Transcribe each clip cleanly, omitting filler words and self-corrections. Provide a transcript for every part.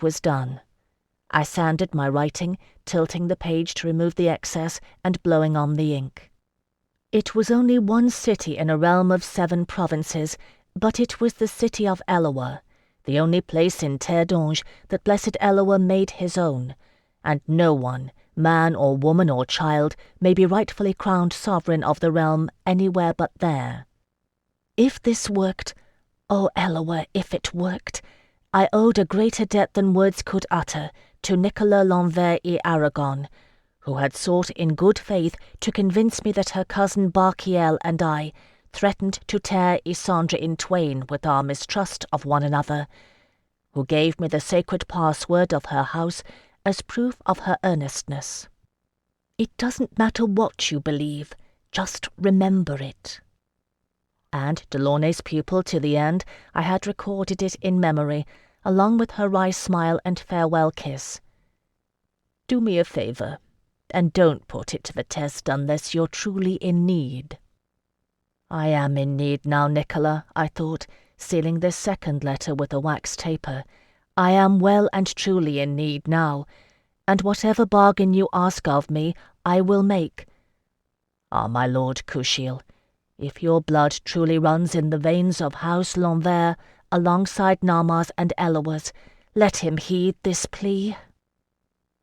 was done. I sanded my writing, tilting the page to remove the excess and blowing on the ink. It was only one city in a realm of 7 provinces, but it was the city of Eloa, the only place in Terre that blessed Eloa made his own, and no one, man or woman or child, may be rightfully crowned sovereign of the realm anywhere but there. If this worked, oh Eloa, if it worked, I owed a greater debt than words could utter to Nicolas L'Envers et Aragon, who had sought in good faith to convince me that her cousin Barquiel and I threatened to tear Isandre in twain with our mistrust of one another, who gave me the sacred password of her house as proof of her earnestness. It doesn't matter what you believe, just remember it. And Delaunay's pupil to the end, I had recorded it in memory, along with her wry smile and farewell kiss. Do me a favour, and don't put it to the test unless you're truly in need. I am in need now, Nicola, I thought, sealing this second letter with a wax taper. I am well and truly in need now, and whatever bargain you ask of me, I will make. Ah, my lord Kushiel, if your blood truly runs in the veins of House L'Envers, alongside Nama's and Eloa's, let him heed this plea.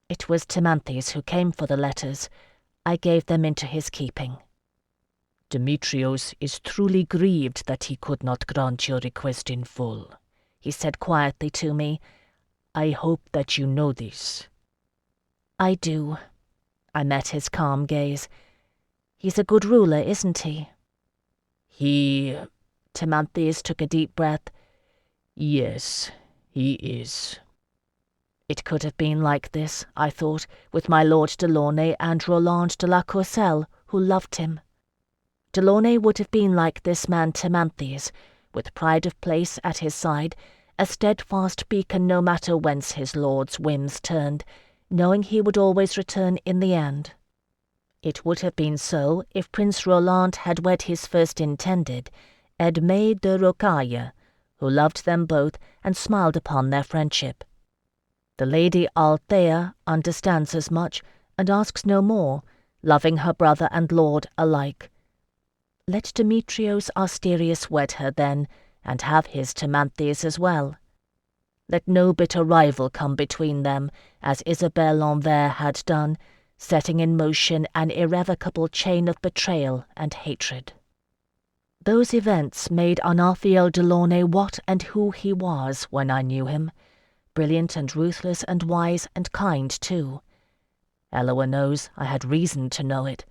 It was Timanthes who came for the letters. I gave them into his keeping. Demetrios is truly grieved that he could not grant your request in full, he said quietly to me. I hope that you know this. I do. I met his calm gaze. He's a good ruler, isn't he? Timanthes took a deep breath. Yes, he is. It could have been like this, I thought, with my Lord Delaunay and Roland de la Courcelle, who loved him. Delaunay would have been like this man Timanthes, with pride of place at his side, a steadfast beacon no matter whence his lord's whims turned, knowing he would always return in the end. It would have been so if Prince Roland had wed his first intended, Edmé de Rocaille, who loved them both and smiled upon their friendship. The Lady Althea understands as much and asks no more, loving her brother and lord alike. Let Demetrios Asterius wed her then, and have his Timanthes as well. Let no bitter rival come between them, as Isabelle L'Envers had done, setting in motion an irrevocable chain of betrayal and hatred. Those events made Anathiel Delaunay what and who he was when I knew him, brilliant and ruthless and wise and kind too. Eloa knows I had reason to know it.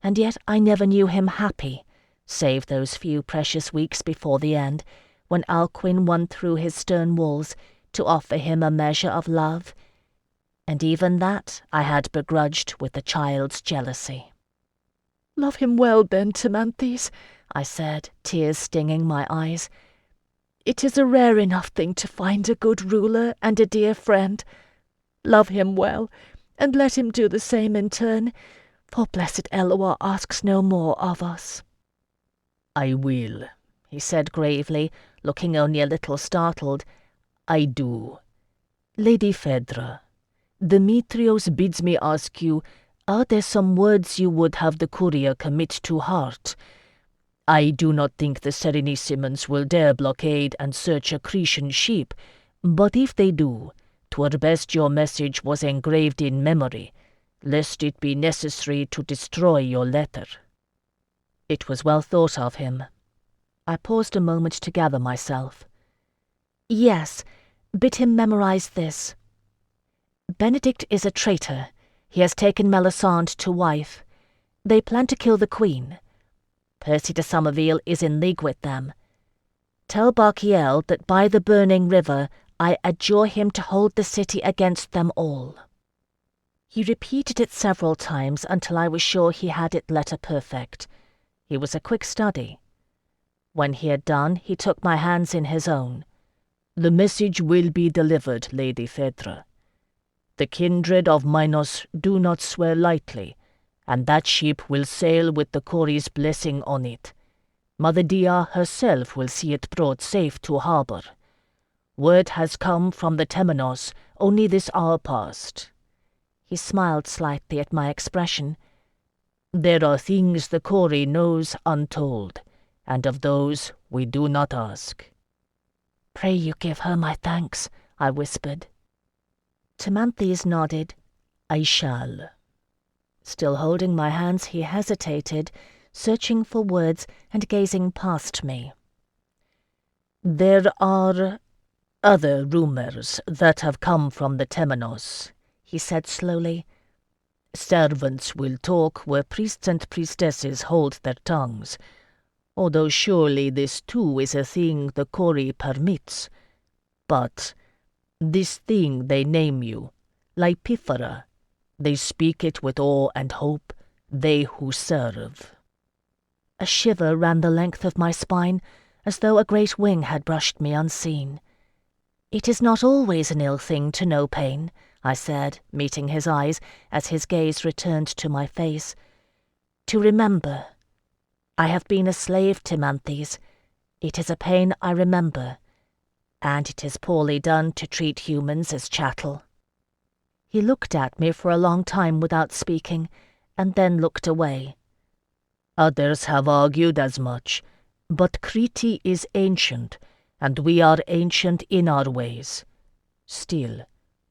And yet I never knew him happy, save those few precious weeks before the end, when Alcuin won through his stern walls to offer him a measure of love, and even that I had begrudged with a child's jealousy. "Love him well, then, Timanthes," I said, tears stinging my eyes. "It is a rare enough thing to find a good ruler and a dear friend. Love him well, and let him do the same in turn, for blessed Eloa asks no more of us." "I will," he said gravely, looking only a little startled. "I do. Lady Phèdre, Demetrios bids me ask you, are there some words you would have the courier commit to heart? I do not think the Serenissimons will dare blockade and search a Cretan ship, but if they do, 'twere best your message was engraved in memory, lest it be necessary to destroy your letter." It was well thought of him. I paused a moment to gather myself. "Yes, bid him memorize this. Benedict is a traitor. He has taken Melisande to wife. They plan to kill the queen. Percy de Somerville is in league with them. Tell Barquiel that by the burning river I adjure him to hold the city against them all." He repeated it several times until I was sure he had it letter perfect. He was a quick study. When he had done, he took my hands in his own. "The message will be delivered, Lady Phèdre. The kindred of Minos do not swear lightly, and that ship will sail with the Corie's blessing on it. Mother Dia herself will see it brought safe to harbour. Word has come from the Temenos only this hour past. He smiled slightly at my expression. There are things the Carey knows untold, and of those we do not ask. Pray you give her my thanks, I whispered. Timanthes nodded. I shall. Still holding my hands, he hesitated, searching for words and gazing past me. There are other rumors that have come from the Temenos, he said slowly. Servants will talk where priests and priestesses hold their tongues, although surely this too is a thing the Carey permits. But this thing they name you, Lipifera, they speak it with awe and hope, they who serve. A shiver ran the length of my spine, as though a great wing had brushed me unseen. It is not always an ill thing to know pain, I said, meeting his eyes as his gaze returned to my face. To remember. I have been a slave, Timanthes. It is a pain I remember, and it is poorly done to treat humans as chattel. He looked at me for a long time without speaking, and then looked away. Others have argued as much, but Crete is ancient, and we are ancient in our ways. Still,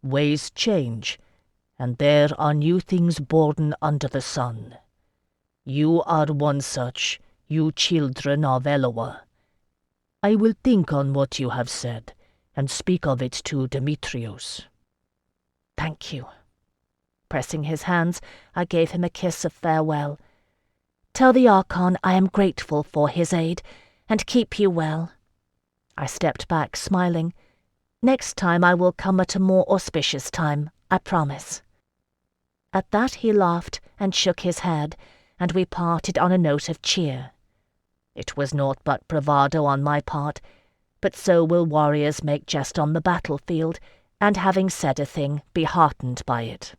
ways change, and there are new things born under the sun. You are one such, you children of Eloah. I will think on what you have said, and speak of it to Demetrios. Thank you. Pressing his hands, I gave him a kiss of farewell. Tell the Archon I am grateful for his aid, and keep you well. I stepped back, smiling. Next time I will come at a more auspicious time, I promise. At that he laughed and shook his head, and we parted on a note of cheer. It was naught but bravado on my part, but so will warriors make jest on the battlefield, and having said a thing, be heartened by it.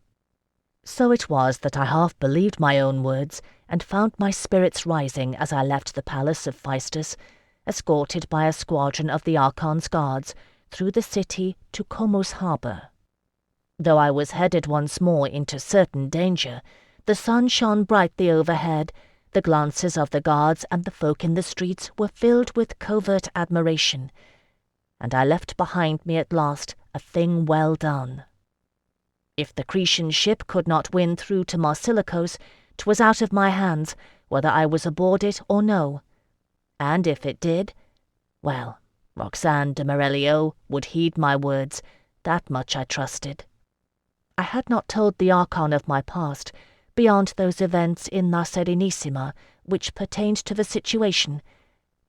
So it was that I half believed my own words, and found my spirits rising as I left the palace of Phaistus, escorted by a squadron of the Archon's guards, through the city to Komos harbour. Though I was headed once more into certain danger, the sun shone brightly overhead, the glances of the guards and the folk in the streets were filled with covert admiration, and I left behind me at last a thing well done. If the Cretan ship could not win through to Marsilikos, 'twas out of my hands whether I was aboard it or no. And if it did, well, Roxane de Morelio would heed my words, that much I trusted. I had not told the Archon of my past, beyond those events in La Serenissima which pertained to the situation,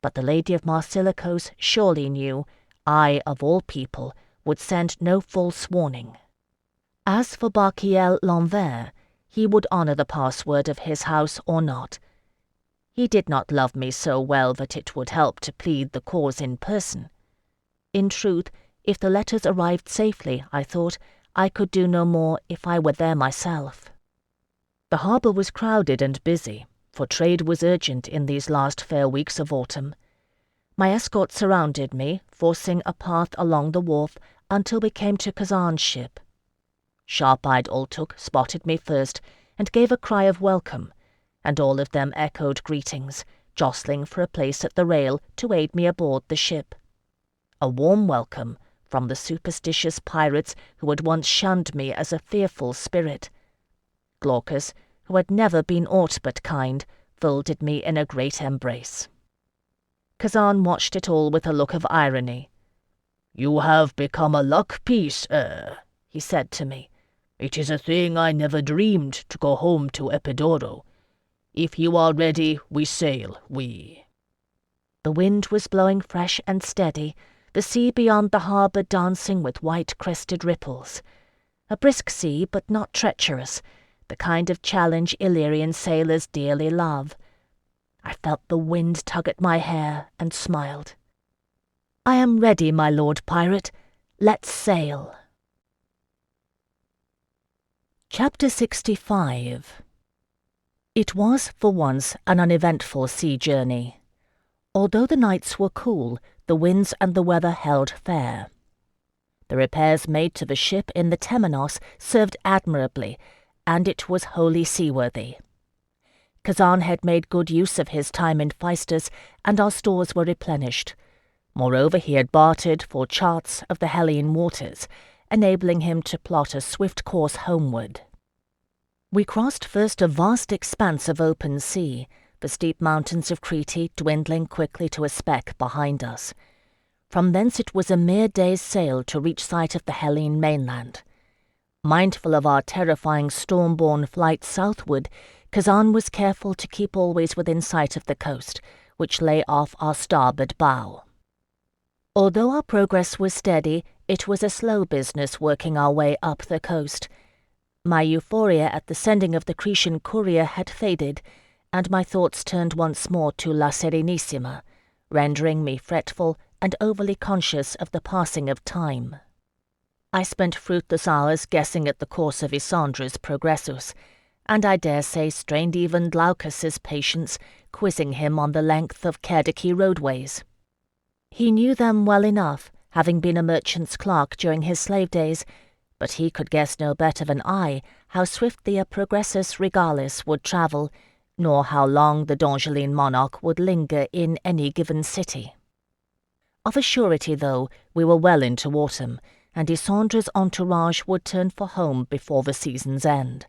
but the Lady of Marsilikos surely knew I, of all people, would send no false warning. As for Barquiel L'Envers, he would honour the password of his house or not. He did not love me so well that it would help to plead the cause in person. In truth, if the letters arrived safely, I thought, I could do no more if I were there myself. The harbour was crowded and busy, for trade was urgent in these last fair weeks of autumn. My escort surrounded me, forcing a path along the wharf until we came to Kazan's ship. Sharp-eyed Ultuk spotted me first and gave a cry of welcome, and all of them echoed greetings, jostling for a place at the rail to aid me aboard the ship. A warm welcome from the superstitious pirates who had once shunned me as a fearful spirit. Glaucus, who had never been aught but kind, folded me in a great embrace. Kazan watched it all with a look of irony. "You have become a luck piece, he said to me. "It is a thing I never dreamed to go home to Epidoro. If you are ready, we sail, we." The wind was blowing fresh and steady, the sea beyond the harbour dancing with white-crested ripples. A brisk sea, but not treacherous, the kind of challenge Illyrian sailors dearly love. I felt the wind tug at my hair and smiled. "I am ready, my lord pirate. Let's sail." Chapter 65. It was, for once, an uneventful sea journey. Although the nights were cool, the winds and the weather held fair. The repairs made to the ship in the Temenos served admirably, and it was wholly seaworthy. Kazan had made good use of his time in Phaistos, and our stores were replenished. Moreover, he had bartered for charts of the Hellean waters, enabling him to plot a swift course homeward. We crossed first a vast expanse of open sea, the steep mountains of Crete dwindling quickly to a speck behind us. From thence it was a mere day's sail to reach sight of the Hellene mainland. Mindful of our terrifying storm-born flight southward, Kazan was careful to keep always within sight of the coast, which lay off our starboard bow. Although our progress was steady, it was a slow business working our way up the coast. My euphoria at the sending of the Cretan courier had faded, and my thoughts turned once more to La Serenissima, rendering me fretful and overly conscious of the passing of time. I spent fruitless hours guessing at the course of Isandra's progressus, and I dare say strained even Glaucus's patience, quizzing him on the length of Kerdiki roadways. He knew them well enough, having been a merchant's clerk during his slave days, but he could guess no better than I how swiftly a progressus regalis would travel, nor how long the Dongeline monarch would linger in any given city. Of a surety, though, we were well into autumn, and Isandra's entourage would turn for home before the season's end.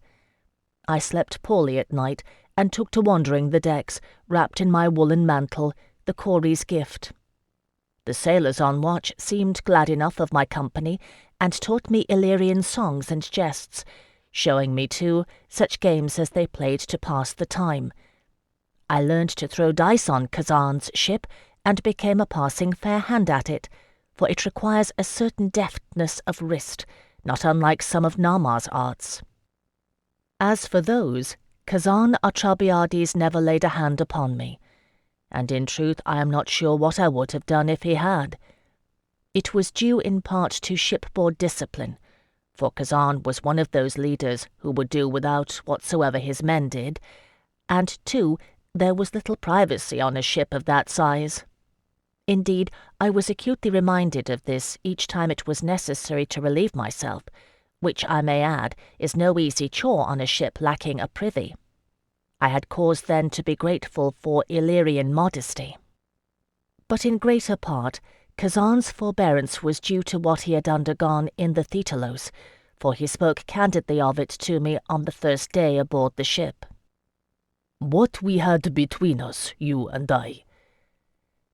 I slept poorly at night, and took to wandering the decks, wrapped in my woolen mantle, the Corey's gift. The sailors on watch seemed glad enough of my company, and taught me Illyrian songs and jests, showing me, too, such games as they played to pass the time. I learned to throw dice on Kazan's ship, and became a passing fair hand at it, for it requires a certain deftness of wrist, not unlike some of Nama's arts. As for those, Kazan Atrabiades never laid a hand upon me, and in truth I am not sure what I would have done if he had. It was due in part to shipboard discipline, for Kazan was one of those leaders who would do without whatsoever his men did, and, too, there was little privacy on a ship of that size. Indeed, I was acutely reminded of this each time it was necessary to relieve myself, which, I may add, is no easy chore on a ship lacking a privy. I had cause then to be grateful for Illyrian modesty. But in greater part, Kazan's forbearance was due to what he had undergone in the Thetelos, for he spoke candidly of it to me on the first day aboard the ship. What we had between us, you and I.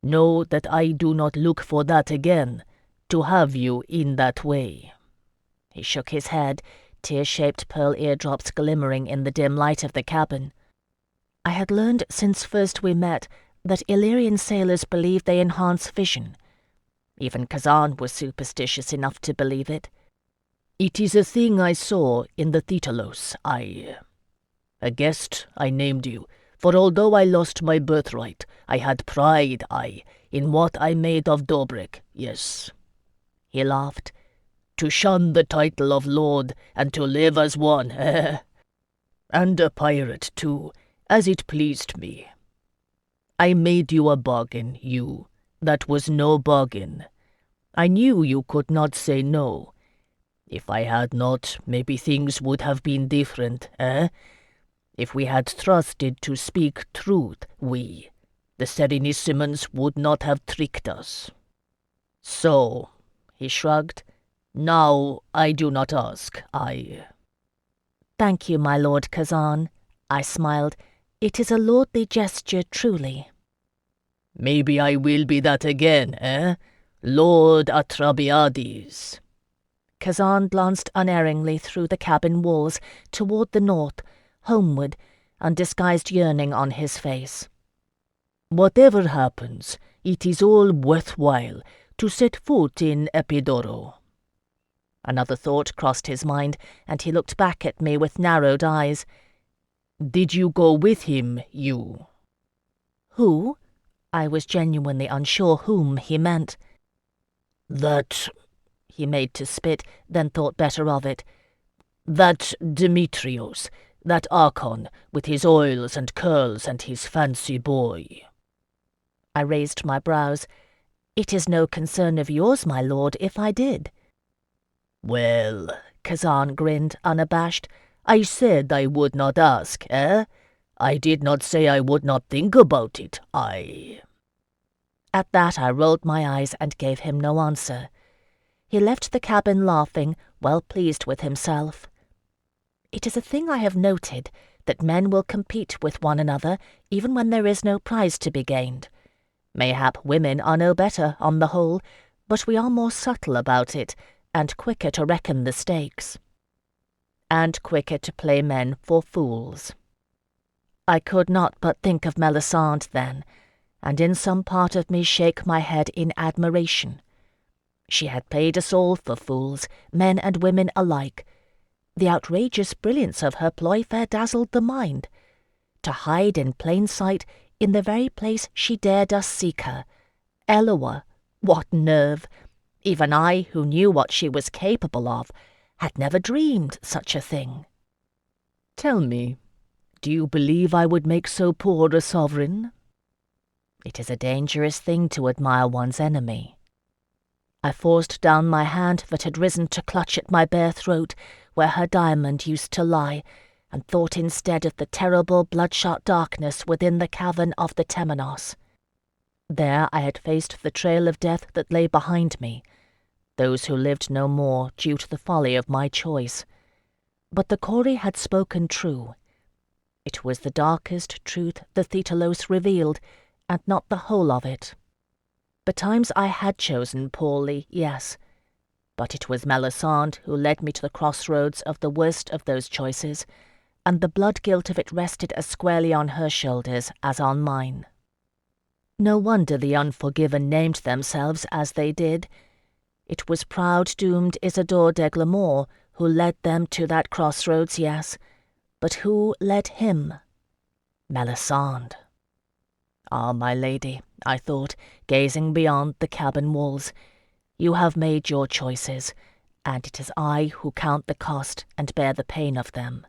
Know that I do not look for that again, to have you in that way. He shook his head, tear-shaped pearl eardrops glimmering in the dim light of the cabin. I had learned since first we met that Illyrian sailors believe they enhance vision. Even Kazan was superstitious enough to believe it. It is a thing I saw in the Thetelos, A guest, I named you, for although I lost my birthright, I had pride, in what I made of Dobrek, yes. He laughed. To shun the title of lord, and to live as one, And a pirate, too, as it pleased me. I made you a bargain, you, that was no bargain. I knew you could not say no. If I had not, maybe things would have been different, If we had trusted to speak truth, the Serenissimans would not have tricked us. So, he shrugged, now I do not ask, Thank you, my lord Kazan, I smiled. It is a lordly gesture, truly. Maybe I will be that again, Lord Atrabiades. Kazan glanced unerringly through the cabin walls toward the north, homeward, undisguised yearning on his face. Whatever happens, it is all worthwhile to set foot in Epidoro. Another thought crossed his mind, and he looked back at me with narrowed eyes. Did you go with him, you? Who? I was genuinely unsure whom he meant. That, he made to spit, then thought better of it. That Demetrios, that Archon, with his oils and curls and his fancy boy. I raised my brows. It is no concern of yours, my lord, if I did. Well, Kazan grinned, unabashed. I said I would not ask, eh? I did not say I would not think about it, At that I rolled my eyes and gave him no answer. He left the cabin laughing, well pleased with himself. It is a thing I have noted, that men will compete with one another even when there is no prize to be gained. Mayhap women are no better, on the whole, but we are more subtle about it, and quicker to reckon the stakes. And quicker to play men for fools. I could not but think of Melisande then, and in some part of me shake my head in admiration. She had played us all for fools, men and women alike. The outrageous brilliance of her ploy fair dazzled the mind. To hide in plain sight in the very place she dared us seek her. Eloa, what nerve! Even I, who knew what she was capable of, had never dreamed such a thing. Tell me, do you believe I would make so poor a sovereign? It is a dangerous thing to admire one's enemy. I forced down my hand that had risen to clutch at my bare throat, where her diamond used to lie, and thought instead of the terrible bloodshot darkness within the cavern of the Temenos. There I had faced the trail of death that lay behind me, those who lived no more due to the folly of my choice. But the Corey had spoken true. It was the darkest truth the Thetelos revealed, and not the whole of it. Betimes I had chosen poorly, yes, but it was Melisande who led me to the crossroads of the worst of those choices, and the blood guilt of it rested as squarely on her shoulders as on mine. No wonder the unforgiven named themselves as they did. It was proud-doomed Isidore de Glamour who led them to that crossroads, yes, but who led him? Melisande. Ah, my lady, I thought, gazing beyond the cabin walls, you have made your choices, and it is I who count the cost and bear the pain of them.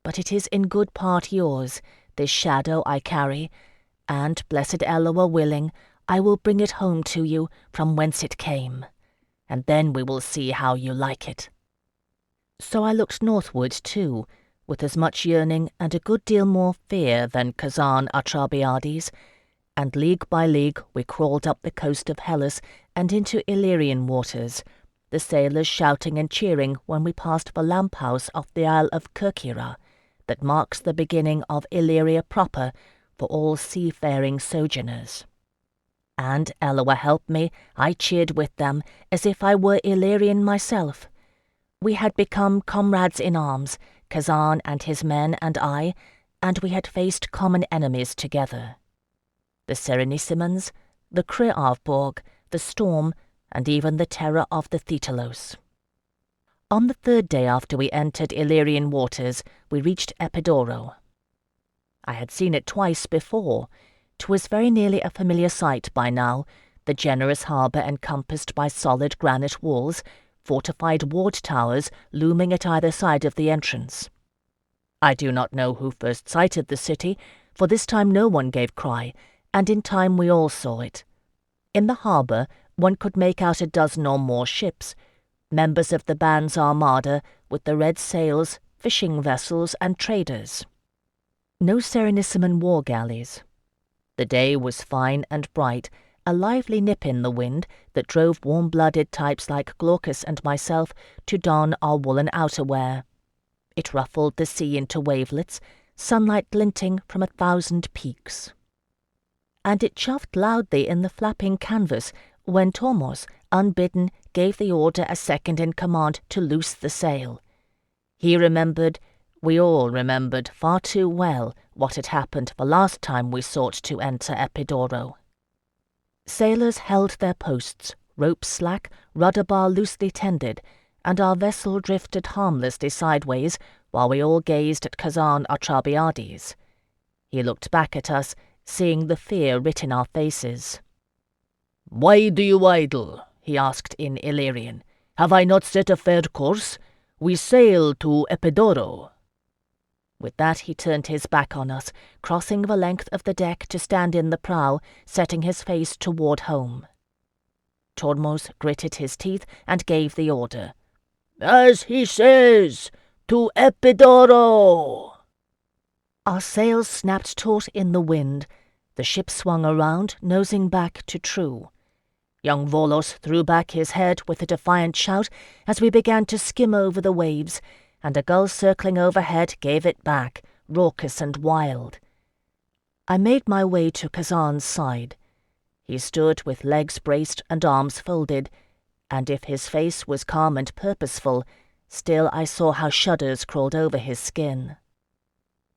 But it is in good part yours, this shadow I carry, and, blessed Eloa willing, I will bring it home to you from whence it came, and then we will see how you like it. So I looked northward too, with as much yearning and a good deal more fear than Kazan Atrabiades, and league by league we crawled up the coast of Hellas and into Illyrian waters, the sailors shouting and cheering when we passed the lamp house of the Isle of Kerkyra, that marks the beginning of Illyria proper for all seafaring sojourners. And, Eloa help me, I cheered with them as if I were Illyrian myself. We had become comrades in arms, Kazan and his men and I, and we had faced common enemies together. The Serenissimons, the Kreavborg, the Storm, and even the terror of the Thetelos. On the third day after we entered Illyrian waters, we reached Epidoro. I had seen it twice before. 'Twas very nearly a familiar sight by now, the generous harbour encompassed by solid granite walls, fortified ward towers looming at either side of the entrance. I do not know who first sighted the city, for this time no one gave cry, and in time we all saw it. In the harbour one could make out a dozen or more ships, members of the band's armada with the red sails, fishing vessels and traders. No Serenissimon war galleys. The day was fine and bright, a lively nip in the wind that drove warm-blooded types like Glaucus and myself to don our woolen outerwear. It ruffled the sea into wavelets, sunlight glinting from 1,000 peaks. And it chuffed loudly in the flapping canvas when Tormos, unbidden, gave the order as second-in-command to loose the sail. He remembered, we all remembered far too well what had happened the last time we sought to enter Epidoro. Sailors held their posts, ropes slack, rudder bar loosely tended, and our vessel drifted harmlessly sideways while we all gazed at Kazan Atrabiades. He looked back at us, seeing the fear writ in our faces. "Why do you idle?" he asked in Illyrian. "Have I not set a fair course? We sail to Epidoro." With that he turned his back on us, crossing the length of the deck to stand in the prow, setting his face toward home. Tormos gritted his teeth and gave the order. "As he says, to Epidoro!" Our sails snapped taut in the wind. The ship swung around, nosing back to true. Young Volos threw back his head with a defiant shout as we began to skim over the waves, and a gull circling overhead gave it back, raucous and wild. I made my way to Kazan's side. He stood with legs braced and arms folded, and if his face was calm and purposeful, still I saw how shudders crawled over his skin.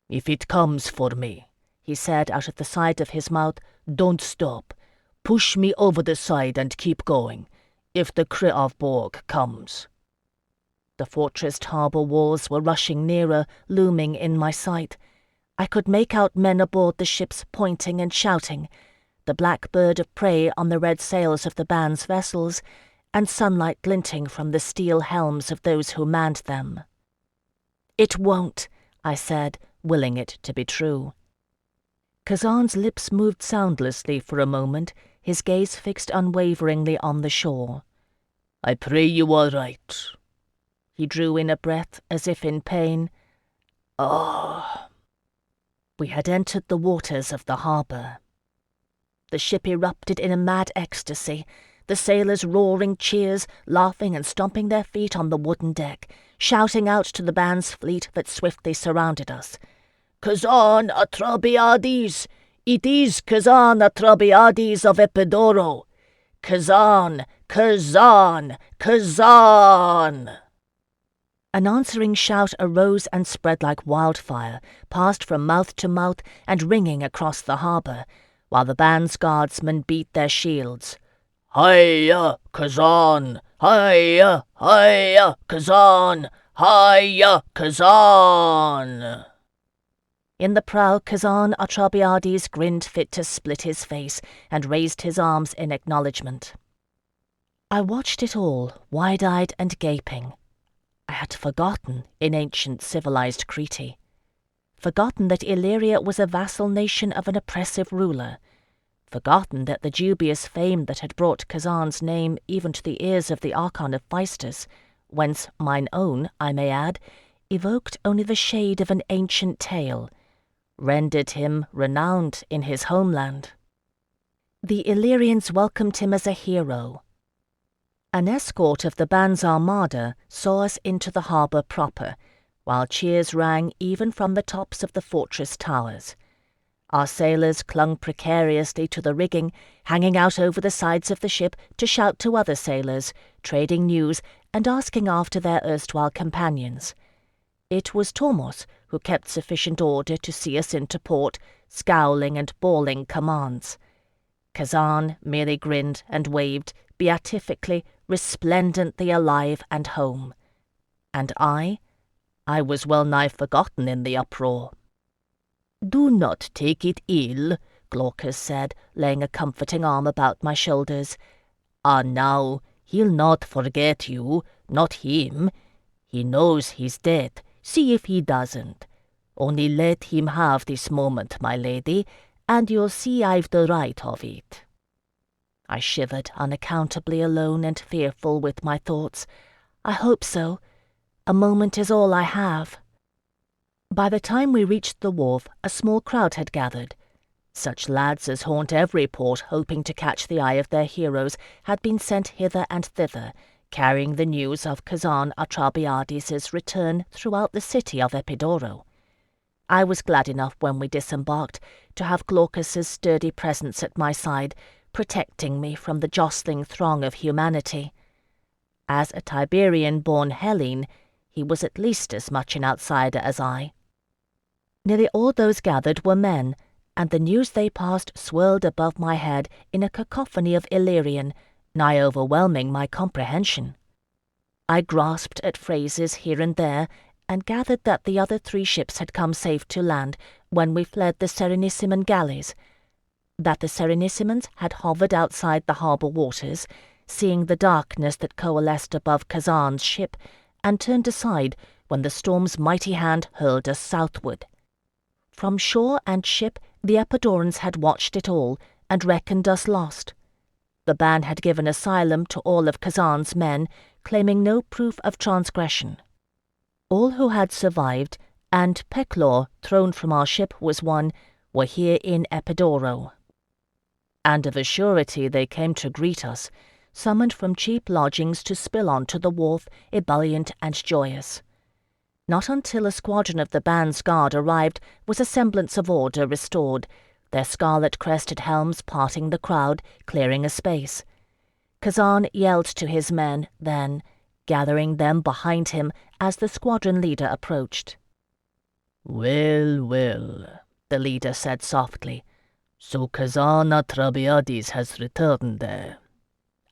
"If it comes for me," he said out of the side of his mouth, "don't stop. Push me over the side and keep going, if the Kriavborg comes." The fortressed harbour walls were rushing nearer, looming in my sight. I could make out men aboard the ships pointing and shouting, the black bird of prey on the red sails of the band's vessels, and sunlight glinting from the steel helms of those who manned them. "It won't," I said, willing it to be true. Kazan's lips moved soundlessly for a moment, his gaze fixed unwaveringly on the shore. "I pray you are right." He drew in a breath as if in pain. "Ah." We had entered the waters of the harbour. The ship erupted in a mad ecstasy, the sailors roaring cheers, laughing and stomping their feet on the wooden deck, shouting out to the band's fleet that swiftly surrounded us. "Kazan Atrabiades! It is Kazan Atrabiades of Epidoro! Kazan! Kazan! Kazan!" An answering shout arose and spread like wildfire, passed from mouth to mouth and ringing across the harbour, while the band's guardsmen beat their shields. "Hiya, Kazan! Hiya, hiya, Kazan! Hiya, Kazan!" In the prow, Kazan Atrabiades grinned fit to split his face and raised his arms in acknowledgement. I watched it all, wide-eyed and gaping. I had forgotten in ancient civilized Crete, forgotten that Illyria was a vassal nation of an oppressive ruler, forgotten that the dubious fame that had brought Kazan's name even to the ears of the Archon of Phaistos, whence mine own, I may add, evoked only the shade of an ancient tale, rendered him renowned in his homeland. The Illyrians welcomed him as a hero. An escort of the band's armada saw us into the harbour proper, while cheers rang even from the tops of the fortress towers. Our sailors clung precariously to the rigging, hanging out over the sides of the ship to shout to other sailors, trading news and asking after their erstwhile companions. It was Tormos who kept sufficient order to see us into port, scowling and bawling commands. Kazan merely grinned and waved, beatifically, resplendently alive and home. And I was well nigh forgotten in the uproar. "Do not take it ill," Glaucus said, laying a comforting arm about my shoulders. Now, he'll not forget you, not him. He knows he's dead. See if he doesn't. Only let him have this moment, my lady, and you'll see I've the right of it." I shivered, unaccountably alone and fearful with my thoughts. I hope so. A moment is all I have. By the time we reached the wharf, a small crowd had gathered. Such lads as haunt every port hoping to catch the eye of their heroes had been sent hither and thither, carrying the news of Kazan Atrabiades' return throughout the city of Epidoro. I was glad enough when we disembarked to have Glaucus's sturdy presence at my side, protecting me from the jostling throng of humanity. As a Tiberian-born Hellene, he was at least as much an outsider as I. Nearly all those gathered were men, and the news they passed swirled above my head in a cacophony of Illyrian, nigh overwhelming my comprehension. I grasped at phrases here and there, and gathered that the other 3 ships had come safe to land when we fled the Serenissime galleys, that the Serenissimans had hovered outside the harbour waters, seeing the darkness that coalesced above Kazan's ship, and turned aside when the storm's mighty hand hurled us southward. From shore and ship the Epidorans had watched it all, and reckoned us lost. The ban had given asylum to all of Kazan's men, claiming no proof of transgression. All who had survived, and Pechlor, thrown from our ship was one, were here in Epidoro. And of a surety they came to greet us, summoned from cheap lodgings to spill on to the wharf, ebullient and joyous. Not until a squadron of the band's guard arrived was a semblance of order restored, their scarlet-crested helms parting the crowd, clearing a space. Kazan yelled to his men, then, gathering them behind him as the squadron leader approached. "Well, well," the leader said softly. "So Kazan Atrabiades has returned there."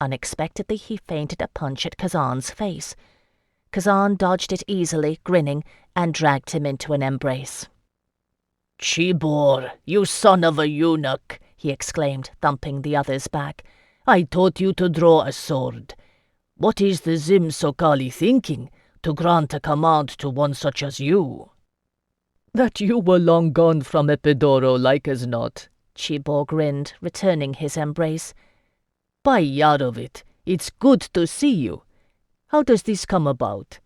Unexpectedly he feinted a punch at Kazan's face. Kazan dodged it easily, grinning, and dragged him into an embrace. "Chibor, you son of a eunuch!" he exclaimed, thumping the other's back. "I taught you to draw a sword. What is the Zim Sokali thinking, to grant a command to one such as you?" "That you were long gone from Epidoro, like as not," Chibor grinned, returning his embrace. "By Yarovit, it's good to see you. How does this come about?"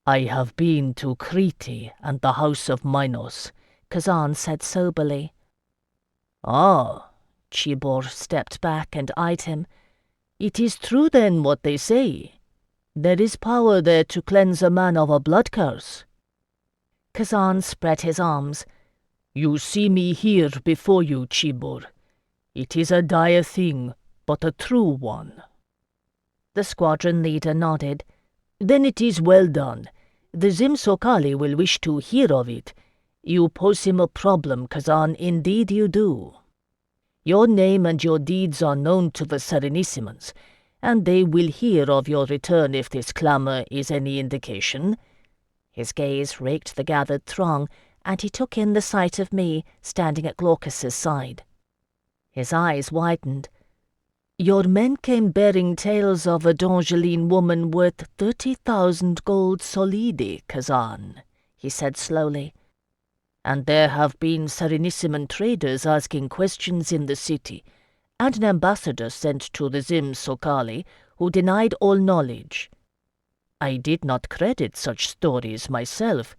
"I have been to Crete and the house of Minos," Kazan said soberly. "Ah," Chibor stepped back and eyed him. "It is true then what they say. There is power there to cleanse a man of a blood curse." Kazan spread his arms. "You see me here before you, Chibor. It is a dire thing, but a true one." The squadron leader nodded. "Then it is well done. The Zim Sokali will wish to hear of it. You pose him a problem, Kazan, indeed you do. Your name and your deeds are known to the Serenissimans, and they will hear of your return if this clamour is any indication." His gaze raked the gathered throng, and he took in the sight of me, standing at Glaucus's side. His eyes widened. "Your men came bearing tales of a Dongeline woman worth 30,000 gold solidi, Kazan," he said slowly. "And there have been Serenissiman traders asking questions in the city, and an ambassador sent to the Zim Sokali who denied all knowledge. I did not credit such stories myself,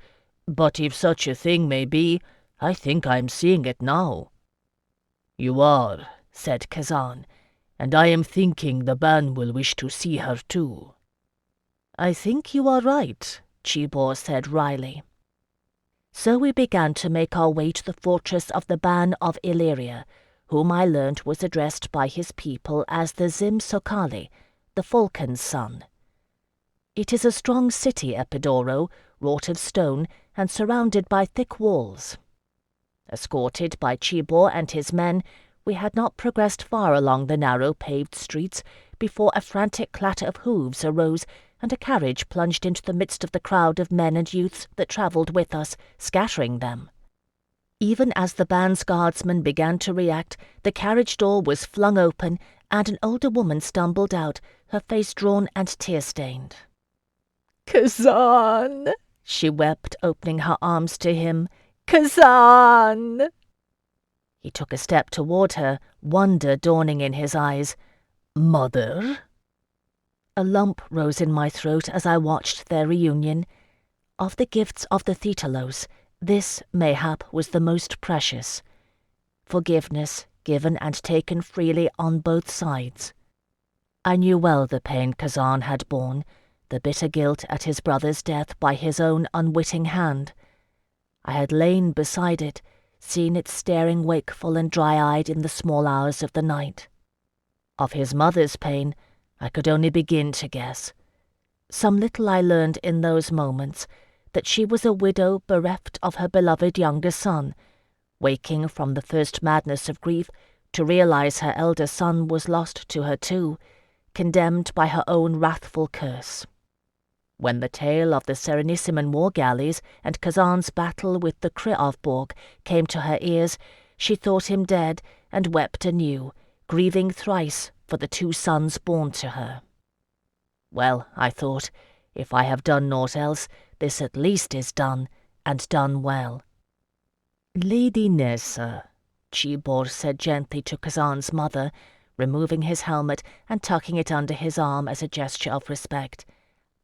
but if such a thing may be, I think I am seeing it now." "You are," said Kazan, "and I am thinking the ban will wish to see her too." "I think you are right," Chibor said wryly. So we began to make our way to the fortress of the Ban of Illyria, whom I learned was addressed by his people as the Zim Sokali, the Falcon's son. It is a strong city, Epidoro, wrought of stone and surrounded by thick walls. Escorted by Chibor and his men, we had not progressed far along the narrow paved streets before a frantic clatter of hooves arose and a carriage plunged into the midst of the crowd of men and youths that travelled with us, scattering them. Even as the band's guardsmen began to react, the carriage door was flung open and an older woman stumbled out, her face drawn and tear-stained. "Kazan!" she wept, opening her arms to him. "Kazan!" He took a step toward her, wonder dawning in his eyes. "Mother?" A lump rose in my throat as I watched their reunion. Of the gifts of the Thetalos, this, mayhap, was the most precious. Forgiveness, given and taken freely on both sides. I knew well the pain Kazan had borne, the bitter guilt at his brother's death by his own unwitting hand. I had lain beside it, seen it staring wakeful and dry-eyed in the small hours of the night. Of his mother's pain, I could only begin to guess. Some little I learned in those moments, that she was a widow bereft of her beloved younger son, waking from the first madness of grief to realize her elder son was lost to her too, condemned by her own wrathful curse. When the tale of the Serenissiman war galleys and Kazan's battle with the Kriovborg came to her ears, she thought him dead and wept anew, grieving thrice for the 2 sons born to her. Well, I thought, if I have done naught else, this at least is done, and done well. "Lady Nessa," Chibor said gently to Kazan's mother, removing his helmet and tucking it under his arm as a gesture of respect.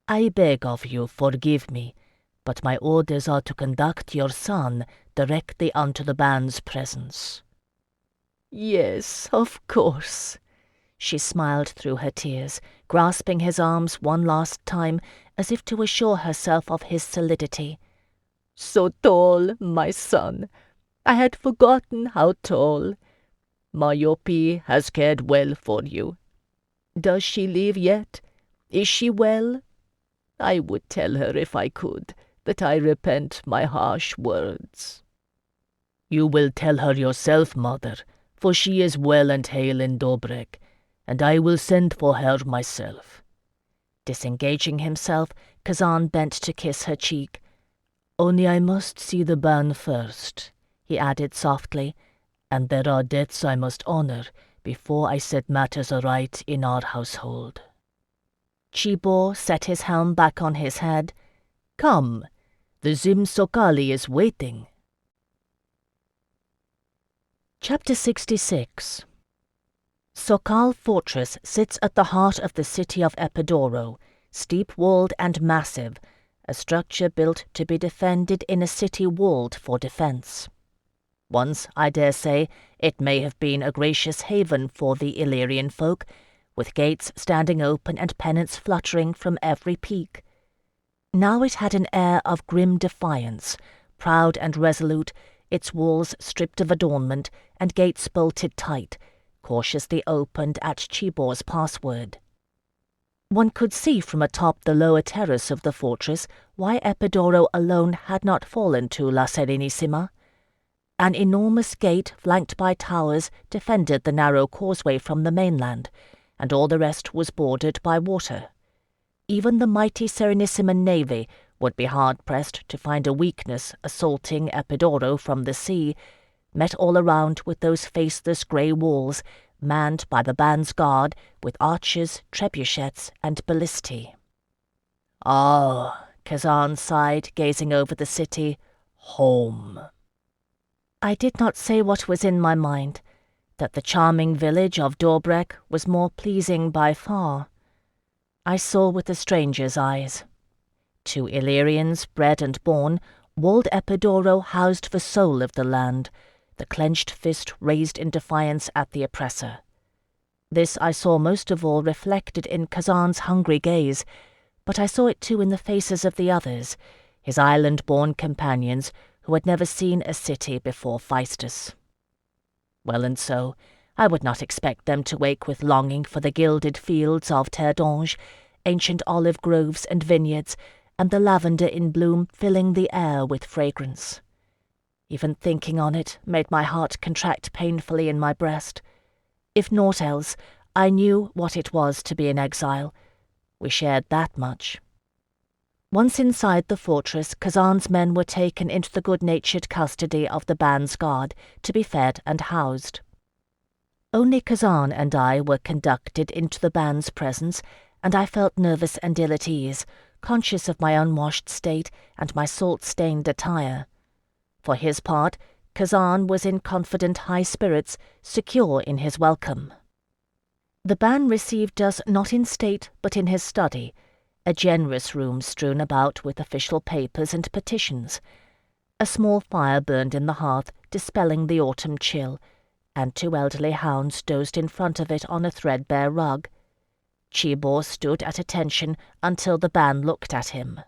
"I beg of you, forgive me, but my orders are to conduct your son directly unto the band's presence." "Yes, of course." She smiled through her tears, grasping his arms one last time, as if to assure herself of his solidity. "So tall, my son. I had forgotten how tall. Myopie has cared well for you. Does she live yet? Is she well? I would tell her if I could, that I repent my harsh words." "You will tell her yourself, mother, for she is well and hale in Dobrek, and I will send for her myself." Disengaging himself, Kazan bent to kiss her cheek. "Only I must see the ban first," he added softly, "and there are debts I must honor before I set matters aright in our household." Chibor set his helm back on his head. "Come, the Zim Sokali is waiting." Chapter 66. Sokal Fortress sits at the heart of the city of Epidoro, steep-walled and massive, a structure built to be defended in a city walled for defence. Once, I dare say, it may have been a gracious haven for the Illyrian folk, with gates standing open and pennants fluttering from every peak. Now it had an air of grim defiance, proud and resolute, its walls stripped of adornment and gates bolted tight, cautiously opened at Chibor's password. One could see from atop the lower terrace of the fortress why Epidoro alone had not fallen to La Serenissima. An enormous gate flanked by towers defended the narrow causeway from the mainland, and all the rest was bordered by water. Even the mighty Serenissima navy would be hard-pressed to find a weakness assaulting Epidoro from the sea, met all around with those faceless grey walls, manned by the band's guard with archers, trebuchets, and ballistae. "Ah," Kazan sighed, gazing over the city. "Home." I did not say what was in my mind, that the charming village of Dobrek was more pleasing by far. I saw with a stranger's eyes. To Illyrians bred and born, walled Epidoro housed the soul of the land, the clenched fist raised in defiance at the oppressor. This I saw most of all reflected in Kazan's hungry gaze, but I saw it too in the faces of the others, his island-born companions who had never seen a city before Phaistus. Well, and so, I would not expect them to wake with longing for the gilded fields of Terre, ancient olive groves and vineyards, and the lavender in bloom filling the air with fragrance. Even thinking on it made my heart contract painfully in my breast. If naught else, I knew what it was to be in exile. We shared that much. Once inside the fortress, Kazan's men were taken into the good-natured custody of the band's guard to be fed and housed. Only Kazan and I were conducted into the band's presence, and I felt nervous and ill at ease, conscious of my unwashed state and my salt-stained attire. For his part, Kazan was in confident high spirits, secure in his welcome. The ban received us not in state, but in his study, a generous room strewn about with official papers and petitions. A small fire burned in the hearth, dispelling the autumn chill, and 2 elderly hounds dozed in front of it on a threadbare rug. Chibor stood at attention until the ban looked at him.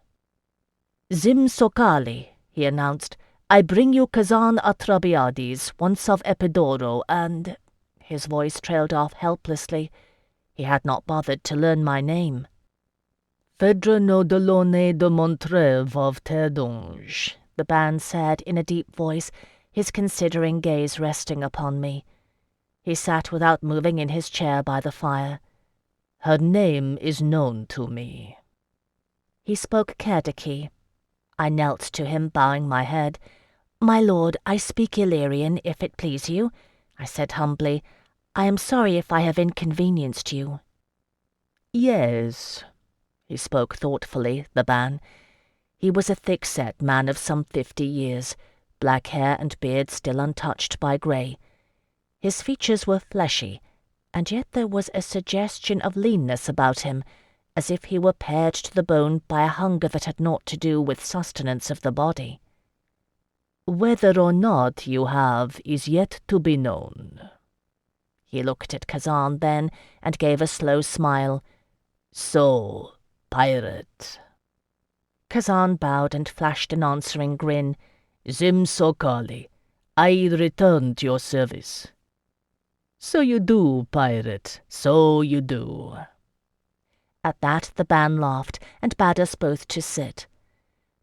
"Zim Sokali," he announced, "I bring you Kazan Atrabiades, once of Epidoro, and—" His voice trailed off helplessly. He had not bothered to learn my name. "Phèdre no Delaunay de Montreuve of Terre, the ban said in a deep voice, his considering gaze resting upon me. He sat without moving in his chair by the fire. "Her name is known to me." He spoke Kerdiki. I knelt to him, bowing my head. "My lord, I speak Illyrian, if it please you," I said humbly. "I am sorry if I have inconvenienced you." "Yes." He spoke thoughtfully, the ban. He was a thick-set man of some 50 years, black hair and beard still untouched by grey. His features were fleshy, and yet there was a suggestion of leanness about him, as if he were pared to the bone by a hunger that had naught to do with sustenance of the body. Whether or not you have is yet to be known. He looked at Kazan then, and gave a slow smile. So, pirate. Kazan bowed and flashed an answering grin. Zim Sokali, I return to your service. So you do, pirate, so you do. At that the band laughed, and bade us both to sit.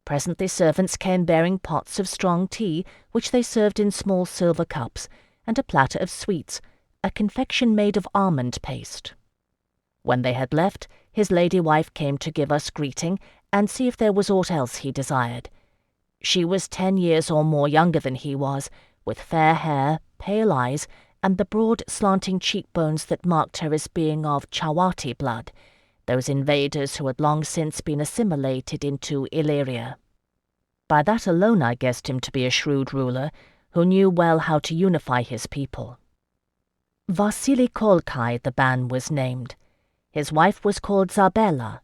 Presently servants came bearing pots of strong tea, which they served in small silver cups, and a platter of sweets, a confection made of almond paste. When they had left, his lady wife came to give us greeting, and see if there was aught else he desired. She was 10 years or more younger than he was, with fair hair, pale eyes, and the broad slanting cheekbones that marked her as being of Chawati blood, those invaders who had long since been assimilated into Illyria. By that alone I guessed him to be a shrewd ruler, who knew well how to unify his people. Vasily Kolkai the ban was named. His wife was called Zabella.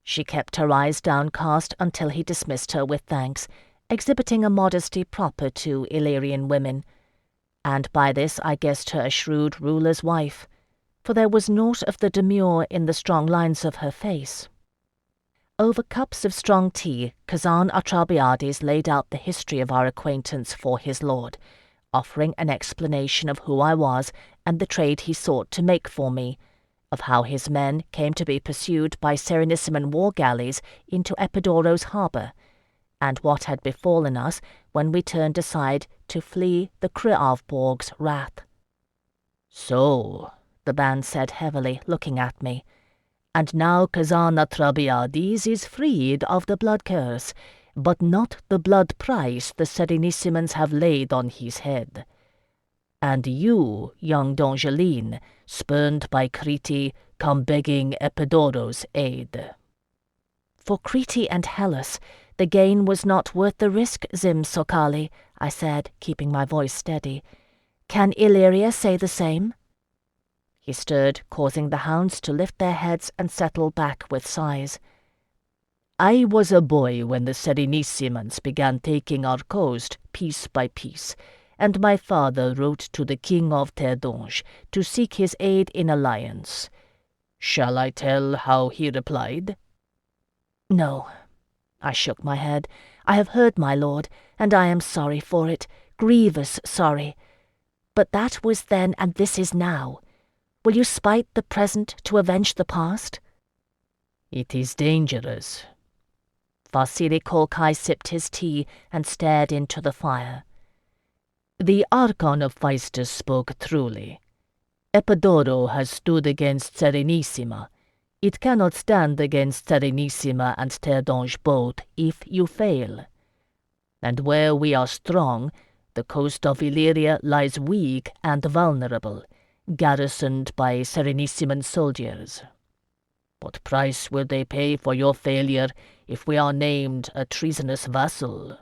She kept her eyes downcast until he dismissed her with thanks, exhibiting a modesty proper to Illyrian women, and by this I guessed her a shrewd ruler's wife, for there was naught of the demure in the strong lines of her face. Over cups of strong tea, Kazan Atrabiades laid out the history of our acquaintance for his lord, offering an explanation of who I was and the trade he sought to make for me, of how his men came to be pursued by Serenissime war galleys into Epidoro's harbour, and what had befallen us when we turned aside to flee the Kriavborg's wrath. So, the band said heavily, looking at me, and now Kazan Atrabiades is freed of the blood curse, but not the blood price the Serenissimans have laid on his head. And you, young Dongeline, spurned by Crete, come begging Epidoro's aid. For Crete and Hellas, the gain was not worth the risk, Zim Sokali, I said, keeping my voice steady. Can Illyria say the same? He stirred, causing the hounds to lift their heads and settle back with sighs. I was a boy when the Serenissimans began taking our coast piece by piece, and my father wrote to the king of Terre to seek his aid in alliance. Shall I tell how he replied? No. I shook my head. I have heard, my lord, and I am sorry for it, grievous sorry. But that was then, and this is now. Will you spite the present to avenge the past? It is dangerous. Vasily Kolkai sipped his tea and stared into the fire. The Archon of Phaistos spoke truly. Epidoro has stood against Serenissima. It cannot stand against Serenissima and Terre both if you fail. And where we are strong, the coast of Illyria lies weak and vulnerable, garrisoned by Serenissiman soldiers. What price will they pay for your failure if we are named a treasonous vassal?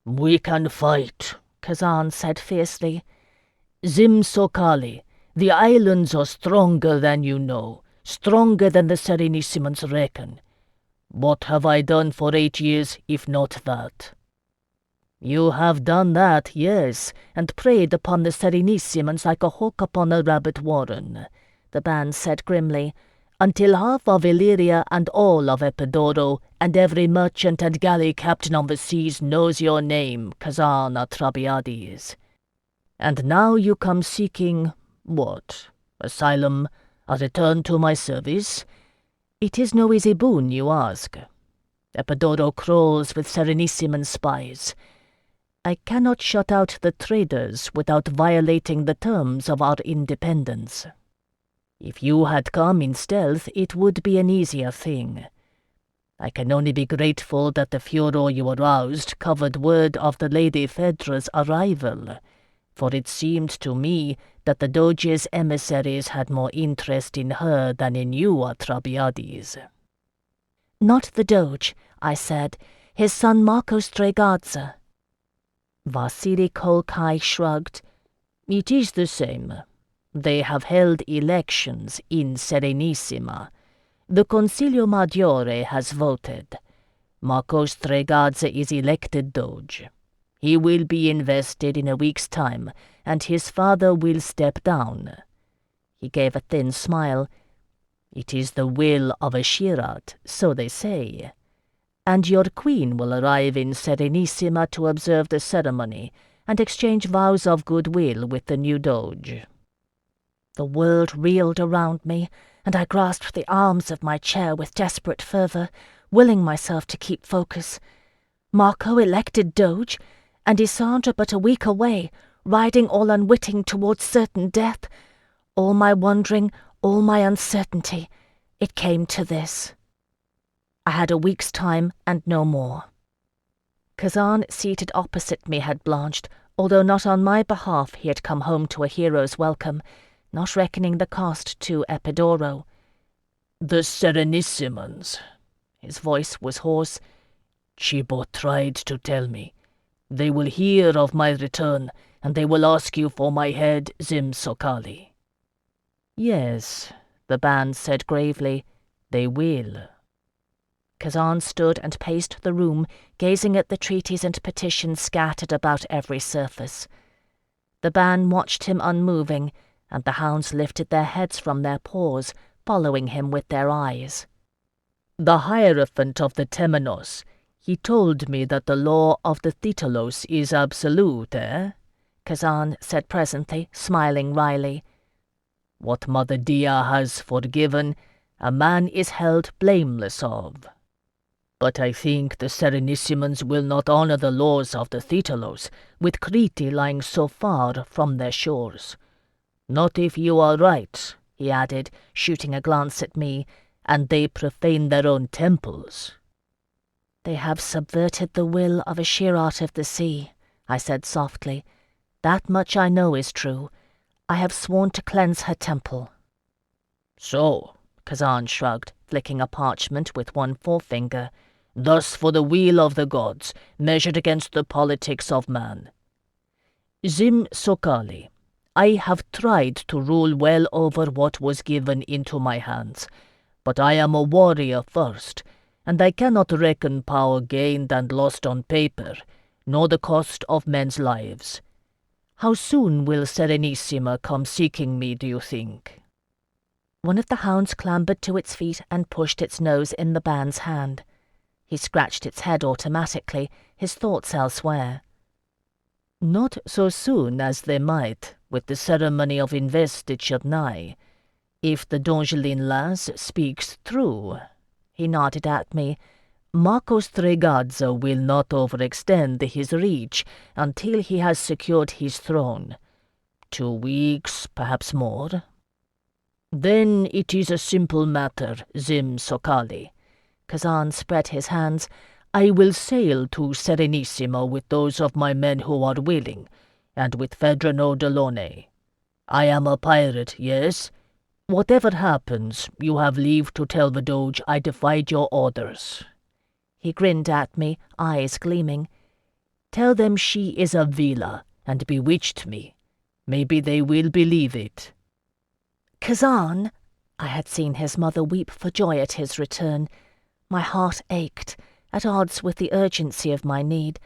We can fight, Kazan said fiercely. Zim Sokali, the islands are stronger than you know, stronger than the Serenissimans reckon. What have I done for 8 years, if not that? You have done that, yes, and preyed upon the Serenissimans like a hawk upon a rabbit warren, the band said grimly, until half of Illyria and all of Epidoro and every merchant and galley captain on the seas knows your name, Kazan Atrabiades. And now you come seeking, what, asylum, a return to my service? It is no easy boon you ask. Epidoro crawls with Serenissiman spies. I cannot shut out the traders without violating the terms of our independence. If you had come in stealth, it would be an easier thing. I can only be grateful that the furor you aroused covered word of the Lady Phèdre's arrival, for it seemed to me that the Doge's emissaries had more interest in her than in you, Atrabiades. Not the Doge, I said, his son Marcos Dregadze. Vasily Kolkai shrugged. It is the same. They have held elections in Serenissima. The Consiglio Maggiore has voted. Marcos Tregazza is elected Doge. He will be invested in a week's time, and his father will step down. He gave a thin smile. It is the will of a Shirat, so they say. And your queen will arrive in Serenissima to observe the ceremony and exchange vows of goodwill with the new Doge. The world reeled around me, and I grasped the arms of my chair with desperate fervour, willing myself to keep focus. Marco elected Doge, and Isandra but a week away, riding all unwitting towards certain death. All my wondering, all my uncertainty, it came to this. I had a week's time and no more. Kazan, seated opposite me, had blanched, although not on my behalf he had come home to a hero's welcome, not reckoning the cost to Epidoro. The Serenissimans. His voice was hoarse. Cibo tried to tell me. They will hear of my return, and they will ask you for my head, Zim Sokali. Yes, the band said gravely, they will. Kazan stood and paced the room, gazing at the treaties and petitions scattered about every surface. The band watched him unmoving, and the hounds lifted their heads from their paws, following him with their eyes. The Hierophant of the Temenos, he told me that the law of the Thetalos is absolute, eh? Kazan said presently, smiling wryly. What Mother Dia has forgiven, a man is held blameless of. But I think the Serenissimans will not honor the laws of the Thetalos, with Crete lying so far from their shores. Not if you are right, he added, shooting a glance at me, and they profane their own temples. They have subverted the will of a Shirat of the sea, I said softly. That much I know is true. I have sworn to cleanse her temple. So, Kazan shrugged, flicking a parchment with one forefinger. Thus for the will of the gods, measured against the politics of man. Zim Sokali, I have tried to rule well over what was given into my hands, but I am a warrior first, and I cannot reckon power gained and lost on paper, nor the cost of men's lives. How soon will Serenissima come seeking me, do you think? One of the hounds clambered to its feet and pushed its nose in the band's hand. He scratched its head automatically, his thoughts elsewhere. Not so soon as they might, with the ceremony of investiture nigh. If the Dongelin lass speaks true, he nodded at me, Marcos Tregazza will not overextend his reach until he has secured his throne. 2 weeks, perhaps more. Then it is a simple matter, Zim Sokali. Kazan spread his hands. I will sail to Serenissima with those of my men who are willing, and with Phèdre no Delaunay. I am a pirate, yes? Whatever happens, you have leave to tell the Doge I defied your orders. He grinned at me, eyes gleaming. Tell them she is a vila, and bewitched me. Maybe they will believe it. Kazan! I had seen his mother weep for joy at his return. My heart ached, at odds with the urgency of my need.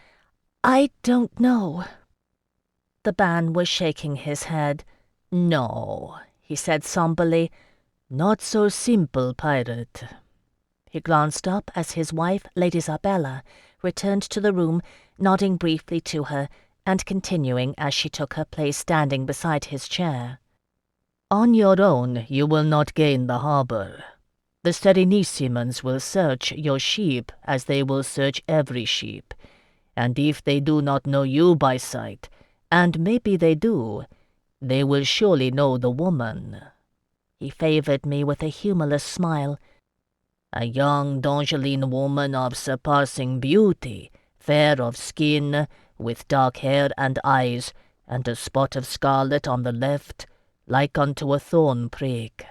I don't know. The ban was shaking his head. No, he said somberly. Not so simple, pirate. He glanced up as his wife, Lady Isabella, returned to the room, nodding briefly to her, and continuing as she took her place standing beside his chair. On your own you will not gain the harbour. The Serenissimans will search your sheep as they will search every sheep, and if they do not know you by sight, and maybe they do, they will surely know the woman. He favoured me with a humourless smile. A young Dongelin woman of surpassing beauty, fair of skin, with dark hair and eyes, and a spot of scarlet on the left, like unto a thorn prick.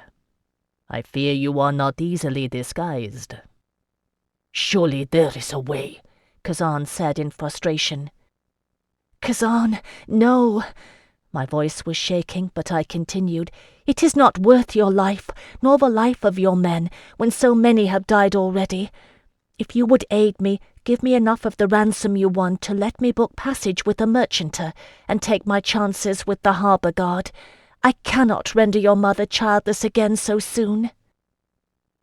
I fear you are not easily disguised. Surely there is a way, Kazan said in frustration. Kazan, no! My voice was shaking, but I continued, "It is not worth your life, nor the life of your men, when so many have died already. If you would aid me, give me enough of the ransom you won to let me book passage with a merchanter, and take my chances with the harbour guard. I cannot render your mother childless again so soon."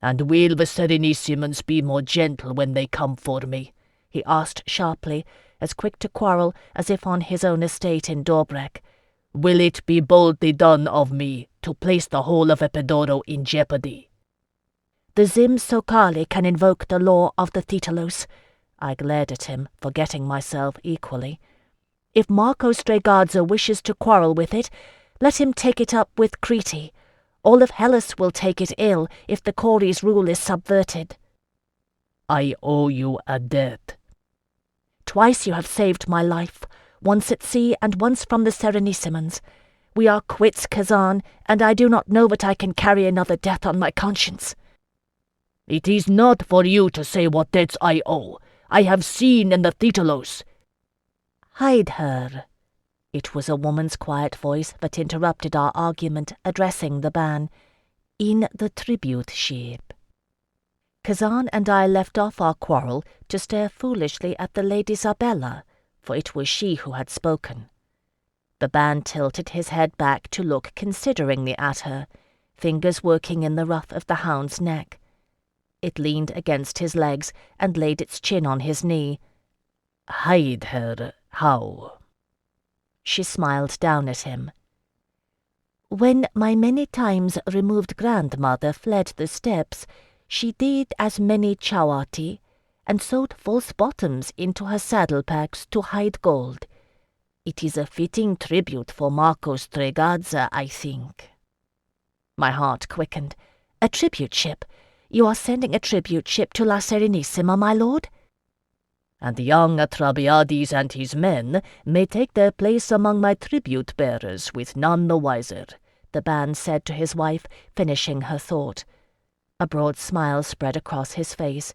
"And will the Serenissimons be more gentle when they come for me?" he asked sharply, as quick to quarrel as if on his own estate in Dorbrek. "Will it be boldly done of me to place the whole of Epidoro in jeopardy?" "The Zim Sokali can invoke the law of the Thetalos." I glared at him, forgetting myself equally. "If Marcos Stregarza wishes to quarrel with it, let him take it up with Crete. All of Hellas will take it ill if the Cory's rule is subverted." "I owe you a debt." "Twice you have saved my life, once at sea and once from the Serenissimons. We are quits, Kazan, and I do not know that I can carry another death on my conscience." "It is not for you to say what debts I owe. I have seen in the Thetalos." "Hide her." It was a woman's quiet voice that interrupted our argument, addressing the ban. "In the tribute ship." Kazan and I left off our quarrel to stare foolishly at the Lady Isabella, for it was she who had spoken. The ban tilted his head back to look consideringly at her, fingers working in the ruff of the hound's neck. It leaned against his legs and laid its chin on his knee. "Hide her? How?" She smiled down at him. "When my many times removed grandmother fled the steppes, she did as many chawati, and sewed false bottoms into her saddle-packs to hide gold. It is a fitting tribute for Marcos Stregarza, I think." My heart quickened. "A tribute ship? You are sending a tribute ship to La Serenissima, my lord?" "And young Atrabiades and his men may take their place among my tribute-bearers with none the wiser," the ban said to his wife, finishing her thought. A broad smile spread across his face.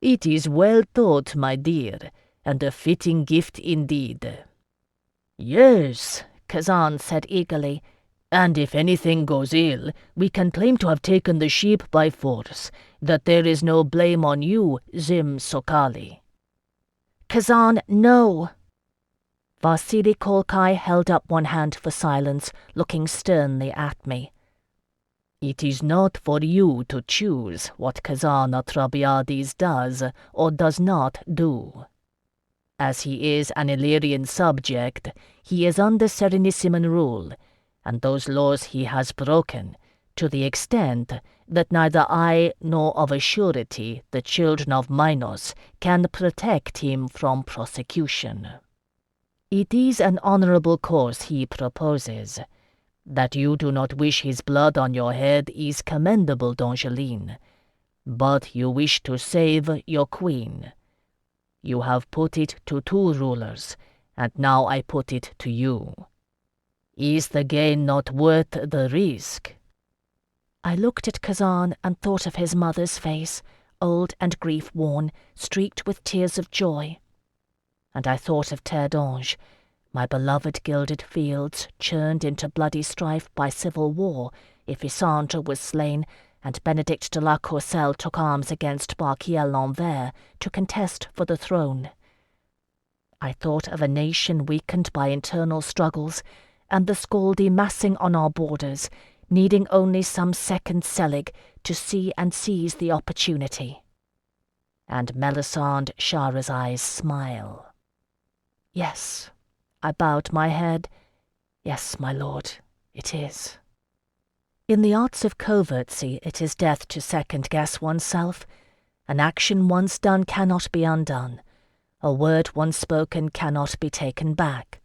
"It is well thought, my dear, and a fitting gift indeed." "Yes," Kazan said eagerly. "And if anything goes ill, we can claim to have taken the ship by force, that there is no blame on you, Zim Sokali." "Kazan, no!" Vasily Kolkai held up one hand for silence, looking sternly at me. "It is not for you to choose what Kazan Atrabiades does or does not do. As he is an Illyrian subject, he is under Serenissiman rule, and those laws he has broken, to the extent that neither I nor of a surety the children of Minos can protect him from prosecution. It is an honorable course he proposes. That you do not wish his blood on your head is commendable, Dongeline, but you wish to save your queen. You have put it to 2 rulers, and now I put it to you. Is the gain not worth the risk?" I looked at Kazan and thought of his mother's face, old and grief-worn, streaked with tears of joy. And I thought of Terre d'Ange, my beloved gilded fields churned into bloody strife by civil war, if Isandre was slain, and Benedict de la Courcelle took arms against Barquiel l'Anvers to contest for the throne. I thought of a nation weakened by internal struggles, and the Scaldi massing on our borders, needing only some second Selig to see and seize the opportunity. And Melisande Shahrazai's smile. "Yes," I bowed my head. "Yes, my lord, it is." In the arts of covertcy, it is death to second-guess oneself. An action once done cannot be undone. A word once spoken cannot be taken back.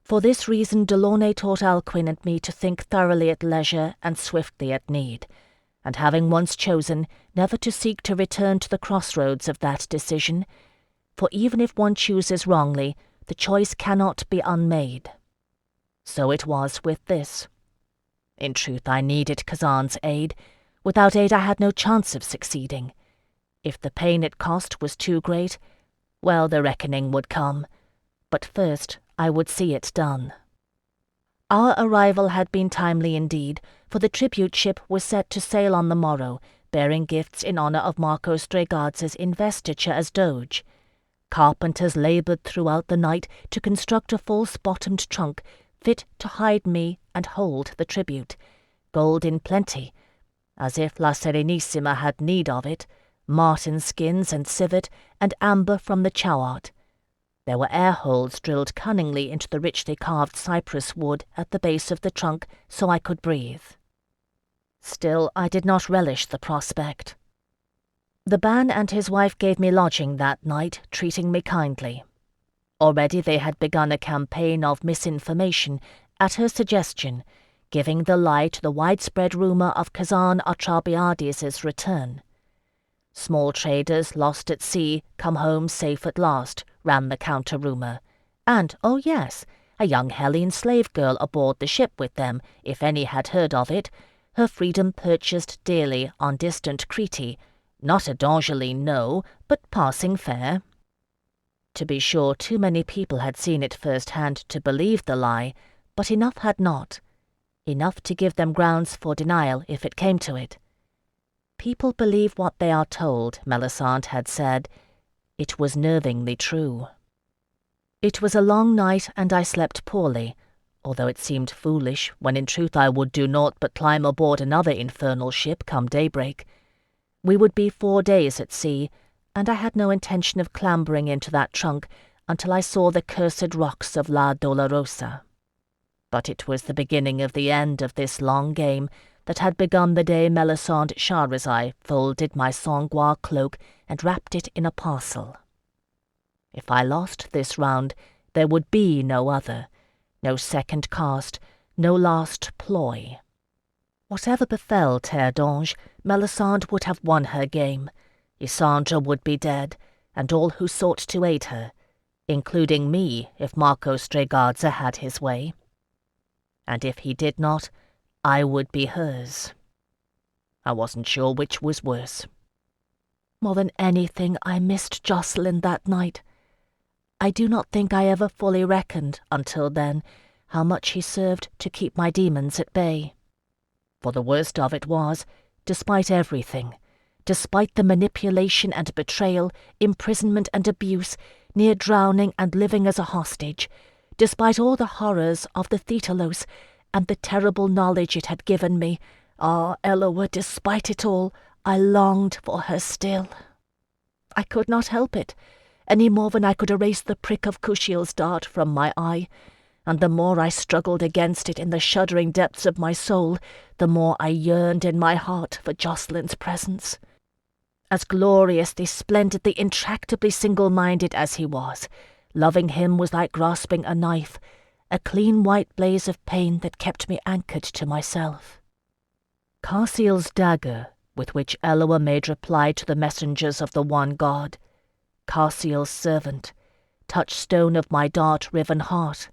For this reason Delaunay taught Alcuin and me to think thoroughly at leisure and swiftly at need, and having once chosen, never to seek to return to the crossroads of that decision, for even if one chooses wrongly, the choice cannot be unmade. So it was with this. In truth, I needed Kazan's aid. Without aid I had no chance of succeeding. If the pain it cost was too great, well, the reckoning would come. But first I would see it done. Our arrival had been timely indeed, for the tribute ship was set to sail on the morrow, bearing gifts in honour of Marco Strigard's investiture as Doge. Carpenters laboured throughout the night to construct a false-bottomed trunk fit to hide me and hold the tribute. Gold in plenty, as if La Serenissima had need of it, marten skins and civet, and amber from the Chauart. There were air holes drilled cunningly into the richly carved cypress wood at the base of the trunk so I could breathe. Still, I did not relish the prospect. The Ban and his wife gave me lodging that night, treating me kindly. Already they had begun a campaign of misinformation at her suggestion, giving the lie to the widespread rumour of Kazan Atrabiades' return. Small traders lost at sea come home safe at last, ran the counter-rumour. And, oh yes, a young Hellene slave girl aboard the ship with them, if any had heard of it, her freedom purchased dearly on distant Crete, not a d'Angeline, no, but passing fair. To be sure, too many people had seen it first-hand to believe the lie, but enough had not. Enough to give them grounds for denial if it came to it. People believe what they are told, Melisande had said. It was nervingly true. It was a long night, and I slept poorly, although it seemed foolish, when in truth I would do naught but climb aboard another infernal ship come daybreak. We would be 4 days at sea, and I had no intention of clambering into that trunk until I saw the cursed rocks of La Dolorosa. But it was the beginning of the end of this long game that had begun the day Melisande Shahrazai folded my sangloire cloak and wrapped it in a parcel. If I lost this round, there would be no other, no second cast, no last ploy. Whatever befell Terre d'Ange, Melisande would have won her game. Isandra would be dead, and all who sought to aid her, including me if Marco Strigardza had his way. And if he did not, I would be hers. I wasn't sure which was worse. More than anything, I missed Jocelyn that night. I do not think I ever fully reckoned, until then, how much he served to keep my demons at bay. For the worst of it was, despite everything, despite the manipulation and betrayal, imprisonment and abuse, near drowning and living as a hostage, despite all the horrors of the Thetalos and the terrible knowledge it had given me, Eloa, despite it all, I longed for her still. I could not help it, any more than I could erase the prick of Kushiel's dart from my eye, and the more I struggled against it in the shuddering depths of my soul, the more I yearned in my heart for Jocelyn's presence. As gloriously, splendidly, intractably single-minded as he was, loving him was like grasping a knife, a clean white blaze of pain that kept me anchored to myself. Kushiel's dagger, with which Eloa made reply to the messengers of the one God, Kushiel's servant, touchstone of my dart-riven heart.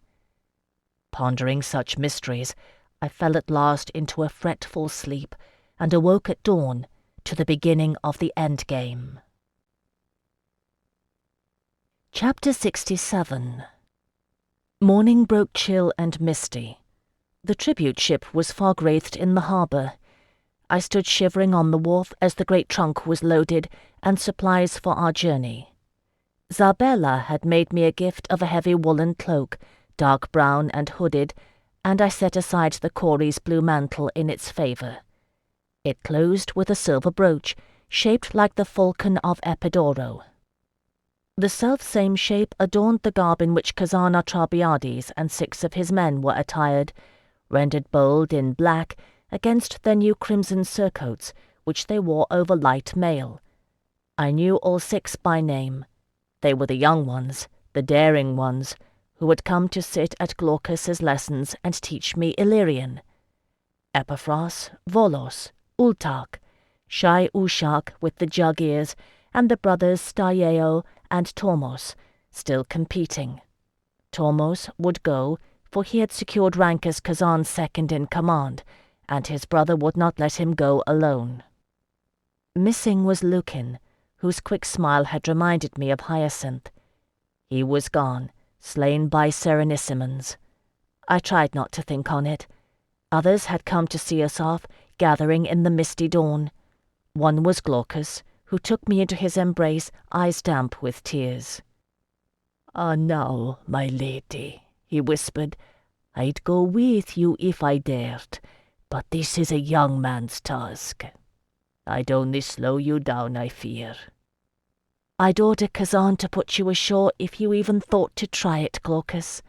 Pondering such mysteries, I fell at last into a fretful sleep, and awoke at dawn to the beginning of the endgame. Chapter 67. Morning broke chill and misty. The tribute ship was fog-wreathed in the harbour. I stood shivering on the wharf as the great trunk was loaded and supplies for our journey. Zabella had made me a gift of a heavy woolen cloak, dark brown and hooded, and I set aside the Corey's blue mantle in its favour. It closed with a silver brooch, shaped like the falcon of Epidoro. The self-same shape adorned the garb in which Kazan Atrabiades and 6 of his men were attired, rendered bold in black against their new crimson surcoats, which they wore over light mail. I knew all 6 by name. They were the young ones, the daring ones, who had come to sit at Glaucus's lessons and teach me Illyrian. Epaphras, Volos, Ultarch, shy Ushak with the jug ears, and the brothers Staieo and Tormos, still competing. Tormos would go, for he had secured rank as Kazan's second-in-command, and his brother would not let him go alone. Missing was Lucan, whose quick smile had reminded me of Hyacinth. He was gone, slain by Serenissimons. I tried not to think on it. Others had come to see us off, gathering in the misty dawn. One was Glaucus, who took me into his embrace, eyes damp with tears. "Ah, now, my lady," he whispered, "I'd go with you if I dared, but this is a young man's task. I'd only slow you down, I fear." "I'd order Kazan to put you ashore if you even thought to try it, Glaucus."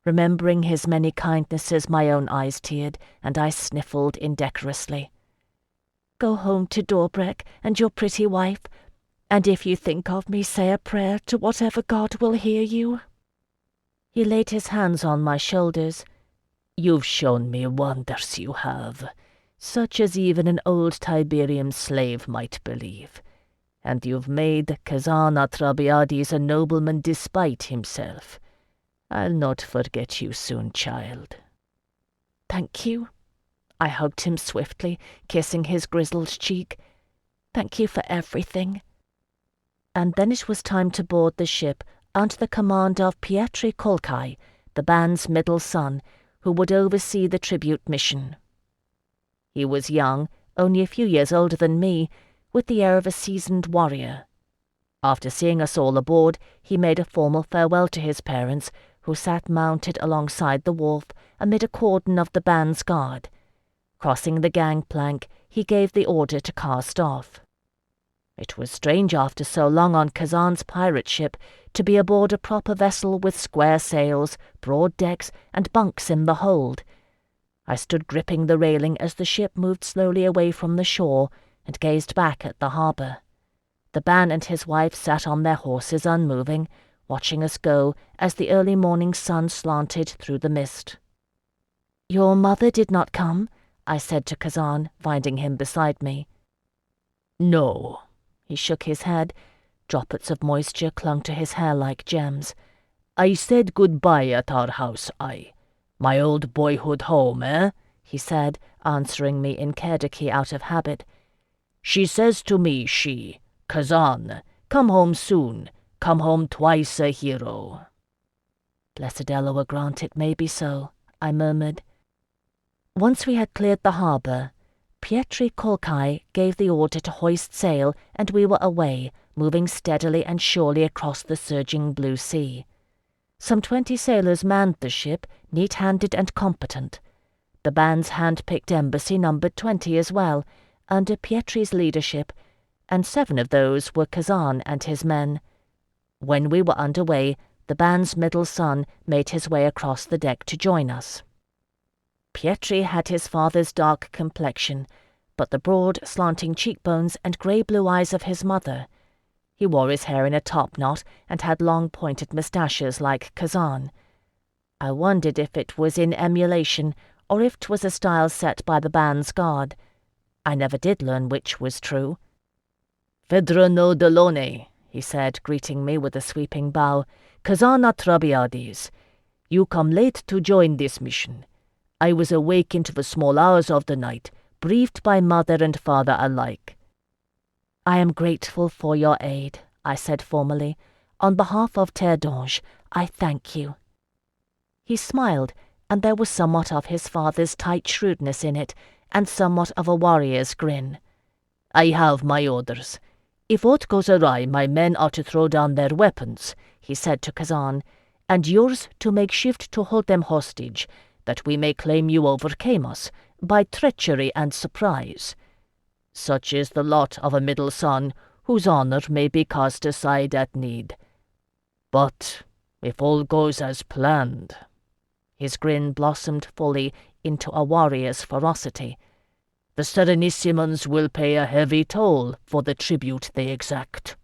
Remembering his many kindnesses, my own eyes teared, and I sniffled indecorously. "Go home to Dorbrek and your pretty wife, and if you think of me, say a prayer to whatever God will hear you." He laid his hands on my shoulders. "You've shown me wonders, you have, such as even an old Tiberian slave might believe. And you've made Kazan Atrabiades a nobleman despite himself. I'll not forget you soon, child." "Thank you." I hugged him swiftly, kissing his grizzled cheek. "Thank you for everything." And then it was time to board the ship under the command of Pietri Kolkai, the band's middle son, who would oversee the tribute mission. He was young, only a few years older than me, with the air of a seasoned warrior. After seeing us all aboard, he made a formal farewell to his parents, who sat mounted alongside the wharf amid a cordon of the band's guard. Crossing the gangplank, he gave the order to cast off. It was strange after so long on Kazan's pirate ship to be aboard a proper vessel with square sails, broad decks, and bunks in the hold. I stood gripping the railing as the ship moved slowly away from the shore and gazed back at the harbour. The ban and his wife sat on their horses unmoving, watching us go as the early morning sun slanted through the mist. "Your mother did not come?" I said to Kazan, finding him beside me. "No." He shook his head. Droplets of moisture clung to his hair like gems. "I said goodbye at our house, my old boyhood home, eh?" he said, answering me in Kerdiki out of habit. "She says to me, Kazan, come home soon. Come home twice a hero." "Blessed Eloah grant it may be so," I murmured. Once we had cleared the harbour, Pietri Kolkai gave the order to hoist sail, and we were away, moving steadily and surely across the surging blue sea. Some 20 sailors manned the ship, neat-handed and competent. The band's hand-picked embassy numbered 20 as well, under Pietri's leadership, and 7 of those were Kazan and his men. When we were underway, the band's middle son made his way across the deck to join us. Pietri had his father's dark complexion, but the broad, slanting cheekbones and grey-blue eyes of his mother. He wore his hair in a top-knot and had long pointed moustaches like Kazan. I wondered if it was in emulation or if 'twas a style set by the band's guard. I never did learn which was true. "Phèdre no Delaunay," he said, greeting me with a sweeping bow. "Kazan Atrabiades. You come late to join this mission. I was awake into the small hours of the night, briefed by mother and father alike." "I am grateful for your aid," I said formally. "On behalf of Terre, I thank you." He smiled, and there was somewhat of his father's tight shrewdness in it, and somewhat of a warrior's grin. "I have my orders. If aught goes awry, my men are to throw down their weapons," he said to Kazan, "and yours to make shift to hold them hostage, that we may claim you overcame us, by treachery and surprise. Such is the lot of a middle son, whose honour may be cast aside at need. But if all goes as planned—" His grin blossomed fully into a warrior's ferocity. "The Serenissimons will pay a heavy toll for the tribute they exact.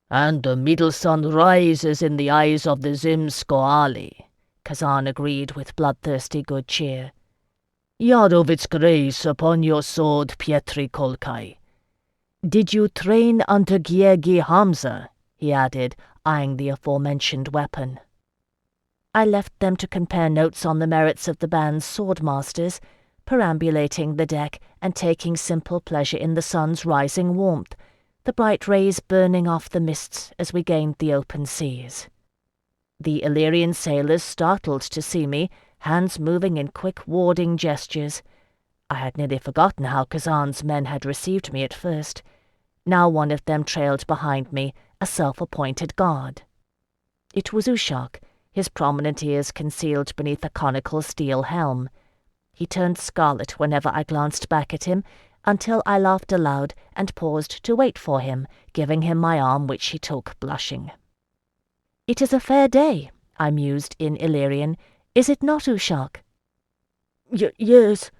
And the middle sun rises in the eyes of the Zimskoali," Kazan agreed with bloodthirsty good cheer. "Yarovit's grace upon your sword, Pietri Kolkai. Did you train under Giegi Hamza?" he added, eyeing the aforementioned weapon. I left them to compare notes on the merits of the band's sword-masters, perambulating the deck and taking simple pleasure in the sun's rising warmth, the bright rays burning off the mists as we gained the open seas. The Illyrian sailors startled to see me, hands moving in quick warding gestures. I had nearly forgotten how Kazan's men had received me at first. Now one of them trailed behind me, a self-appointed guard. It was Ushak, his prominent ears concealed beneath a conical steel helm. He turned scarlet whenever I glanced back at him, until I laughed aloud and paused to wait for him, giving him my arm, which he took, blushing. "It is a fair day," I mused in Illyrian. "Is it not, Ushak?" Yes."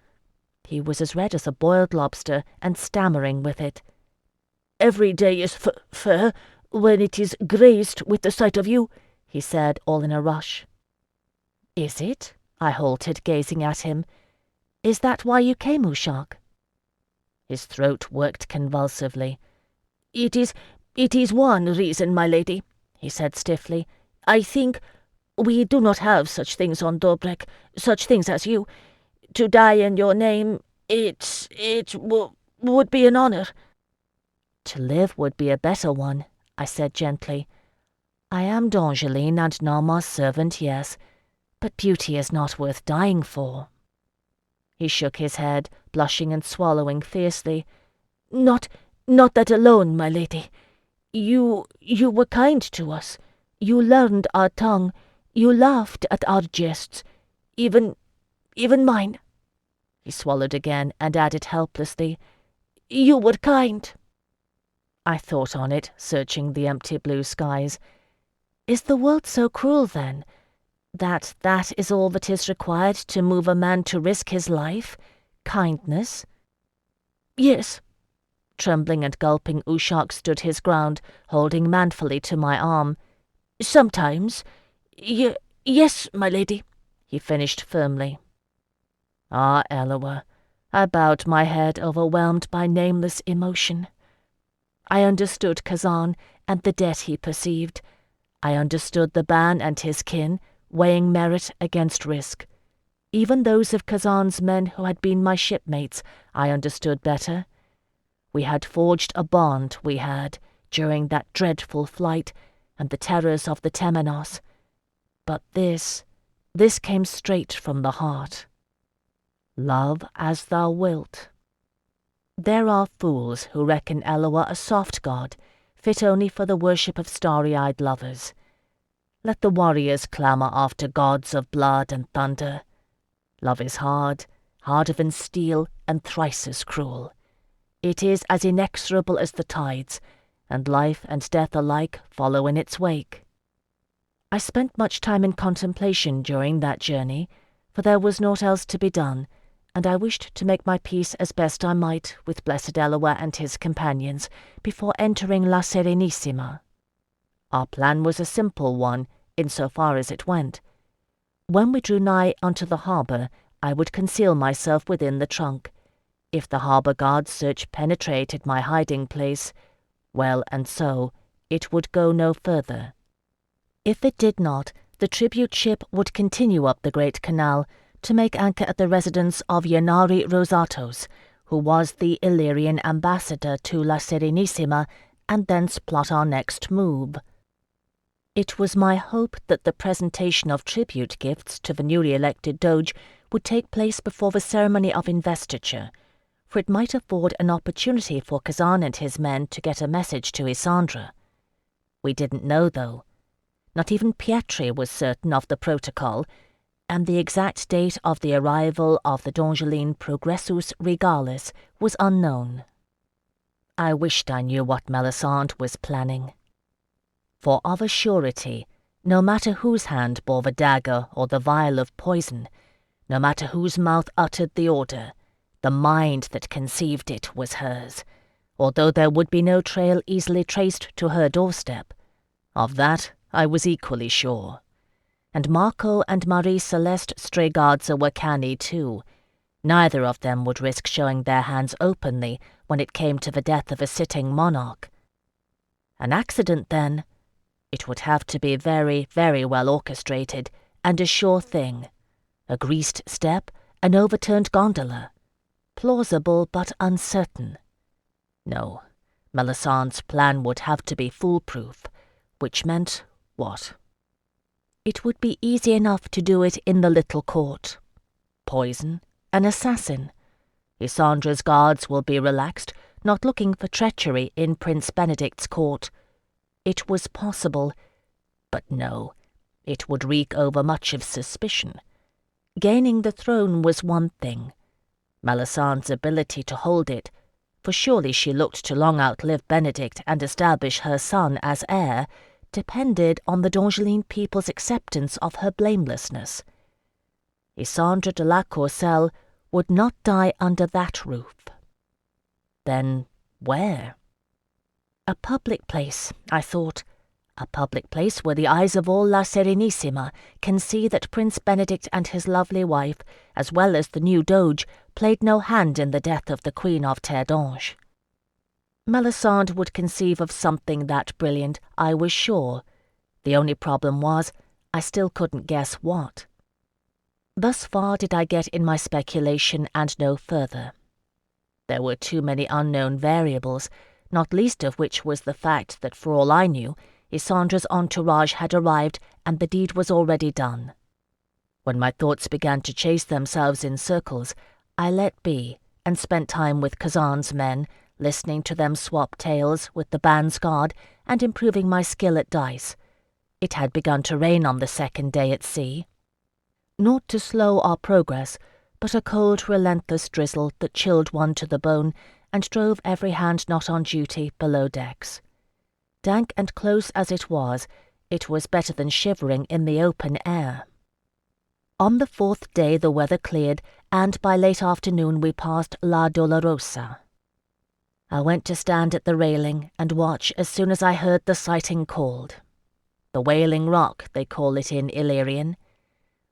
He was as red as a boiled lobster, and stammering with it. "Every day is fair when it is graced with the sight of you," he said, all in a rush. "Is it?" I halted, gazing at him. "Is that why you came, Ushak?" His throat worked convulsively. It is one reason, my lady," he said stiffly. "I think we do not have such things on Dobrek, such things as you. To die in your name, it would be an honor." "To live would be a better one," I said gently. "I am d'Angeline and Narmer's servant, yes, but beauty is not worth dying for." He shook his head, blushing and swallowing fiercely. Not that alone, my lady. You were kind to us. You learned our tongue. You laughed at our jests. Even mine." He swallowed again and added helplessly, "You were kind." I thought on it, searching the empty blue skies. Is the world so cruel, then, that is all that is required to move a man to risk his life? Kindness? "Yes." Trembling and gulping, Ushak stood his ground, holding manfully to my arm. "Sometimes. Yes, my lady," he finished firmly. Ah, Eloa, I bowed my head, overwhelmed by nameless emotion. I understood Kazan and the debt he perceived. I understood the ban and his kin, weighing merit against risk. Even those of Kazan's men who had been my shipmates I understood better. We had forged a bond, we had, during that dreadful flight and the terrors of the Temenos. But this came straight from the heart. Love as thou wilt. There are fools who reckon Eloa a soft god, fit only for the worship of starry-eyed lovers. Let the warriors clamour after gods of blood and thunder. Love is hard, harder than steel, and thrice as cruel. It is as inexorable as the tides, and life and death alike follow in its wake. I spent much time in contemplation during that journey, for there was naught else to be done, and I wished to make my peace as best I might with blessed Eloa and his companions before entering La Serenissima. Our plan was a simple one, in so far as it went. When we drew nigh unto the harbour, I would conceal myself within the trunk. If the harbour guard's search penetrated my hiding-place, well and so, it would go no further. If it did not, the tribute ship would continue up the great canal to make anchor at the residence of Yanari Rosatos, who was the Illyrian ambassador to La Serenissima, and thence plot our next move. It was my hope that the presentation of tribute gifts to the newly elected Doge would take place before the ceremony of investiture, for it might afford an opportunity for Kazan and his men to get a message to Isandra. We didn't know, though. Not even Pietri was certain of the protocol, and the exact date of the arrival of the d'Angeline Progressus Regalis was unknown. I wished I knew what Melisande was planning. For of a surety, no matter whose hand bore the dagger or the vial of poison, no matter whose mouth uttered the order, the mind that conceived it was hers, although there would be no trail easily traced to her doorstep. Of that I was equally sure. And Marco and Marie-Celeste Strigardza were canny too. Neither of them would risk showing their hands openly when it came to the death of a sitting monarch. An accident, then? It would have to be very, very well orchestrated, and a sure thing. A greased step, an overturned gondola. Plausible but uncertain. No, Melisandre's plan would have to be foolproof, which meant what? It would be easy enough to do it in the little court. Poison, an assassin. Lysandra's guards will be relaxed, not looking for treachery in Prince Benedict's court. It was possible, but no, it would wreak over much of suspicion. Gaining the throne was one thing. Melisandre's ability to hold it, for surely she looked to long outlive Benedict and establish her son as heir, depended on the D'Angeline people's acceptance of her blamelessness. Lysandre de la Courcelle would not die under that roof. Then where? A public place, I thought. A public place where the eyes of all La Serenissima can see that Prince Benedict and his lovely wife, as well as the new Doge, played no hand in the death of the Queen of Terre d'Ange. Melisandre would conceive of something that brilliant, I was sure. The only problem was, I still couldn't guess what. Thus far did I get in my speculation and no further. There were too many unknown variables, not least of which was the fact that for all I knew, Lysandre's entourage had arrived and the deed was already done. When my thoughts began to chase themselves in circles, I let be and spent time with Kazan's men, listening to them swap tales with the band's guard and improving my skill at dice. It had begun to rain on the second day at sea. Not to slow our progress, but a cold, relentless drizzle that chilled one to the bone and drove every hand not on duty below decks. Dank and close as it was better than shivering in the open air. On the fourth day the weather cleared, and by late afternoon we passed La Dolorosa. I went to stand at the railing and watch as soon as I heard the sighting called. The Wailing Rock, they call it in Illyrian.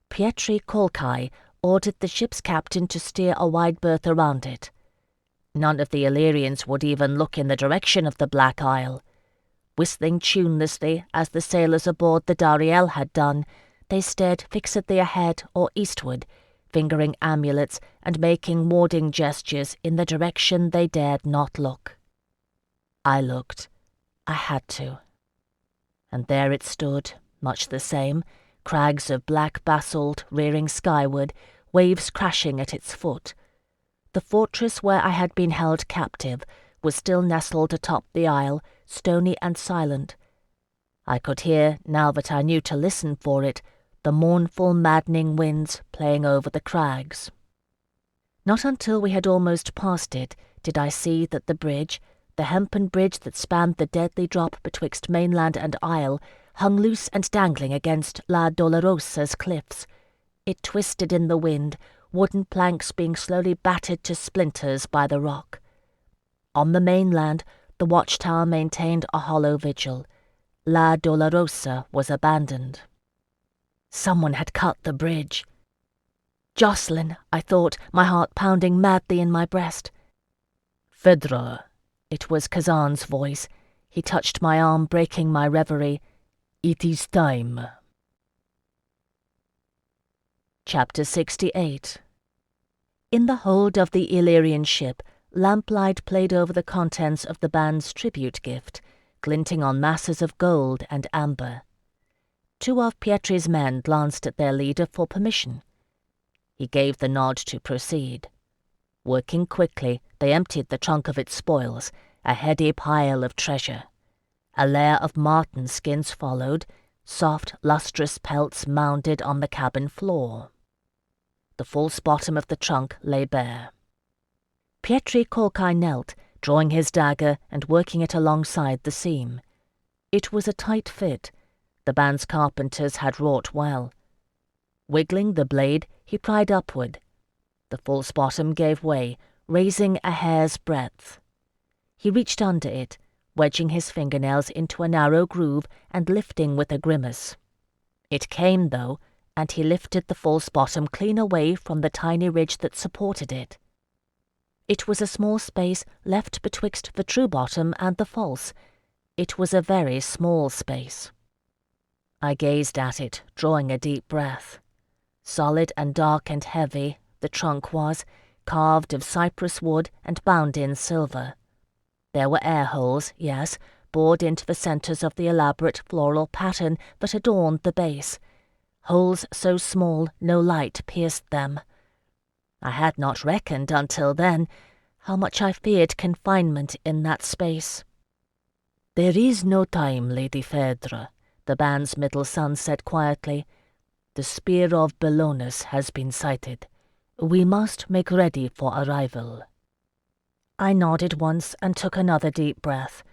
Pietri Colchi ordered the ship's captain to steer a wide berth around it. None of the Illyrians would even look in the direction of the Black Isle. Whistling tunelessly, as the sailors aboard the Dariel had done, they stared fixedly ahead or eastward, fingering amulets and making warding gestures in the direction they dared not look. I looked. I had to. And there it stood, much the same, crags of black basalt rearing skyward, waves crashing at its foot. The fortress where I had been held captive was still nestled atop the isle, stony and silent. I could hear, now that I knew to listen for it, the mournful, maddening winds playing over the crags. Not until we had almost passed it did I see that the bridge, the hempen bridge that spanned the deadly drop betwixt mainland and isle, hung loose and dangling against La Dolorosa's cliffs. It twisted in the wind, wooden planks being slowly battered to splinters by the rock. On the mainland, the watchtower maintained a hollow vigil. La Dolorosa was abandoned. Someone had cut the bridge. Jocelyn, I thought, my heart pounding madly in my breast. Phèdre, it was Kazan's voice. He touched my arm, breaking my reverie. It is time. Chapter 68. In the hold of the Illyrian ship, lamplight played over the contents of the band's tribute gift, glinting on masses of gold and amber. Two of Pietri's men glanced at their leader for permission. He gave the nod to proceed. Working quickly, they emptied the trunk of its spoils, a heady pile of treasure. A layer of marten skins followed, soft, lustrous pelts mounded on the cabin floor. The false bottom of the trunk lay bare. Pietri Colchi knelt, drawing his dagger and working it alongside the seam. It was a tight fit. The band's carpenters had wrought well. Wiggling the blade, he pried upward. The false bottom gave way, raising a hair's breadth. He reached under it, wedging his fingernails into a narrow groove and lifting with a grimace. It came, though, and he lifted the false bottom clean away from the tiny ridge that supported it. It was a small space left betwixt the true bottom and the false. It was a very small space. I gazed at it, drawing a deep breath. Solid and dark and heavy, the trunk was, carved of cypress wood and bound in silver. There were air holes, yes, bored into the centres of the elaborate floral pattern that adorned the base, holes so small no light pierced them. I had not reckoned until then how much I feared confinement in that space. "There is no time, Lady Phèdre," the band's middle son said quietly. "The spear of Belonus has been sighted. We must make ready for arrival." I nodded once and took another deep breath.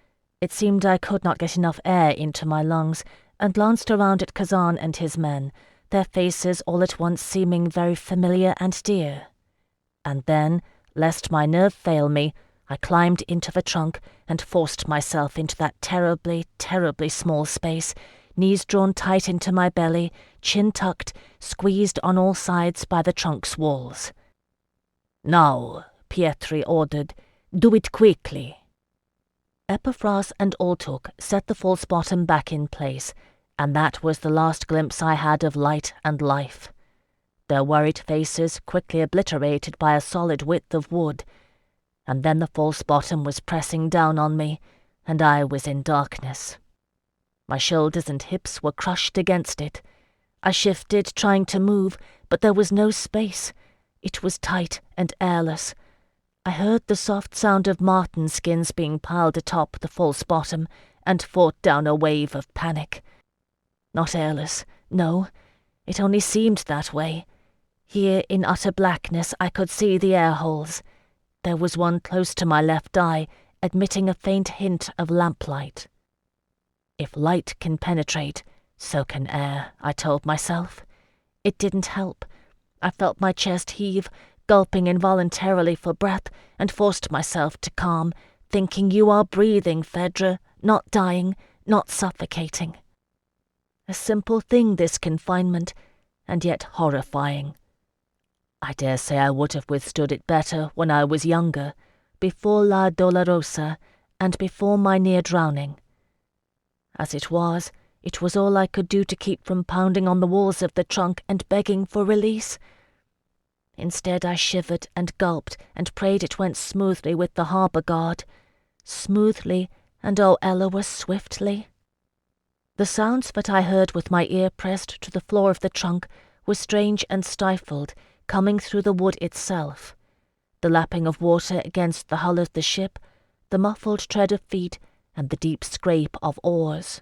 It seemed I could not get enough air into my lungs, and glanced around at Kazan and his men, their faces all at once seeming very familiar and dear. And then, lest my nerve fail me, I climbed into the trunk and forced myself into that terribly, terribly small space, knees drawn tight into my belly, chin tucked, squeezed on all sides by the trunk's walls. "Now," Pietri ordered, "do it quickly." Epiphras and Altuk set the false bottom back in place, and that was the last glimpse I had of light and life. Their worried faces quickly obliterated by a solid width of wood, and then the false bottom was pressing down on me, and I was in darkness. My shoulders and hips were crushed against it. I shifted, trying to move, but there was no space. It was tight and airless. I heard the soft sound of marten skins being piled atop the false bottom, and fought down a wave of panic. Not airless, no. It only seemed that way. Here, in utter blackness, I could see the air holes. There was one close to my left eye, admitting a faint hint of lamplight. If light can penetrate, so can air, I told myself. It didn't help. I felt my chest heave, gulping involuntarily for breath, and forced myself to calm, thinking, "You are breathing, Phèdre, not dying, not suffocating." A simple thing, this confinement, and yet horrifying. I dare say I would have withstood it better when I was younger, before La Dolorosa, and before my near drowning. As it was all I could do to keep from pounding on the walls of the trunk and begging for release. Instead, I shivered and gulped and prayed it went smoothly with the harbour guard. Smoothly, and oh, Eloa, swiftly. The sounds that I heard with my ear pressed to the floor of the trunk were strange and stifled, coming through the wood itself. The lapping of water against the hull of the ship, the muffled tread of feet, and the deep scrape of oars.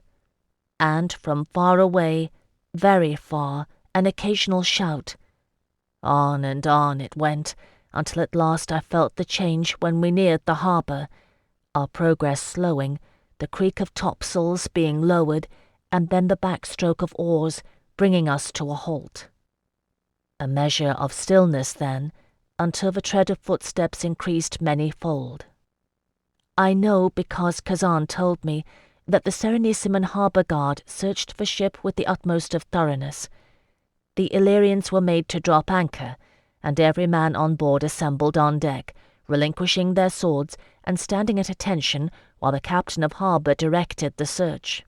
And from far away, very far, an occasional shout. On and on it went, until at last I felt the change when we neared the harbour, our progress slowing, the creak of topsails being lowered, and then the backstroke of oars bringing us to a halt. A measure of stillness then, until the tread of footsteps increased many-fold. I know because Kazan told me that the Serenissime and harbour guard searched the ship with the utmost of thoroughness. The Illyrians were made to drop anchor, and every man on board assembled on deck, relinquishing their swords and standing at attention while the captain of harbour directed the search.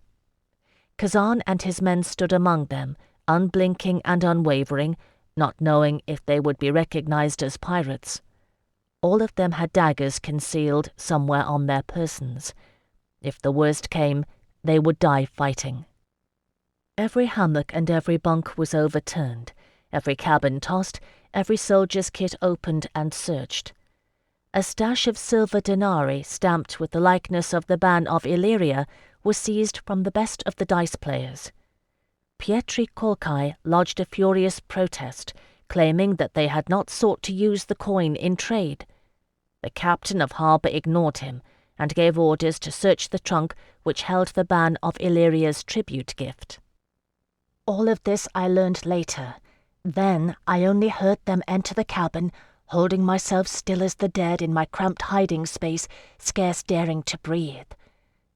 Kazan and his men stood among them, unblinking and unwavering, not knowing if they would be recognized as pirates. All of them had daggers concealed somewhere on their persons. If the worst came, they would die fighting. Every hammock and every bunk was overturned, every cabin tossed, every soldier's kit opened and searched. A stash of silver denarii stamped with the likeness of the ban of Illyria was seized from the best of the dice players. Pietri Colchi lodged a furious protest, claiming that they had not sought to use the coin in trade. The captain of harbour ignored him, and gave orders to search the trunk which held the ban of Illyria's tribute gift. All of this I learned later. Then I only heard them enter the cabin, holding myself still as the dead in my cramped hiding space, scarce daring to breathe.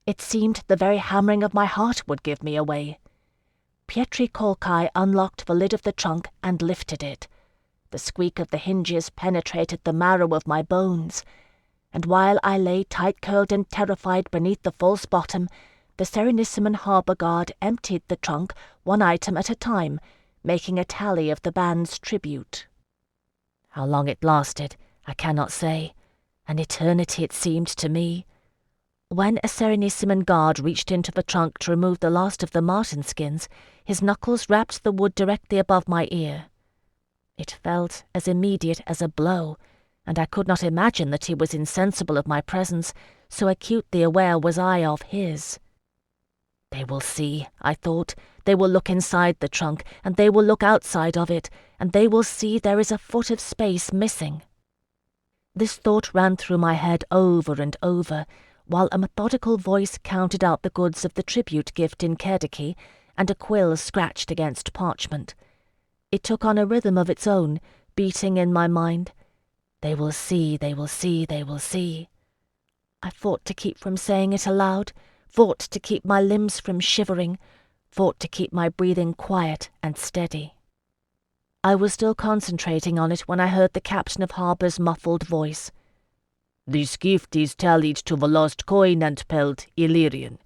It seemed the very hammering of my heart would give me away. Pietri Colchi unlocked the lid of the trunk and lifted it. The squeak of the hinges penetrated the marrow of my bones, and while I lay tight-curled and terrified beneath the false bottom, the Serenissime harbour guard emptied the trunk one item at a time, making a tally of the band's tribute. How long it lasted, I cannot say. An eternity it seemed to me. When a Serenissime guard reached into the trunk to remove the last of the marten skins, his knuckles rapped the wood directly above my ear. It felt as immediate as a blow, and I could not imagine that he was insensible of my presence, so acutely aware was I of his. They will see, I thought. They will look inside the trunk, and they will look outside of it, and they will see there is a foot of space missing. This thought ran through my head over and over, while a methodical voice counted out the goods of the tribute gift in Kerdiki, and a quill scratched against parchment. It took on a rhythm of its own, beating in my mind. They will see, they will see, they will see. I fought to keep from saying it aloud, fought to keep my limbs from shivering, fought to keep my breathing quiet and steady. I was still concentrating on it when I heard the captain of harbour's muffled voice. This gift is tallied to the lost coin and pelt Illyrian.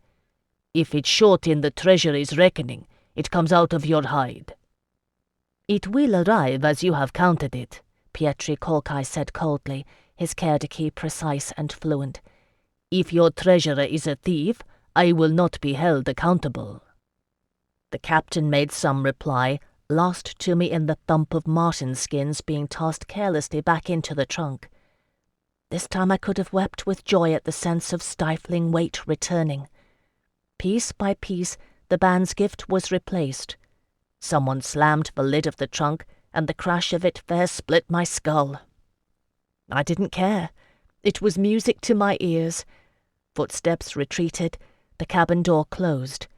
If it's short in the treasury's reckoning, it comes out of your hide. It will arrive as you have counted it, Pietri Kolkai said coldly, his Kerdiki precise and fluent. If your treasurer is a thief, I will not be held accountable. The captain made some reply, lost to me in the thump of marten skins being tossed carelessly back into the trunk. This time I could have wept with joy at the sense of stifling weight returning. Piece by piece, the band's gift was replaced. Someone slammed the lid of the trunk, and the crash of it fair split my skull. I didn't care. It was music to my ears. Footsteps retreated, the cabin door closed.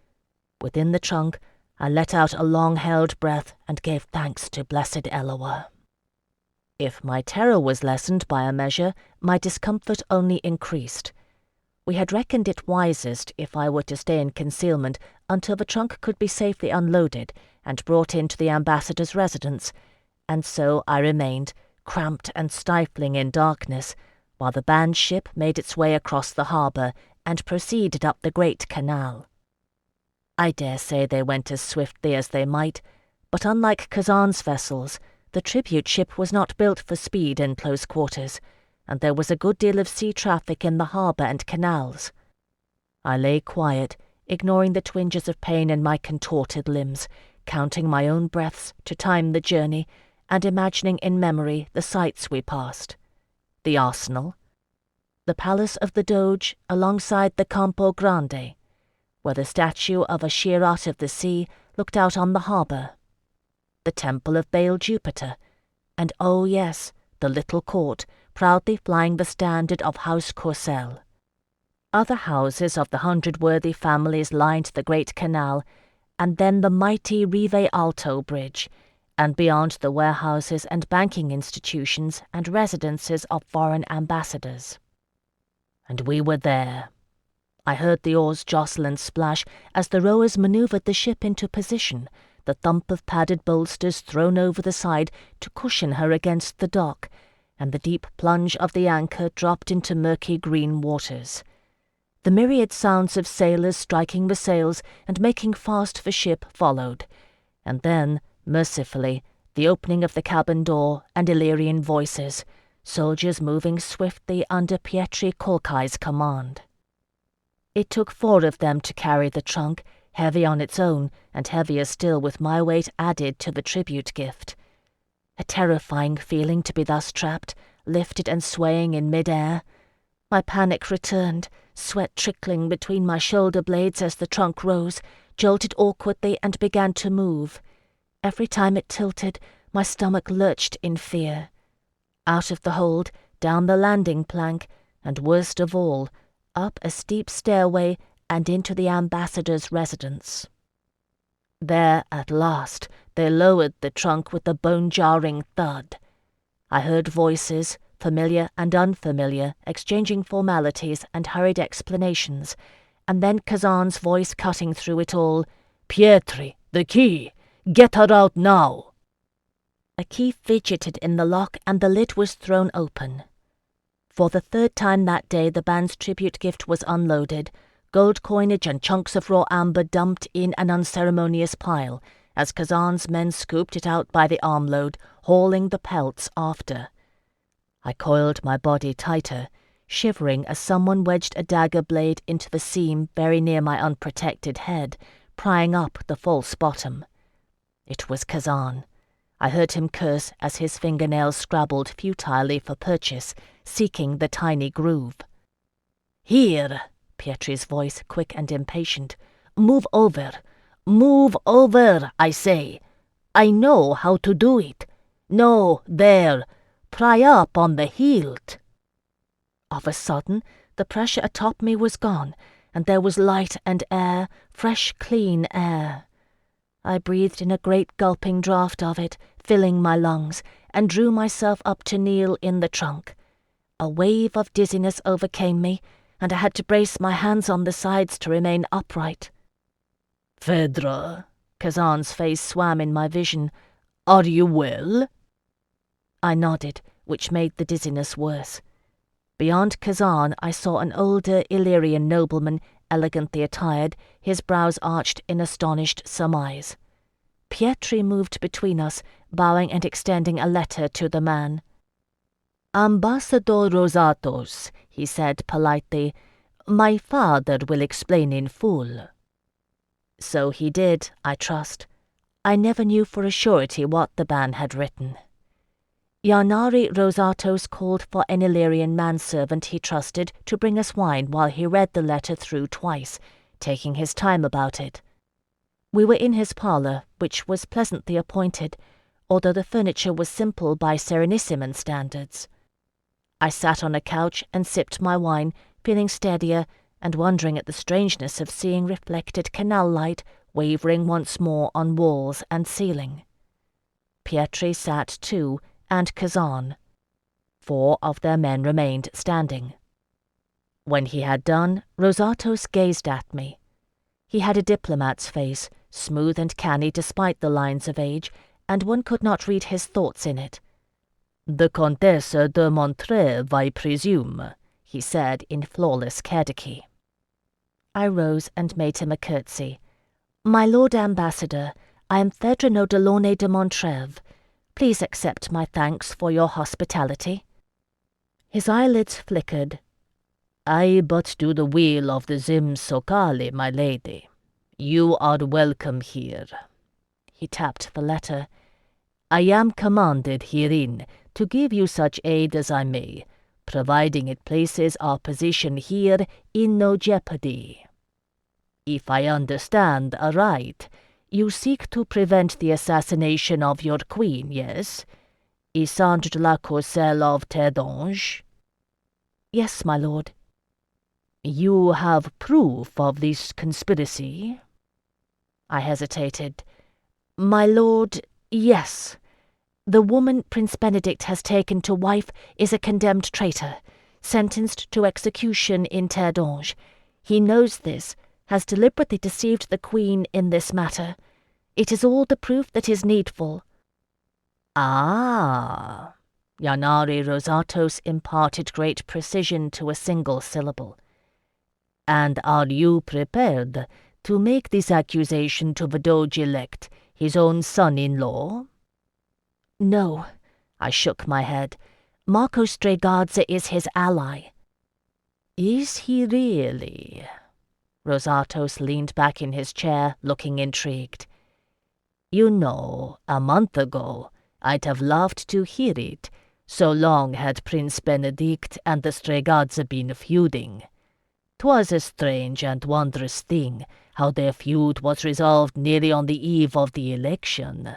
Within the trunk, I let out a long-held breath and gave thanks to blessed Eloah. If my terror was lessened by a measure, my discomfort only increased. We had reckoned it wisest if I were to stay in concealment until the trunk could be safely unloaded and brought into the ambassador's residence, and so I remained, cramped and stifling in darkness, while the band ship made its way across the harbour and proceeded up the great canal. I dare say they went as swiftly as they might, but unlike Kazan's vessels, the tribute ship was not built for speed in close quarters, and there was a good deal of sea traffic in the harbour and canals. I lay quiet, ignoring the twinges of pain in my contorted limbs, counting my own breaths to time the journey, and imagining in memory the sights we passed. The arsenal, the palace of the Doge alongside the Campo Grande, where the statue of a Shirat of the sea looked out on the harbour, the temple of Baal Jupiter, and oh yes, the little court, proudly flying the standard of House Courcelles. Other houses of the 100 worthy families lined the great canal, and then the mighty Rive Alto Bridge, and beyond the warehouses and banking institutions and residences of foreign ambassadors. And we were there. I heard the oars jostle and splash as the rowers manoeuvred the ship into position, the thump of padded bolsters thrown over the side to cushion her against the dock, and the deep plunge of the anchor dropped into murky green waters. The myriad sounds of sailors striking the sails and making fast the ship followed, and then, mercifully, the opening of the cabin door and Illyrian voices, soldiers moving swiftly under Pietri Kolkai's command. It took 4 of them to carry the trunk, heavy on its own, and heavier still with my weight added to the tribute gift. A terrifying feeling to be thus trapped, lifted and swaying in mid-air. My panic returned, sweat trickling between my shoulder blades as the trunk rose, jolted awkwardly and began to move. Every time it tilted, my stomach lurched in fear. Out of the hold, down the landing plank, and worst of all, up a steep stairway and into the ambassador's residence. There, at last, they lowered the trunk with a bone-jarring thud. I heard voices, familiar and unfamiliar, exchanging formalities and hurried explanations, and then Kazan's voice cutting through it all. "Pietri, the key! Get her out now!" A key fidgeted in the lock and the lid was thrown open. For the 3rd time that day the band's tribute gift was unloaded, gold coinage and chunks of raw amber dumped in an unceremonious pile, as Kazan's men scooped it out by the armload, hauling the pelts after. I coiled my body tighter, shivering as someone wedged a dagger blade into the seam very near my unprotected head, prying up the false bottom. It was Kazan. I heard him curse as his fingernails scrabbled futilely for purchase, seeking the tiny groove. "Here," Pietri's voice quick and impatient. "Move over. Move over, I say. I know how to do it. No, there. Pry up on the hilt." Of a sudden, the pressure atop me was gone, and there was light and air, fresh, clean air. I breathed in a great gulping draught of it, filling my lungs, and drew myself up to kneel in the trunk. A wave of dizziness overcame me, and I had to brace my hands on the sides to remain upright. "Phèdre," Kazan's face swam in my vision. "Are you well?" I nodded, which made the dizziness worse. Beyond Kazan, I saw an older Illyrian nobleman, elegantly attired, his brows arched in astonished surmise. Pietri moved between us, bowing and extending a letter to the man. "Ambassador Rosatos," he said politely, "my father will explain in full." So he did, I trust. I never knew for a surety what the man had written. Yarnari Rosatos called for an Illyrian manservant he trusted to bring us wine while he read the letter through twice, taking his time about it. We were in his parlour, which was pleasantly appointed, although the furniture was simple by Serenissiman standards. I sat on a couch and sipped my wine, feeling steadier and wondering at the strangeness of seeing reflected canal light wavering once more on walls and ceiling. Pietri sat too, and Kazan. 4 of their men remained standing. When he had done, Rosatos gazed at me. He had a diplomat's face, smooth and canny despite the lines of age, and one could not read his thoughts in it. "The Comtesse de Montreuil, I presume," he said in flawless Caddicky. I rose and made him a curtsy. "My Lord Ambassador, I am Phèdre no Delaunay de Montreuil. Please accept my thanks for your hospitality." His eyelids flickered. "I but do the will of the Zim Sokali, my lady. You are welcome here." He tapped the letter. "I am commanded herein to give you such aid as I may, providing it places our position here in no jeopardy. If I understand aright, you seek to prevent the assassination of your queen, yes? Isandre de la Courcelle of Terre. "Yes, my lord." "You have proof of this conspiracy?" I hesitated. "My lord, yes. The woman Prince Benedict has taken to wife is a condemned traitor, sentenced to execution in Terre. He knows this, has deliberately deceived the Queen in this matter. It is all the proof that is needful." "Ah!" Yarnari Rosatos imparted great precision to a single syllable. "And are you prepared to make this accusation to the Doge-elect, his own son-in-law?" "No," I shook my head. "Marco Strigazza is his ally." "Is he really?" Rosatos leaned back in his chair, looking intrigued. "You know, a month ago, I'd have loved to hear it, so long had Prince Benedict and the Strigazza been feuding. 'Twas a strange and wondrous thing how their feud was resolved nearly on the eve of the election.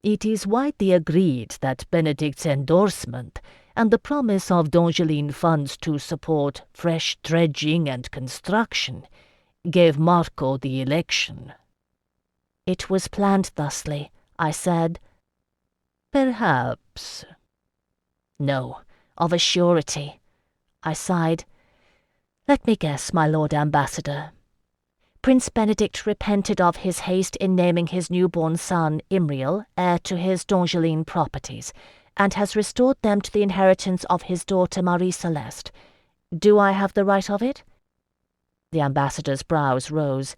It is widely agreed that Benedict's endorsement and the promise of Dongeline funds to support fresh dredging and construction gave Marco the election." "It was planned thusly," I said. "Perhaps." "No, of a surety." I sighed. "Let me guess, my Lord Ambassador. Prince Benedict repented of his haste in naming his newborn son, Imriel, heir to his Dongeline properties, and has restored them to the inheritance of his daughter Marie-Celeste. Do I have the right of it?" The ambassador's brows rose.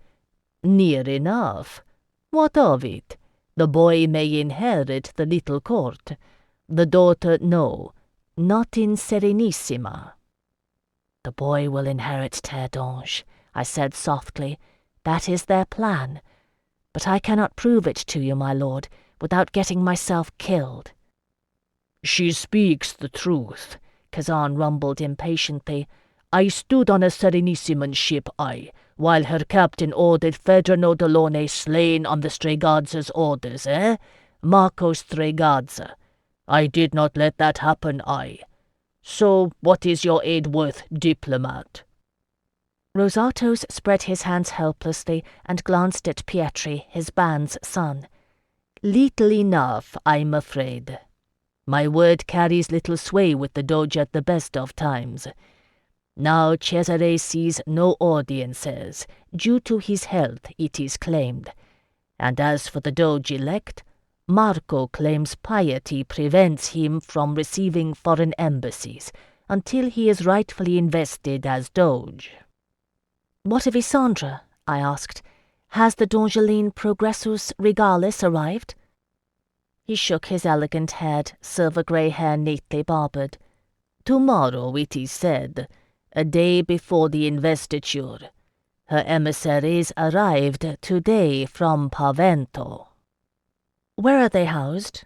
"Near enough. What of it? The boy may inherit the little court. The daughter, no, not in Serenissima." The boy will inherit Terre, I said softly. That is their plan. But I cannot prove it to you, my lord, without getting myself killed. She speaks the truth, Kazan rumbled impatiently. I stood on a Serenissimo's ship, while her captain ordered Phèdre no Delaunay slain on the Strigadza's orders, Marco Strigadza. I did not let that happen, So, what is your aid worth, diplomat? Rosatos spread his hands helplessly and glanced at Pietri, his band's son. Little enough, I'm afraid. My word carries little sway with the Doge at the best of times. Now Cesare sees no audiences. Due to his health, it is claimed. And as for the Doge-elect, Marco claims piety prevents him from receiving foreign embassies until he is rightfully invested as Doge. What of Isandra? I asked. Has the Dongeline Progressus Regalis arrived? He shook his elegant head, silver-grey hair neatly barbered. Tomorrow, it is said, a day before the investiture. Her emissaries arrived today from Pavento. Where are they housed?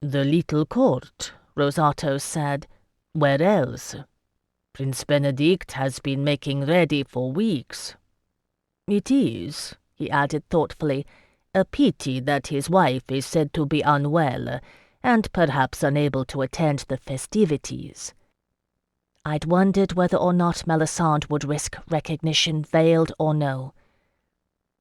The little court, Rosato said. Where else? Prince Benedict has been making ready for weeks. It is, he added thoughtfully, a pity that his wife is said to be unwell, and perhaps unable to attend the festivities. I'd wondered whether or not Melisande would risk recognition, veiled or no.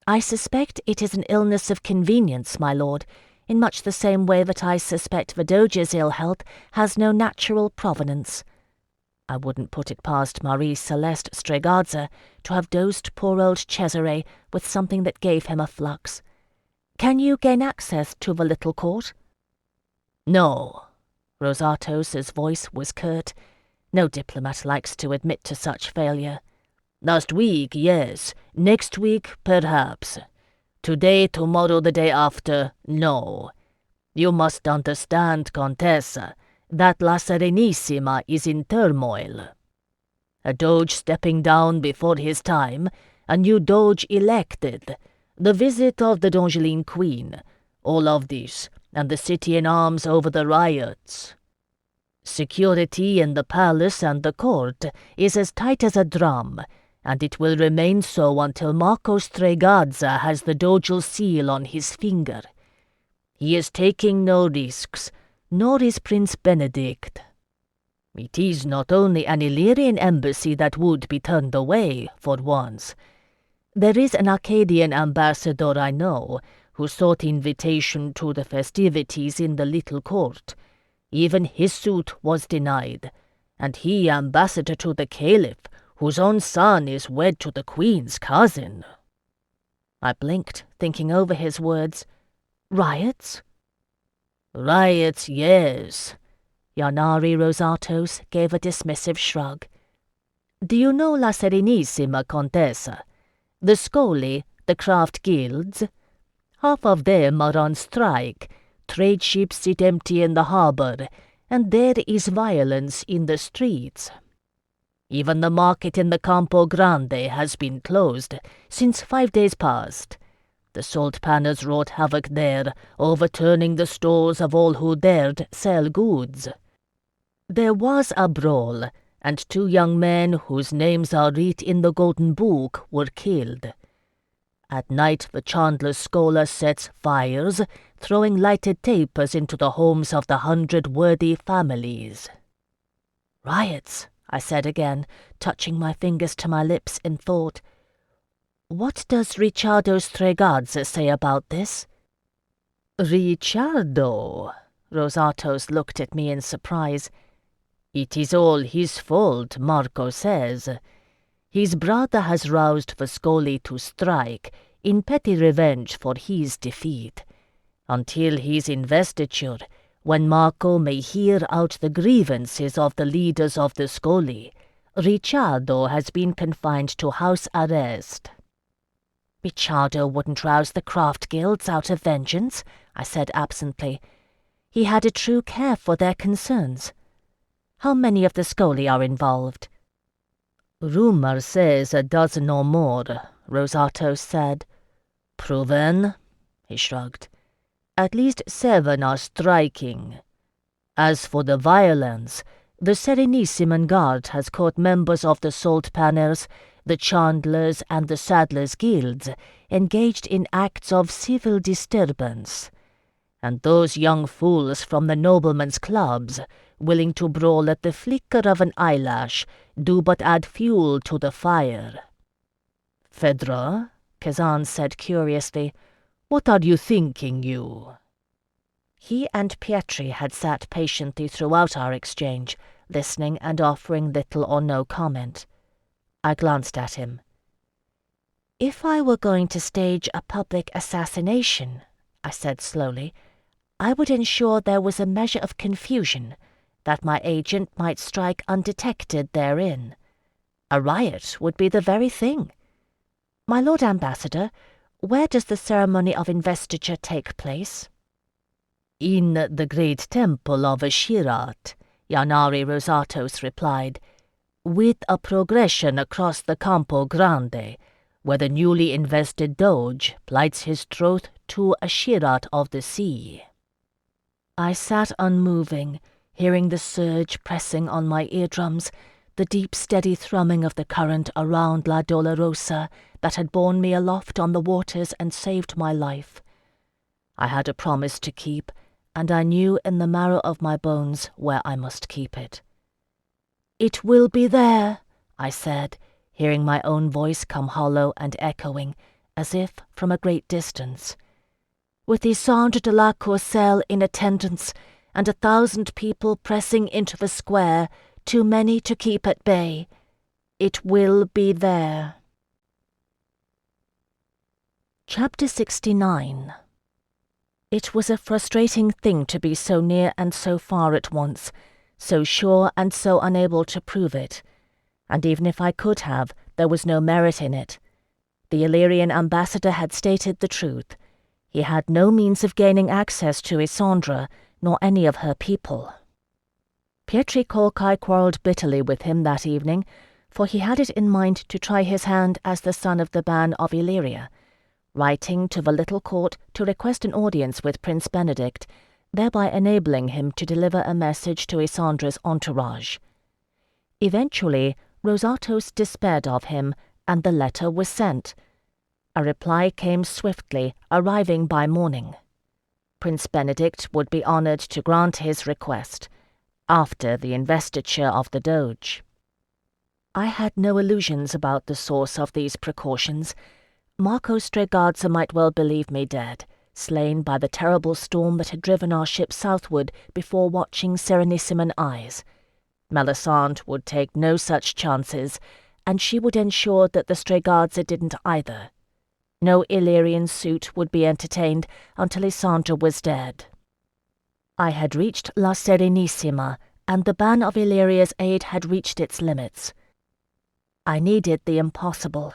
I suspect it is an illness of convenience, my lord, in much the same way that I suspect the Doge's ill health has no natural provenance. I wouldn't put it past Marie Celeste Strigadza to have dosed poor old Cesare with something that gave him a flux. Can you gain access to the little court? No. Rosatos's voice was curt. No diplomat likes to admit to such failure. Last week, yes. Next week, perhaps. Today, tomorrow, the day after, no. You must understand, Contessa, that La Serenissima is in turmoil. A Doge stepping down before his time, a new Doge elected, the visit of the Dongeline Queen, all of this, and the city in arms over the riots. Security in the palace and the court is as tight as a drum, and it will remain so until Marco Strigadza has the Dogeal seal on his finger. He is taking no risks, nor is Prince Benedict. It is not only an Illyrian embassy that would be turned away, for once. There is an Arcadian ambassador I know, who sought invitation to the festivities in the little court. Even his suit was denied, and he ambassador to the Caliph, whose own son is wed to the Queen's cousin. I blinked, thinking over his words. Riots? Riots, yes. Yanari Rosatos gave a dismissive shrug. Do you know La Serenissima, Contessa? The Scoli, the craft guilds? Half of them are on strike. Trade ships sit empty in the harbor, and there is violence in the streets. Even the market in the Campo Grande has been closed since 5 days past. The salt panners wrought havoc there, overturning the stores of all who dared sell goods. There was a brawl, and 2 young men whose names are writ in the Golden Book were killed. At night the Chandler Scholar sets fires, throwing lighted tapers into the homes of the 100 worthy families. Riots, I said again, touching my fingers to my lips in thought. What does Ricciardo Strigadza say about this? Ricciardo? Rosatos looked at me in surprise. It is all his fault, Marco says. His brother has roused the Scoli to strike, in petty revenge for his defeat. Until his investiture, when Marco may hear out the grievances of the leaders of the Scoli, Ricciardo has been confined to house arrest. Ricciardo wouldn't rouse the craft guilds out of vengeance, I said absently. He had a true care for their concerns. How many of the Scoli are involved? Rumour says a dozen or more, Rosatos said. Proven? He shrugged. At least 7 are striking. As for the violence, the Serenissimon Guard has caught members of the Salt Panners, the Chandlers and the Saddlers' Guilds engaged in acts of civil disturbance. And those young fools from the noblemen's clubs, willing to brawl at the flicker of an eyelash, do but add fuel to the fire. Phèdre, Kazan said curiously, what are you thinking, you? He and Pietri had sat patiently throughout our exchange, listening and offering little or no comment. I glanced at him. If I were going to stage a public assassination, I said slowly, I would ensure there was a measure of confusion, that my agent might strike undetected therein. A riot would be the very thing. My Lord Ambassador, where does the ceremony of investiture take place? In the great temple of Ashirat, Yanari Rosatos replied, with a progression across the Campo Grande, where the newly invested Doge plights his troth to Ashirat of the sea. I sat unmoving, hearing the surge pressing on my eardrums, the deep steady thrumming of the current around La Dolorosa that had borne me aloft on the waters and saved my life. I had a promise to keep, and I knew in the marrow of my bones where I must keep it. "It will be there," I said, hearing my own voice come hollow and echoing, as if from a great distance. "With Isandre de la Courcelle in attendance, and 1,000 people pressing into the square, too many to keep at bay. It will be there." Chapter 69. It was a frustrating thing to be so near and so far at once, so sure and so unable to prove it. And even if I could have, there was no merit in it. The Illyrian ambassador had stated the truth. He had no means of gaining access to Isandre, nor any of her people. Pietri Colchi quarrelled bitterly with him that evening, for he had it in mind to try his hand as the son of the Ban of Illyria, writing to the little court to request an audience with Prince Benedict, thereby enabling him to deliver a message to Isandre's entourage. Eventually, Rosatos despaired of him, and the letter was sent. A reply came swiftly, arriving by morning. Prince Benedict would be honoured to grant his request, after the investiture of the Doge. I had no illusions about the source of these precautions. Marco Strega might well believe me dead, slain by the terrible storm that had driven our ship southward before watching Serenissimon eyes. Melisande would take no such chances, and she would ensure that the Strega didn't either. No Illyrian suit would be entertained until Isandre was dead. I had reached La Serenissima, and the Ban of Illyria's aid had reached its limits. I needed the impossible.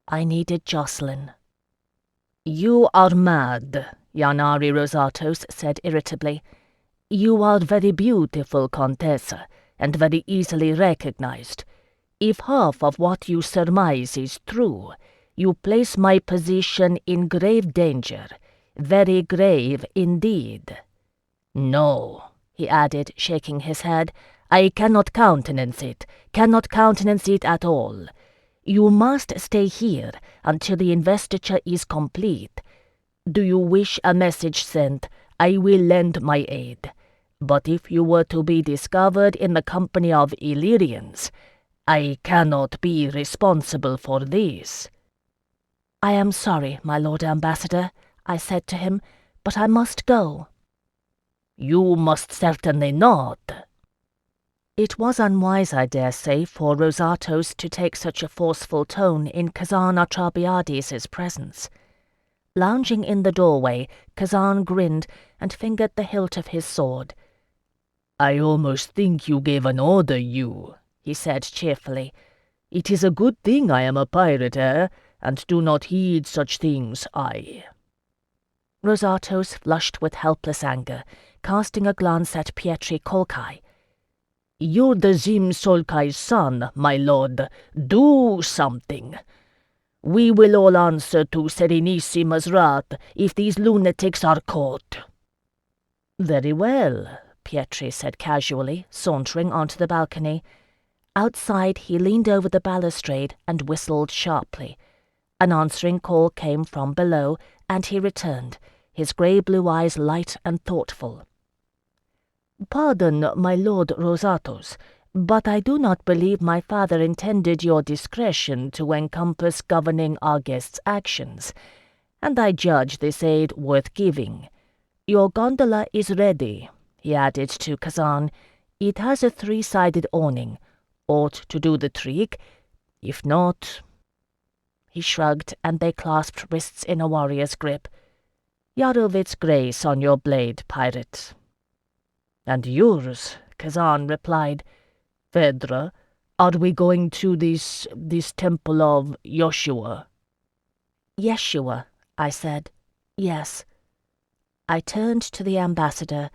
I needed Jocelyn. "You are mad," Yanari Rosatos said irritably. "You are very beautiful, Contessa, and very easily recognized. If half of what you surmise is true, you place my position in grave danger, very grave indeed. No," he added, shaking his head, "I cannot countenance it at all. You must stay here until the investiture is complete. Do you wish a message sent? I will lend my aid. But if you were to be discovered in the company of Illyrians, I cannot be responsible for this." "I am sorry, my Lord Ambassador," I said to him, "but I must go." "You must certainly not." It was unwise, I dare say, for Rosatos to take such a forceful tone in Kazan Artabiades' presence. Lounging in the doorway, Kazan grinned and fingered the hilt of his sword. "I almost think you gave an order, you," he said cheerfully. "It is a good thing I am a pirate, and do not heed such things, I." Rosatos flushed with helpless anger, casting a glance at Pietri Colchi. "You're the Zim Solkai's son, my lord. Do something. We will all answer to Serenissima's wrath if these lunatics are caught." "Very well," Pietri said casually, sauntering onto the balcony. Outside he leaned over the balustrade and whistled sharply. An answering call came from below, and he returned, his grey-blue eyes light and thoughtful. "Pardon, my lord Rosatos, but I do not believe my father intended your discretion to encompass governing our guests' actions, and I judge this aid worth giving. Your gondola is ready," he added to Kazan. "It has a 3-sided awning. Ought to do the trick. If not—" He shrugged, and they clasped wrists in a warrior's grip. "Yarovit's grace on your blade, pirate." "And yours," Kazan replied. "Phèdre, are we going to this temple of Joshua?" "Yeshua," I said. "Yes." I turned to the ambassador.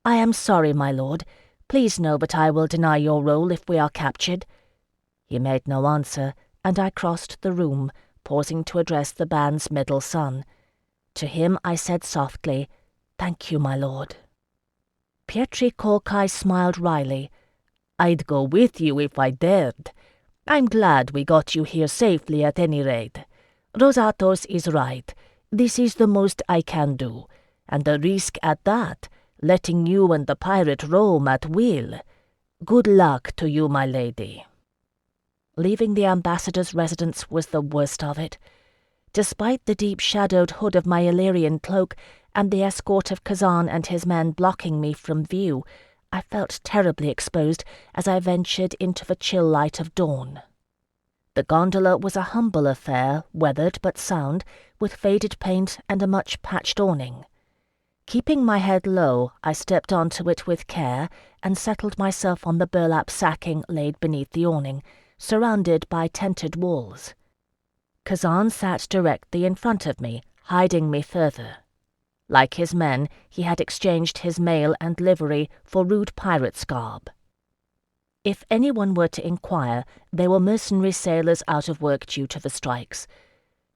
"I am sorry, my lord. Please know that I will deny your role if we are captured." He made no answer, and I crossed the room, pausing to address the band's middle son. To him I said softly, "Thank you, my lord." Pietri Kolkai smiled wryly. "I'd go with you if I dared. I'm glad we got you here safely at any rate. Rosatos is right. This is the most I can do, and the risk at that, letting you and the pirate roam at will. Good luck to you, my lady." Leaving the ambassador's residence was the worst of it. Despite the deep-shadowed hood of my Illyrian cloak and the escort of Kazan and his men blocking me from view, I felt terribly exposed as I ventured into the chill light of dawn. The gondola was a humble affair, weathered but sound, with faded paint and a much-patched awning. Keeping my head low, I stepped onto it with care and settled myself on the burlap sacking laid beneath the awning, surrounded by tented walls. Kazan sat directly in front of me, hiding me further. Like his men, he had exchanged his mail and livery for rude pirate's garb. If anyone were to inquire, they were mercenary sailors out of work due to the strikes.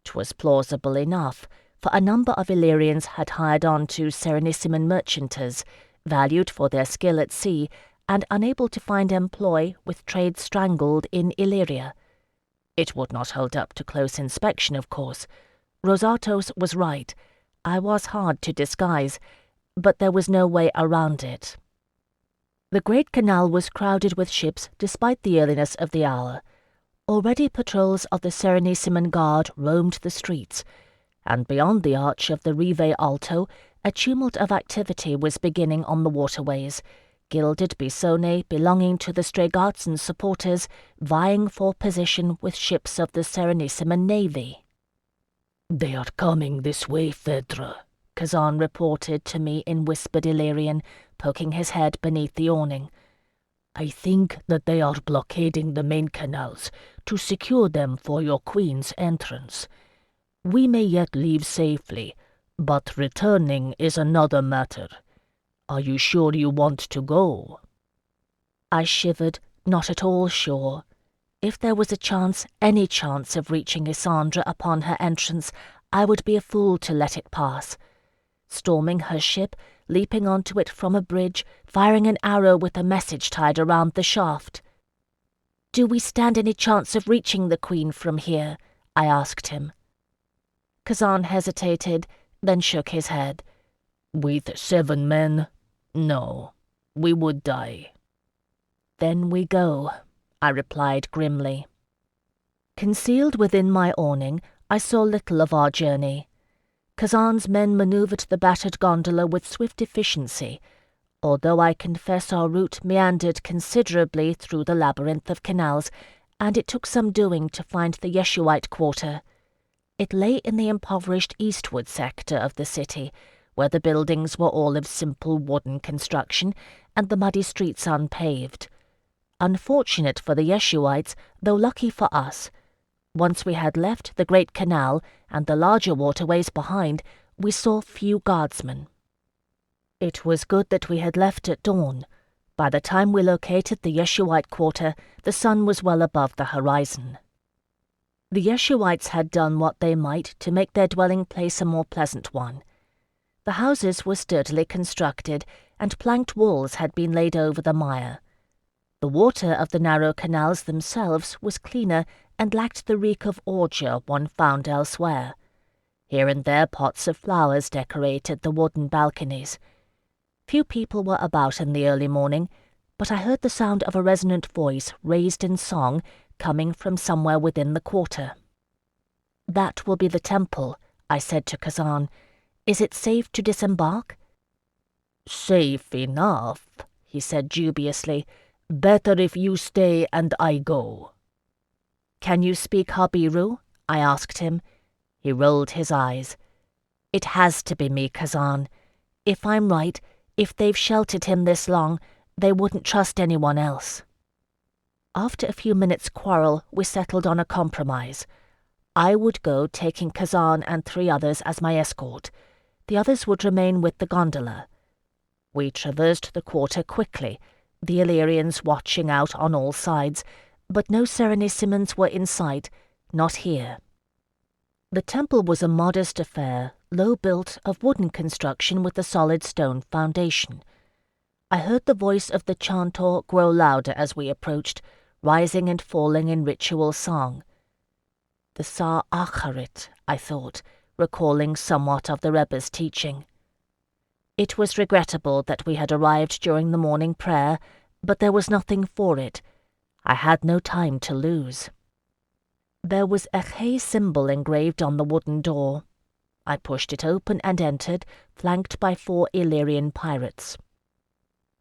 'Twas plausible enough, for a number of Illyrians had hired on to Serenissiman merchanters, valued for their skill at sea, and unable to find employ with trade strangled in Illyria. It would not hold up to close inspection, of course. Rosatos was right. I was hard to disguise, but there was no way around it. The Great Canal was crowded with ships despite the earliness of the hour. Already patrols of the Serenissiman Guard roamed the streets, and beyond the arch of the Rive Alto, a tumult of activity was beginning on the waterways, gilded bisone belonging to the Stregartsen supporters vying for position with ships of the Serenissiman Navy. "They are coming this way, Phèdre," Kazan reported to me in whispered Illyrian, poking his head beneath the awning. "I think that they are blockading the main canals to secure them for your queen's entrance. We may yet leave safely, but returning is another matter. Are you sure you want to go?" I shivered, not at all sure. If there was a chance, any chance of reaching Isandra upon her entrance, I would be a fool to let it pass. Storming her ship, leaping onto it from a bridge, firing an arrow with a message tied around the shaft. "Do we stand any chance of reaching the Queen from here?" I asked him. Kazan hesitated, then shook his head. "With 7 men? No, we would die." "Then we go," I replied grimly. Concealed within my awning, I saw little of our journey. Kazan's men manoeuvred the battered gondola with swift efficiency, although I confess our route meandered considerably through the labyrinth of canals, and it took some doing to find the Yeshuite quarter. It lay in the impoverished eastward sector of the city, where the buildings were all of simple wooden construction and the muddy streets unpaved. Unfortunate for the Yeshuites, though lucky for us. Once we had left the Great Canal and the larger waterways behind, we saw few guardsmen. It was good that we had left at dawn. By the time we located the Yeshuite quarter, the sun was well above the horizon. The Yeshuites had done what they might to make their dwelling place a more pleasant one. The houses were sturdily constructed, and planked walls had been laid over the mire. The water of the narrow canals themselves was cleaner and lacked the reek of ordure one found elsewhere. Here and there pots of flowers decorated the wooden balconies. Few people were about in the early morning, but I heard the sound of a resonant voice raised in song coming from somewhere within the quarter. "That will be the temple," I said to Kazan. "Is it safe to disembark?" "Safe enough," he said dubiously. "Better if you stay and I go." "Can you speak Habiru?" I asked him. He rolled his eyes. "It has to be me, Kazan. If I'm right, if they've sheltered him this long, they wouldn't trust anyone else." After a few minutes' quarrel, we settled on a compromise. I would go, taking Kazan and 3 others as my escort. The others would remain with the gondola. We traversed the quarter quickly, the Illyrians watching out on all sides, but no Serenissimons were in sight, not here. The temple was a modest affair, low-built, of wooden construction with a solid stone foundation. I heard the voice of the chantor grow louder as we approached, rising and falling in ritual song. The Sa Acharit, I thought, recalling somewhat of the Rebbe's teaching. It was regrettable that we had arrived during the morning prayer, but there was nothing for it. I had no time to lose. There was a Chay symbol engraved on the wooden door. I pushed it open and entered, flanked by 4 Illyrian pirates.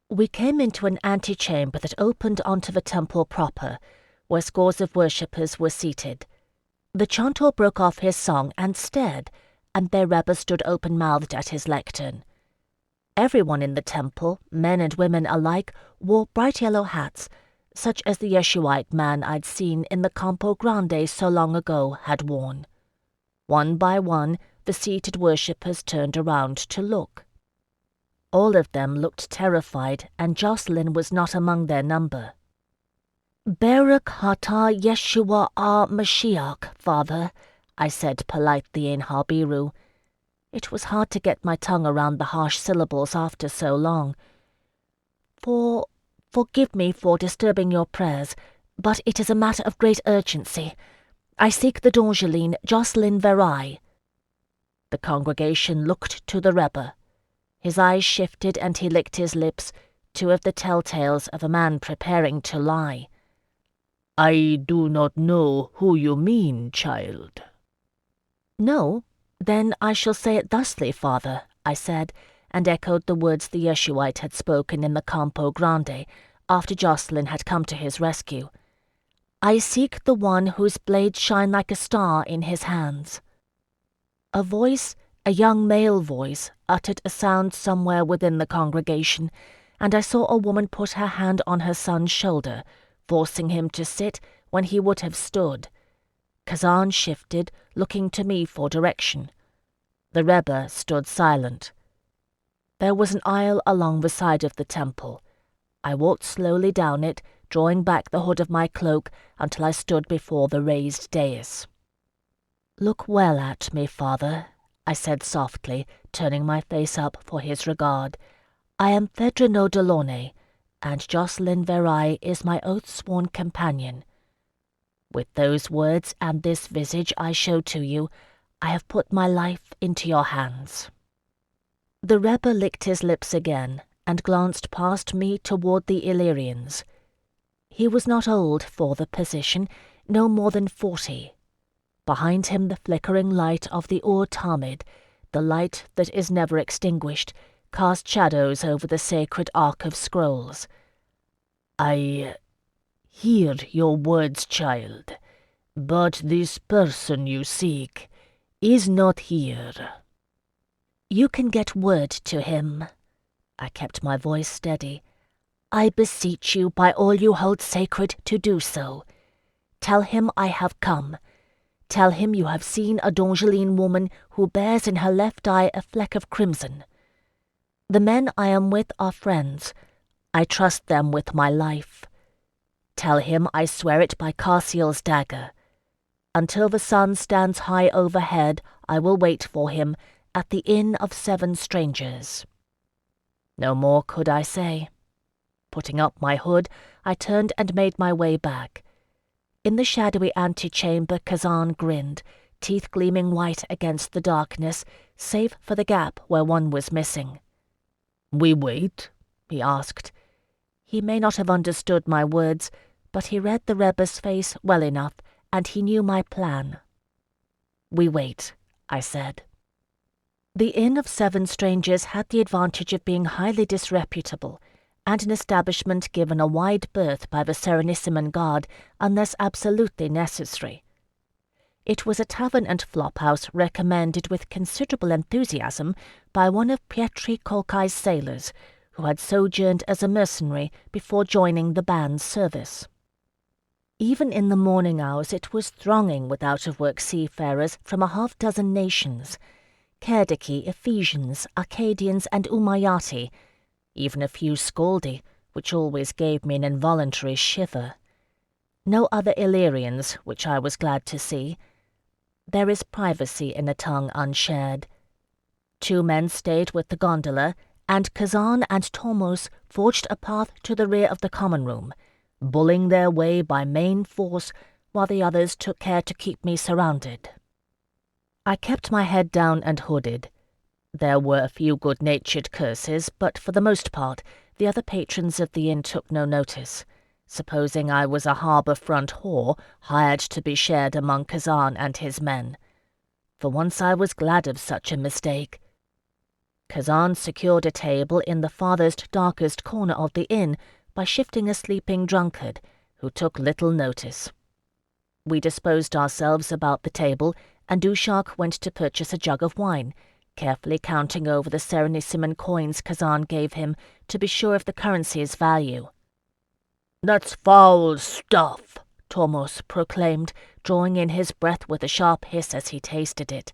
We came into an antechamber that opened onto the temple proper, where scores of worshippers were seated. The chantor broke off his song and stared, and their Rebbe stood open-mouthed at his lectern. Everyone in the temple, men and women alike, wore bright yellow hats, such as the Yeshuite man I'd seen in the Campo Grande so long ago had worn. One by one, the seated worshippers turned around to look. All of them looked terrified, and Jocelyn was not among their number. "Baruch Atah Yeshua Mashiach, Father," I said politely in Habiru. It was hard to get my tongue around the harsh syllables after so long. Forgive me for disturbing your prayers, but it is a matter of great urgency. I seek the D'Angeline, Jocelyn Verai." The congregation looked to the Rebbe. His eyes shifted and he licked his lips, 2 of the telltales of a man preparing to lie. "I do not know who you mean, child." "No? Then I shall say it thusly, Father," I said, and echoed the words the Yeshuite had spoken in the Campo Grande after Jocelyn had come to his rescue. "I seek the one whose blades shine like a star in his hands." A voice, a young male voice, uttered a sound somewhere within the congregation, and I saw a woman put her hand on her son's shoulder, forcing him to sit when he would have stood. Kazan shifted, looking to me for direction. The Rebbe stood silent. There was an aisle along the side of the temple. I walked slowly down it, drawing back the hood of my cloak until I stood before the raised dais. "Look well at me, Father," I said softly, turning my face up for his regard. "I am Phèdre no Delaunay, and Jocelyn Verai is my oath-sworn companion. With those words and this visage I show to you, I have put my life into your hands." The Rebbe licked his lips again and glanced past me toward the Illyrians. He was not old for the position, no more than 40. Behind him the flickering light of the Ur-Tamid, the light that is never extinguished, cast shadows over the sacred Ark of Scrolls. "I hear your words, child, but this person you seek is not here." "You can get word to him." I kept my voice steady. "I beseech you by all you hold sacred to do so. Tell him I have come. Tell him you have seen a D'Angeline woman who bears in her left eye a fleck of crimson. The men I am with are friends. I trust them with my life. Tell him I swear it by Kushiel's dagger. Until the sun stands high overhead, I will wait for him at the Inn of 7 Strangers." No more could I say. Putting up my hood, I turned and made my way back. In the shadowy antechamber, Kazan grinned, teeth gleaming white against the darkness, save for the gap where one was missing. "We wait?" he asked. He may not have understood my words, but he read the Rebbe's face well enough, and he knew my plan. "We wait," I said. The Inn of 7 Strangers had the advantage of being highly disreputable, and an establishment given a wide berth by the Serenissime Guard unless absolutely necessary. It was a tavern and flophouse recommended with considerable enthusiasm by one of Pietri Kolkai's sailors, who had sojourned as a mercenary before joining the band's service. Even in the morning hours it was thronging with out-of-work seafarers from a half-dozen nations: Kerdiki, Ephesians, Arcadians, and Umayyati, even a few Scaldi, which always gave me an involuntary shiver. No other Illyrians, which I was glad to see. There is privacy in a tongue unshared. 2 men stayed with the gondola, and Kazan and Tomos forged a path to the rear of the common room, bulling their way by main force, while the others took care to keep me surrounded. I kept my head down and hooded. There were a few good-natured curses, but for the most part the other patrons of the inn took no notice, supposing I was a harbour-front whore hired to be shared among Kazan and his men. For once I was glad of such a mistake. Kazan secured a table in the farthest, darkest corner of the inn by shifting a sleeping drunkard, who took little notice. We disposed ourselves about the table, and Dushak went to purchase a jug of wine, carefully counting over the Serenissime coins Kazan gave him to be sure of the currency's value. "That's foul stuff," Tomos proclaimed, drawing in his breath with a sharp hiss as he tasted it.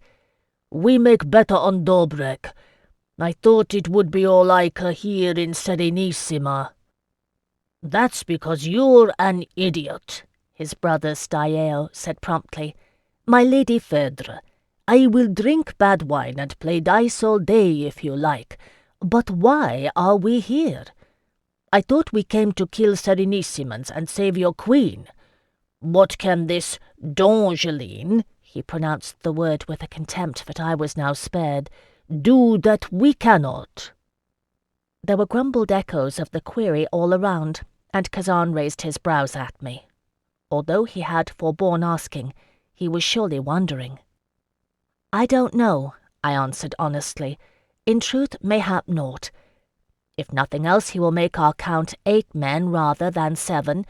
"We make better on Dobrek. I thought it would be all like here in Serenissima." "That's because you're an idiot," his brother Stiao said promptly. "My lady Phèdre, I will drink bad wine and play dice all day if you like, but why are we here? I thought we came to kill Serenissimans and save your queen. What can this Dongeline," he pronounced the word with a contempt that I was now spared, "do that we cannot?" There were grumbled echoes of the query all around, and Kazan raised his brows at me. Although he had forborne asking, he was surely wondering. "I don't know," I answered honestly. "In truth, mayhap naught. If nothing else, he will make our count 8 men rather than 7,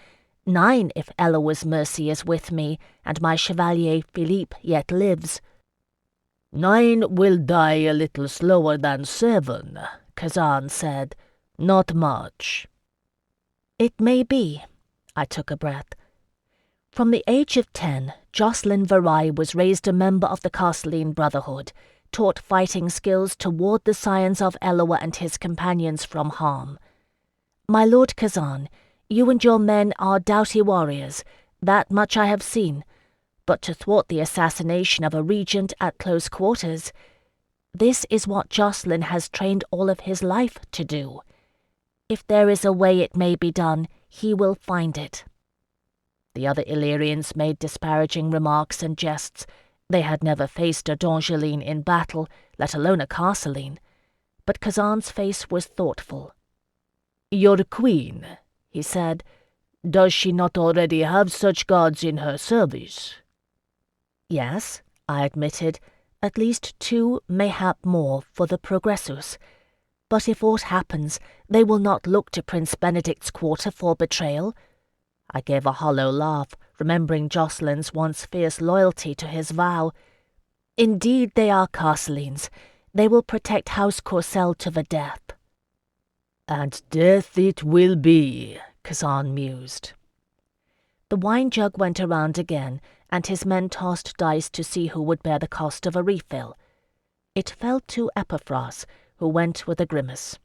9 if Elowa's mercy is with me, and my Chevalier Philippe yet lives." 9 will die a little slower than 7, Kazan said. "Not much." "It may be." I took a breath. From the age of 10, Jacqueline Carey was raised a member of the Castelline Brotherhood, taught fighting skills to ward the scions of Elowa and his companions from harm. "My lord Kazan, you and your men are doughty warriors, that much I have seen, but to thwart the assassination of a regent at close quarters, this is what Jacqueline has trained all of his life to do. If there is a way it may be done, he will find it." The other Illyrians made disparaging remarks and jests. They had never faced a Dongeline in battle, let alone a Castelline. But Kazan's face was thoughtful. "Your queen," he said, "does she not already have such gods in her service?" "Yes," I admitted, "at least 2, mayhap more, for the Progressus. But if aught happens, they will not look to Prince Benedict's quarter for betrayal." I gave a hollow laugh, remembering Jocelyn's once fierce loyalty to his vow. "Indeed they are Castellines. They will protect House Courcelle to the death." "And death it will be," Kazan mused. The wine jug went around again, and his men tossed dice to see who would bear the cost of a refill. It fell to Epaphras, who went with a grimace.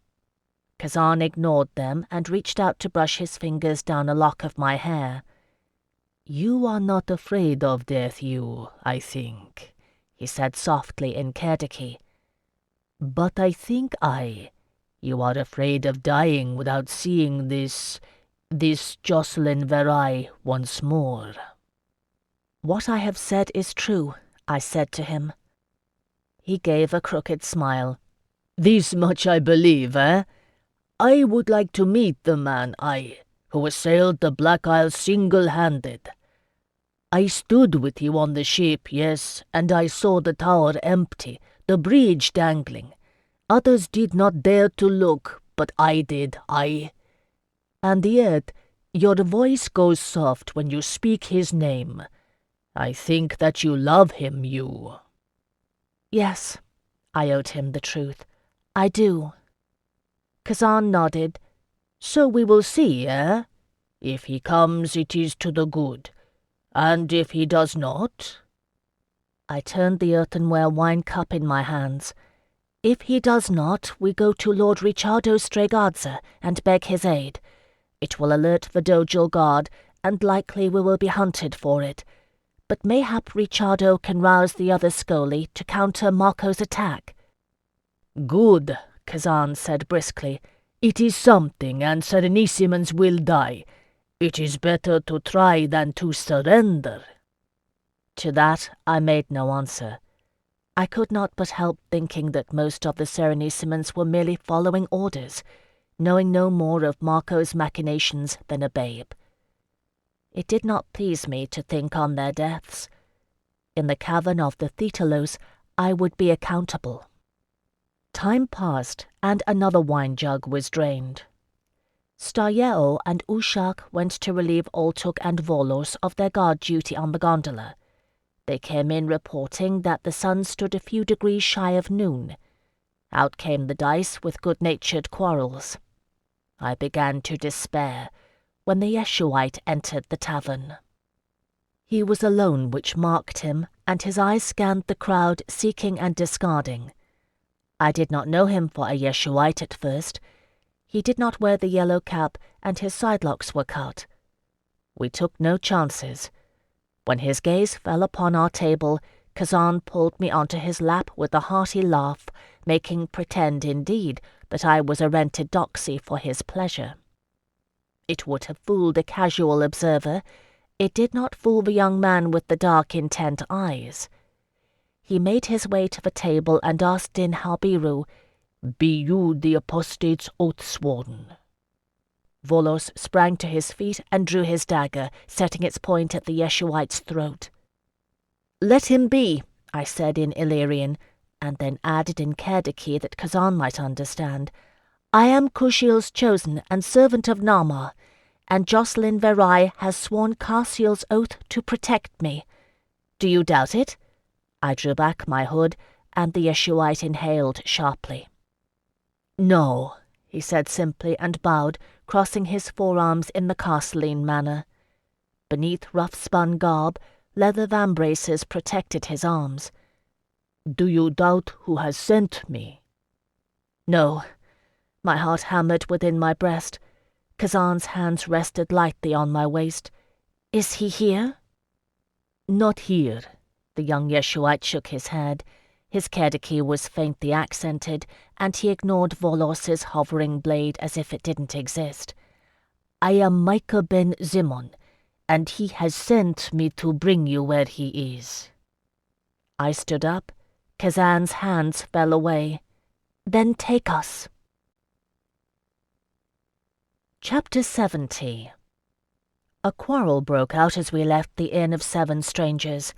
Kazan ignored them and reached out to brush his fingers down a lock of my hair. "You are not afraid of death, I think," he said softly in Kerdiki. "But I think you are afraid of dying without seeing this Jacqueline Carey once more." "What I have said is true," I said to him. He gave a crooked smile. "This much I believe, eh? I would like to meet the man, who assailed the Black Isle single-handed. I stood with you on the ship, yes, and I saw the tower empty, the bridge dangling. Others did not dare to look, but I did, And yet, your voice goes soft when you speak his name. I think that you love him, "Yes," I owed him the truth. "I do." Kazan nodded. "So we will see, eh? If he comes, it is to the good. And if he does not?" I turned the earthenware wine cup in my hands. "If he does not, we go to Lord Ricciardo Stregazza and beg his aid. It will alert the Dojil guard, and likely we will be hunted for it. But mayhap Ricciardo can rouse the other Scoli to counter Marco's attack." "Good," Kazan said briskly. "It is something, and Serenissimans will die. It is better to try than to surrender." To that I made no answer. I could not but help thinking that most of the Serenissimans were merely following orders, knowing no more of Marco's machinations than a babe. It did not please me to think on their deaths. In the cavern of the Thetalos, I would be accountable. Time passed, and another wine jug was drained. Staryeo and Ushak went to relieve Oltuk and Volos of their guard duty on the gondola. They came in reporting that the sun stood a few degrees shy of noon. Out came the dice with good-natured quarrels. I began to despair when the Yeshuite entered the tavern. He was alone, which marked him, and his eyes scanned the crowd, seeking and discarding. I did not know him for a Yeshuite at first. He did not wear the yellow cap, and his sidelocks were cut. We took no chances. When his gaze fell upon our table, Kazan pulled me onto his lap with a hearty laugh, making pretend, indeed, that I was a rented doxy for his pleasure. It would have fooled a casual observer. It did not fool the young man with the dark, intent eyes. He made his way to the table and asked in Halbiru, "Be you the apostate's oath-sworn?" Volos sprang to his feet and drew his dagger, setting its point at the Yeshuite's throat. "Let him be," I said in Illyrian, and then added in Kerdiki that Kazan might understand. "I am Kushiel's chosen and servant of Nama, and Jacqueline Carey has sworn Kushiel's oath to protect me. Do you doubt it?" I drew back my hood, and the Yeshuite inhaled sharply. "No," he said simply and bowed, crossing his forearms in the Castelline manner. Beneath rough-spun garb, leather vambraces protected his arms. "Do you doubt who has sent me?" "No." My heart hammered within my breast. Kazan's hands rested lightly on my waist. "Is he here?" "Not here." The young Yeshuite shook his head. His Kerdiki was faintly accented, and he ignored Volos's hovering blade as if it didn't exist. "I am Micah ben Zimmon, and he has sent me to bring you where he is." I stood up. Kazan's hands fell away. "Then take us." Chapter 70. A quarrel broke out as we left the Inn of Seven Strangers.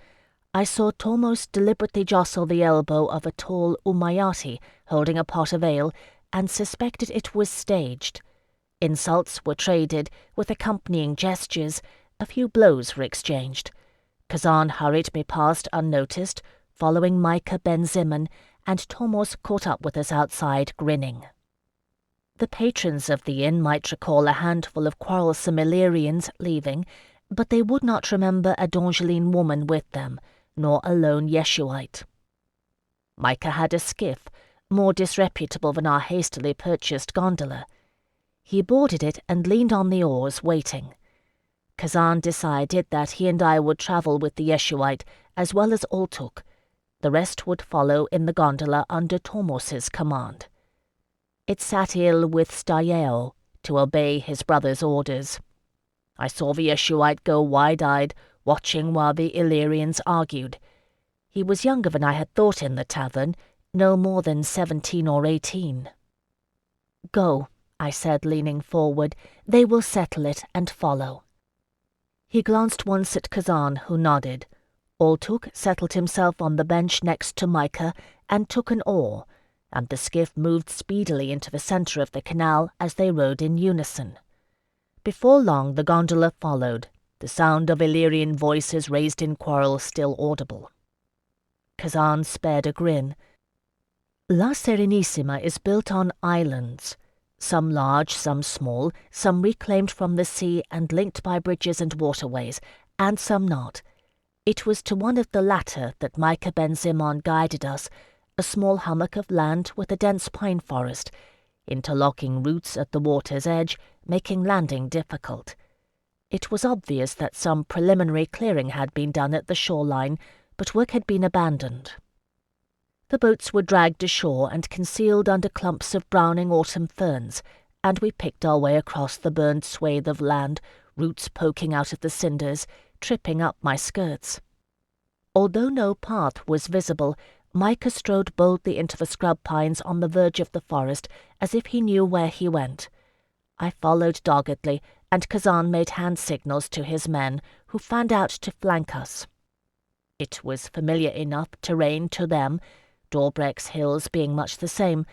I saw Tomos deliberately jostle the elbow of a tall Umayati holding a pot of ale, and suspected it was staged. Insults were traded, with accompanying gestures. A few blows were exchanged. Kazan hurried me past unnoticed, following Micah ben Zimmon, and Tomos caught up with us outside, grinning. The patrons of the inn might recall a handful of quarrelsome Illyrians leaving, but they would not remember a Dongeline woman with them, nor a lone Yeshuite. Micah had a skiff, more disreputable than our hastily purchased gondola. He boarded it and leaned on the oars, waiting. Kazan decided that he and I would travel with the Yeshuite as well as Oltuk. The rest would follow in the gondola under Tomos's command. It sat ill with Stayeo to obey his brother's orders. I saw the Yeshuite go wide-eyed, watching while the Illyrians argued. He was younger than I had thought in the tavern, no more than 17 or 18. "Go," I said, leaning forward. "They will settle it and follow." He glanced once at Kazan, who nodded. Oltuk settled himself on the bench next to Micah and took an oar, and the skiff moved speedily into the centre of the canal as they rowed in unison. Before long the gondola followed, the sound of Illyrian voices raised in quarrel still audible. Kazan spared a grin. La Serenissima is built on islands, some large, some small, some reclaimed from the sea and linked by bridges and waterways, and some not. It was to one of the latter that Micah ben Zimon guided us, a small hummock of land with a dense pine forest, interlocking roots at the water's edge, making landing difficult. It was obvious that some preliminary clearing had been done at the shoreline, but work had been abandoned. The boats were dragged ashore and concealed under clumps of browning autumn ferns, and we picked our way across the burned swathe of land, roots poking out of the cinders, tripping up my skirts. Although no path was visible, Micah strode boldly into the scrub pines on the verge of the forest, as if he knew where he went. I followed doggedly, and Kazan made hand signals to his men, who fanned out to flank us. It was familiar enough terrain to them, Dorbrek's hills being much the same,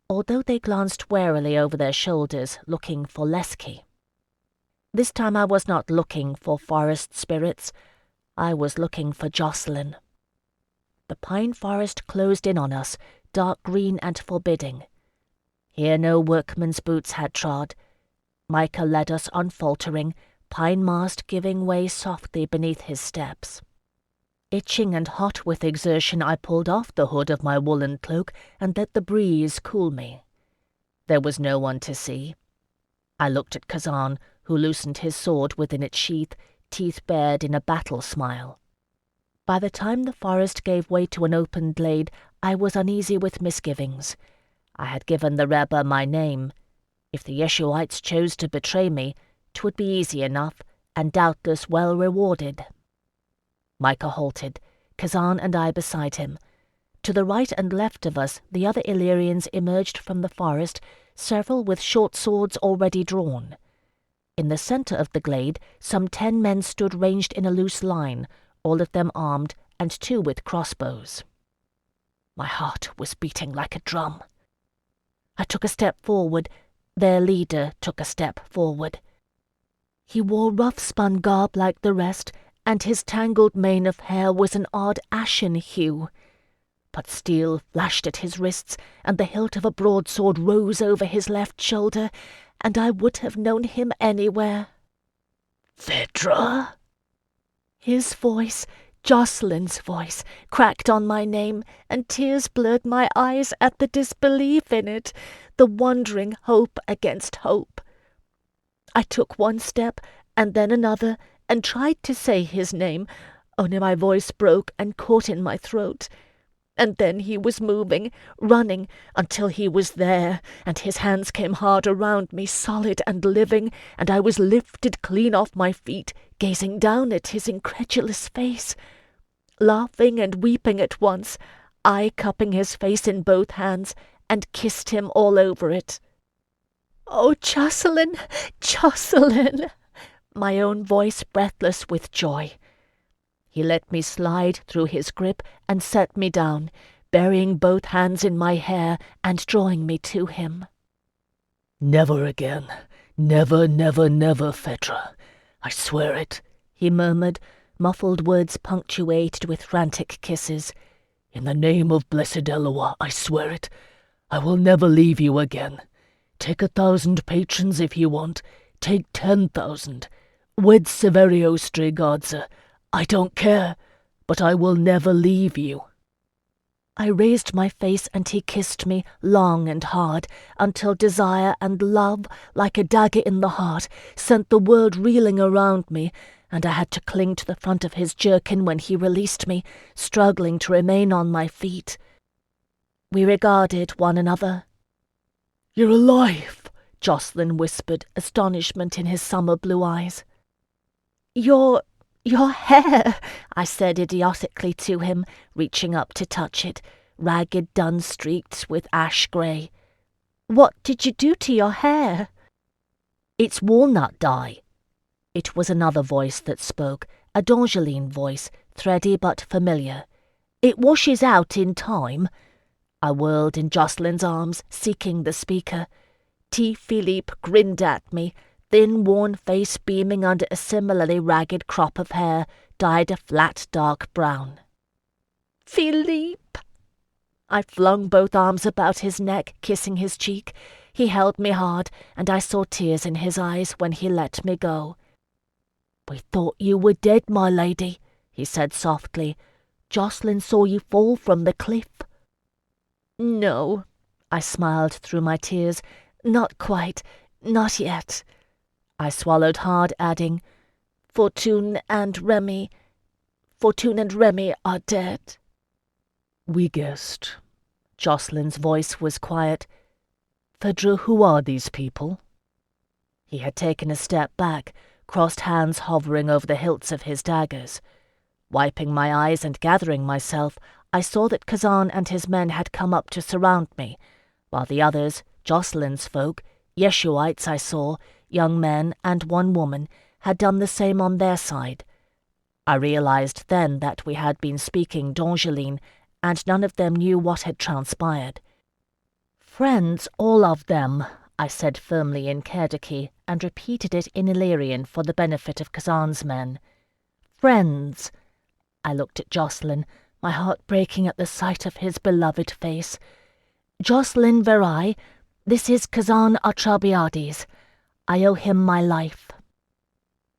although they glanced warily over their shoulders, looking for Lesky. This time I was not looking for forest spirits. I was looking for Jocelyn. The pine forest closed in on us, dark green and forbidding. Here no workman's boots had trod. Micah led us unfaltering, pine mast giving way softly beneath his steps. Itching and hot with exertion, I pulled off the hood of my woolen cloak and let the breeze cool me. There was no one to see. I looked at Kazan, who loosened his sword within its sheath, teeth bared in a battle smile. By the time the forest gave way to an open glade, I was uneasy with misgivings. I had given the Rebbe my name. If the Yeshuites chose to betray me, 'twould be easy enough, and doubtless well rewarded. Micah halted, Kazan and I beside him. To the right and left of us, the other Illyrians emerged from the forest, several with short swords already drawn. In the centre of the glade, some 10 men stood ranged in a loose line, all of them armed, and 2 with crossbows. My heart was beating like a drum. I took a step forward. Their leader took a step forward. He wore rough-spun garb like the rest, and his tangled mane of hair was an odd ashen hue. But steel flashed at his wrists, and the hilt of a broadsword rose over his left shoulder, and I would have known him anywhere. "Phèdre?" His voice, Jocelyn's voice, cracked on my name, and tears blurred my eyes at the disbelief in it, the wondering hope against hope. I took one step, and then another, and tried to say his name, only my voice broke and caught in my throat. And then he was moving, running, until he was there, and his hands came hard around me, solid and living, and I was lifted clean off my feet, gazing down at his incredulous face. Laughing and weeping at once, I cupping his face in both hands, and kissed him all over it. "Oh, Jocelyn, Jocelyn!" My own voice breathless with joy. He let me slide through his grip and set me down, burying both hands in my hair and drawing me to him. "Never again. Never, never, never, Phèdre. I swear it," he murmured, muffled words punctuated with frantic kisses. "In the name of blessed Eloah, I swear it. I will never leave you again. Take 1,000 patrons if you want. Take 10,000. Wed Severio Strigardza. I don't care, but I will never leave you." I raised my face and he kissed me long and hard, until desire and love, like a dagger in the heart, sent the world reeling around me, and I had to cling to the front of his jerkin when he released me, struggling to remain on my feet. We regarded one another. "You're alive," Jocelyn whispered, astonishment in his summer blue eyes. Your hair," I said idiotically to him, reaching up to touch it, ragged dun-streaked with ash-grey. "What did you do to your hair?" "It's walnut dye." It was another voice that spoke, a D'Angeline voice, thready but familiar. "It washes out in time." I whirled in Jocelyn's arms, seeking the speaker. T. Philippe grinned at me, thin, worn face beaming under a similarly ragged crop of hair, dyed a flat dark brown. "Philippe!" I flung both arms about his neck, kissing his cheek. He held me hard, and I saw tears in his eyes when he let me go. "We thought you were dead, my lady," he said softly. "Jocelyn saw you fall from the cliff." "No," I smiled through my tears. "Not quite. Not yet." I swallowed hard, adding, Fortune and Remy are dead." "We guessed." Jocelyn's voice was quiet. "Phèdre, who are these people?" He had taken a step back, crossed hands hovering over the hilts of his daggers. Wiping my eyes and gathering myself, I saw that Kazan and his men had come up to surround me, while the others, Jocelyn's folk, Yeshuites I saw, young men and one woman, had done the same on their side. I realized then that we had been speaking D'Angeline, and none of them knew what had transpired. "Friends, all of them," I said firmly in Kerdaki, and repeated it in Illyrian for the benefit of Kazan's men. "Friends." I looked at Jocelyn, my heart breaking at the sight of his beloved face. "Jocelyn Verai, this is Kazan Atrabiades. I owe him my life."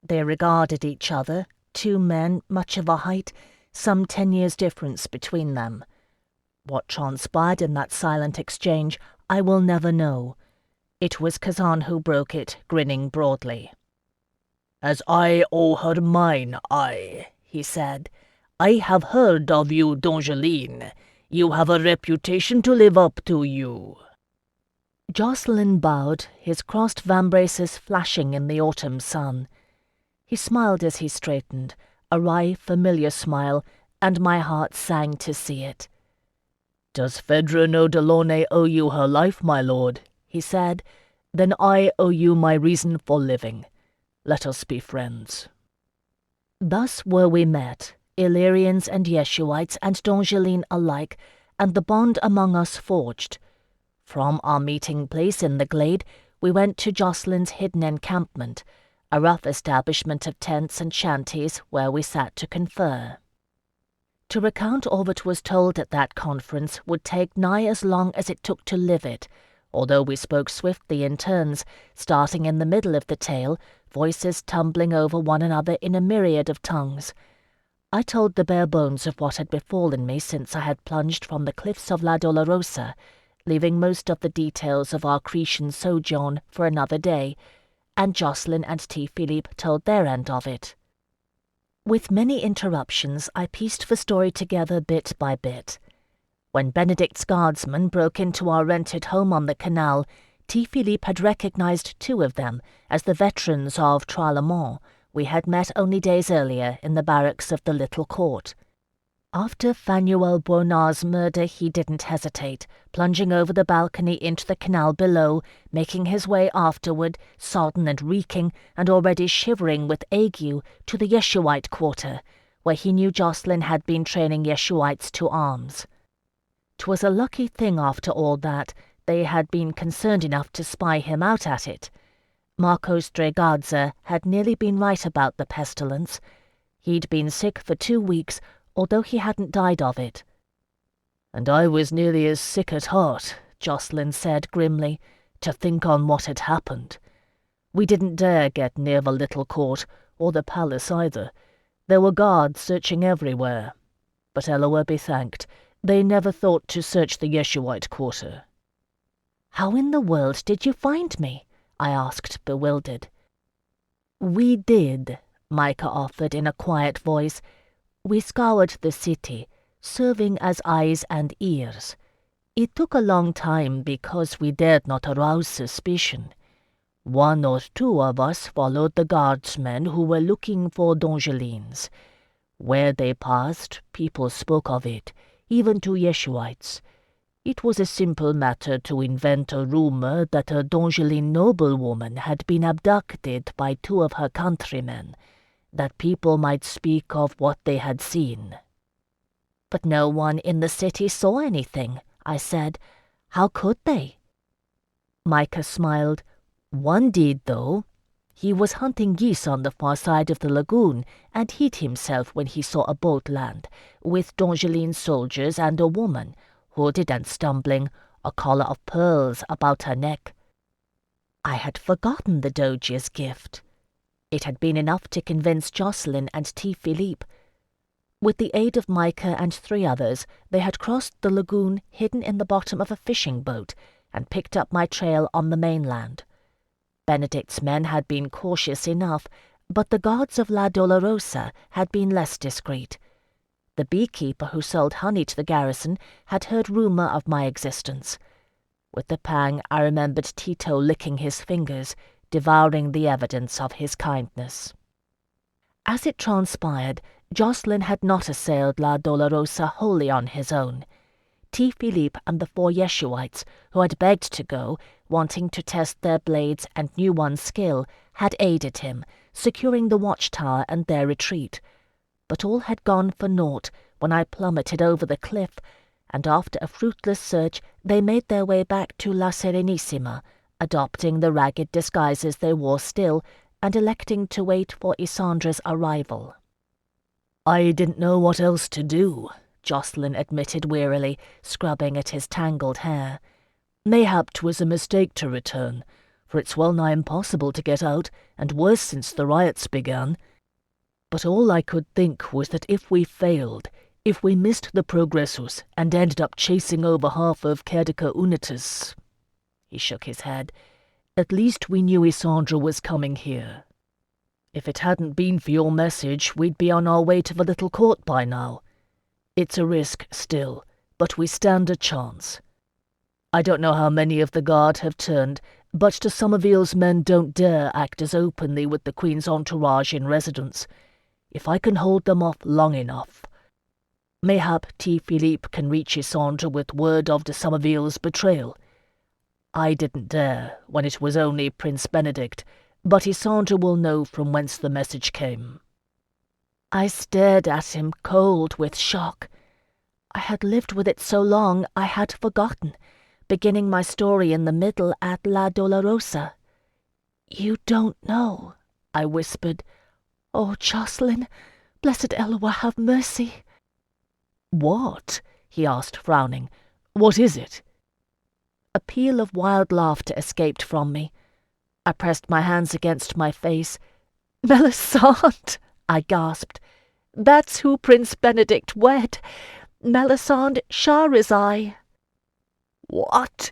They regarded each other, two men, much of a height, some 10 years difference between them. What transpired in that silent exchange I will never know. It was Kazan who broke it, grinning broadly. "As I owe her mine, he said. "I have heard of you, D'Angeline. You have a reputation to live up to, you." Jocelyn bowed, his crossed vambraces flashing in the autumn sun. He smiled as he straightened, a wry, familiar smile, and my heart sang to see it. "Does Phèdre know Delaunay owe you her life, my lord?" he said. "Then I owe you my reason for living. Let us be friends." Thus were we met, Illyrians and Yeshuites and D'Angeline alike, and the bond among us forged. From our meeting place in the glade, we went to Jocelyn's hidden encampment, a rough establishment of tents and shanties where we sat to confer. To recount all that was told at that conference would take nigh as long as it took to live it, although we spoke swiftly in turns, starting in the middle of the tale, voices tumbling over one another in a myriad of tongues. I told the bare bones of what had befallen me since I had plunged from the cliffs of La Dolorosa, leaving most of the details of our Cretan sojourn for another day, and Jocelyn and T. Philippe told their end of it. With many interruptions, I pieced the story together bit by bit. When Benedict's guardsmen broke into our rented home on the canal, T. Philippe had recognized 2 of them as the veterans of Trailemont we had met only days earlier in the barracks of the little court. After Fanuel Boinard's murder, he didn't hesitate, plunging over the balcony into the canal below, making his way afterward, sodden and reeking, and already shivering with ague, to the Yeshuite quarter, where he knew Jocelyn had been training Yeshuites to arms. 'Twas a lucky thing, after all that, they had been concerned enough to spy him out at it. Marcos Dregadze had nearly been right about the pestilence. He'd been sick for 2 weeks, although he hadn't died of it. "And I was nearly as sick at heart," Jocelyn said grimly, "to think on what had happened. We didn't dare get near the little court, or the palace either. There were guards searching everywhere. But Eloah be thanked, They never thought to search the Yeshuite quarter. How in the world did you find me? I asked, bewildered. We did, Micah offered in a quiet voice. We scoured the city, serving as eyes and ears. It took a long time because we dared not arouse suspicion. 1 or 2 of us followed the guardsmen who were looking for Dongelines. Where they passed, people spoke of it, even to Yeshuites. It was a simple matter to invent a rumor that a Dongeline noblewoman had been abducted by 2 of her countrymen, that people might speak of what they had seen. But no one in the city saw anything, I said. How could they? Micah smiled. One did, though. He was hunting geese on the far side of the lagoon, and hid himself when he saw a boat land, with Dongeline soldiers and a woman, hooded and stumbling, a collar of pearls about her neck. I had forgotten the Doge's gift. It had been enough to convince Jacqueline and T. Philippe. With the aid of Micah and 3 others, they had crossed the lagoon hidden in the bottom of a fishing boat, and picked up my trail on the mainland. Benedict's men had been cautious enough, but the guards of La Dolorosa had been less discreet. The beekeeper who sold honey to the garrison had heard rumour of my existence. With a pang, I remembered Tito licking his fingers, devouring the evidence of his kindness. As it transpired, Jacqueline had not assailed La Dolorosa wholly on his own. T. Philippe and the 4 Yeshuites, who had begged to go, wanting to test their blades and new one's skill, had aided him, securing the watchtower and their retreat. But all had gone for naught when I plummeted over the cliff, and after a fruitless search they made their way back to La Serenissima, adopting the ragged disguises they wore still, and electing to wait for Isandra's arrival. "I didn't know what else to do," Jacqueline admitted wearily, scrubbing at his tangled hair. "Mayhap 'twas a mistake to return, for it's well-nigh impossible to get out, and worse since the riots began. But all I could think was that if we failed, if we missed the Progressus and ended up chasing over half of Cerdica Unitas—" He shook his head. "At least we knew Isandra was coming here. If it hadn't been for your message, we'd be on our way to the little court by now. It's a risk still, but we stand a chance. I don't know how many of the guard have turned, but de Somerville's men don't dare act as openly with the Queen's entourage in residence. If I can hold them off long enough, mayhap T. Philippe can reach Isandra with word of de Somerville's betrayal. I didn't dare when it was only Prince Benedict, but Isandra will know from whence the message came." I stared at him, cold with shock. I had lived with it so long I had forgotten, beginning my story in the middle at La Dolorosa. "You don't know," I whispered. "Oh, Jacqueline, blessed Eloah, have mercy." "What?" he asked, frowning. "What is it?" A peal of wild laughter escaped from me. I pressed my hands against my face. "Melisande!" I gasped. "That's who Prince Benedict wed. Melisande Shahrazai." "What?"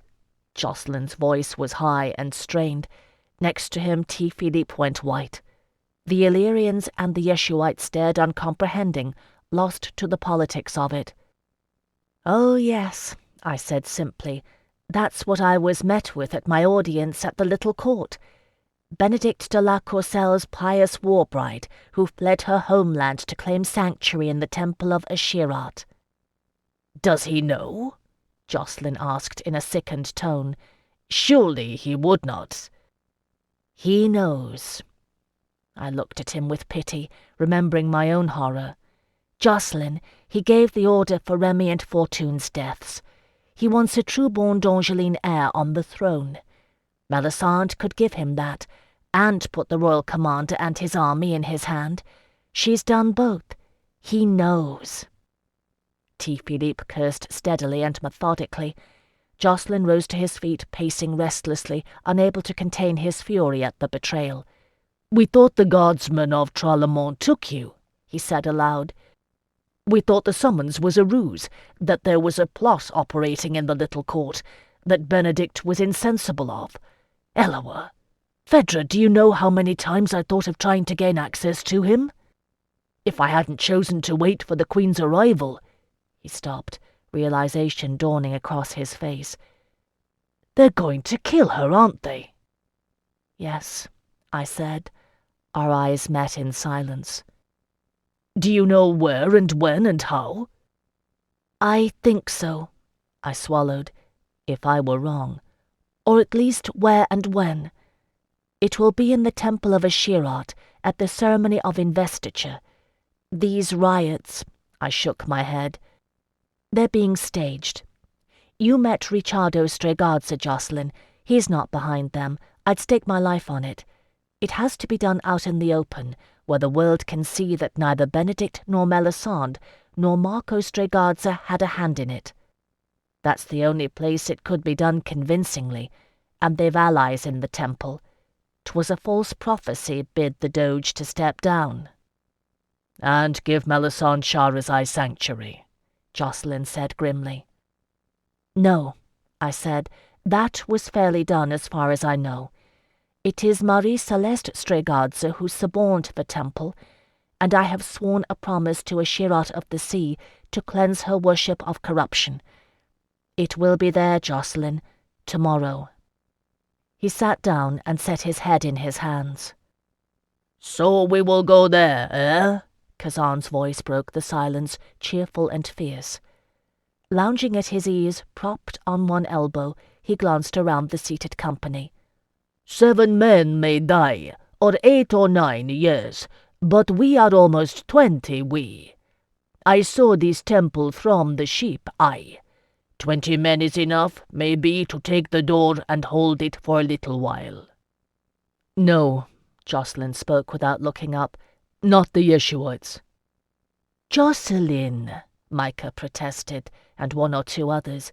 Jacqueline's voice was high and strained. Next to him, T. Philippe went white. The Illyrians and the Yeshuites stared uncomprehending, lost to the politics of it. "Oh, yes," I said simply. "That's what I was met with at my audience at the little court. Benedict de la Courcelle's pious war bride, who fled her homeland to claim sanctuary in the temple of Ashirat." "Does he know?" Jacqueline asked in a sickened tone. "Surely he would not." "He knows." I looked at him with pity, remembering my own horror. "Jacqueline, he gave the order for Remy and Fortune's deaths. He wants a true-born Dongeline heir on the throne. Melisande could give him that, and put the royal commander and his army in his hand. She's done both. He knows." T. Philippe cursed steadily and methodically. Jacqueline rose to his feet, pacing restlessly, unable to contain his fury at the betrayal. "We thought the guardsmen of Tralemont took you," he said aloud. We thought the summons was a ruse, that there was a plot operating in the little court, that Benedict was insensible of. Eloa, Phèdre, do you know how many times I thought of trying to gain access to him? If I hadn't chosen to wait for the Queen's arrival—" He stopped, realization dawning across his face. "They're going to kill her, aren't they?" "Yes," I said. Our eyes met in silence. "Do you know where and when and how?" "I think so," I swallowed, if I were wrong. "Or at least where and when. It will be in the Temple of Ashirat, at the ceremony of investiture. These riots—" I shook my head. "They're being staged. You met Ricciardo Stregazza, Jacqueline. He's not behind them. I'd stake my life on it. It has to be done out in the open, where the world can see that neither Benedict nor Melisande nor Marco Stregazza had a hand in it. That's the only place it could be done convincingly, and they've allies in the temple. 'Twas a false prophecy bid the Doge to step down." "And give Melisande Shahrazai sanctuary," Jacqueline said grimly. "No," I said. "That was fairly done as far as I know. It is Marie Celeste Stregazza who suborned the temple, and I have sworn a promise to Ashirat of the Sea to cleanse her worship of corruption. It will be there, Jacqueline, tomorrow." He sat down and set his head in his hands. "So we will go there, eh?" Kazan's voice broke the silence, cheerful and fierce. Lounging at his ease, propped on one elbow, he glanced around the seated company. 7 men may die, or 8 or 9, yes, but we are almost 20, we. I saw this temple from the ship, 20 men is enough, maybe, to take the door and hold it for a little while." "No," Jacqueline spoke without looking up. "Not the Yeshuites." "Jocelyn," Micah protested, and 1 or 2 others,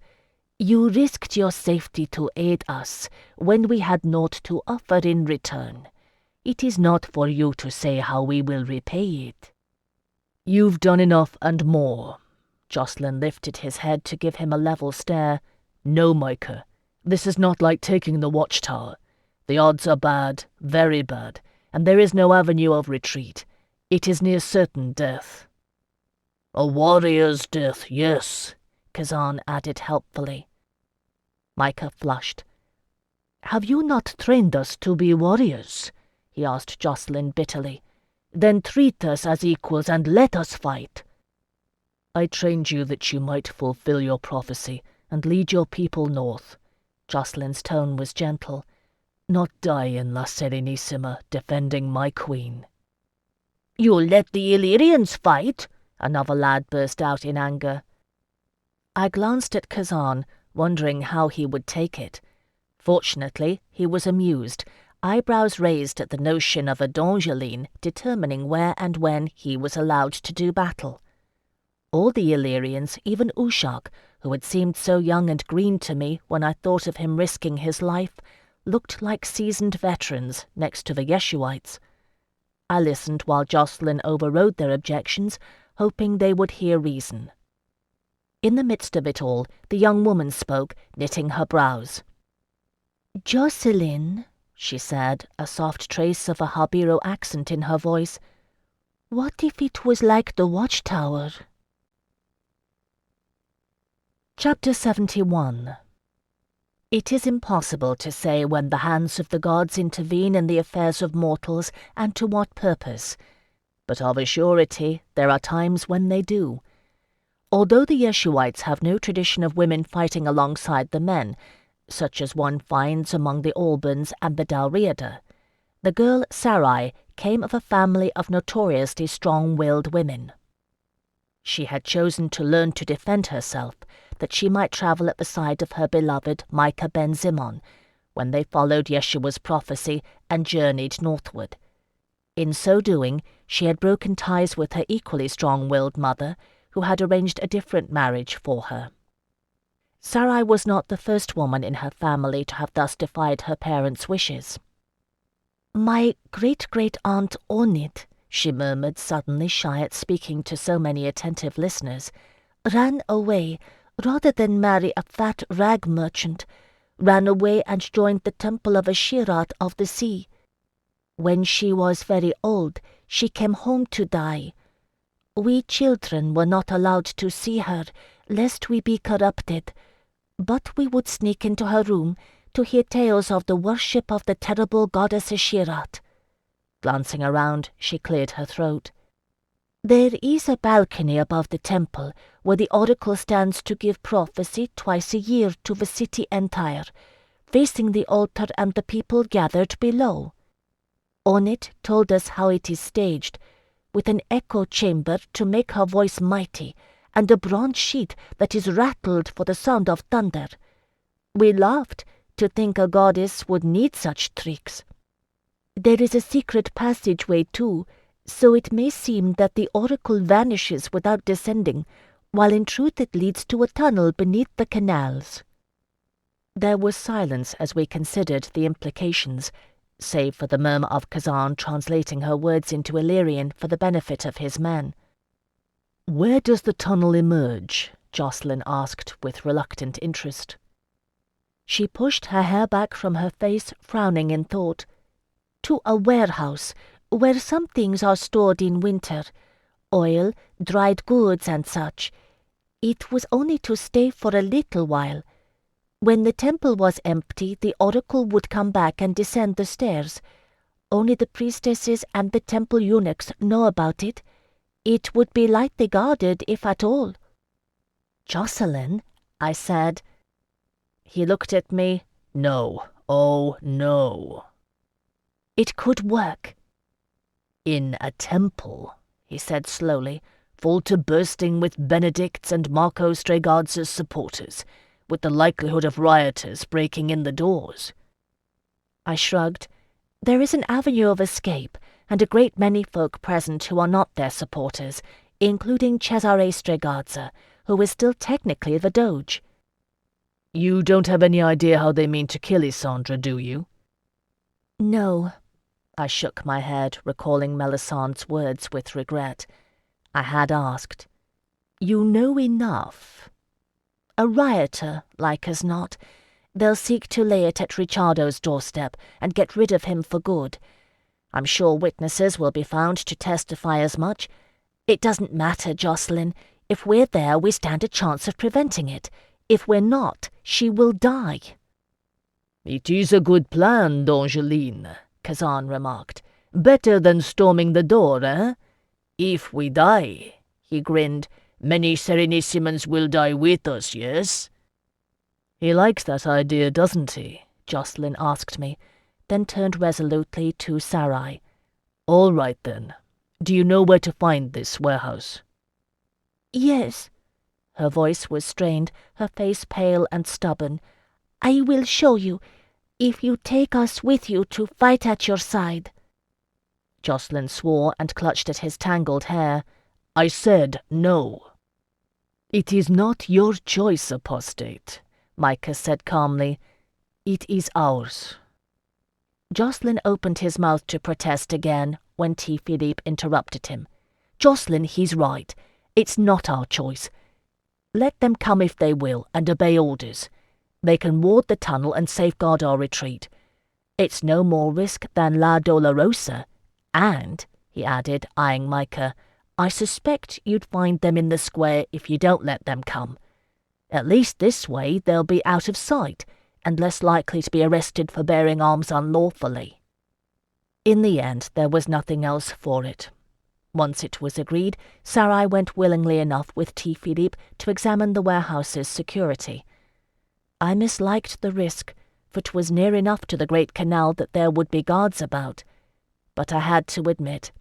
"you risked your safety to aid us when we had naught to offer in return. It is not for you to say how we will repay it." "You've done enough and more." Jocelyn lifted his head to give him a level stare. "No, Micah, this is not like taking the watchtower. The odds are bad, very bad, and there is no avenue of retreat. It is near certain death." "A warrior's death, yes," Kazan added helpfully. Micah flushed. "Have you not trained us to be warriors?" he asked Jocelyn bitterly. "Then treat us as equals and let us fight." "I trained you that you might fulfill your prophecy and lead your people north." Jocelyn's tone was gentle. "Not die in La Serenissima defending my queen." "You'll let the Illyrians fight?" another lad burst out in anger. I glanced at Kazan, wondering how he would take it. Fortunately, he was amused, eyebrows raised at the notion of a D'Angeline determining where and when he was allowed to do battle. All the Illyrians, even Ushak, who had seemed so young and green to me when I thought of him risking his life, looked like seasoned veterans next to the Yeshuites. I listened while Jocelyn overrode their objections, hoping they would hear reason. In the midst of it all, the young woman spoke, knitting her brows. "Jocelyn," she said, a soft trace of a Habiro accent in her voice, "what if it was like the watchtower?" Chapter 71. It is impossible to say when the hands of the gods intervene in the affairs of mortals and to what purpose, but of a surety there are times when they do. Although the Yeshuites have no tradition of women fighting alongside the men, such as one finds among the Albans and the Dalriada, the girl Sarai came of a family of notoriously strong-willed women. She had chosen to learn to defend herself, that she might travel at the side of her beloved Micah ben Zimon, when they followed Yeshua's prophecy and journeyed northward. In so doing, she had broken ties with her equally strong-willed mother, who had arranged a different marriage for her. Sarai was not the first woman in her family to have thus defied her parents' wishes. "My great-great-aunt Onid," she murmured, suddenly shy at speaking to so many attentive listeners, ran away rather than marry a fat rag merchant, ran away and joined the temple of a Shirat of the sea. When she was very old, she came home to die. We children were not allowed to see her, lest we be corrupted, but we would sneak into her room to hear tales of the worship of the terrible goddess Shirat. Glancing around, she cleared her throat. There is a balcony above the temple, where the oracle stands to give prophecy twice a year to the city entire, facing the altar and the people gathered below. On it told us how it is staged, with an echo chamber to make her voice mighty, and a bronze sheet that is rattled for the sound of thunder. We laughed to think a goddess would need such tricks. There is a secret passageway too, so it may seem that the oracle vanishes without descending, while in truth it leads to a tunnel beneath the canals. There was silence as we considered the implications, save for the murmur of Kazan translating her words into Illyrian for the benefit of his men. "Where does the tunnel emerge?" Jocelyn asked with reluctant interest. She pushed her hair back from her face, frowning in thought. To a warehouse, where some things are stored in winter, oil, dried goods and such. It was only to stay for a little while. When the temple was empty, the oracle would come back and descend the stairs. Only the priestesses and the temple eunuchs know about it. It would be lightly guarded, if at all. "Jocelyn," I said. He looked at me. "No, oh no." "It could work." "In a temple," he said slowly, "full to bursting with Benedict's and Marco Stregazza's supporters, with the likelihood of rioters breaking in the doors." I shrugged. There is an avenue of escape, and a great many folk present who are not their supporters, including Cesare Stregazza, who is still technically the Doge. "You don't have any idea how they mean to kill Isandra, do you?" "No." I shook my head, recalling Melisandre's words with regret. I had asked, "You know enough?" "A rioter, like as not. They'll seek to lay it at Ricciardo's doorstep and get rid of him for good. I'm sure witnesses will be found to testify as much. It doesn't matter, Jocelyn. If we're there, we stand a chance of preventing it. If we're not, she will die." "It is a good plan, D'Angeline," Kazan remarked. "Better than storming the door, eh? If we die," he grinned, "many Serenissimans will die with us, yes?" "He likes that idea, doesn't he?" Jocelyn asked me, then turned resolutely to Sarai. "All right, then. Do you know where to find this warehouse?" "Yes." Her voice was strained, her face pale and stubborn. "I will show you, if you take us with you to fight at your side." Jocelyn swore and clutched at his tangled hair. "I said no." "It is not your choice, apostate," Micah said calmly. "It is ours." Jocelyn opened his mouth to protest again when T. Philippe interrupted him. "Jocelyn, he's right. It's not our choice. Let them come if they will, and obey orders. They can ward the tunnel and safeguard our retreat. It's no more risk than La Dolorosa. And," he added, eyeing Micah, "I suspect you'd find them in the square if you don't let them come. At least this way they'll be out of sight, and less likely to be arrested for bearing arms unlawfully." In the end, there was nothing else for it. Once it was agreed, Sarai went willingly enough with T. Philippe to examine the warehouse's security. I misliked the risk, for 'twas near enough to the great canal that there would be guards about. But I had to admit,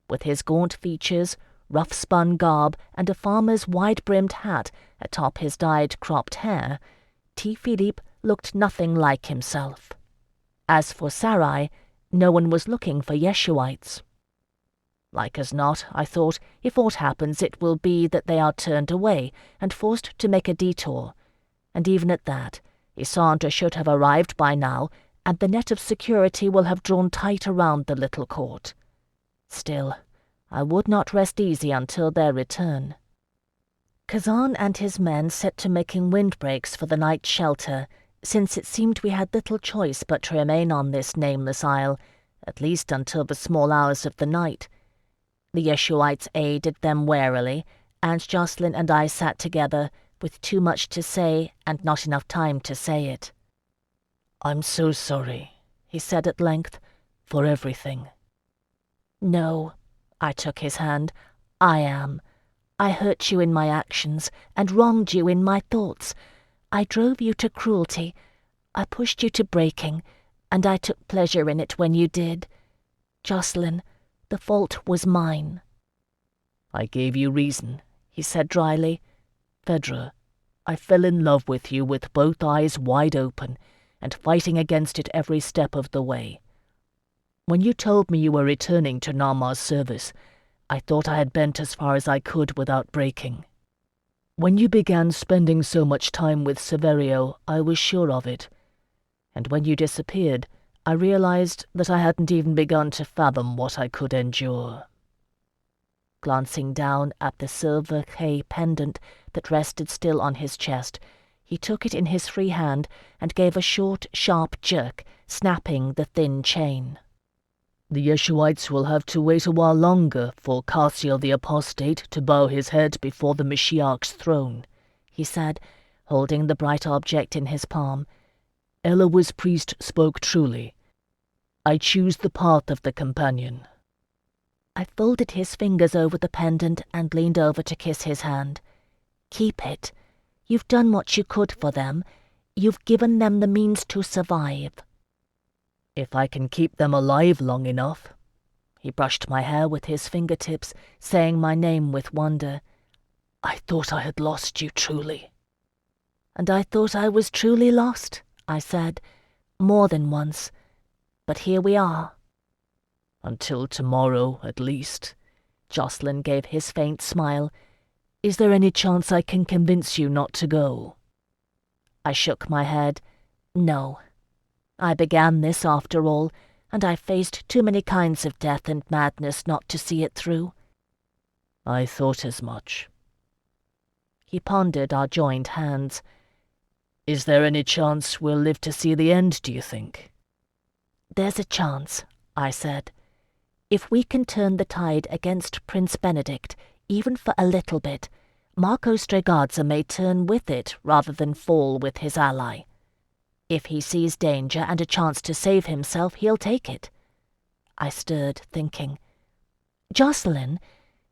with his gaunt features, rough-spun garb, and a farmer's wide-brimmed hat atop his dyed cropped hair, T. Philippe looked nothing like himself. As for Sarai, no one was looking for Yeshuites. Like as not, I thought, if aught happens it will be that they are turned away and forced to make a detour. And even at that, Isandra should have arrived by now, and the net of security will have drawn tight around the little court. Still, I would not rest easy until their return. Kazan and his men set to making windbreaks for the night's shelter, since it seemed we had little choice but to remain on this nameless isle, at least until the small hours of the night. The Yeshuites aided them warily, and Jacqueline and I sat together, with too much to say and not enough time to say it. "I'm so sorry," he said at length, "for everything." "No," I took his hand, "I am. I hurt you in my actions, and wronged you in my thoughts. I drove you to cruelty. I pushed you to breaking, and I took pleasure in it when you did. Jacqueline, the fault was mine." "I gave you reason," he said dryly. "Phèdre, I fell in love with you with both eyes wide open, and fighting against it every step of the way. When you told me you were returning to Nama's service, I thought I had bent as far as I could without breaking. When you began spending so much time with Severio, I was sure of it. And when you disappeared, I realized that I hadn't even begun to fathom what I could endure." Glancing down at the silver K pendant that rested still on his chest, he took it in his free hand and gave a short, sharp jerk, snapping the thin chain. "The Yeshuites will have to wait a while longer for Kushiel the apostate to bow his head before the Mashiach's throne," he said, holding the bright object in his palm. "Eloah's priest spoke truly. I choose the path of the companion." I folded his fingers over the pendant and leaned over to kiss his hand. "Keep it. You've done what you could for them. You've given them the means to survive." "If I can keep them alive long enough." He brushed my hair with his fingertips, saying my name with wonder. "I thought I had lost you truly." "And I thought I was truly lost," I said, "more than once. But here we are." "Until tomorrow, at least." Jacqueline gave his faint smile. "Is there any chance I can convince you not to go?" I shook my head. "No. I began this after all, and I faced too many kinds of death and madness not to see it through." "I thought as much." He pondered our joined hands. "Is there any chance we'll live to see the end, do you think?" "There's a chance," I said. "If we can turn the tide against Prince Benedict, even for a little bit, Marco Strigazza may turn with it rather than fall with his ally. If he sees danger and a chance to save himself, he'll take it." I stirred, thinking. "Jacqueline,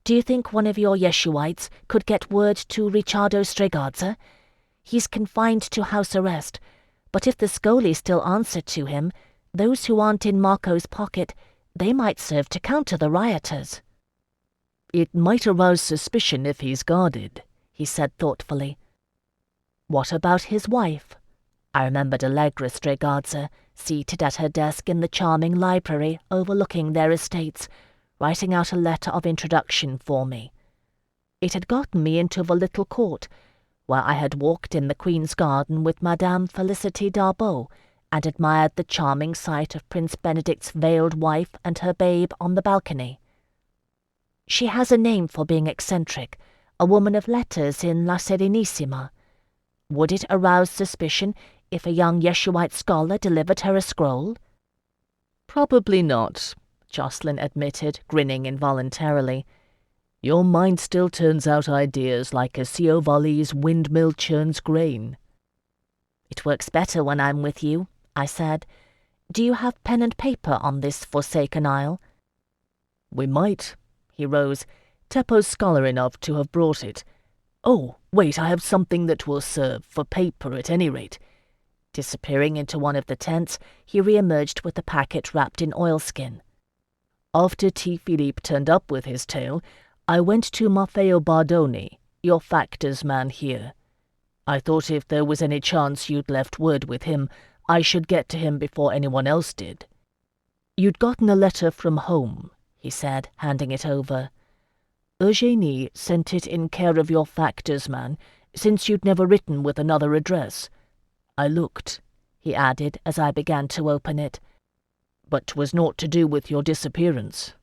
do you think one of your Yeshuites could get word to Ricciardo Strigazza? He's confined to house arrest, but if the Scoli still answer to him, those who aren't in Marco's pocket, they might serve to counter the rioters." "It might arouse suspicion if he's guarded," he said thoughtfully. "What about his wife?" I remembered Allegra Strigazza, seated at her desk in the charming library overlooking their estates, writing out a letter of introduction for me. It had gotten me into the little court, where I had walked in the Queen's garden with Madame Félicité Darboux, and admired the charming sight of Prince Benedict's veiled wife and her babe on the balcony. She has a name for being eccentric, a woman of letters in La Serenissima. Would it arouse suspicion if a young Yeshuite scholar delivered her a scroll? "Probably not," Jacqueline admitted, grinning involuntarily. "Your mind still turns out ideas like a Siovali's windmill churns grain." "It works better when I'm with you," I said. "Do you have pen and paper on this forsaken isle?" "We might." He rose. "Teppo's scholar enough to have brought it. Oh, wait, I have something that will serve, for paper at any rate." Disappearing into one of the tents, he re-emerged with a packet wrapped in oilskin. "After T. Philippe turned up with his tale, I went to Maffeo Bardoni, your factor's man here. I thought if there was any chance you'd left word with him, I should get to him before anyone else did. You'd gotten a letter from home," he said, handing it over. "Eugénie sent it in care of your factor's man, since you'd never written with another address. I looked," he added as I began to open it. "But 'twas naught to do with your disappearance."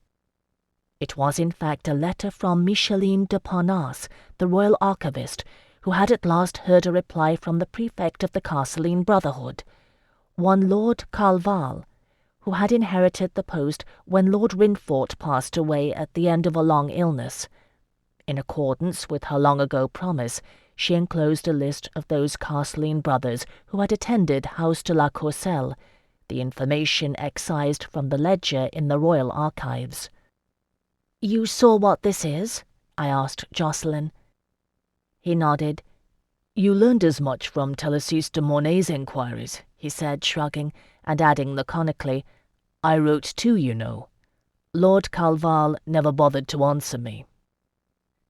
It was in fact a letter from Micheline de Parnasse, the royal archivist, who had at last heard a reply from the prefect of the Castleline Brotherhood, one Lord Calval, who had inherited the post when Lord Rinfort passed away at the end of a long illness. In accordance with her long-ago promise, she enclosed a list of those Castleline brothers who had attended House de la Courcelle, the information excised from the ledger in the royal archives. "You saw what this is?" I asked Jocelyn. He nodded. "You learned as much from Télésys de Mornay's inquiries," he said, shrugging, and adding laconically, "I wrote too, you know. Lord Calval never bothered to answer me."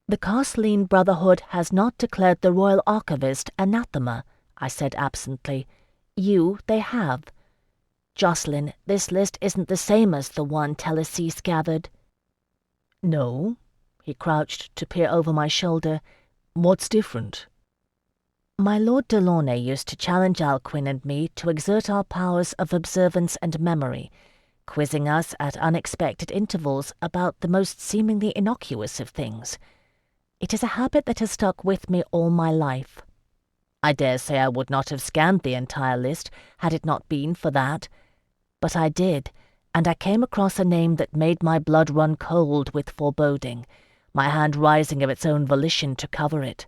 "The Castleline Brotherhood has not declared the royal archivist anathema," I said absently. "They have. Jocelyn, this list isn't the same as the one Télésys gathered." "No?" He crouched to peer over my shoulder. "What's different?" "My Lord Delaunay used to challenge Alcuin and me to exert our powers of observance and memory, quizzing us at unexpected intervals about the most seemingly innocuous of things. It is a habit that has stuck with me all my life. I dare say I would not have scanned the entire list had it not been for that. But I did, and I came across a name that made my blood run cold with foreboding, my hand rising of its own volition to cover it.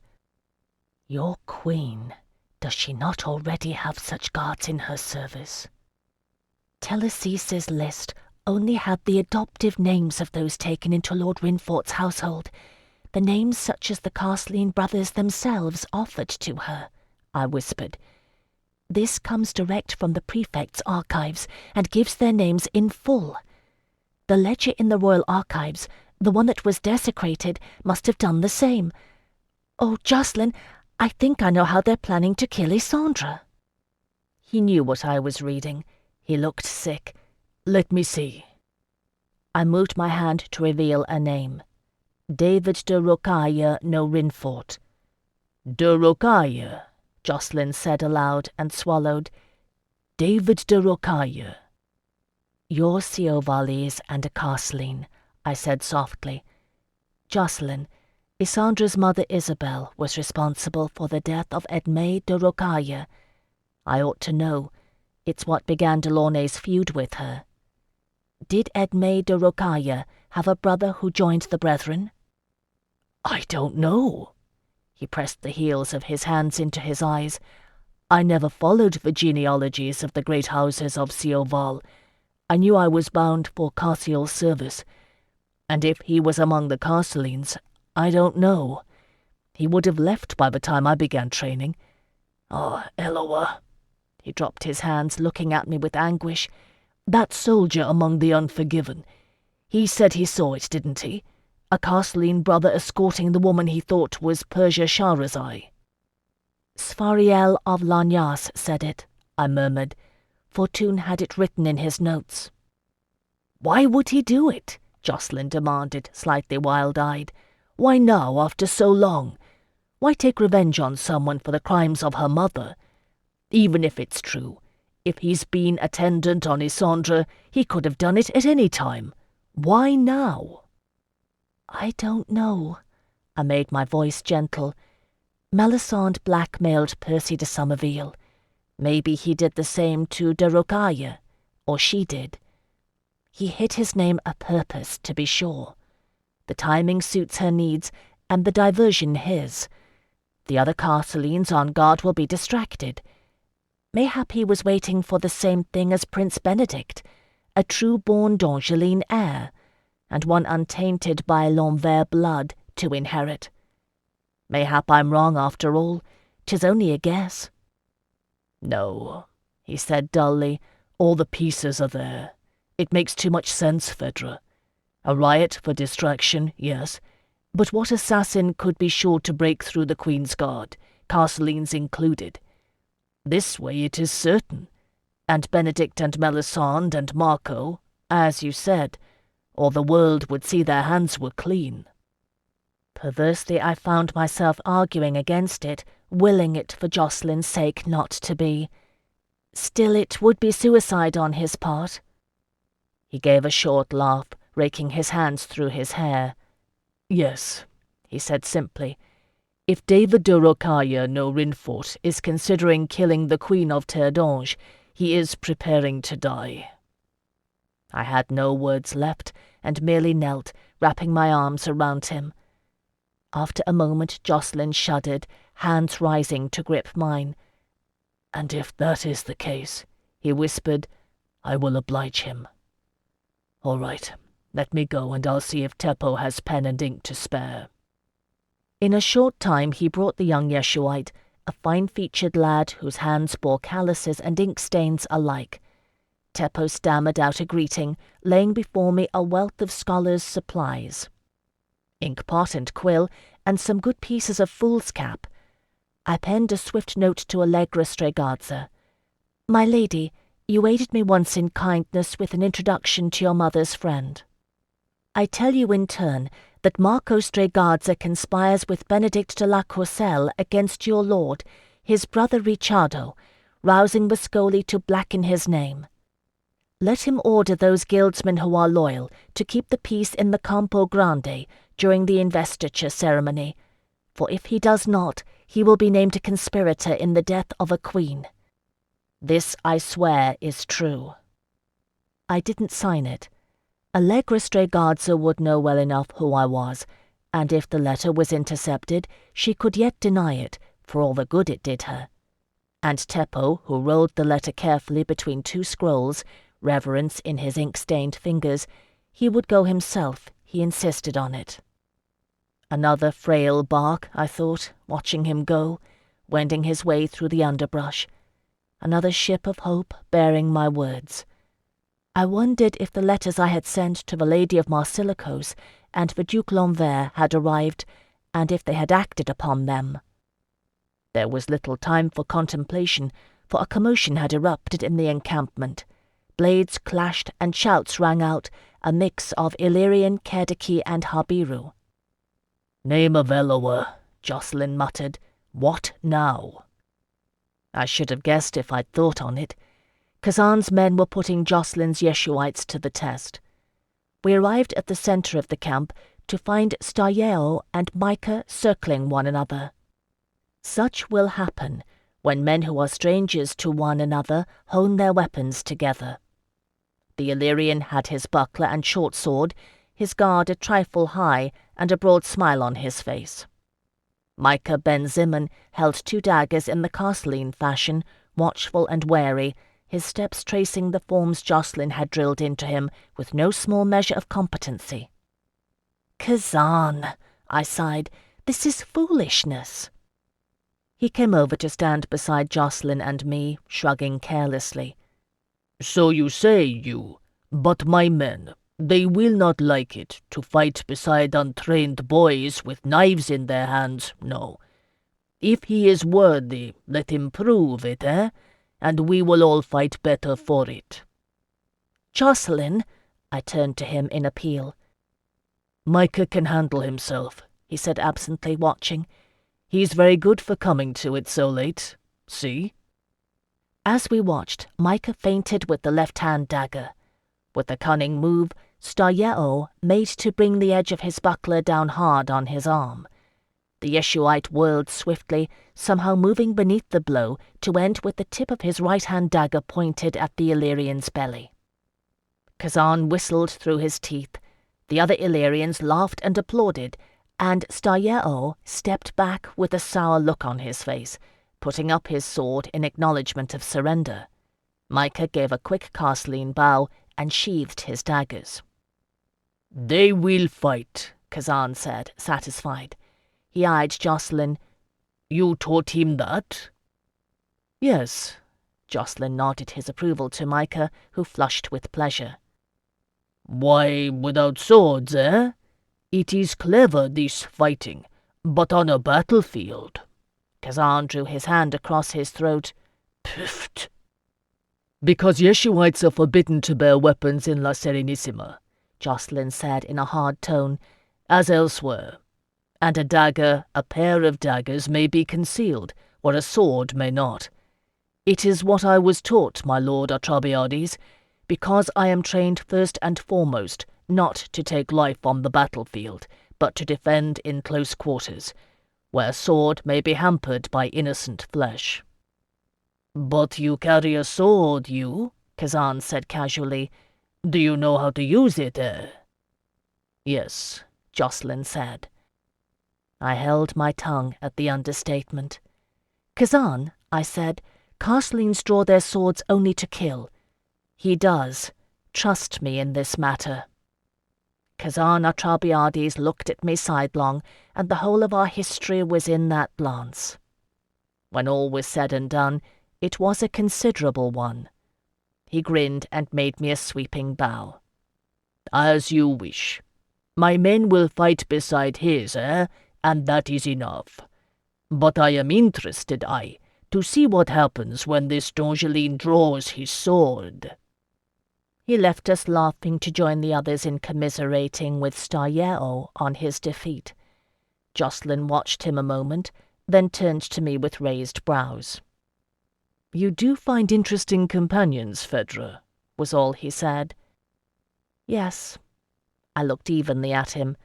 Your queen, does she not already have such guards in her service? Télésys's list only had the adoptive names of those taken into Lord Rinfort's household, the names such as the Castleline brothers themselves offered to her," I whispered. "This comes direct from the prefect's archives and gives their names in full. The ledger in the royal archives, the one that was desecrated, must have done the same. Oh, Jocelyn, I think I know how they're planning to kill Isandre." He knew what I was reading. He looked sick. "Let me see." I moved my hand to reveal a name. David de Rocaille no Rinfort. "De Rocaille," Jocelyn said aloud and swallowed. "David de Rocaille." "You're Siovalese and a Castleline," I said softly. "Jocelyn, Isandre's mother Isabel was responsible for the death of Edmé de Rocaille. I ought to know. It's what began Delaunay's feud with her. Did Edmé de Rocaille have a brother who joined the Brethren?" "I don't know." He pressed the heels of his hands into his eyes. "I never followed the genealogies of the great houses of Sioval. I knew I was bound for Kushiel's service. And if he was among the Castelines, I don't know. He would have left by the time I began training. Ah, Eloa." He dropped his hands, looking at me with anguish. "That soldier among the unforgiven. He said he saw it, didn't he? A Castelline brother escorting the woman he thought was Persia Shahrazai." "Sfariel of Lagnas said it," I murmured. "Fortune had it written in his notes." "Why would he do it?" Jocelyn demanded, slightly wild-eyed. "Why now, after so long? Why take revenge on someone for the crimes of her mother? Even if it's true, if he's been attendant on Isandre, he could have done it at any time. Why now?" "I don't know." I made my voice gentle. "Melisande blackmailed Percy de Somerville. Maybe he did the same to de Rocaille, or she did. He hid his name a purpose, to be sure. The timing suits her needs, and the diversion his. The other Castelines on guard will be distracted. Mayhap he was waiting for the same thing as Prince Benedict, a true-born d'Angeline heir, and one untainted by L'Anvers blood to inherit. Mayhap I'm wrong after all. 'Tis only a guess." "No," he said dully. "All the pieces are there. It makes too much sense, Phèdre. A riot for distraction, yes, but what assassin could be sure to break through the Queen's Guard, Castelines included? This way it is certain. And Benedict and Melisande and Marco, as you said, or the world would see their hands were clean." Perversely I found myself arguing against it, willing it for Jocelyn's sake not to be. Still, it would be suicide on his part. He gave a short laugh, raking his hands through his hair. "Yes," he said simply. "If David de Rocaille no Rinfort is considering killing the Queen of Terre, he is preparing to die." I had no words left, and merely knelt, wrapping my arms around him. After a moment Jacqueline shuddered, hands rising to grip mine. "And if that is the case," he whispered, "I will oblige him. All right, let me go, and I'll see if Teppo has pen and ink to spare." In a short time he brought the young Yeshuite, a fine-featured lad whose hands bore calluses and ink stains alike. Teppo stammered out a greeting, laying before me a wealth of scholars' supplies. Inkpot and quill, and some good pieces of foolscap. I penned a swift note to Allegra Stregazza. "My lady, you aided me once in kindness with an introduction to your mother's friend. I tell you in turn that Marco Stregazza conspires with Benedict de la Courcelle against your lord, his brother Ricciardo, rousing Viscoli to blacken his name. Let him order those guildsmen who are loyal to keep the peace in the Campo Grande during the investiture ceremony, for if he does not, he will be named a conspirator in the death of a queen. This, I swear, is true." I didn't sign it. Allegra Stregazza would know well enough who I was, and if the letter was intercepted, she could yet deny it, for all the good it did her. And Teppo, who rolled the letter carefully between two scrolls, reverence in his ink-stained fingers, he would go himself, he insisted on it. Another frail bark, I thought, watching him go, wending his way through the underbrush. Another ship of hope bearing my words. I wondered if the letters I had sent to the Lady of Marsilicos and the Duke L'Envers had arrived, and if they had acted upon them. There was little time for contemplation, for a commotion had erupted in the encampment. Blades clashed and shouts rang out, a mix of Illyrian, Kerdiki, and Habiru. "Name of Eloa," Jacqueline muttered. "What now?" I should have guessed if I'd thought on it. Kazan's men were putting Jacqueline's Yeshuites to the test. We arrived at the centre of the camp to find Stayeo and Micah circling one another. Such will happen when men who are strangers to one another hone their weapons together. The Illyrian had his buckler and short sword, his guard a trifle high, and a broad smile on his face. Micah ben Zimmon held 2 daggers in the Castelline fashion, watchful and wary, his steps tracing the forms Jacqueline had drilled into him with no small measure of competency. "Kazan," I sighed, "this is foolishness." He came over to stand beside Jacqueline and me, shrugging carelessly. "So you say, you, but my men, they will not like it to fight beside untrained boys with knives in their hands, no. If he is worthy, let him prove it, and we will all fight better for it." "Jacqueline," I turned to him in appeal. "Micah can handle himself," he said absently, watching. "He's very good for coming to it so late. See?" As we watched, Micah feinted with the left-hand dagger. With a cunning move, Stayeo made to bring the edge of his buckler down hard on his arm. The Yeshuite whirled swiftly, somehow moving beneath the blow to end with the tip of his right-hand dagger pointed at the Illyrian's belly. Kazan whistled through his teeth. The other Illyrians laughed and applauded, and Stayeo stepped back with a sour look on his face, putting up his sword in acknowledgment of surrender. Micah gave a quick Castelline bow and sheathed his daggers. "They will fight," Kazan said, satisfied. He eyed Jacqueline. "You taught him that?" "Yes." Jacqueline nodded his approval to Micah, who flushed with pleasure. "Why, without swords, It is clever, this fighting, but on a battlefield." Kazan drew his hand across his throat. "Pfft." "Because Yeshuites are forbidden to bear weapons in La Serenissima," Jacqueline said in a hard tone, "as elsewhere. And a dagger, a pair of daggers, may be concealed, where a sword may not. It is what I was taught, my lord Atrabiades, because I am trained first and foremost not to take life on the battlefield, but to defend in close quarters, where sword may be hampered by innocent flesh." "But you carry a sword, you?" Kazan said casually. "Do you know how to use it, eh?" "Yes," Jocelyn said. I held my tongue at the understatement. "Kazan," I said, "castlings draw their swords only to kill. He does. Trust me in this matter." Kazan Atrabiades looked at me sidelong, and the whole of our history was in that glance. When all was said and done, it was a considerable one. He grinned and made me a sweeping bow. "As you wish. My men will fight beside his, and that is enough. But I am interested, to see what happens when this Dongeline draws his sword." He left us laughing to join the others in commiserating with Stayeo on his defeat. Jocelyn watched him a moment, then turned to me with raised brows. "You do find interesting companions, Phèdre," was all he said. "Yes." I looked evenly at him.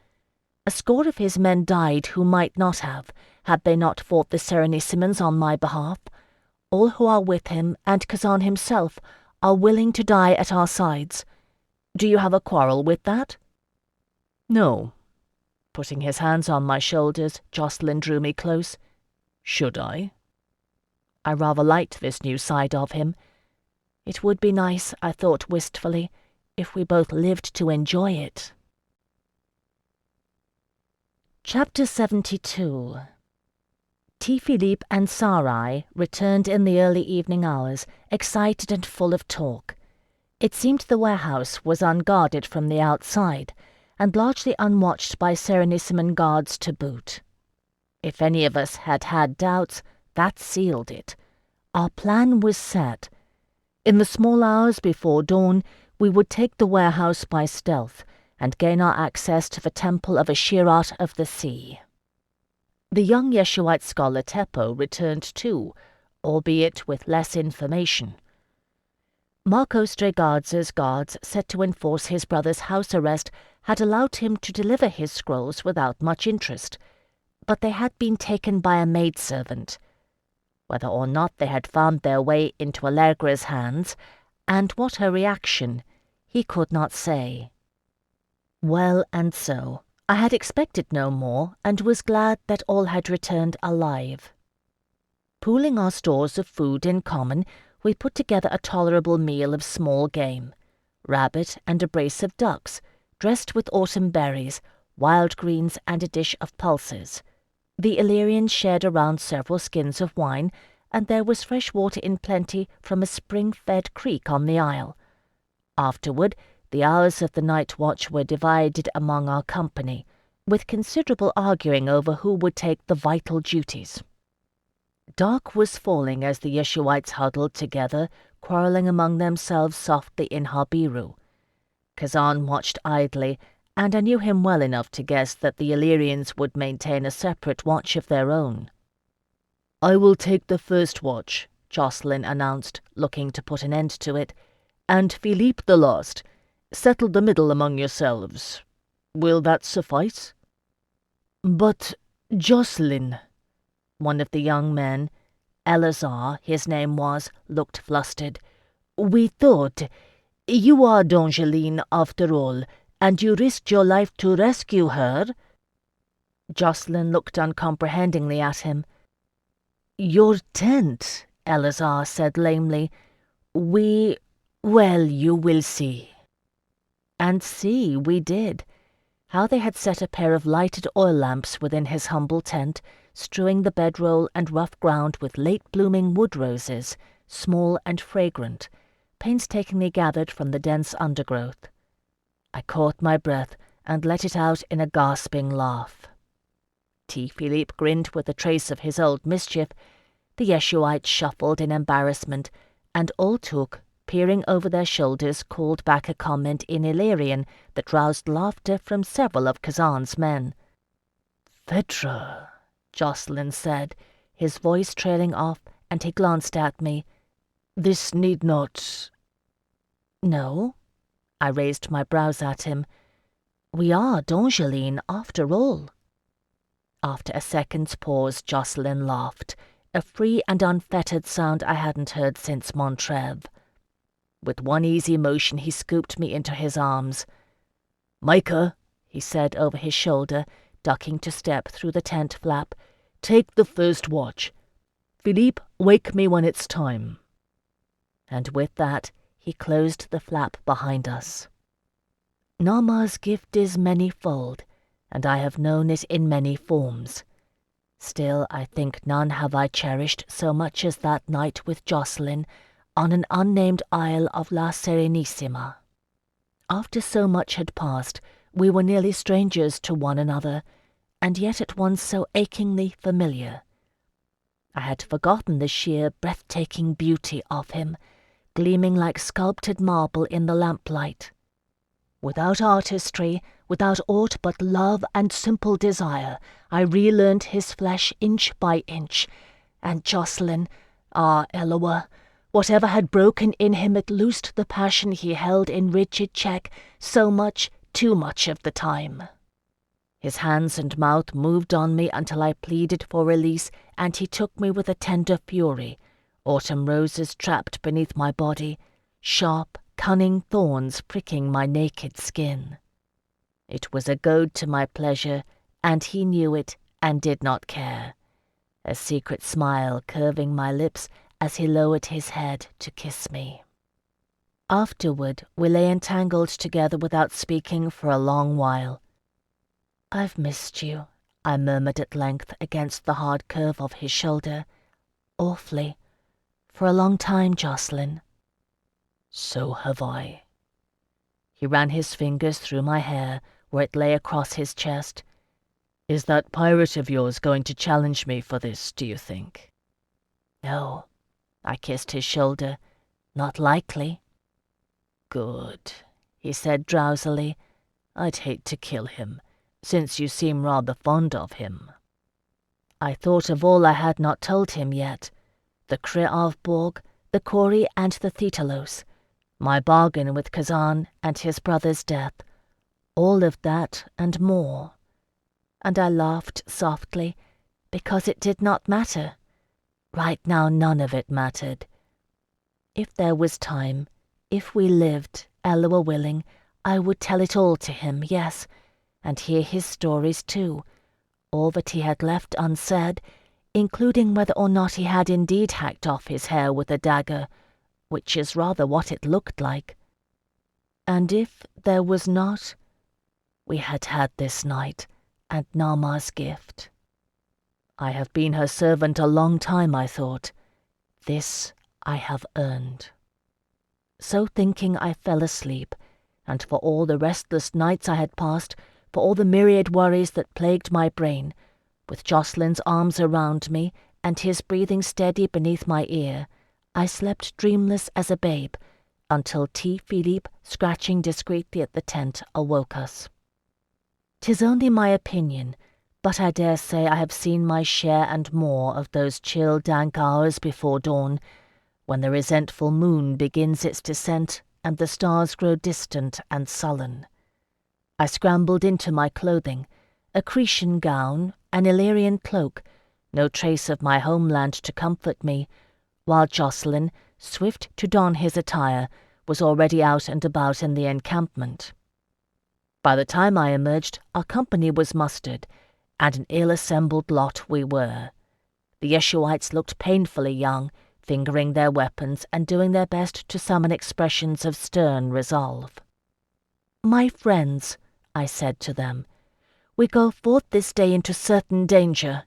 A score of his men died who might not have, had they not fought the Serenissimons on my behalf. All who are with him, and Kazan himself, are willing to die at our sides. Do you have a quarrel with that?" "No." Putting his hands on my shoulders, Jocelyn drew me close. "Should I?" I rather liked this new side of him. It would be nice, I thought wistfully, if we both lived to enjoy it. Chapter 72. T. Philippe and Sarai returned in the early evening hours, excited and full of talk. It seemed the warehouse was unguarded from the outside, and largely unwatched by Serenissimon guards to boot. If any of us had had doubts, that sealed it. Our plan was set. In the small hours before dawn, we would take the warehouse by stealth, and gain our access to the temple of Ashirat of the Sea. The young Yeshuite scholar Teppo returned too, albeit with less information. Marcos Dregardza's guards set to enforce his brother's house arrest had allowed him to deliver his scrolls without much interest, but they had been taken by a maidservant. Whether or not they had found their way into Allegra's hands, and what her reaction, he could not say. Well, and so. I had expected no more, and was glad that all had returned alive. Pooling our stores of food in common, we put together a tolerable meal of small game, rabbit and a brace of ducks, dressed with autumn berries, wild greens, and a dish of pulses. The Illyrians shared around several skins of wine, and there was fresh water in plenty from a spring-fed creek on the isle. Afterward, the hours of the night watch were divided among our company, with considerable arguing over who would take the vital duties. Dark was falling as the Yeshuites huddled together, quarrelling among themselves softly in Habiru. Kazan watched idly, and I knew him well enough to guess that the Illyrians would maintain a separate watch of their own. "I will take the first watch," Jocelyn announced, looking to put an end to it, "and Philippe the last. Settle the middle among yourselves. Will that suffice?" "But, Jocelyn," one of the young men, Eleazar, his name was, looked flustered. "We thought... You are Dongeline, after all, and you risked your life to rescue her." Jocelyn looked uncomprehendingly at him. "Your tent," Eleazar said lamely. Well, you will see." And see we did. How they had set a pair of lighted oil lamps within his humble tent, strewing the bedroll and rough ground with late-blooming wood roses, small and fragrant, painstakingly gathered from the dense undergrowth. I caught my breath and let it out in a gasping laugh. T. Philippe grinned with a trace of his old mischief. The Yeshuites shuffled in embarrassment, and all took, peering over their shoulders, called back a comment in Illyrian that roused laughter from several of Kazan's men. "Phèdre," Jocelyn said, his voice trailing off, and he glanced at me. "This need not—" "No?" I raised my brows at him. We are D'Angeline, after all." After a second's pause, Jocelyn laughed, a free and unfettered sound I hadn't heard since Montreuil. With one easy motion he scooped me into his arms. "Micah," he said over his shoulder, ducking to step through the tent flap, "take the first watch. Philippe, wake me when it's time." And with that, he closed the flap behind us. Nama's gift is many-fold, and I have known it in many forms. Still, I think none have I cherished so much as that night with Jocelyn on an unnamed isle of La Serenissima. After so much had passed, we were nearly strangers to one another, and yet at once so achingly familiar. I had forgotten the sheer, breathtaking beauty of him, gleaming like sculptured marble in the lamplight. Without artistry, without aught but love and simple desire, I relearned his flesh inch by inch, and Jocelyn, Eloa, whatever had broken in him, it loosed the passion he held in rigid check so much, too much of the time. His hands and mouth moved on me until I pleaded for release, and he took me with a tender fury, autumn roses trapped beneath my body, sharp, cunning thorns pricking my naked skin. It was a goad to my pleasure, and he knew it and did not care, a secret smile curving my lips as he lowered his head to kiss me. Afterward, we lay entangled together without speaking for a long while. "I've missed you," I murmured at length against the hard curve of his shoulder. "Awfully. For a long time, Jocelyn." "So have I." He ran his fingers through my hair where it lay across his chest. "Is that pirate of yours going to challenge me for this, do you think?" "No." I kissed his shoulder. "Not likely." "Good," he said drowsily. "I'd hate to kill him, since you seem rather fond of him." I thought of all I had not told him yet, the Creavborg, the Corey and the Thetalos, my bargain with Kazan and his brother's death, all of that and more. And I laughed softly, because it did not matter. Right now none of it mattered. If there was time, if we lived, Eloa willing, I would tell it all to him, yes, and hear his stories too, all that he had left unsaid, including whether or not he had indeed hacked off his hair with a dagger, which is rather what it looked like. And if there was not, we had had this night, and Nama's gift. I have been her servant a long time, I thought. This I have earned. So thinking, I fell asleep, and for all the restless nights I had passed, for all the myriad worries that plagued my brain, with Jocelyn's arms around me and his breathing steady beneath my ear, I slept dreamless as a babe, until T. Philippe, scratching discreetly at the tent, awoke us. 'Tis only my opinion, but I dare say I have seen my share and more of those chill, dank hours before dawn, when the resentful moon begins its descent and the stars grow distant and sullen. I scrambled into my clothing, a Cretan gown, an Illyrian cloak, no trace of my homeland to comfort me, while Jocelyn, swift to don his attire, was already out and about in the encampment. By the time I emerged, our company was mustered, and an ill-assembled lot we were. The Yeshuites looked painfully young, fingering their weapons and doing their best to summon expressions of stern resolve. "My friends," I said to them, "we go forth this day into certain danger.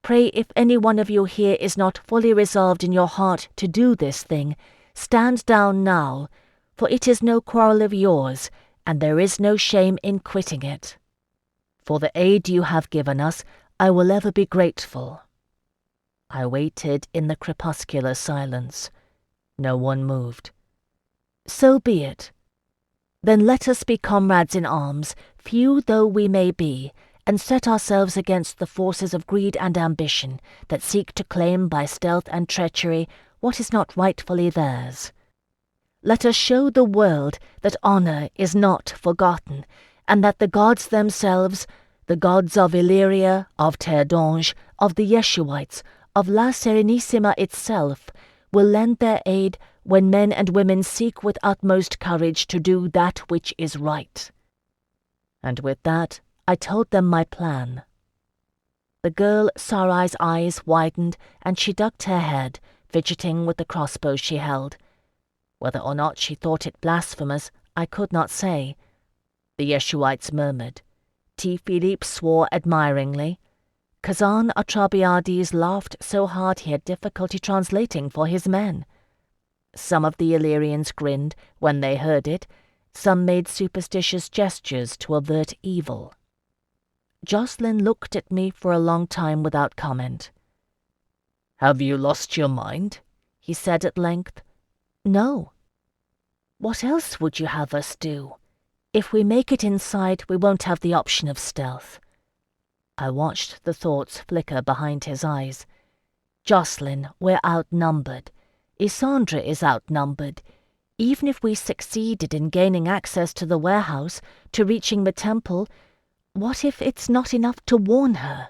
Pray, if any one of you here is not fully resolved in your heart to do this thing, stand down now, for it is no quarrel of yours, and there is no shame in quitting it. For the aid you have given us, I will ever be grateful." I waited in the crepuscular silence. No one moved. "So be it. Then let us be comrades in arms, few though we may be, and set ourselves against the forces of greed and ambition that seek to claim by stealth and treachery what is not rightfully theirs. Let us show the world that honour is not forgotten, and that the gods themselves, the gods of Illyria, of Terre, of the Yeshuites, of La Serenissima itself, will lend their aid when men and women seek with utmost courage to do that which is right. And with that, I told them my plan. The girl Sarai's eyes widened, and she ducked her head, fidgeting with the crossbow she held. Whether or not she thought it blasphemous, I could not say. The Yeshuites murmured. T. Philippe swore admiringly. Kazan Atrabiades laughed so hard he had difficulty translating for his men. Some of the Illyrians grinned when they heard it. Some made superstitious gestures to avert evil. Jocelyn looked at me for a long time without comment. "Have you lost your mind?" he said at length. "No." "What else would you have us do? If we make it inside, we won't have the option of stealth." I watched the thoughts flicker behind his eyes. "Jocelyn, we're outnumbered. Isandra is outnumbered. Even if we succeeded in gaining access to the warehouse, to reaching the temple, what if it's not enough to warn her?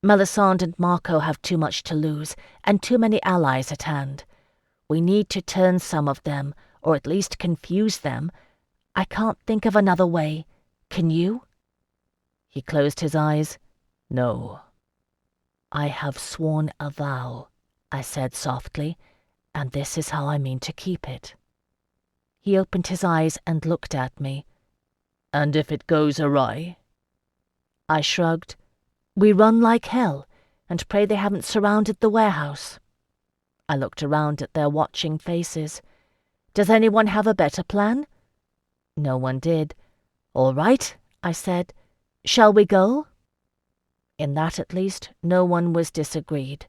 Melisande and Marco have too much to lose, and too many allies at hand. We need to turn some of them, or at least confuse them. I can't think of another way. Can you?" He closed his eyes. "No." "I have sworn a vow," I said softly, "and this is how I mean to keep it." He opened his eyes and looked at me. "And if it goes awry?" I shrugged. "We run like hell, and pray they haven't surrounded the warehouse." I looked around at their watching faces. "Does anyone have a better plan?" No one did. "All right," I said. "Shall we go?" In that, at least, no one was disagreed.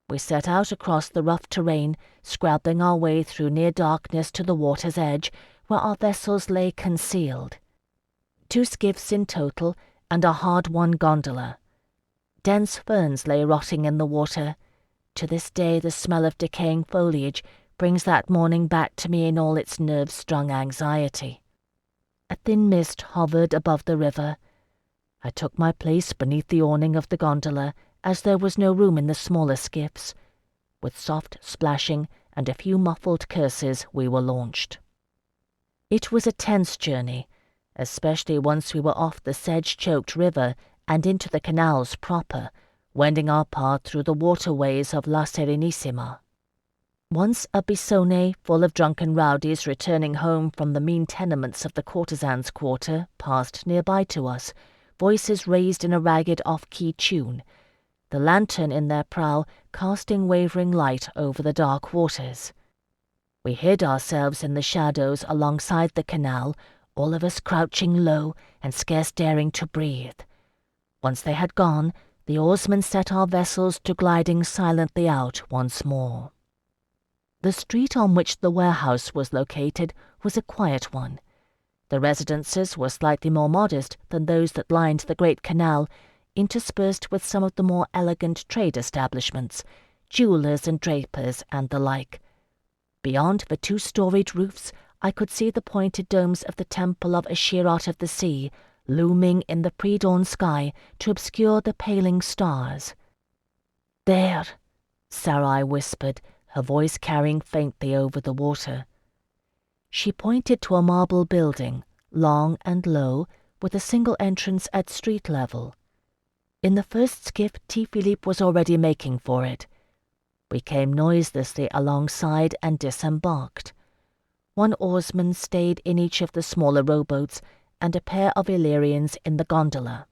We set out across the rough terrain, scrabbling our way through near darkness to the water's edge, where our vessels lay concealed. 2 skiffs in total, and a hard-won gondola. Dense ferns lay rotting in the water. To this day the smell of decaying foliage brings that morning back to me in all its nerve-strung anxiety. A thin mist hovered above the river. I took my place beneath the awning of the gondola, as there was no room in the smaller skiffs. With soft splashing and a few muffled curses, we were launched. It was a tense journey, especially once we were off the sedge-choked river and into the canals proper, wending our path through the waterways of La Serenissima. Once a bisone full of drunken rowdies returning home from the mean tenements of the courtesans' quarter passed nearby to us, voices raised in a ragged off-key tune, the lantern in their prow casting wavering light over the dark waters. We hid ourselves in the shadows alongside the canal, all of us crouching low and scarce daring to breathe. Once they had gone, the oarsmen set our vessels to gliding silently out once more. The street on which the warehouse was located was a quiet one. The residences were slightly more modest than those that lined the great canal, interspersed with some of the more elegant trade establishments, jewellers and drapers and the like. Beyond the 2-storied roofs, I could see the pointed domes of the temple of Ashirat of the Sea, looming in the pre-dawn sky to obscure the paling stars. "There," Sarai whispered, her voice carrying faintly over the water. She pointed to a marble building, long and low, with a single entrance at street level. In the first skiff, T. Philippe was already making for it. We came noiselessly alongside and disembarked. 1 oarsman stayed in each of the smaller rowboats, and a pair of Illyrians in the gondola.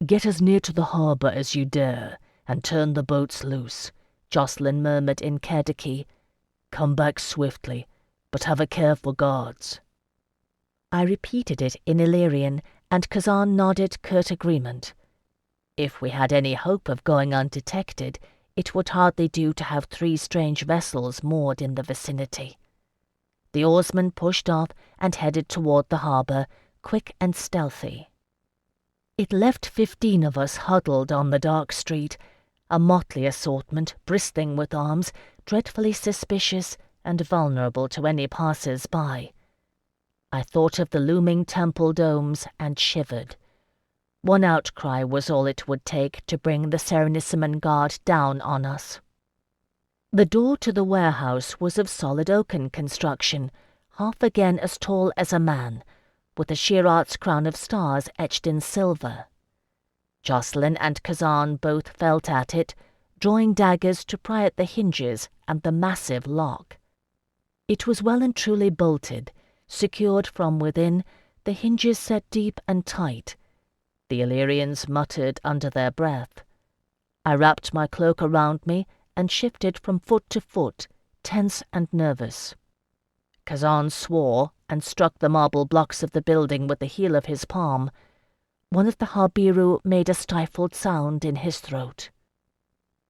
"Get as near to the harbour as you dare, and turn the boats loose," Jocelyn murmured in Kerdiki. "Come back swiftly, but have a care for guards." I repeated it in Illyrian, and Kazan nodded curt agreement. If we had any hope of going undetected, it would hardly do to have 3 strange vessels moored in the vicinity. The oarsmen pushed off and headed toward the harbour, quick and stealthy. It left 15 of us huddled on the dark street, a motley assortment, bristling with arms, dreadfully suspicious and vulnerable to any passers-by. I thought of the looming temple domes and shivered. One outcry was all it would take to bring the Serenissimon Guard down on us. The door to the warehouse was of solid oaken construction, half again as tall as a man, with a Shirat's crown of stars etched in silver. Jacqueline and Kazan both felt at it, drawing daggers to pry at the hinges and the massive lock. It was well and truly bolted, secured from within, the hinges set deep and tight. The Illyrians muttered under their breath. I wrapped my cloak around me and shifted from foot to foot, tense and nervous. Kazan swore and struck the marble blocks of the building with the heel of his palm. One of the Habiru made a stifled sound in his throat.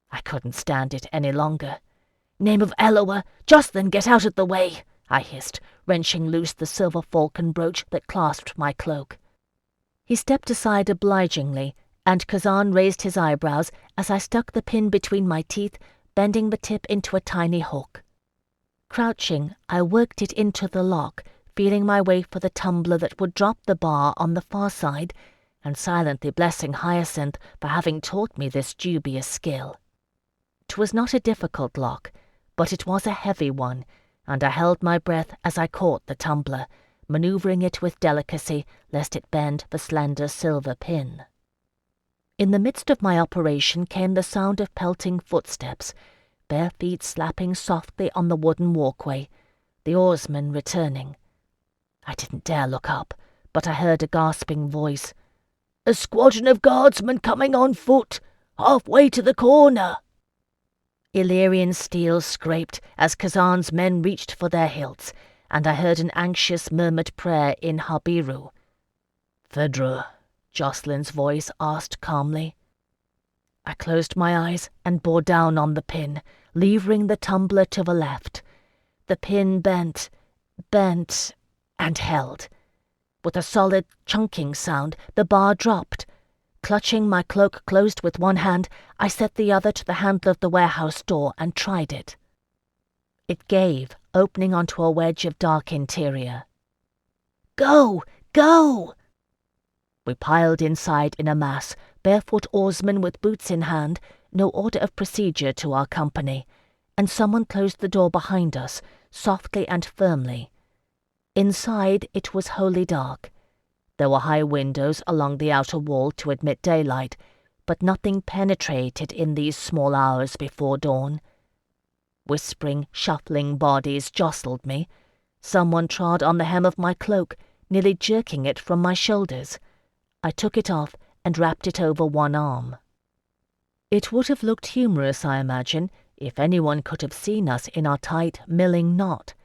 I couldn't stand it any longer. "Name of Eloa, Jacqueline, get out of the way!" I hissed, wrenching loose the silver falcon brooch that clasped my cloak. He stepped aside obligingly, and Kazan raised his eyebrows as I stuck the pin between my teeth, bending the tip into a tiny hook. Crouching, I worked it into the lock, feeling my way for the tumbler that would drop the bar on the far side, and silently blessing Hyacinth for having taught me this dubious skill. 'Twas not a difficult lock, but it was a heavy one, and I held my breath as I caught the tumbler, manoeuvring it with delicacy lest it bend the slender silver pin. In the midst of my operation came the sound of pelting footsteps, bare feet slapping softly on the wooden walkway, the oarsman returning. I didn't dare look up, but I heard a gasping voice. "A squadron of guardsmen coming on foot, halfway to the corner." Illyrian steel scraped as Kazan's men reached for their hilts, and I heard an anxious murmured prayer in Habiru. "Phèdre," Jacqueline's voice asked calmly. I closed my eyes and bore down on the pin, levering the tumbler to the left. The pin bent, and held. With a solid chunking sound, the bar dropped. Clutching my cloak closed with one hand, I set the other to the handle of the warehouse door and tried it. It gave, opening onto a wedge of dark interior. "Go! Go!" We piled inside in a mass, barefoot oarsmen with boots in hand, no order of procedure to our company, and someone closed the door behind us, softly and firmly. Inside it was wholly dark. There were high windows along the outer wall to admit daylight, but nothing penetrated in these small hours before dawn. Whispering, shuffling bodies jostled me. Someone trod on the hem of my cloak, nearly jerking it from my shoulders. I took it off and wrapped it over one arm. It would have looked humorous, I imagine, if anyone could have seen us in our tight, milling knot.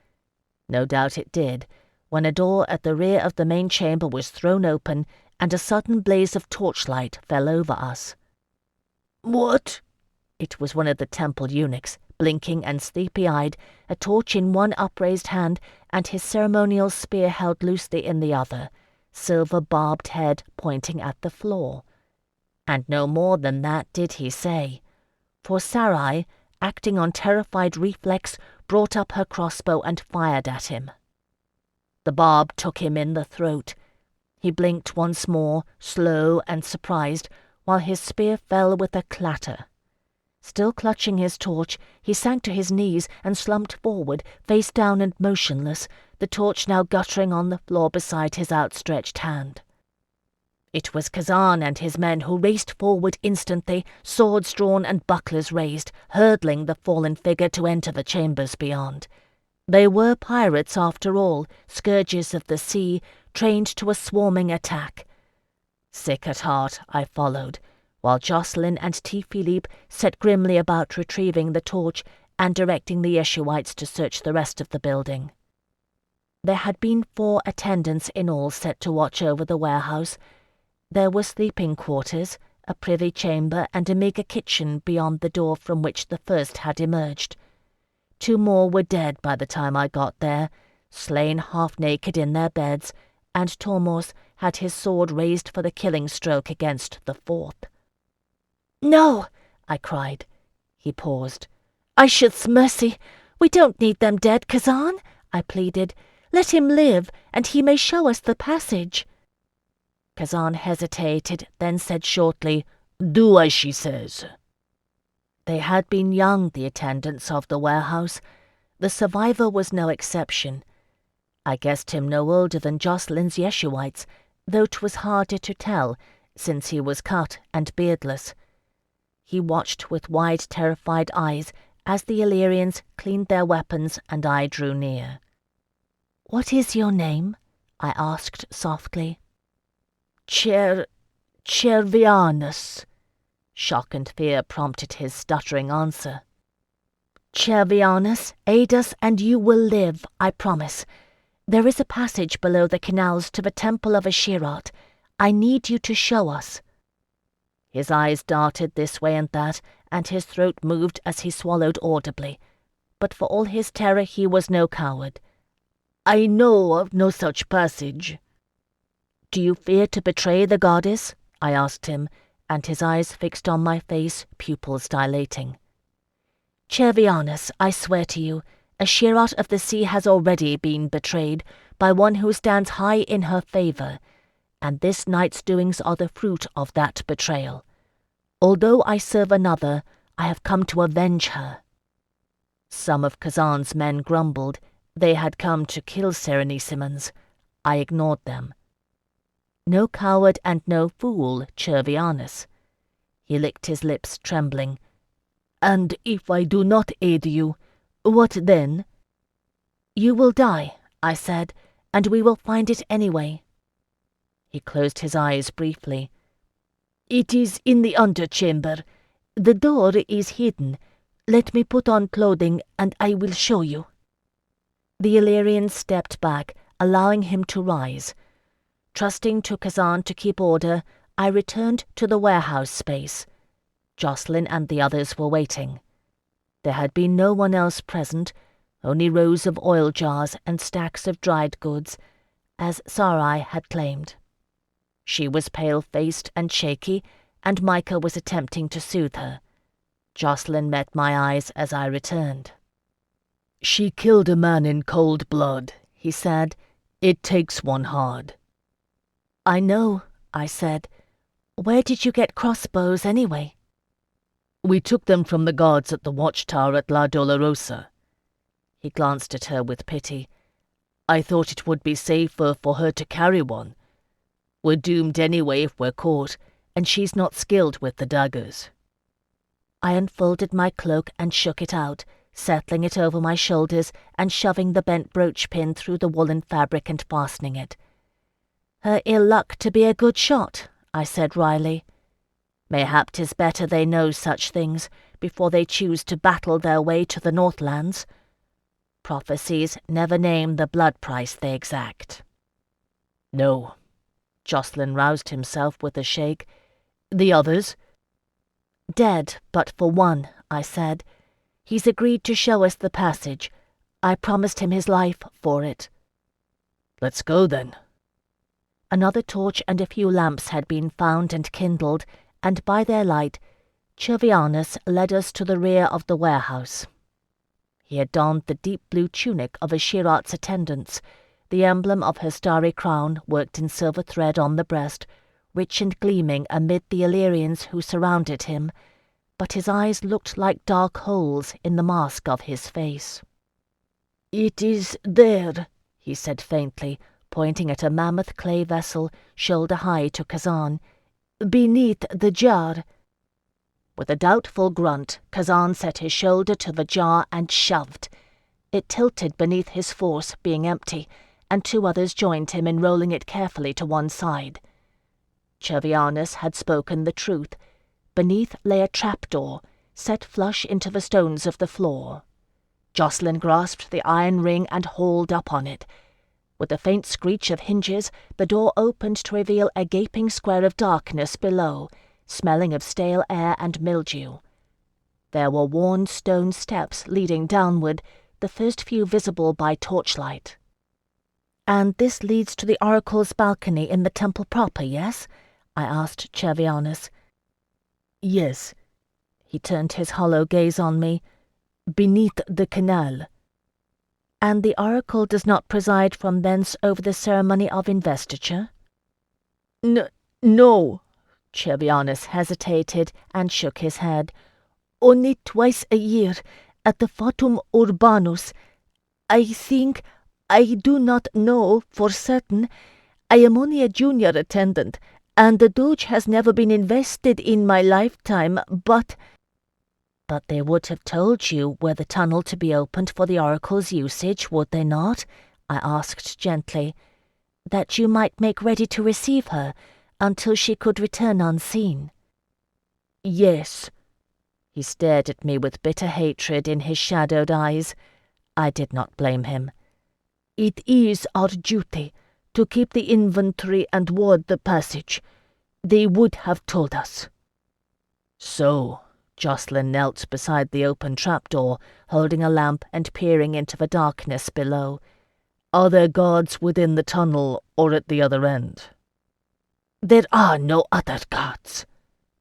No doubt it did, when a door at the rear of the main chamber was thrown open and a sudden blaze of torchlight fell over us. "What?" It was one of the temple eunuchs, blinking and sleepy-eyed, a torch in one upraised hand and his ceremonial spear held loosely in the other, silver-barbed head pointing at the floor. And no more than that did he say, for Sarai, acting on terrified reflex, brought up her crossbow and fired at him. The barb took him in the throat. He blinked once more, slow and surprised, while his spear fell with a clatter. Still clutching his torch, he sank to his knees and slumped forward, face down and motionless, the torch now guttering on the floor beside his outstretched hand. It was Kazan and his men who raced forward instantly, swords drawn and bucklers raised, hurdling the fallen figure to enter the chambers beyond. They were pirates after all, scourges of the sea, trained to a swarming attack. Sick at heart, I followed, while Jacqueline and T. Philippe set grimly about retrieving the torch and directing the Yeshuites to search the rest of the building. There had been 4 attendants in all set to watch over the warehouse. There were sleeping quarters, a privy chamber, and a meagre kitchen beyond the door from which the first had emerged. 2 more were dead by the time I got there, slain half-naked in their beds, and Tormos had his sword raised for the killing stroke against the 4th. "No!" I cried. He paused. "Aishith's mercy! We don't need them dead, Kazan," I pleaded. Let him live, and he may show us the passage." Kazan hesitated, then said shortly, "Do as she says." They had been young, the attendants of the warehouse. The survivor was no exception. I guessed him no older than Jocelyn's Yeshuites, though 'twas harder to tell, since he was cut and beardless. He watched with wide, terrified eyes as the Illyrians cleaned their weapons and I drew near. "What is your name?" I asked softly. Chervianus. Shock and fear prompted his stuttering answer. "Chervianus, aid us and you will live, I promise. There is a passage below the canals to the temple of Ashirat. I need you to show us." His eyes darted this way and that, and his throat moved as he swallowed audibly. But for all his terror he was no coward. "I know of no such passage." "Do you fear to betray the goddess?" I asked him, and his eyes fixed on my face, pupils dilating. "Chervianus, I swear to you, Ashirat of the sea has already been betrayed by one who stands high in her favour, and this night's doings are the fruit of that betrayal. Although I serve another, I have come to avenge her." Some of Kazan's men grumbled. They had come to kill Serenissimons. I ignored them. No coward and no fool, Chervianus. He licked his lips, trembling. "And if I do not aid you, what then?" "You will die," I said, "and we will find it anyway." He closed his eyes briefly. "It is in the underchamber. The door is hidden. Let me put on clothing, and I will show you." The Illyrian stepped back, allowing him to rise. Trusting to Kazan to keep order, I returned to the warehouse space. Jocelyn and the others were waiting. There had been no one else present, only rows of oil jars and stacks of dried goods, as Sarai had claimed. She was pale-faced and shaky, and Micah was attempting to soothe her. Jocelyn met my eyes as I returned. "She killed a man in cold blood," he said. "It takes one hard." "I know," I said. "Where did you get crossbows, anyway?" "We took them from the guards at the watchtower at La Dolorosa." He glanced at her with pity. "I thought it would be safer for her to carry one. We're doomed anyway if we're caught, and she's not skilled with the daggers." I unfolded my cloak and shook it out, settling it over my shoulders and shoving the bent brooch pin through the woolen fabric and fastening it. "Her ill luck to be a good shot," I said wryly. "Mayhap 'tis better they know such things before they choose to battle their way to the Northlands. Prophecies never name the blood price they exact." "No." Jocelyn roused himself with a shake. "The others?" "Dead, but for one," I said. "He's agreed to show us the passage. I promised him his life for it." "Let's go, then." Another torch and a few lamps had been found and kindled, and by their light, Chervianus led us to the rear of the warehouse. He had donned the deep blue tunic of Ashirat's attendants, the emblem of her starry crown worked in silver thread on the breast, rich and gleaming amid the Illyrians who surrounded him, but his eyes looked like dark holes in the mask of his face. "It is there," he said faintly, pointing at a mammoth clay vessel shoulder-high to Kazan. "Beneath the jar." With a doubtful grunt, Kazan set his shoulder to the jar and shoved. It tilted beneath his force, being empty, and two others joined him in rolling it carefully to one side. Chervianus had spoken the truth. Beneath lay a trapdoor, set flush into the stones of the floor. Jocelyn grasped the iron ring and hauled up on it. With a faint screech of hinges, the door opened to reveal a gaping square of darkness below, smelling of stale air and mildew. There were worn stone steps leading downward, the first few visible by torchlight. "And this leads to the oracle's balcony in the temple proper, yes?" I asked Chervianus. "Yes." He turned his hollow gaze on me. "Beneath the canal." And the oracle does not preside from thence over the ceremony of investiture? No. Chervianus hesitated and shook his head. Only twice a year, at the Fatum Urbanus. I do not know for certain. I am only a junior attendant, and the Doge has never been invested in my lifetime, but... But they would have told you were the tunnel to be opened for the oracle's usage, would they not? I asked gently, that you might make ready to receive her until she could return unseen. Yes. He stared at me with bitter hatred in his shadowed eyes. I did not blame him. It is our duty to keep the inventory and ward the passage. They would have told us. So, Jacqueline knelt beside the open trapdoor, holding a lamp and peering into the darkness below. Are there guards within the tunnel or at the other end? There are no other guards.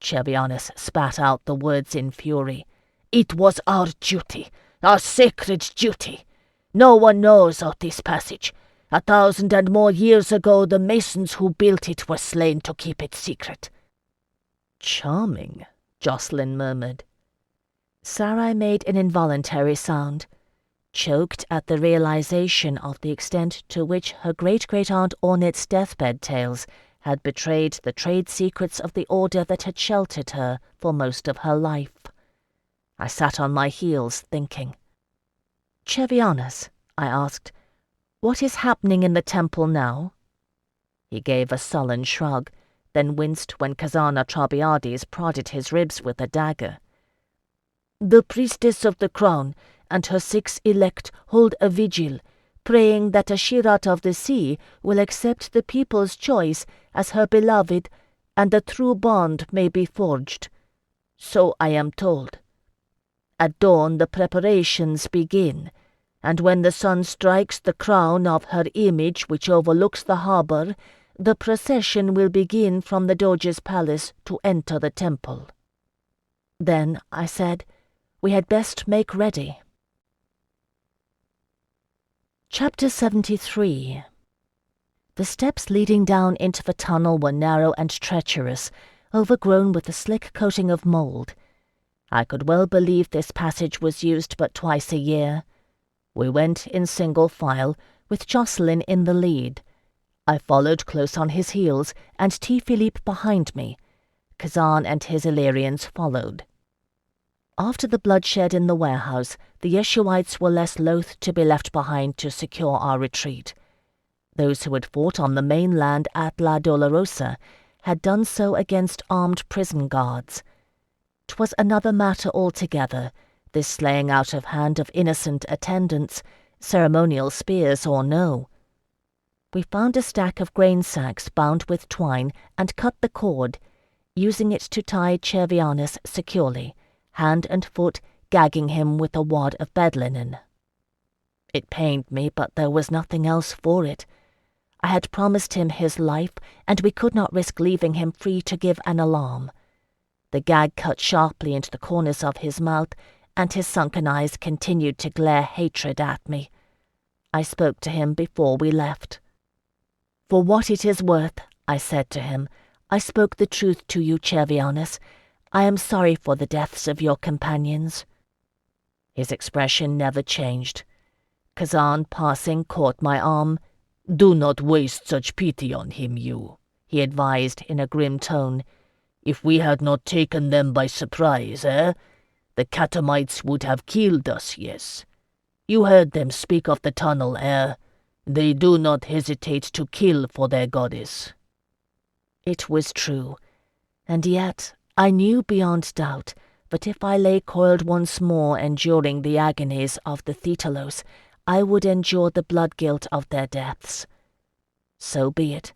Chervianus spat out the words in fury. It was our duty, our sacred duty. No one knows of this passage. 1,000 and more years ago, the masons who built it were slain to keep it secret. Charming, Jacqueline murmured. Sarai made an involuntary sound, choked at the realization of the extent to which her great-great-aunt Ornit's deathbed tales had betrayed the trade secrets of the order that had sheltered her for most of her life. I sat on my heels, thinking. Chervianus, I asked, what is happening in the temple now? He gave a sullen shrug, then winced when Kazana Trabiades prodded his ribs with a dagger. The priestess of the crown and her 6 elect hold a vigil, praying that Ashirat of the sea will accept the people's choice as her beloved, and a true bond may be forged. So I am told. At dawn the preparations begin, and when the sun strikes the crown of her image which overlooks the harbour, the procession will begin from the Doge's palace to enter the temple. Then, I said, we had best make ready. Chapter 73. The steps leading down into the tunnel were narrow and treacherous, overgrown with a slick coating of mould. I could well believe this passage was used but twice a year. We went in single file, with Jacqueline in the lead. I followed close on his heels, and T-Philippe behind me. Kazan and his Illyrians followed. After the bloodshed in the warehouse, the Yeshuites were less loath to be left behind to secure our retreat. Those who had fought on the mainland at La Dolorosa had done so against armed prison guards. 'Twas another matter altogether, this slaying out of hand of innocent attendants, ceremonial spears or no. We found a stack of grain sacks bound with twine and cut the cord, using it to tie Chervianus securely, hand and foot, gagging him with a wad of bed linen. It pained me, but there was nothing else for it. I had promised him his life, and we could not risk leaving him free to give an alarm. The gag cut sharply into the corners of his mouth, and his sunken eyes continued to glare hatred at me. I spoke to him before we left. For what it is worth, I said to him, I spoke the truth to you, Chervianus. I am sorry for the deaths of your companions. His expression never changed. Kazan, passing, caught my arm. Do not waste such pity on him, he advised in a grim tone. If we had not taken them by surprise, The Catamites would have killed us, yes. You heard them speak of the tunnel, They do not hesitate to kill for their goddess. It was true, and yet I knew beyond doubt that if I lay coiled once more enduring the agonies of the Thetalos, I would endure the blood guilt of their deaths. So be it.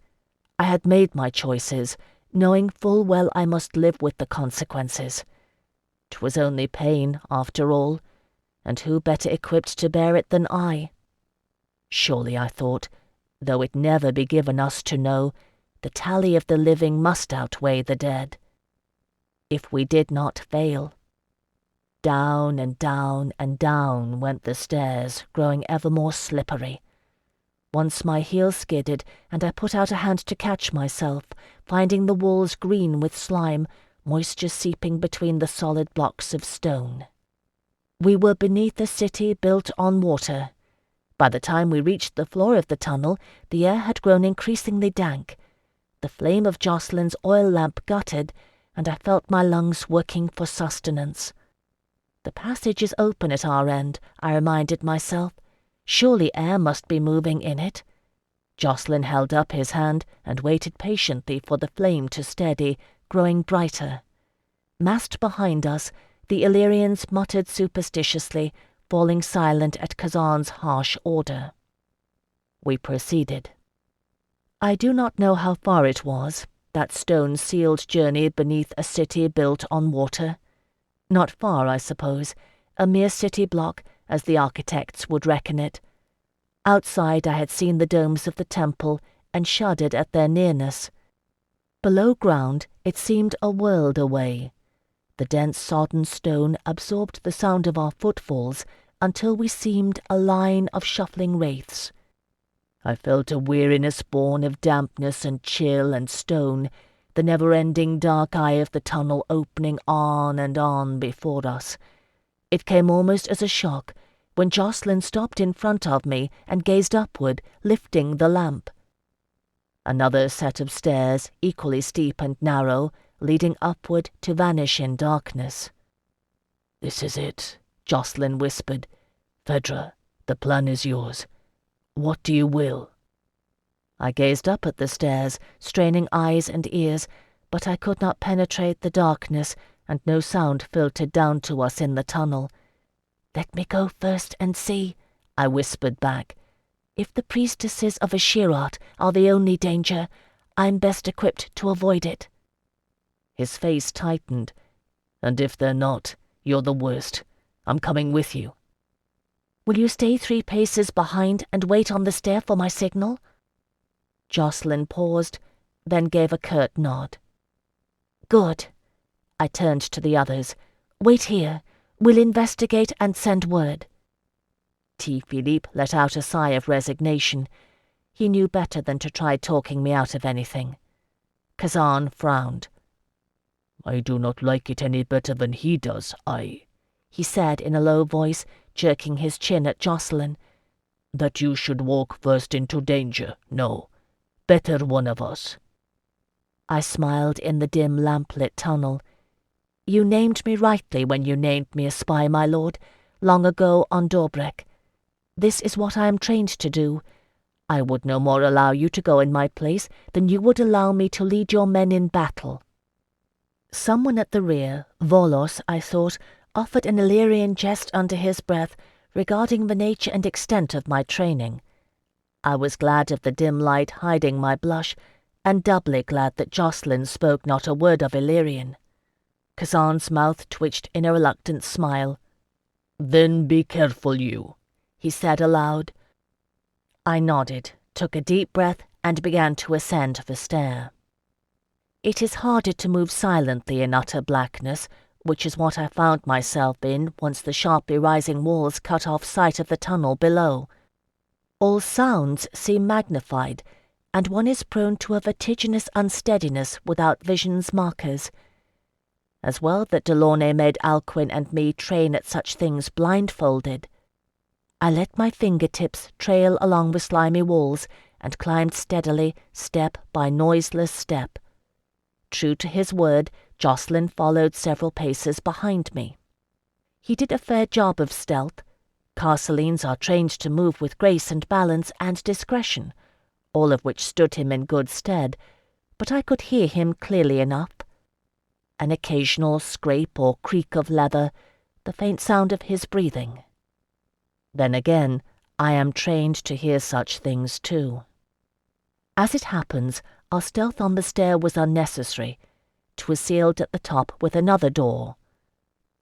I had made my choices, knowing full well I must live with the consequences. 'Twas only pain, after all, and who better equipped to bear it than I? Surely, I thought, though it never be given us to know, the tally of the living must outweigh the dead. If we did not fail. Down and down and down went the stairs, growing ever more slippery. Once my heel skidded, and I put out a hand to catch myself, finding the walls green with slime, moisture seeping between the solid blocks of stone. We were beneath a city built on water. By the time we reached the floor of the tunnel, the air had grown increasingly dank. The flame of Jacqueline's oil lamp guttered, and I felt my lungs working for sustenance. The passage is open at our end, I reminded myself. Surely air must be moving in it. Jacqueline held up his hand and waited patiently for the flame to steady, growing brighter. Massed behind us, the Illyrians muttered superstitiously, falling silent at Kazan's harsh order. We proceeded. I do not know how far it was, that stone-sealed journey beneath a city built on water. Not far, I suppose, a mere city block, as the architects would reckon it. Outside I had seen the domes of the temple and shuddered at their nearness. Below ground it seemed a world away. The dense sodden stone absorbed the sound of our footfalls until we seemed a line of shuffling wraiths. I felt a weariness born of dampness and chill and stone, the never-ending dark eye of the tunnel opening on and on before us. It came almost as a shock when Jacqueline stopped in front of me and gazed upward, lifting the lamp. Another set of stairs, equally steep and narrow, leading upward to vanish in darkness. "This is it," Jacqueline whispered. "Phèdre, the plan is yours. What do you will?" I gazed up at the stairs, straining eyes and ears, but I could not penetrate the darkness, and no sound filtered down to us in the tunnel. "Let me go first and see," I whispered back. "If the priestesses of Ashirat are the only danger, I'm best equipped to avoid it." His face tightened. "And if they're not, you're the worst. I'm coming with you." "Will you stay 3 paces behind and wait on the stair for my signal?" Jacqueline paused, then gave a curt nod. "Good." I turned to the others. "Wait here. We'll investigate and send word." T. Philippe let out a sigh of resignation. He knew better than to try talking me out of anything. Kazan frowned. "I do not like it any better than he does, he said in a low voice, jerking his chin at Jacqueline. "That you should walk first into danger, no. Better one of us." I smiled in the dim lamp-lit tunnel. "You named me rightly when you named me a spy, my lord, long ago on Dobrek. This is what I am trained to do. I would no more allow you to go in my place than you would allow me to lead your men in battle." Someone at the rear, Volos, I thought, offered an Illyrian jest under his breath regarding the nature and extent of my training. I was glad of the dim light hiding my blush, and doubly glad that Jacqueline spoke not a word of Illyrian. Kazan's mouth twitched in a reluctant smile. "Then be careful, you," he said aloud. I nodded, took a deep breath, and began to ascend the stair. It is harder to move silently in utter blackness, which is what I found myself in once the sharply rising walls cut off sight of the tunnel below. All sounds seem magnified, and one is prone to a vertiginous unsteadiness without vision's markers. As well that Delaunay made Alcuin and me train at such things blindfolded. I let my fingertips trail along the slimy walls and climbed steadily, step by noiseless step. True to his word, Jacqueline followed several paces behind me. He did a fair job of stealth. Carcelines are trained to move with grace and balance and discretion, all of which stood him in good stead, but I could hear him clearly enough. An occasional scrape or creak of leather, the faint sound of his breathing. Then again, I am trained to hear such things too. As it happens, our stealth on the stair was unnecessary. 'Twas sealed at the top with another door.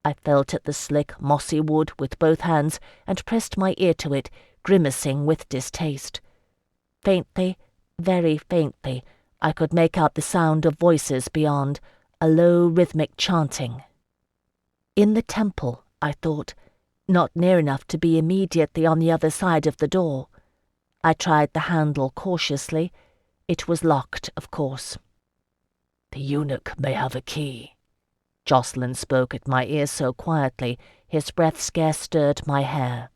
I felt at the slick, mossy wood with both hands and pressed my ear to it, grimacing with distaste. Faintly, very faintly, I could make out the sound of voices beyond, a low rhythmic chanting. In the temple, I thought, not near enough to be immediately on the other side of the door. I tried the handle cautiously. It was locked, of course. "The eunuch may have a key." Jocelyn spoke at my ear so quietly, his breath scarce stirred my hair.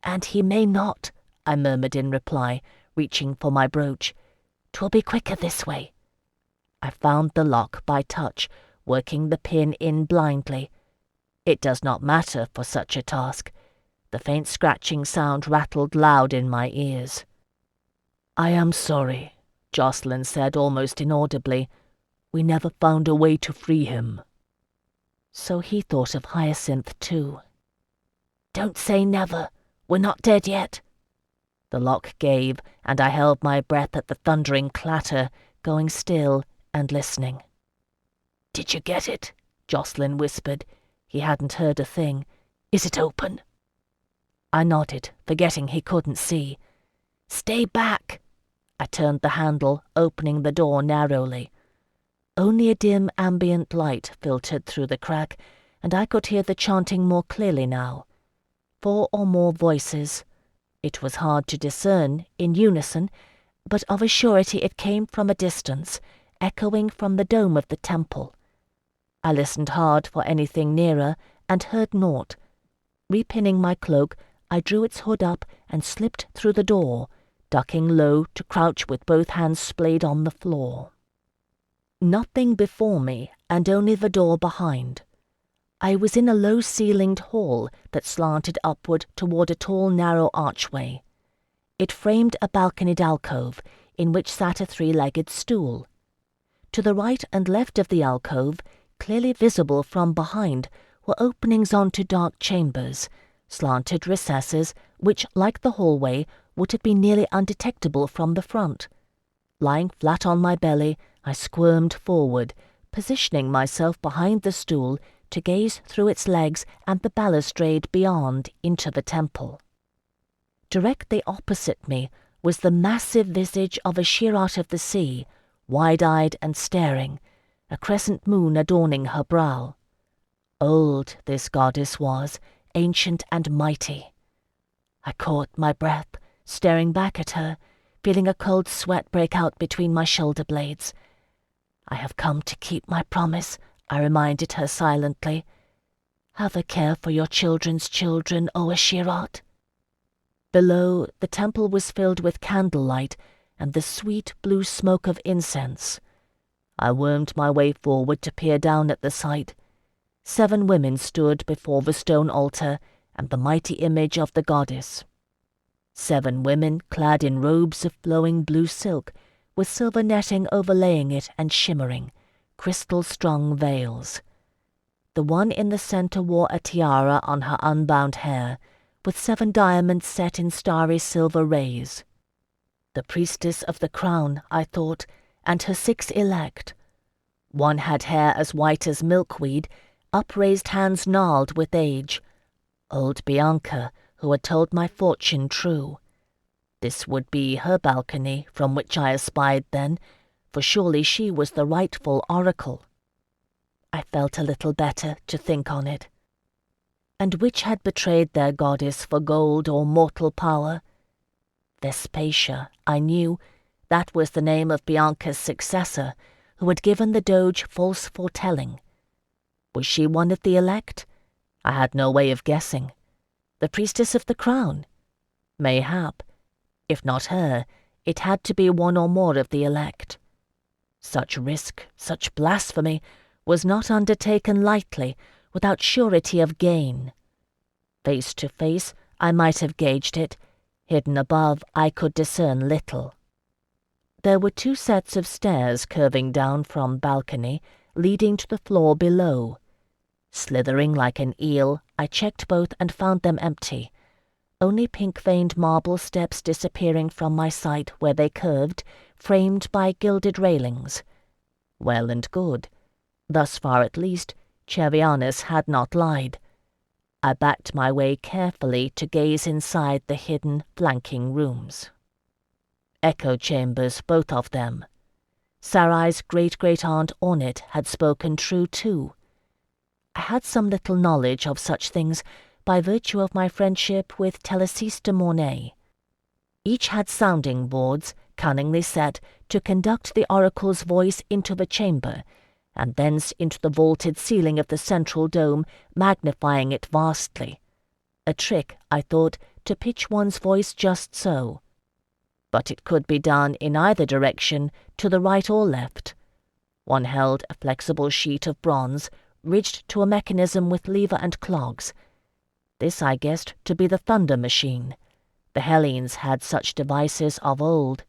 "And he may not," I murmured in reply, reaching for my brooch. "'Twill be quicker this way." I found the lock by touch, working the pin in blindly. It does not matter for such a task. The faint scratching sound rattled loud in my ears. "I am sorry," Jocelyn said almost inaudibly. "We never found a way to free him." So he thought of Hyacinth too. "Don't say never. We're not dead yet." The lock gave, and I held my breath at the thundering clatter, going still and listening. "Did you get it?" Jocelyn whispered. He hadn't heard a thing. "Is it open?" I nodded, forgetting he couldn't see. "Stay back!" I turned the handle, opening the door narrowly. Only a dim ambient light filtered through the crack, and I could hear the chanting more clearly now. 4 or more voices. It was hard to discern, in unison, but of a surety it came from a distance, echoing from the dome of the temple. I listened hard for anything nearer, and heard naught. Repinning my cloak, I drew its hood up and slipped through the door, ducking low to crouch with both hands splayed on the floor. Nothing before me, and only the door behind. I was in a low-ceilinged hall that slanted upward toward a tall, narrow archway. It framed a balconied alcove, in which sat a 3-legged stool. To the right and left of the alcove, clearly visible from behind, were openings onto dark chambers, slanted recesses which, like the hallway, would have been nearly undetectable from the front. Lying flat on my belly, I squirmed forward, positioning myself behind the stool to gaze through its legs and the balustrade beyond into the temple. Directly opposite me was the massive visage of a Shirat of the sea, wide-eyed and staring, a crescent moon adorning her brow. Old this goddess was, ancient and mighty. I caught my breath, staring back at her, feeling a cold sweat break out between my shoulder blades. "I have come to keep my promise," I reminded her silently. "Have a care for your children's children, O Ashirat." Below, the temple was filled with candlelight and the sweet blue smoke of incense. I wormed my way forward to peer down at the sight. 7 women stood before the stone altar and the mighty image of the goddess. 7 women clad in robes of flowing blue silk, with silver netting overlaying it and shimmering, crystal-strung veils. The one in the center wore a tiara on her unbound hair, with 7 diamonds set in starry silver rays. The priestess of the crown, I thought, and her 6 elect. One had hair as white as milkweed, upraised hands gnarled with age. Old Bianca, who had told my fortune true. This would be her balcony from which I espied then, for surely she was the rightful oracle. I felt a little better to think on it. And which had betrayed their goddess for gold or mortal power? Vespasia, I knew. That was the name of Bianca's successor, who had given the Doge false foretelling. Was she one of the elect? I had no way of guessing. The priestess of the crown? Mayhap. If not her, it had to be one or more of the elect. Such risk, such blasphemy, was not undertaken lightly, without surety of gain. Face to face, I might have gauged it. Hidden above, I could discern little. There were 2 sets of stairs curving down from balcony, leading to the floor below. Slithering like an eel, I checked both and found them empty. Only pink-veined marble steps disappearing from my sight where they curved, framed by gilded railings. Well and good. Thus far at least, Cherianus had not lied. I backed my way carefully to gaze inside the hidden, flanking rooms. Echo chambers, both of them. Sarai's great-great-aunt Ornit had spoken true too. I had some little knowledge of such things by virtue of my friendship with Telesys de Mornay. Each had sounding boards, cunningly set, to conduct the oracle's voice into the chamber, and thence into the vaulted ceiling of the central dome, magnifying it vastly. A trick, I thought, to pitch one's voice just so. But it could be done in either direction, to the right or left. One held a flexible sheet of bronze, ridged to a mechanism with lever and clogs. This I guessed to be the thunder machine. The Hellenes had such devices of old.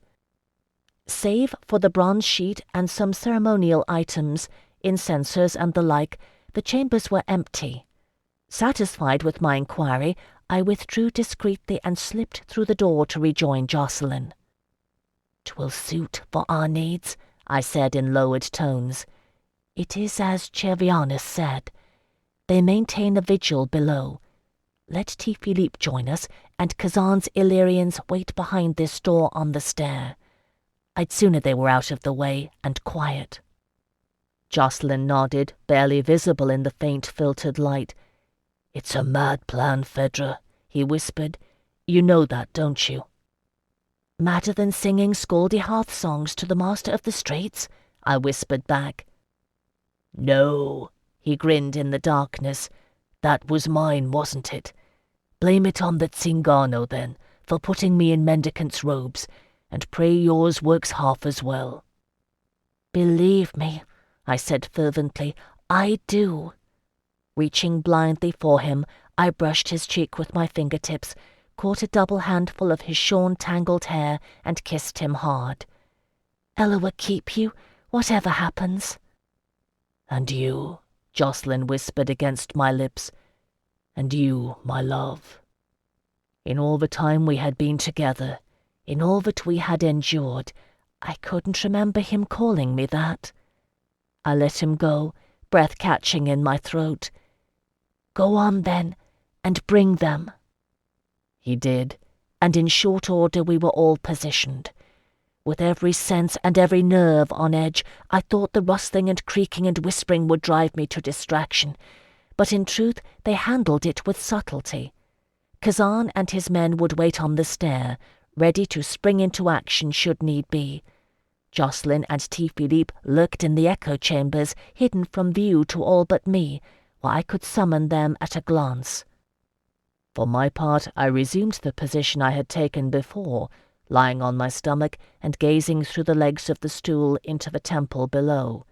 Save for the bronze sheet and some ceremonial items, incensers and the like, the chambers were empty. Satisfied with my inquiry, I withdrew discreetly and slipped through the door to rejoin Jocelyn. "'Twill suit for our needs," I said in lowered tones. "It is as Chervianus said. They maintain a vigil below. Let T. Philippe join us, and Kazan's Illyrians wait behind this door on the stair. I'd sooner they were out of the way and quiet." Jocelyn nodded, barely visible in the faint filtered light. "It's a mad plan, Phèdre," he whispered. "You know that, don't you?" "Madder than singing scaldy hearth songs to the Master of the Straits?" I whispered back. "No," he grinned in the darkness. "That was mine, wasn't it? Blame it on the Zingano, then, for putting me in mendicant's robes, and pray yours works half as well." "Believe me," I said fervently, "I do." Reaching blindly for him, I brushed his cheek with my fingertips, caught a double handful of his shorn, tangled hair, and kissed him hard. "Eloa keep you, whatever happens." "And you," Jocelyn whispered against my lips. "And you, my love. In all the time we had been together, in all that we had endured, I couldn't remember him calling me that." I let him go, breath catching in my throat. "Go on, then, and bring them." He did, and in short order we were all positioned. With every sense and every nerve on edge, I thought the rustling and creaking and whispering would drive me to distraction, but in truth they handled it with subtlety. Kazan and his men would wait on the stair, ready to spring into action should need be. Jocelyn and T. Philippe lurked in the echo chambers, hidden from view to all but me, where I could summon them at a glance. For my part, I resumed the position I had taken before, lying on my stomach and gazing through the legs of the stool into the temple below.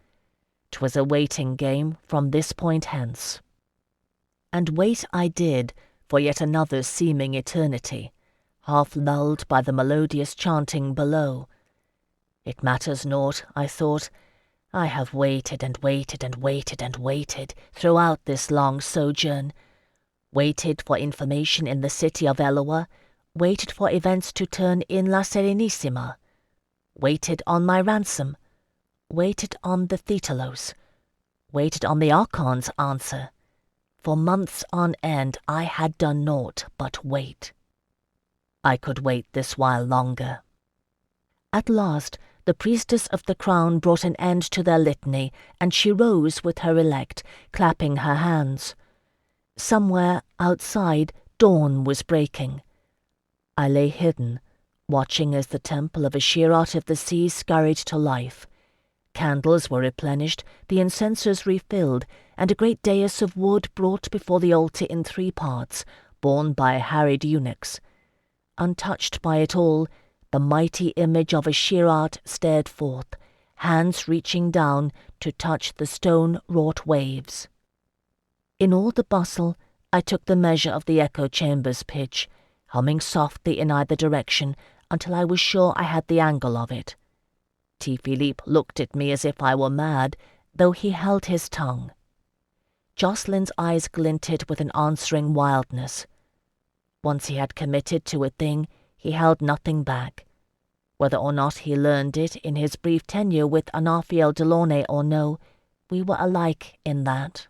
'Twas a waiting game from this point hence. And wait I did for yet another seeming eternity, half lulled by the melodious chanting below. It matters naught, I thought. I have waited and waited and waited and waited throughout this long sojourn. Waited for information in the city of Eloa, waited for events to turn in La Serenissima, waited on my ransom, waited on the Thetelos, waited on the Archon's answer. For months on end I had done naught but wait. I could wait this while longer. At last the priestess of the crown brought an end to their litany, and she rose with her elect, clapping her hands. Somewhere outside dawn was breaking. I lay hidden, watching as the temple of Ashirat of the Sea scurried to life. Candles were replenished, the incensers refilled, and a great dais of wood brought before the altar in 3 parts, borne by harried eunuchs. Untouched by it all, the mighty image of Ashirat stared forth, hands reaching down to touch the stone-wrought waves. In all the bustle, I took the measure of the echo chamber's pitch, humming softly in either direction until I was sure I had the angle of it. T. Philippe looked at me as if I were mad, though he held his tongue. Jocelyn's eyes glinted with an answering wildness. Once he had committed to a thing, he held nothing back. Whether or not he learned it in his brief tenure with Anarphiel Delaunay or no, we were alike in that.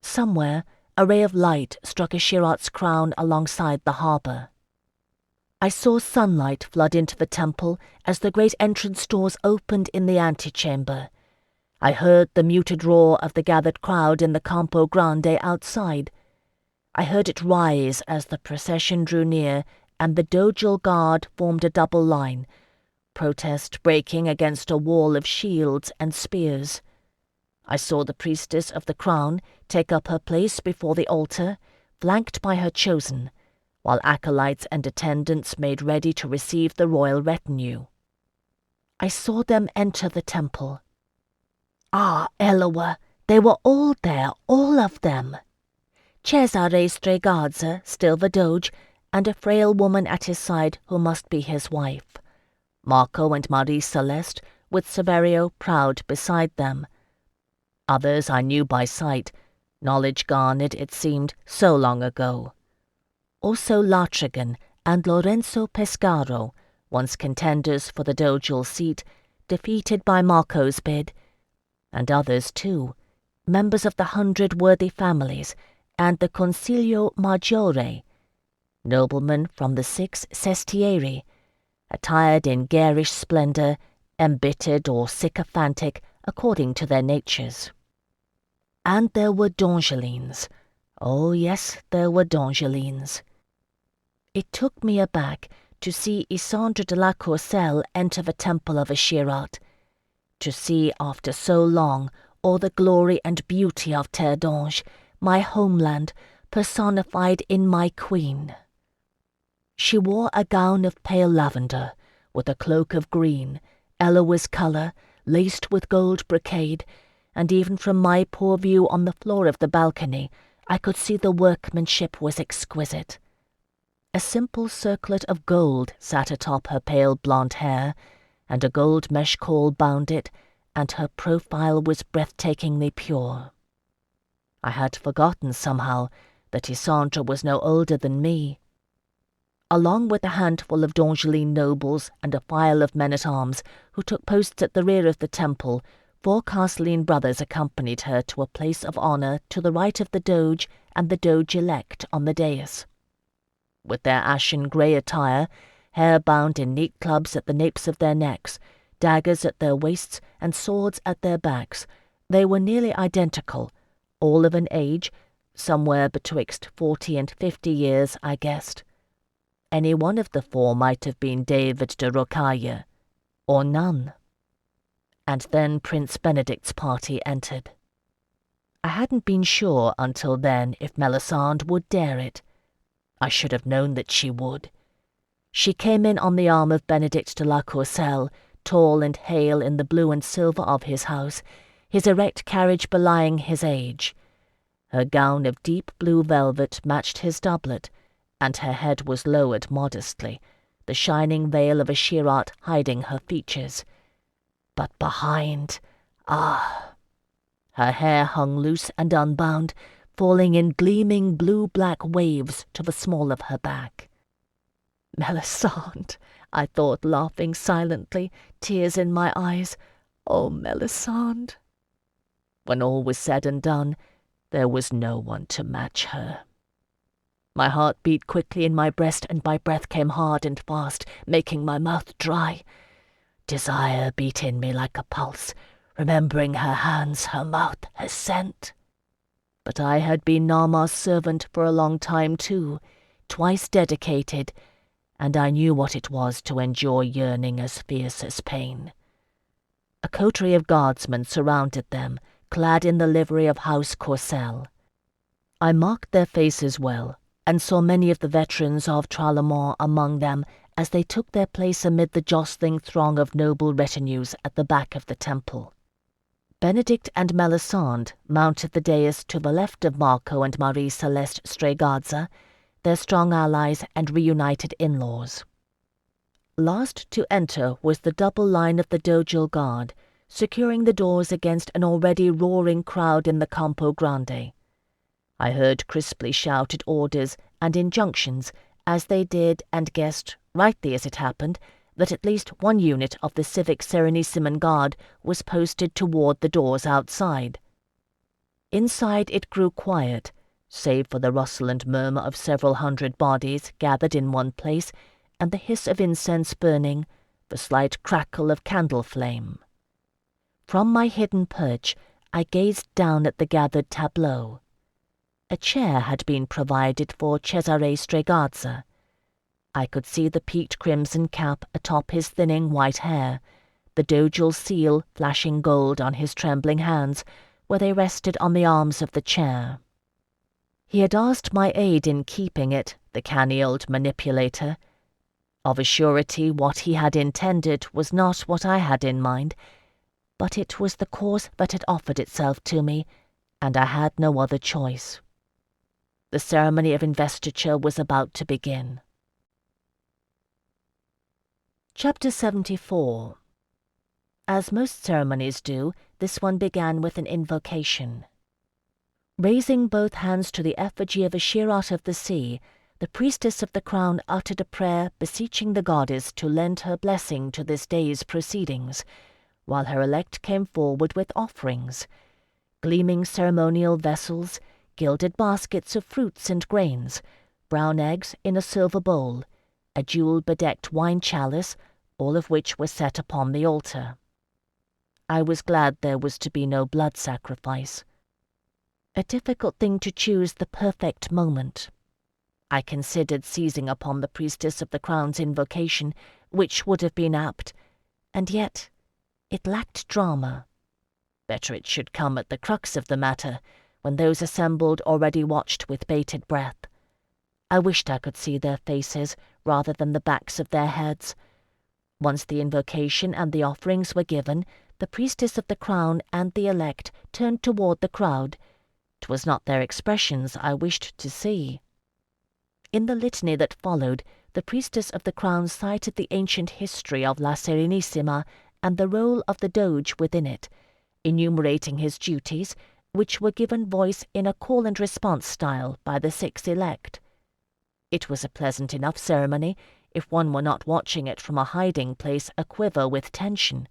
Somewhere, a ray of light struck Ashirat's crown alongside the harbour. I saw sunlight flood into the temple as the great entrance doors opened in the antechamber. I heard the muted roar of the gathered crowd in the Campo Grande outside. I heard it rise as the procession drew near and the Dojal guard formed a double line, protest breaking against a wall of shields and spears. I saw the priestess of the crown take up her place before the altar, flanked by her chosen, while acolytes and attendants made ready to receive the royal retinue. I saw them enter the temple. Ah, Eloa, they were all there, all of them. Cesare Stregazza, still the Doge, and a frail woman at his side who must be his wife. Marco and Marie Celeste, with Saverio proud beside them. Others I knew by sight, knowledge garnered, it seemed, so long ago. Also Latrigan and Lorenzo Pescaro, once contenders for the Dojal seat, defeated by Marco's bid, and others too, members of the 100 worthy families and the Consiglio Maggiore, noblemen from the 6 sestieri, attired in garish splendour, embittered or sycophantic according to their natures. And there were Dongelines. Oh yes, there were Dongelines. It took me aback to see Isandre de la Courcelle enter the temple of Ashirat, to see after so long all the glory and beauty of Terre d'Ange, my homeland, personified in my queen. She wore a gown of pale lavender, with a cloak of green, Eloa's colour, laced with gold brocade, and even from my poor view on the floor of the balcony, I could see the workmanship was exquisite. A simple circlet of gold sat atop her pale blonde hair, and a gold mesh caul bound it, and her profile was breathtakingly pure. I had forgotten somehow that Isandre was no older than me. Along with a handful of Dongeline nobles and a file of men-at-arms who took posts at the rear of the temple, 4 Castelline brothers accompanied her to a place of honour to the right of the Doge and the Doge-elect on the dais. With their ashen-grey attire, hair bound in neat clubs at the napes of their necks, daggers at their waists and swords at their backs, they were nearly identical, all of an age, somewhere betwixt 40 and 50 years, I guessed. Any one of the 4 might have been David de Rocaille, or none. And then Prince Benedict's party entered. I hadn't been sure until then if Melisande would dare it. I should have known that she would. She came in on the arm of Benedict de la Courcelle, tall and hale in the blue and silver of his house, his erect carriage belying his age. Her gown of deep blue velvet matched his doublet, and her head was lowered modestly, the shining veil of Ashirat hiding her features. But behind, her hair hung loose and unbound, falling in gleaming blue-black waves to the small of her back. "Melisande," I thought, laughing silently, tears in my eyes. "Oh, Melisande." When all was said and done, there was no one to match her. My heart beat quickly in my breast, and my breath came hard and fast, making my mouth dry. Desire beat in me like a pulse, remembering her hands, her mouth, her scent. But I had been Narmar's servant for a long time too, twice dedicated, and I knew what it was to endure yearning as fierce as pain. A coterie of guardsmen surrounded them, clad in the livery of House Courcelle. I marked their faces well, and saw many of the veterans of Tralemont among them as they took their place amid the jostling throng of noble retinues at the back of the temple. Benedict and Melisande mounted the dais to the left of Marco and Marie Celeste Stregazza, their strong allies and reunited in-laws. Last to enter was the double line of the Dojal guard, securing the doors against an already roaring crowd in the Campo Grande. I heard crisply shouted orders and injunctions as they did, and guessed, rightly as it happened, that at least one unit of the Civic Serenissimum Guard was posted toward the doors outside. Inside it grew quiet, save for the rustle and murmur of several hundred bodies gathered in one place, and the hiss of incense burning, the slight crackle of candle flame. From my hidden perch, I gazed down at the gathered tableau. A chair had been provided for Cesare Stregazza. I could see the peaked crimson cap atop his thinning white hair, the dogal seal flashing gold on his trembling hands where they rested on the arms of the chair. He had asked my aid in keeping it, the canny old manipulator. Of a surety what he had intended was not what I had in mind, but it was the course that had offered itself to me, and I had no other choice. The ceremony of investiture was about to begin. Chapter 74. As most ceremonies do, this one began with an invocation. Raising both hands to the effigy of a Shirat of the sea, the priestess of the crown uttered a prayer beseeching the goddess to lend her blessing to this day's proceedings, while her elect came forward with offerings, gleaming ceremonial vessels, gilded baskets of fruits and grains, brown eggs in a silver bowl, a jewel-bedecked wine chalice, all of which were set upon the altar. I was glad there was to be no blood sacrifice. A difficult thing to choose the perfect moment. I considered seizing upon the priestess of the crown's invocation, which would have been apt, and yet it lacked drama. Better it should come at the crux of the matter, when those assembled already watched with bated breath. I wished I could see their faces rather than the backs of their heads. Once the invocation and the offerings were given, the priestess of the crown and the elect turned toward the crowd. 'Twas not their expressions I wished to see. In the litany that followed, the priestess of the crown cited the ancient history of La Serenissima and the role of the Doge within it, enumerating his duties, which were given voice in a call-and-response style by the 6 elect. It was a pleasant enough ceremony, if one were not watching it from a hiding-place aquiver with tension.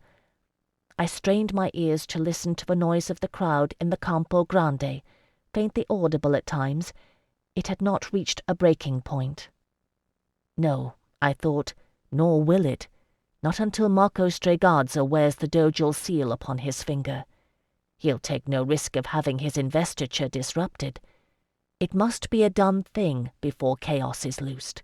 I strained my ears to listen to the noise of the crowd in the Campo Grande, faintly audible at times. It had not reached a breaking point. No, I thought, nor will it, not until Marco Stregazza wears the dogal seal upon his finger. He'll take no risk of having his investiture disrupted. It must be a done thing before chaos is loosed.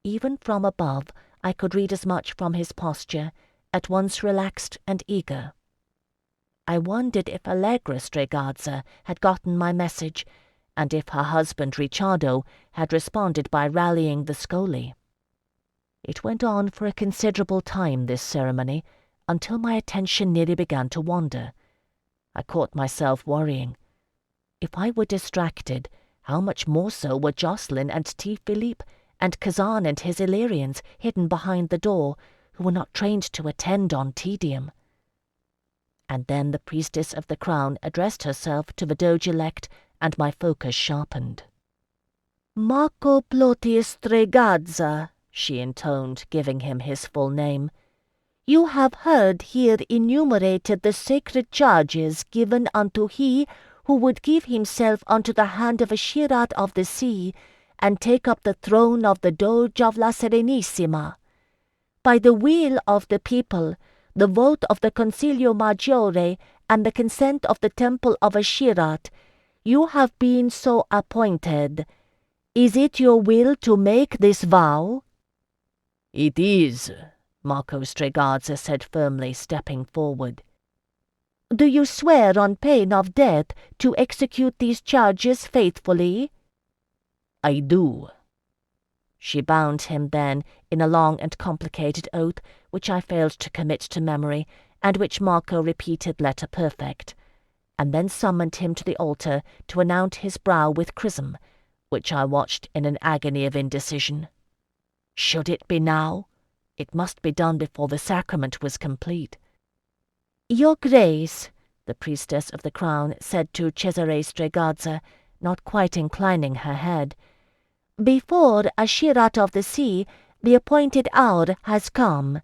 Even from above, I could read as much from his posture, at once relaxed and eager. I wondered if Allegra Stregazza had gotten my message, and if her husband Ricciardo had responded by rallying the Scoli. It went on for a considerable time, this ceremony, until my attention nearly began to wander. I caught myself worrying. If I were distracted, how much more so were Jocelyn and T. Philippe, and Kazan and his Illyrians hidden behind the door, who were not trained to attend on tedium. And then the priestess of the crown addressed herself to the Doge elect, and my focus sharpened. "Marco Plotius Stregazza," she intoned, giving him his full name. "You have heard here enumerated the sacred charges given unto he who would give himself unto the hand of a Shirat of the sea, and take up the throne of the Doge of La Serenissima. By the will of the people, the vote of the Consiglio Maggiore, and the consent of the Temple of Ashirat, you have been so appointed. Is it your will to make this vow?" "It is," Marco Stregazza said firmly, stepping forward. "Do you swear on pain of death to execute these charges faithfully?" "I do." She bound him then in a long and complicated oath, which I failed to commit to memory, and which Marco repeated letter perfect, and then summoned him to the altar to announce his brow with chrism, which I watched in an agony of indecision. Should it be now? It must be done before the sacrament was complete. "Your Grace," the priestess of the crown said to Cesare Stregazza, not quite inclining her head, "before a Shirat of the sea, the appointed hour has come.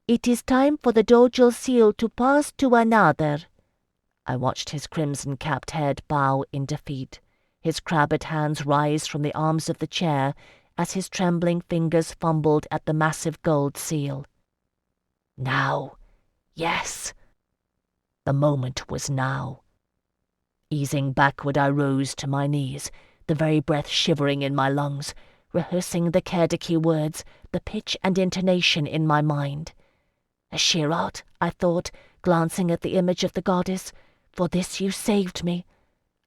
It is time for the dogal seal to pass to another." I watched his crimson-capped head bow in defeat, his crabbed hands rise from the arms of the chair as his trembling fingers fumbled at the massive gold seal. Now, yes. The moment was now. Easing backward, I rose to my knees, the very breath shivering in my lungs, rehearsing the Kerdiki words, the pitch and intonation in my mind. Ashirat, I thought, glancing at the image of the goddess, for this you saved me.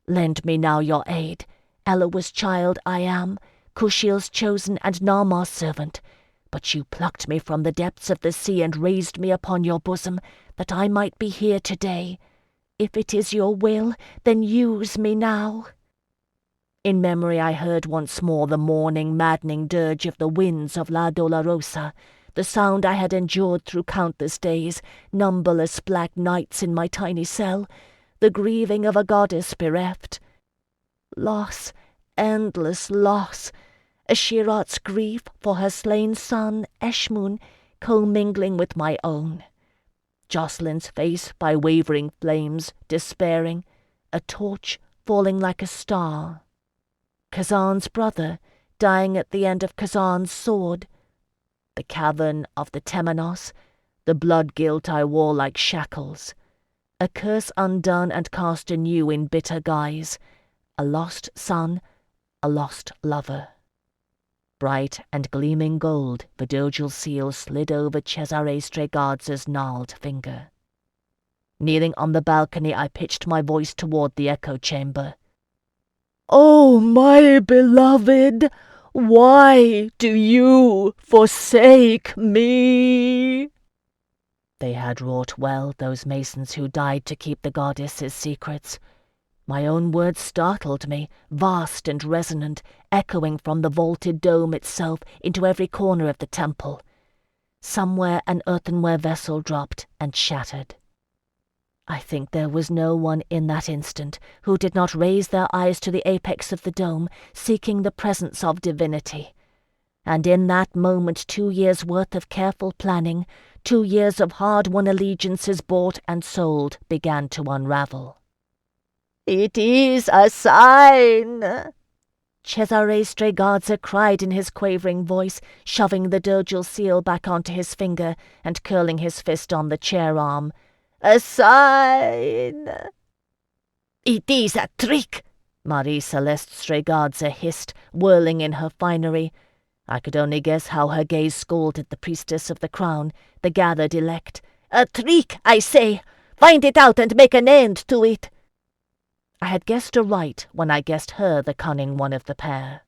Lend me now your aid. Elowa's child I am, Kushiel's chosen and Narmar's servant. But you plucked me from the depths of the sea and raised me upon your bosom, that I might be here today. If it is your will, then use me now. In memory I heard once more the mourning, maddening dirge of the winds of La Dolorosa, the sound I had endured through countless days, numberless black nights in my tiny cell, the grieving of a goddess bereft. Loss, endless loss, Ashirat's grief for her slain son, Eshmun, commingling with my own. Jocelyn's face by wavering flames, despairing, a torch falling like a star. Kazan's brother, dying at the end of Kazan's sword. The cavern of the Temenos, the blood guilt I wore like shackles. A curse undone and cast anew in bitter guise. A lost son, a lost lover. Bright and gleaming gold, the Dojal seal slid over Cesare Stregazza's gnarled finger. Kneeling on the balcony, I pitched my voice toward the echo chamber. Oh, my beloved, why do you forsake me? They had wrought well, those masons who died to keep the goddess's secrets. My own words startled me, vast and resonant, echoing from the vaulted dome itself into every corner of the temple. Somewhere an earthenware vessel dropped and shattered. I think there was no one in that instant who did not raise their eyes to the apex of the dome, seeking the presence of divinity. And in that moment 2 years' worth of careful planning, 2 years of hard-won allegiances bought and sold, began to unravel. It is a sign, Cesare Stregazza cried in his quavering voice, shoving the Dojal seal back onto his finger and curling his fist on the chair arm. A sign. It is a trick, Marie Celeste Stregazza hissed, whirling in her finery. I could only guess how her gaze scolded the priestess of the crown, the gathered elect. A trick, I say! Find it out and make an end to it! I had guessed aright when I guessed her the cunning one of the pair.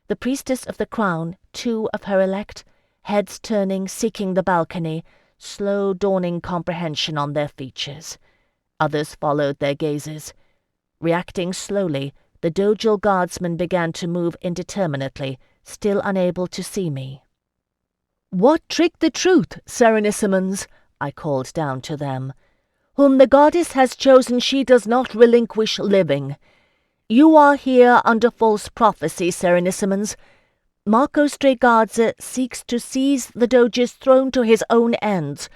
The priestess of the crown, 2 of her elect, heads turning, seeking the balcony, slow dawning comprehension on their features. Others followed their gazes. Reacting slowly, the Dojal guardsmen began to move indeterminately, still unable to see me. "What trick the truth, Serenissimons?" I called down to them. "Whom the goddess has chosen she does not relinquish living. You are here under false prophecy, Serenissimons. Marco Stregazza seeks to seize the Doge's throne to his own ends,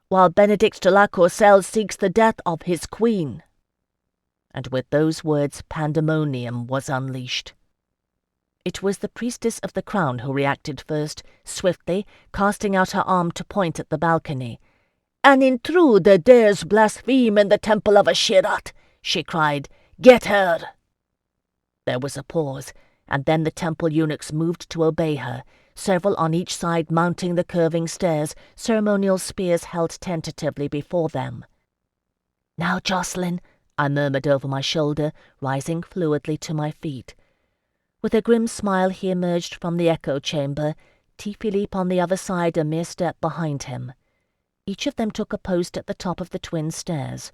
while Benedict de la Courcelle seeks the death of his queen." And with those words pandemonium was unleashed. It was the priestess of the crown who reacted first, swiftly, casting out her arm to point at the balcony. "An intruder dares blaspheme in the temple of Ashirat," she cried. "Get her!" There was a pause, and then the temple eunuchs moved to obey her, several on each side mounting the curving stairs, ceremonial spears held tentatively before them. "Now, Jocelyn," I murmured over my shoulder, rising fluidly to my feet. With a grim smile he emerged from the echo chamber, T-Philippe on the other side a mere step behind him. Each of them took a post at the top of the twin stairs.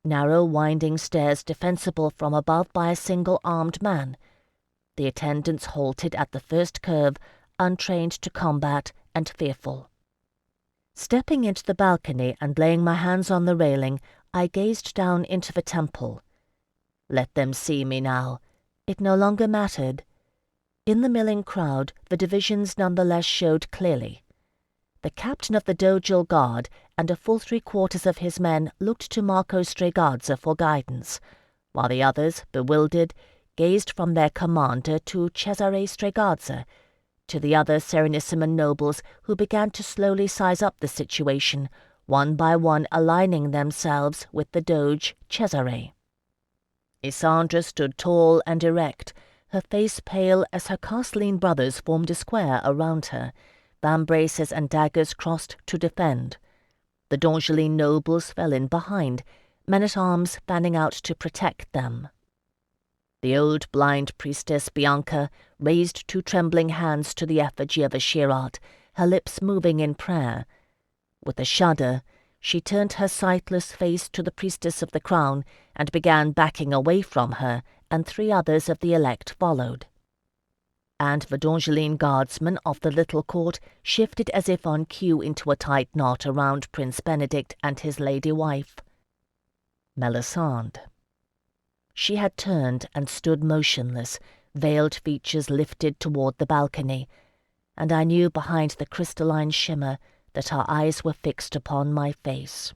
Narrow, winding stairs defensible from above by a single armed man. The attendants halted at the first curve, untrained to combat and fearful. Stepping into the balcony and laying my hands on the railing, I gazed down into the temple. Let them see me now. It no longer mattered. In the milling crowd, the divisions nonetheless showed clearly. The captain of the Dojal Guard and a full 3/4 of his men looked to Marco Stregazza for guidance, while the others, bewildered, gazed from their commander to Cesare Stregazza, to the other Serenissimon nobles who began to slowly size up the situation, one by one aligning themselves with the Doge Cesare. Isandra stood tall and erect, her face pale as her Castelline brothers formed a square around her, vambraces and daggers crossed to defend. The D'Angeline nobles fell in behind, men-at-arms fanning out to protect them. The old blind priestess Bianca raised 2 trembling hands to the effigy of a Shirat, her lips moving in prayer. With a shudder, she turned her sightless face to the priestess of the crown and began backing away from her, and 3 others of the elect followed. And the D'Angeline guardsmen of the little court shifted as if on cue into a tight knot around Prince Benedict and his lady wife, Melisande. She had turned and stood motionless, veiled features lifted toward the balcony, and I knew behind the crystalline shimmer that her eyes were fixed upon my face.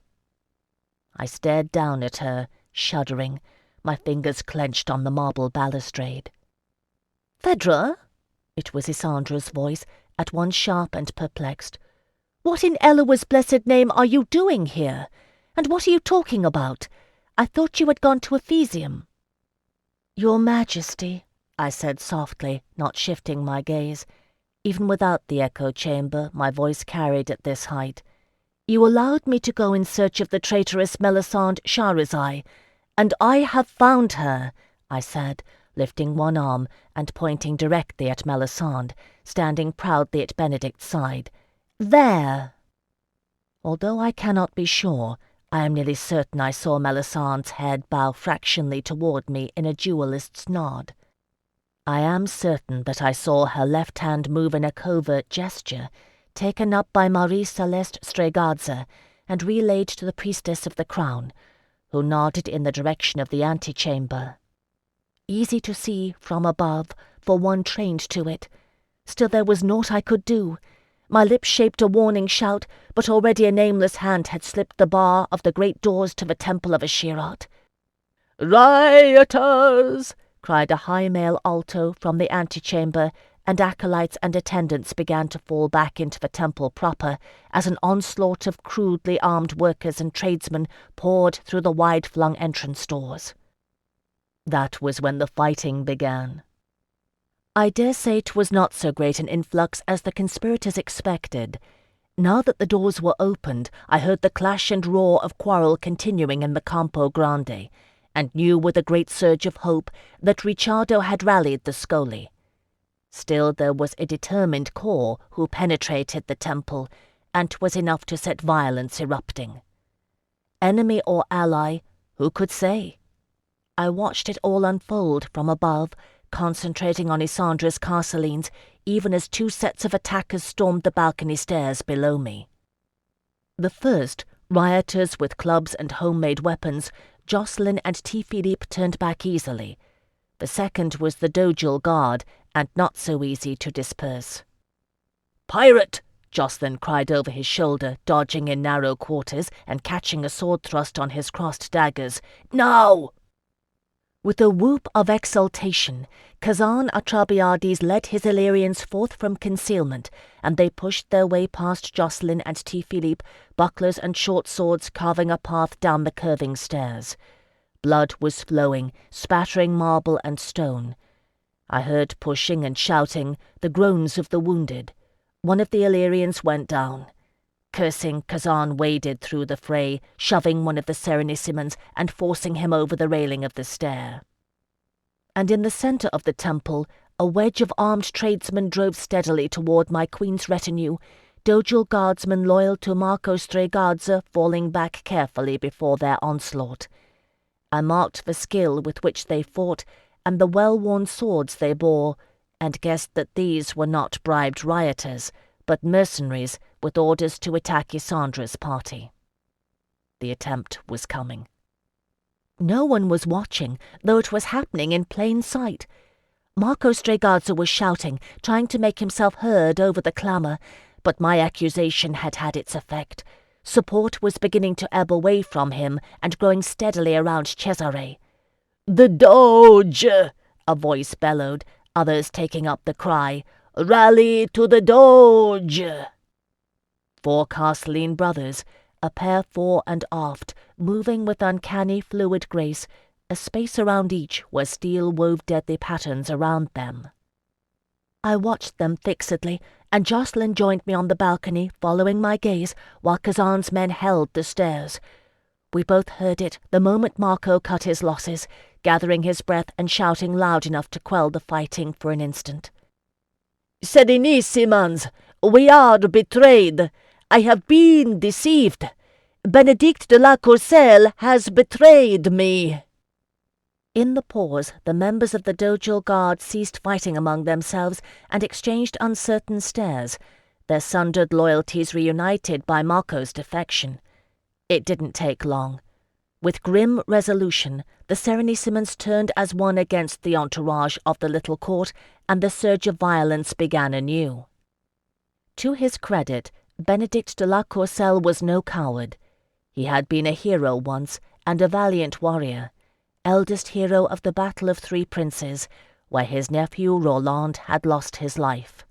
I stared down at her, shuddering, my fingers clenched on the marble balustrade. "Phèdre?" It was Isandra's voice, at once sharp and perplexed. "What in Elowa's blessed name are you doing here? And what are you talking about? I thought you had gone to Ephesium." "Your Majesty," I said softly, not shifting my gaze. Even without the echo chamber, my voice carried at this height. "You allowed me to go in search of the traitorous Melisande Shahrazai, and I have found her," I said, lifting one arm and pointing directly at Melisande, standing proudly at Benedict's side. "There!" Although I cannot be sure, I am nearly certain I saw Melisande's head bow fractionally toward me in a duellist's nod. I am certain that I saw her left hand move in a covert gesture, taken up by Marie Celeste Strigazza and relayed to the priestess of the crown, who nodded in the direction of the antechamber. Easy to see from above, for one trained to it. Still there was naught I could do. My lips shaped a warning shout, but already a nameless hand had slipped the bar of the great doors to the temple of Ashirat. "Rioters!" cried a high male alto from the antechamber, and acolytes and attendants began to fall back into the temple proper as an onslaught of crudely armed workers and tradesmen poured through the wide-flung entrance doors. That was when the fighting began. I dare say 'twas not so great an influx as the conspirators expected. Now that the doors were opened, I heard the clash and roar of quarrel continuing in the Campo Grande, and knew with a great surge of hope that Ricciardo had rallied the Scoli. Still there was a determined core who penetrated the temple, and 'twas enough to set violence erupting. Enemy or ally, who could say? I watched it all unfold from above, concentrating on Isandra's Castellines, even as 2 sets of attackers stormed the balcony stairs below me. The first, rioters with clubs and homemade weapons, Jocelyn and T. Philippe turned back easily. The second was the Dogal guard, and not so easy to disperse. "Pirate!" Jocelyn cried over his shoulder, dodging in narrow quarters and catching a sword thrust on his crossed daggers. "Now!" With a whoop of exultation, Kazan Atrabiades led his Illyrians forth from concealment, and they pushed their way past Jocelyn and T. Philippe, bucklers and short swords carving a path down the curving stairs. Blood was flowing, spattering marble and stone. I heard pushing and shouting, the groans of the wounded. One of the Illyrians went down. Cursing, Kazan waded through the fray, shoving one of the Serenissimons and forcing him over the railing of the stair. And in the centre of the temple, a wedge of armed tradesmen drove steadily toward my queen's retinue, Dogal guardsmen loyal to Marco Strigazza falling back carefully before their onslaught. I marked the skill with which they fought and the well-worn swords they bore, and guessed that these were not bribed rioters, but mercenaries with orders to attack Isandra's party. The attempt was coming. No one was watching, though it was happening in plain sight. Marco Strigazza was shouting, trying to make himself heard over the clamour, but my accusation had had its effect. Support was beginning to ebb away from him and growing steadily around Cesare. "The Doge!" a voice bellowed, others taking up the cry, "Rally to the Doge!" 4 Castelline brothers, a pair fore and aft, moving with uncanny fluid grace, a space around each where steel wove deadly patterns around them. I watched them fixedly, and Jacqueline joined me on the balcony, following my gaze, while Kazan's men held the stairs. We both heard it the moment Marco cut his losses, gathering his breath and shouting loud enough to quell the fighting for an instant. "Serenissimans, we are betrayed. I have been deceived. Benedict de la Courcelle has betrayed me." In the pause, the members of the Dojil Guard ceased fighting among themselves and exchanged uncertain stares, their sundered loyalties reunited by Marco's defection. It didn't take long. With grim resolution, the Serenissimans turned as one against the entourage of the little court, and the surge of violence began anew. To his credit, Benedict de la Courcelle was no coward. He had been a hero once, and a valiant warrior, eldest hero of the Battle of Three Princes, where his nephew Roland had lost his life.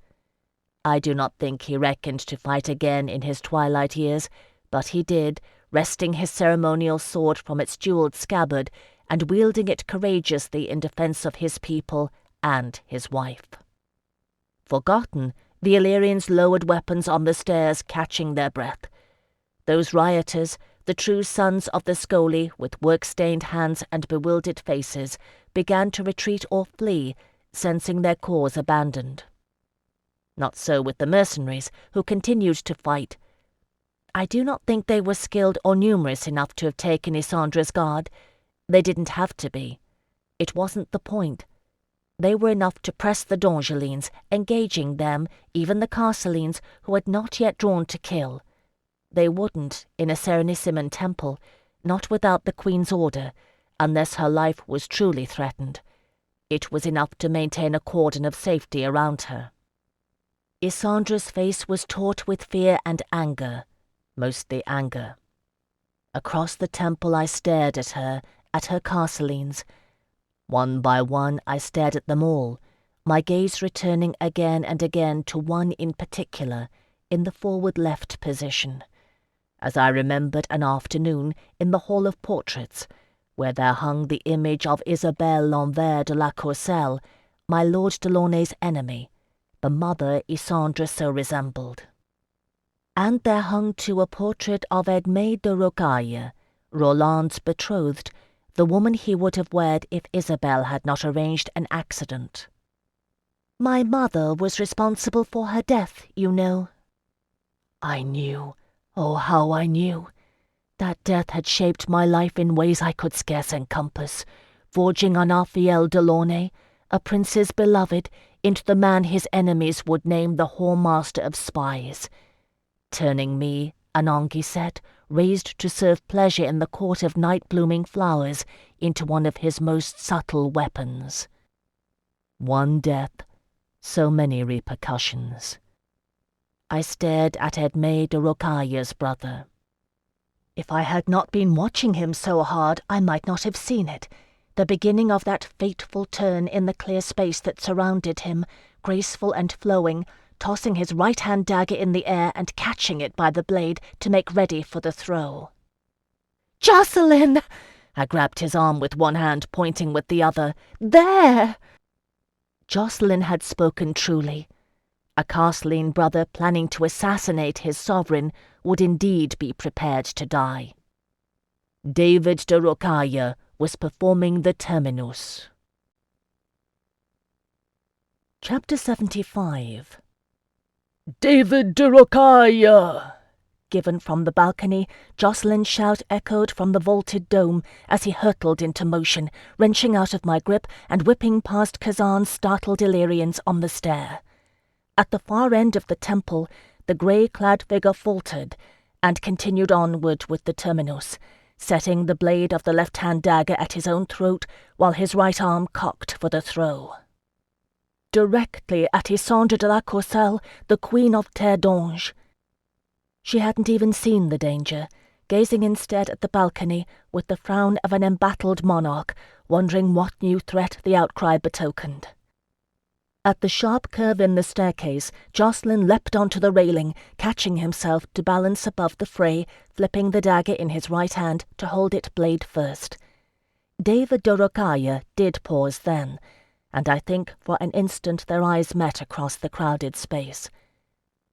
I do not think he reckoned to fight again in his twilight years, but he did, wresting his ceremonial sword from its jewelled scabbard and wielding it courageously in defence of his people and his wife. Forgotten, the Illyrians lowered weapons on the stairs, catching their breath. Those rioters, the true sons of the Scoli, with work-stained hands and bewildered faces, began to retreat or flee, sensing their cause abandoned. Not so with the mercenaries, who continued to fight. I do not think they were skilled or numerous enough to have taken Issandra's guard. They didn't have to be. It wasn't the point. They were enough to press the Dongelines, engaging them, even the Carcelines, who had not yet drawn to kill. They wouldn't, in a Serenissimon temple, not without the Queen's order, unless her life was truly threatened. It was enough to maintain a cordon of safety around her. Issandra's face was taut with fear and anger, mostly anger. Across the temple I stared at her Carcelines. One by one I stared at them all, my gaze returning again and again to one in particular, in the forward left position, as I remembered an afternoon in the Hall of Portraits, where there hung the image of Isabelle L'Envers de la Courcelle, my Lord Delaunay's enemy, the mother Isandre so resembled. And there hung too a portrait of Edmé de Rocaille, Roland's betrothed, the woman he would have wed if Isabelle had not arranged an accident. My mother was responsible for her death, you know. I knew. Oh, how I knew. That death had shaped my life in ways I could scarce encompass, forging Anafiel Delaunay, a prince's beloved, into the man his enemies would name the whoremaster of spies, turning me, an Anguisette, raised to serve pleasure in the court of night-blooming flowers, into one of his most subtle weapons. One death, so many repercussions. I stared at Edmé de Rocaille's brother. If I had not been watching him so hard, I might not have seen it, the beginning of that fateful turn in the clear space that surrounded him, graceful and flowing, tossing his right-hand dagger in the air and catching it by the blade to make ready for the throw. "Jacqueline!" I grabbed his arm with one hand, pointing with the other. "There!" Jacqueline had spoken truly. A Carceline brother planning to assassinate his sovereign would indeed be prepared to die. David de Rocaille was performing the terminus. Chapter 75. "David de Rocaille!" Given from the balcony, Jacqueline's shout echoed from the vaulted dome as he hurtled into motion, wrenching out of my grip and whipping past Kazan's startled Illyrians on the stair. At the far end of the temple, the grey-clad figure faltered and continued onward with the terminus, setting the blade of the left-hand dagger at his own throat while his right arm cocked for the throw. Directly at Isandre de la Courcelle, the Queen of Terre. She hadn't even seen the danger, gazing instead at the balcony with the frown of an embattled monarch, wondering what new threat the outcry betokened. At the sharp curve in the staircase, Jocelyn leapt onto the railing, catching himself to balance above the fray, flipping the dagger in his right hand to hold it blade first. David Dorokaya did pause then, and I think for an instant their eyes met across the crowded space.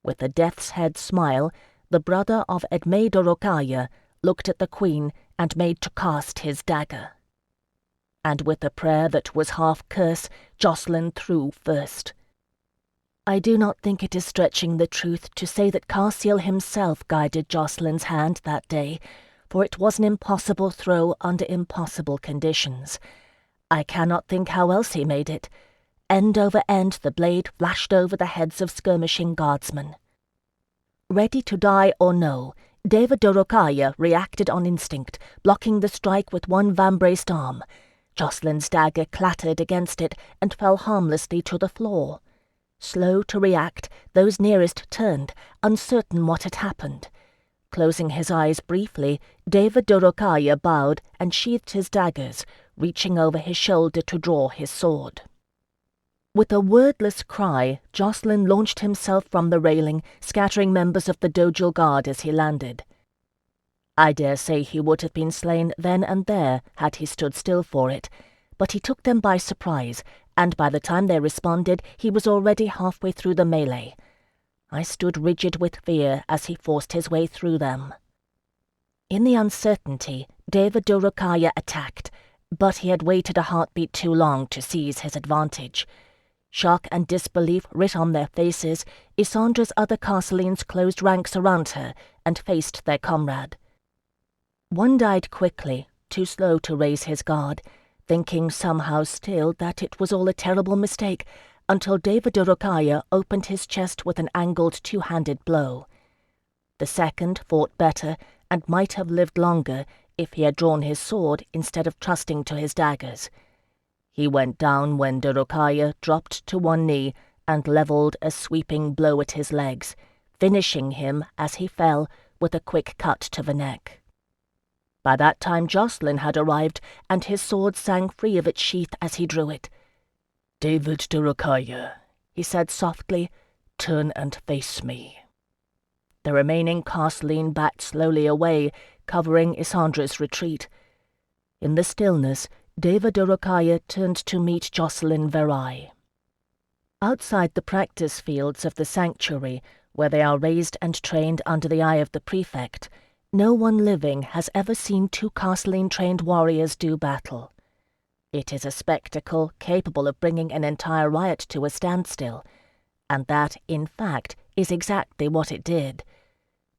With a death's head smile, the brother of Edmé Dorokaya looked at the Queen and made to cast his dagger. And with a prayer that was half curse, Jocelyn threw first. I do not think it is stretching the truth to say that Kushiel himself guided Jocelyn's hand that day, for it was an impossible throw under impossible conditions. I cannot think how else he made it. End over end the blade flashed over the heads of skirmishing guardsmen. Ready to die or no, David Dorokaya reacted on instinct, blocking the strike with one vambraced arm. Jocelyn's dagger clattered against it and fell harmlessly to the floor. Slow to react, those nearest turned, uncertain what had happened. Closing his eyes briefly, David Dorokaya bowed and sheathed his daggers, reaching over his shoulder to draw his sword. With a wordless cry, Jocelyn launched himself from the railing, scattering members of the dojo guard as he landed. I dare say he would have been slain then and there had he stood still for it, but he took them by surprise, and by the time they responded, he was already halfway through the melee. I stood rigid with fear as he forced his way through them. In the uncertainty, David Dorokaya attacked, but he had waited a heartbeat too long to seize his advantage. Shock and disbelief writ on their faces, Isandra's other Castelines closed ranks around her and faced their comrade. One died quickly, too slow to raise his guard, thinking somehow still that it was all a terrible mistake, until David Dorokaya opened his chest with an angled two-handed blow. The second fought better and might have lived longer if he had drawn his sword instead of trusting to his daggers. He went down when Dorokaya dropped to one knee and levelled a sweeping blow at his legs, finishing him as he fell with a quick cut to the neck. By that time Jocelyn had arrived, and his sword sang free of its sheath as he drew it. "David Dorokaya," he said softly, "turn and face me." The remaining Castelline backed slowly away, covering Isandra's retreat. In the stillness, David Dorokaya turned to meet Jocelyn Verai. Outside the practice fields of the sanctuary, where they are raised and trained under the eye of the prefect, no one living has ever seen two Castelline-trained warriors do battle. It is a spectacle capable of bringing an entire riot to a standstill, and that, in fact, is exactly what it did.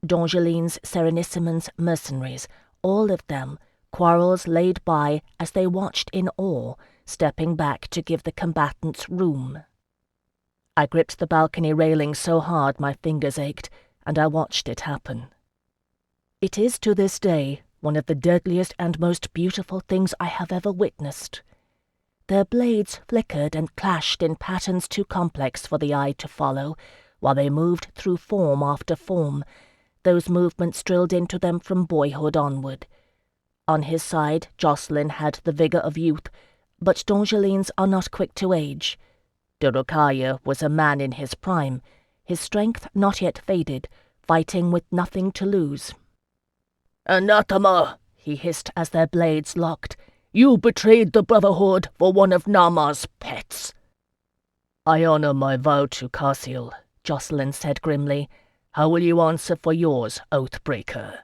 D'Angeline's Serenissimens mercenaries, all of them, quarrels laid by as they watched in awe, stepping back to give the combatants room. I gripped the balcony railing so hard my fingers ached, and I watched it happen. It is to this day one of the deadliest and most beautiful things I have ever witnessed. Their blades flickered and clashed in patterns too complex for the eye to follow, while they moved through form after form, those movements drilled into them from boyhood onward. On his side, Jocelyn had the vigour of youth, but D'Angelines are not quick to age. Dorokaya was a man in his prime, his strength not yet faded, fighting with nothing to lose. "Anathema!" he hissed as their blades locked. "You betrayed the Brotherhood for one of Nama's pets." "I honour my vow to Kushiel," Jocelyn said grimly. "How will you answer for yours, Oathbreaker?"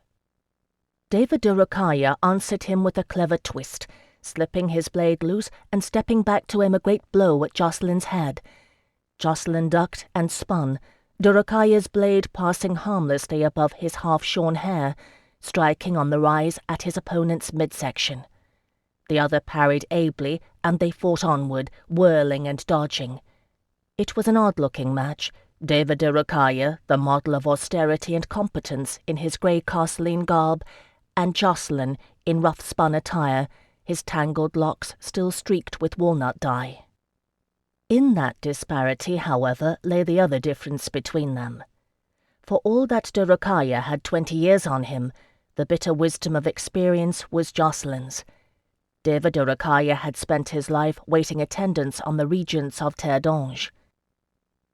David Dorokaya answered him with a clever twist, slipping his blade loose and stepping back to aim a great blow at Jocelyn's head. Jocelyn ducked and spun, Dorokaya's blade passing harmlessly above his half-shorn hair, striking on the rise at his opponent's midsection. The other parried ably, and they fought onward, whirling and dodging. It was an odd-looking match. David Dorokaya, the model of austerity and competence in his grey Castelline garb, and Jocelyn in rough-spun attire, his tangled locks still streaked with walnut dye. In that disparity, however, lay the other difference between them. For all that Dorokaya had 20 years on him, the bitter wisdom of experience was Jocelyn's. David de Rocaya had spent his life waiting attendance on the regents of Terre.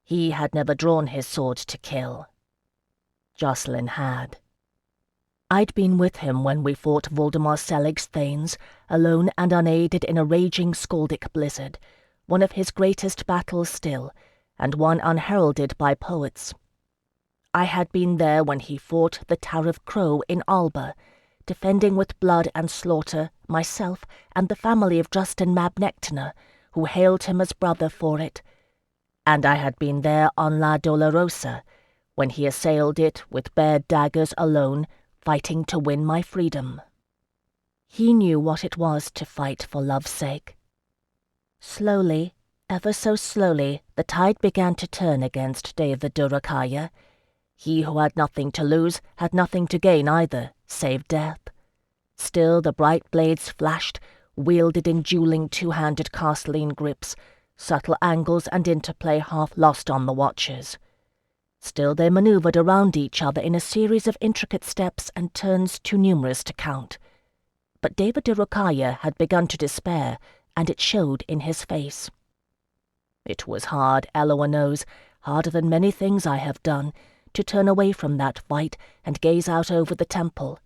He had never drawn his sword to kill. Jacqueline had. I'd been with him when we fought Voldemar Selig's Thanes, alone and unaided in a raging skaldic blizzard, one of his greatest battles still, and one unheralded by poets. I had been there when he fought the Tower of Crow in Alba, defending with blood and slaughter myself and the family of Justin Mabnectiner, who hailed him as brother for it. And I had been there on La Dolorosa, when he assailed it with bared daggers alone, fighting to win my freedom. He knew what it was to fight for love's sake. Slowly, ever so slowly, the tide began to turn against David de Rocaya. He who had nothing to lose had nothing to gain either, save death. Still the bright blades flashed, wielded in dueling two-handed castelline grips, subtle angles and interplay half lost on the watchers. Still they manoeuvred around each other in a series of intricate steps and turns too numerous to count. But David de Rocaya had begun to despair, and it showed in his face. It was hard, Eloa knows, harder than many things I have done, to turn away from that fight and gaze out over the temple.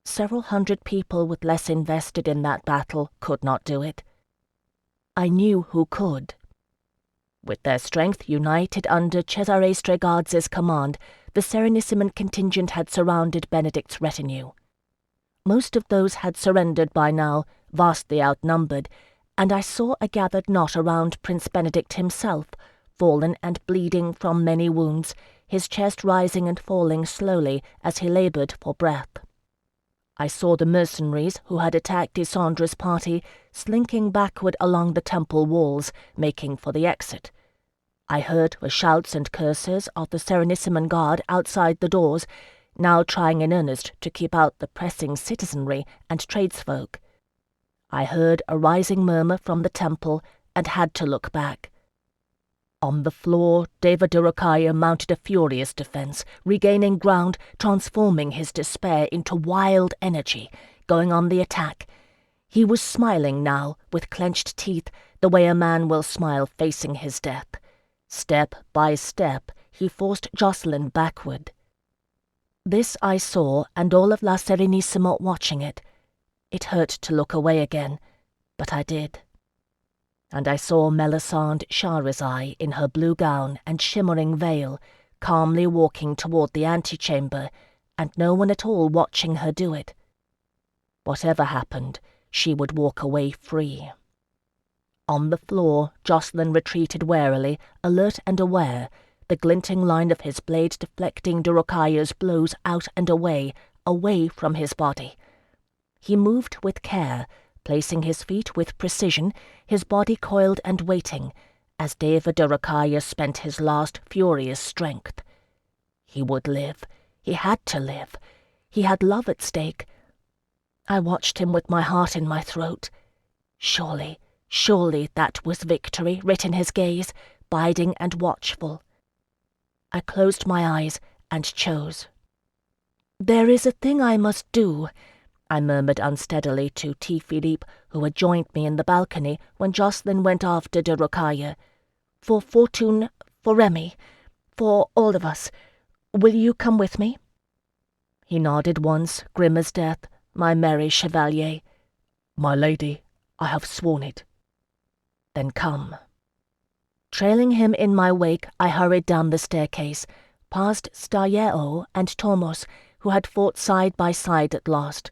Several hundred people with less invested in that battle could not do it. I knew who could. With their strength united under Cesare Stregazzi's command, the Serenissimon contingent had surrounded Benedict's retinue. Most of those had surrendered by now, vastly outnumbered, and I saw a gathered knot around Prince Benedict himself, fallen and bleeding from many wounds, his chest rising and falling slowly as he laboured for breath. I saw the mercenaries who had attacked Isandra's party slinking backward along the temple walls, making for the exit. I heard the shouts and curses of the Serenissimon guard outside the doors, now trying in earnest to keep out the pressing citizenry and tradesfolk. I heard a rising murmur from the temple and had to look back. On the floor, David de Rocaya mounted a furious defence, regaining ground, transforming his despair into wild energy, going on the attack. He was smiling now, with clenched teeth, the way a man will smile facing his death. Step by step, he forced Jacqueline backward. This I saw, and all of La Serenissima watching it. It hurt to look away again, but I did. And I saw Melisande Shahrazai in her blue gown and shimmering veil, calmly walking toward the antechamber, and no one at all watching her do it. Whatever happened, she would walk away free. On the floor, Jacqueline retreated warily, alert and aware, the glinting line of his blade deflecting de Rocaya's blows out and away from his body. He moved with care, placing his feet with precision, his body coiled and waiting, as David de Rocaya spent his last furious strength. He would live. He had to live. He had love at stake. I watched him with my heart in my throat. Surely that was victory writ in his gaze, biding and watchful. I closed my eyes and chose. "There is a thing I must do," I murmured unsteadily to T. Philippe, who had joined me in the balcony when Jacqueline went after de Rocaya. "For Fortune, for Remy, for all of us. Will you come with me?" He nodded once, grim as death, my merry chevalier. "My lady, I have sworn it." "Then come." Trailing him in my wake, I hurried down the staircase, past Stayeo and Tomos, who had fought side by side at last,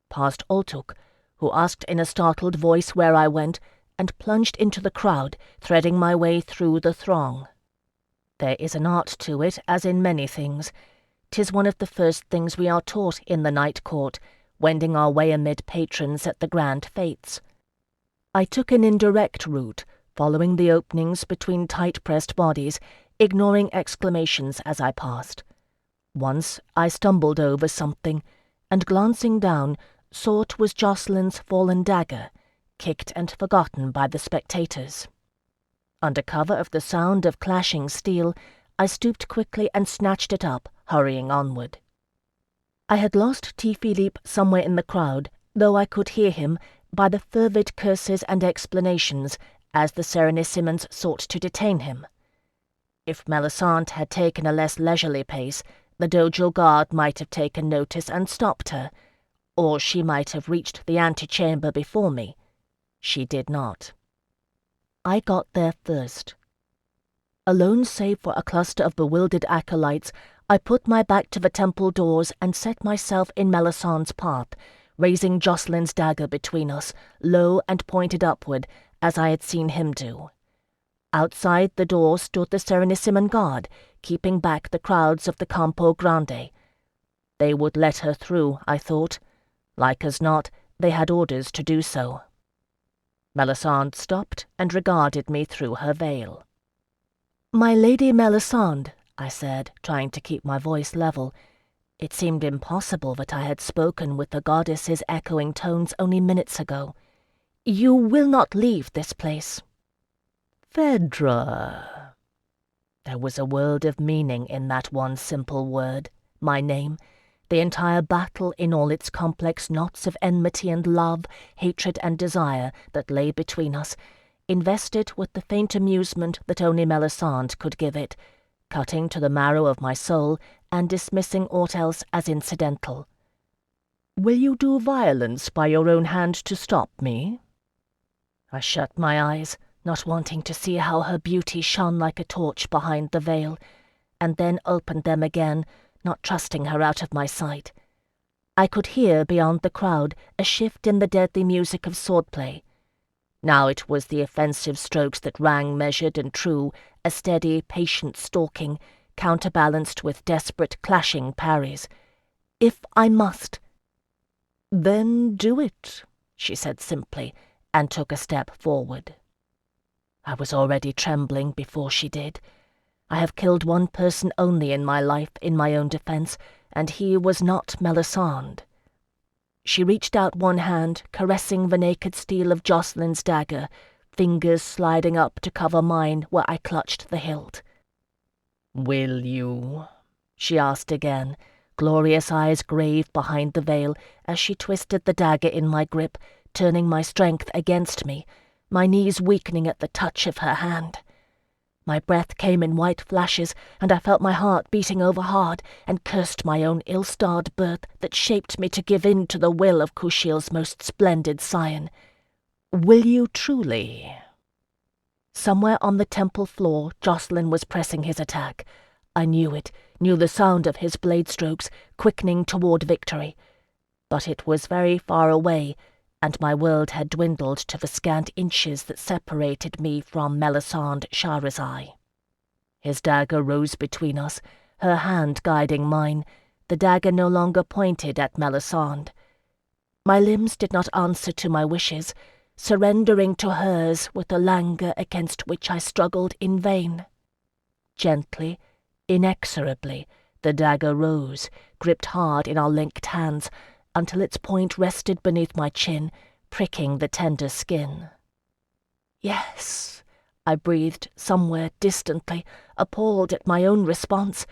past Oltuk, who asked in a startled voice where I went, and plunged into the crowd, threading my way through the throng. There is an art to it, as in many things. 'Tis one of the first things we are taught in the night court, wending our way amid patrons at the grand fetes. I took an indirect route, following the openings between tight-pressed bodies, ignoring exclamations as I passed. Once I stumbled over something, and glancing down, saw 'twas Jacqueline's fallen dagger, kicked and forgotten by the spectators. Under cover of the sound of clashing steel, I stooped quickly and snatched it up, hurrying onward. I had lost T. Philippe somewhere in the crowd, though I could hear him, by the fervid curses and explanations as the Serenissimons sought to detain him. If Melisande had taken a less leisurely pace, the dojo guard might have taken notice and stopped her, or she might have reached the antechamber before me. She did not. I got there first. Alone save for a cluster of bewildered acolytes, I put my back to the temple doors and set myself in Melisande's path, raising Jocelyn's dagger between us, low and pointed upward, as I had seen him do. Outside the door stood the Serenissimon guard, keeping back the crowds of the Campo Grande. They would let her through, I thought. Like as not, they had orders to do so. Melisande stopped and regarded me through her veil. "My Lady Melisande," I said, trying to keep my voice level. It seemed impossible that I had spoken with the goddess's echoing tones only minutes ago. "You will not leave this place." Phèdre. There was a world of meaning in that one simple word, my name, the entire battle in all its complex knots of enmity and love, hatred and desire that lay between us, invested with the faint amusement that only Melisande could give it, cutting to the marrow of my soul and dismissing aught else as incidental. "Will you do violence by your own hand to stop me?" I shut my eyes, not wanting to see how her beauty shone like a torch behind the veil, and then opened them again, not trusting her out of my sight. I could hear beyond the crowd a shift in the deadly music of swordplay. Now it was the offensive strokes that rang measured and true, a steady, patient stalking, counterbalanced with desperate clashing parries. If I must. "Then do it," she said simply, and took a step forward. I was already trembling before she did. I have killed one person only in my life in my own defense, and he was not Melisande. She reached out one hand, caressing the naked steel of Jocelyn's dagger, fingers sliding up to cover mine where I clutched the hilt. "Will you?" she asked again, glorious eyes grave behind the veil as she twisted the dagger in my grip, turning my strength against me, my knees weakening at the touch of her hand. My breath came in white flashes, and I felt my heart beating over hard, and cursed my own ill-starred birth that shaped me to give in to the will of Kushiel's most splendid scion. "Will you truly?" Somewhere on the temple floor, Jocelyn was pressing his attack. I knew it, knew the sound of his blade strokes, quickening toward victory. But it was very far away, and my world had dwindled to the scant inches that separated me from Melisande Shahrazai. His dagger rose between us, her hand guiding mine, the dagger no longer pointed at Melisande. My limbs did not answer to my wishes, surrendering to hers with a languor against which I struggled in vain. Gently, inexorably, the dagger rose, gripped hard in our linked hands, until its point rested beneath my chin, pricking the tender skin. "Yes," I breathed somewhere distantly, appalled at my own response.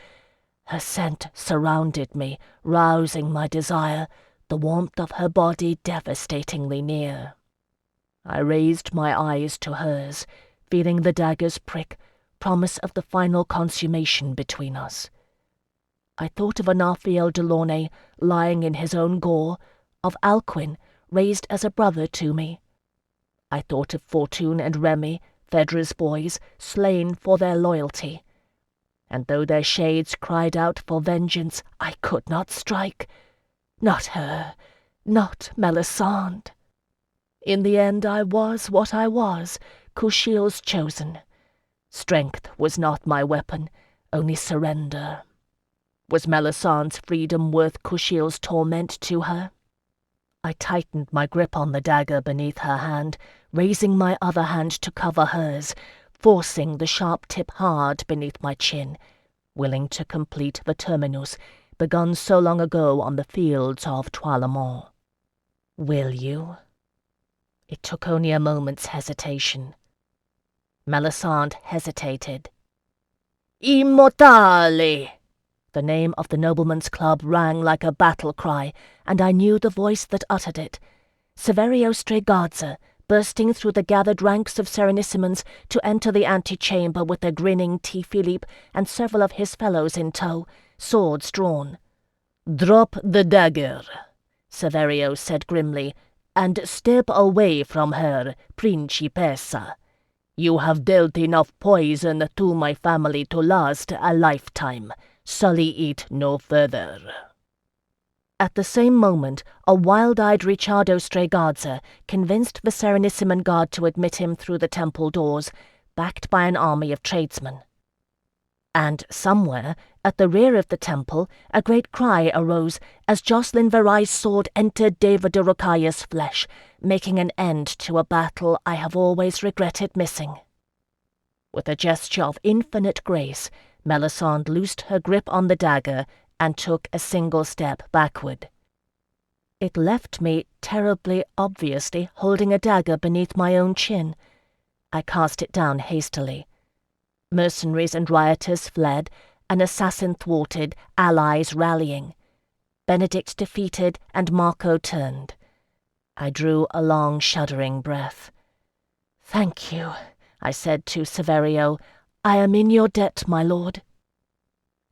Her scent surrounded me, rousing my desire, the warmth of her body devastatingly near. I raised my eyes to hers, feeling the dagger's prick, promise of the final consummation between us. I thought of Anafiel Delaunay lying in his own gore, of Alcuin, raised as a brother to me. I thought of Fortune and Remy, Phèdre's boys, slain for their loyalty. And though their shades cried out for vengeance, I could not strike. Not her, not Melisande. In the end I was what I was, Kushiel's chosen. Strength was not my weapon, only surrender. Was Melisande's freedom worth Kushiel's torment to her? I tightened my grip on the dagger beneath her hand, raising my other hand to cover hers, forcing the sharp tip hard beneath my chin, willing to complete the terminus, begun so long ago on the fields of Toilemont. "Will you?" It took only a moment's hesitation. Melisande hesitated. "Immortale!" The name of the nobleman's club rang like a battle cry, and I knew the voice that uttered it. Severio Strigardza, bursting through the gathered ranks of Serenissimans to enter the antechamber with a grinning T. Philippe and several of his fellows in tow, swords drawn. "Drop the dagger," Severio said grimly, "and step away from her, Principessa. You have dealt enough poison to my family to last a lifetime. Sully it no further." At the same moment, a wild-eyed Ricciardo Strigardza convinced the Serenissiman guard to admit him through the temple doors, backed by an army of tradesmen. And somewhere, at the rear of the temple, a great cry arose as Jacqueline Carey's sword entered David de Rocaille's flesh, making an end to a battle I have always regretted missing. With a gesture of infinite grace, Melisande loosed her grip on the dagger and took a single step backward. It left me, terribly obviously, holding a dagger beneath my own chin. I cast it down hastily. Mercenaries and rioters fled, an assassin thwarted, allies rallying. Benedict defeated, and Marco turned. I drew a long, shuddering breath. "Thank you," I said to Severio. "I am in your debt, my lord."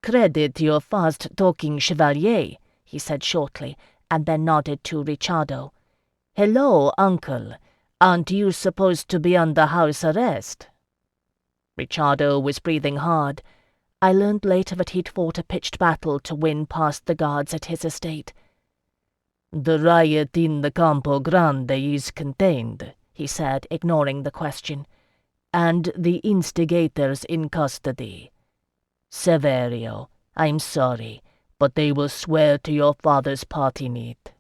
"Credit your fast-talking chevalier," he said shortly, and then nodded to Ricciardo. "Hello, uncle. Aren't you supposed to be under house arrest?" Ricciardo was breathing hard. I learned later that he'd fought a pitched battle to win past the guards at his estate. "The riot in the Campo Grande is contained," he said, ignoring the question, "and the instigators in custody. Severio, I'm sorry, but they will swear to your father's part in it."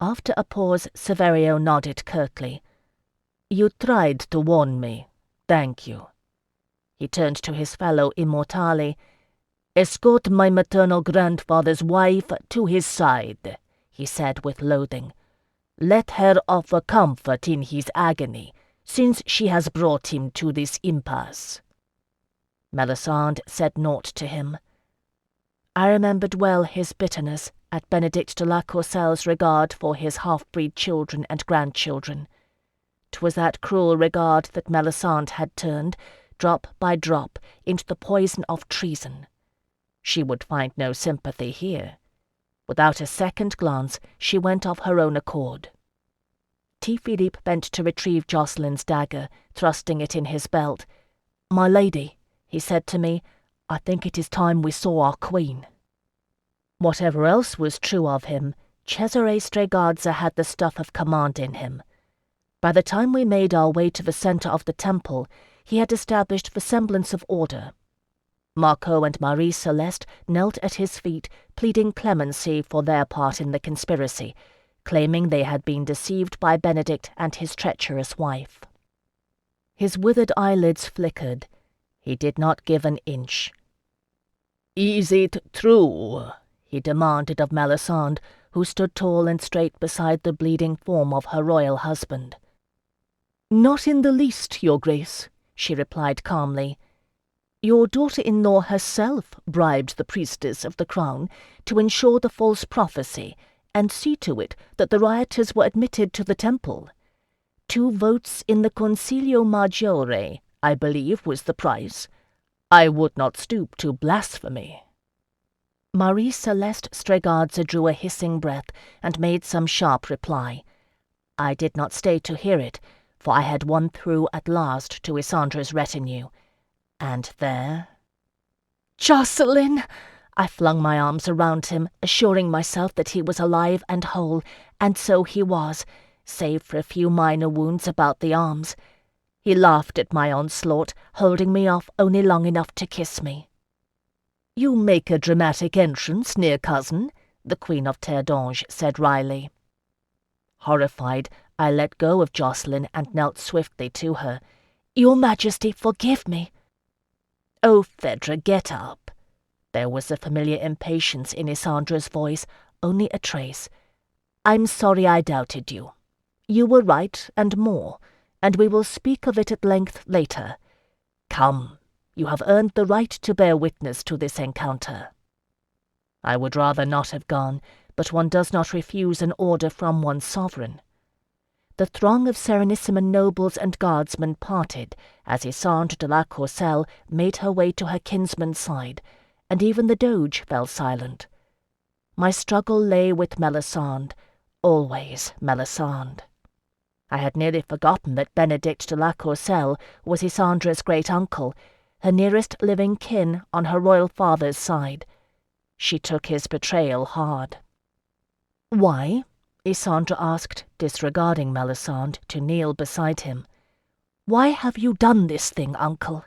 After a pause, Severio nodded curtly. "You tried to warn me. Thank you." He turned to his fellow Immortali. "Escort my maternal grandfather's wife to his side," he said with loathing. "Let her offer comfort in his agony, since she has brought him to this impasse." Melisande said naught to him. I remembered well his bitterness at Benedict de la Courcelle's regard for his half-breed children and grandchildren. 'Twas that cruel regard that Melisande had turned, drop by drop, into the poison of treason. She would find no sympathy here. Without a second glance, she went of her own accord. T. Philippe bent to retrieve Jocelyn's dagger, thrusting it in his belt. "My lady," he said to me, "I think it is time we saw our queen." Whatever else was true of him, Cesare Strigardza had the stuff of command in him. By the time we made our way to the centre of the temple, he had established the semblance of order. Marco and Marie Celeste knelt at his feet, pleading clemency for their part in the conspiracy, claiming they had been deceived by Benedict and his treacherous wife. His withered eyelids flickered. He did not give an inch. "Is it true?" he demanded of Melisande, who stood tall and straight beside the bleeding form of her royal husband. "Not in the least, your grace," she replied calmly. "Your daughter-in-law herself bribed the priestess of the crown to ensure the false prophecy and see to it that the rioters were admitted to the temple. 2 votes in the Consiglio Maggiore, I believe, was the price. I would not stoop to blasphemy." Marie Celeste Strigardza drew a hissing breath and made some sharp reply. I did not stay to hear it, for I had won through at last to Issandra's retinue. And there... "Jocelyn!" I flung my arms around him, assuring myself that he was alive and whole, and so he was, save for a few minor wounds about the arms. He laughed at my onslaught, holding me off only long enough to kiss me. "You make a dramatic entrance, near cousin," the Queen of Terre said wryly. Horrified, I let go of Jocelyn and knelt swiftly to her. "Your Majesty, forgive me." "Oh, Phèdre, get up." There was a familiar impatience in Issandra's voice, only a trace. "I'm sorry I doubted you. You were right, and more, and we will speak of it at length later. Come, you have earned the right to bear witness to this encounter." I would rather not have gone, but one does not refuse an order from one's sovereign. The throng of Serenissima nobles and guardsmen parted as Isandre de la Courcelle made her way to her kinsman's side, and even the Doge fell silent. My struggle lay with Melisande, always Melisande. I had nearly forgotten that Benedict de la Courcelle was Isandre's great-uncle, her nearest living kin on her royal father's side. She took his betrayal hard. "Why?" Isandre asked, disregarding Melisande, to kneel beside him. "Why have you done this thing, uncle?"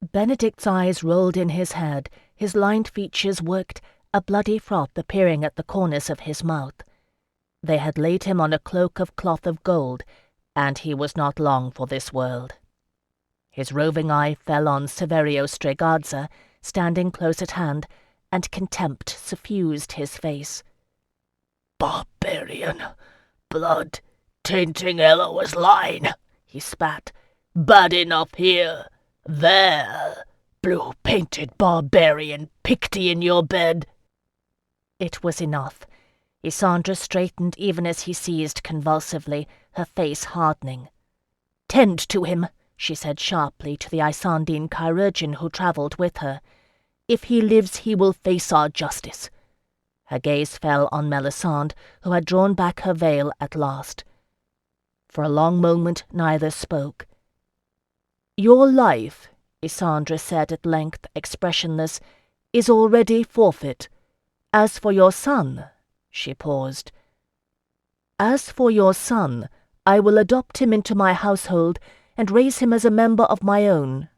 Benedict's eyes rolled in his head, his lined features worked, a bloody froth appearing at the corners of his mouth. They had laid him on a cloak of cloth of gold, and he was not long for this world. His roving eye fell on Saverio Strigazza, standing close at hand, and contempt suffused his face. "Barbarian! Blood tainting Eloa's line," he spat. "Bad enough here. There! Blue-painted barbarian Picty in your bed!" It was enough. Isandre straightened even as he seized convulsively, her face hardening. "Tend to him," she said sharply to the Isandine chirurgeon who travelled with her. "If he lives, he will face our justice." Her gaze fell on Melisande, who had drawn back her veil at last. For a long moment neither spoke. "Your life," Isandre said at length, expressionless, "is already forfeit. As for your son—" she paused. "As for your son, I will adopt him into my household and raise him as a member of my own."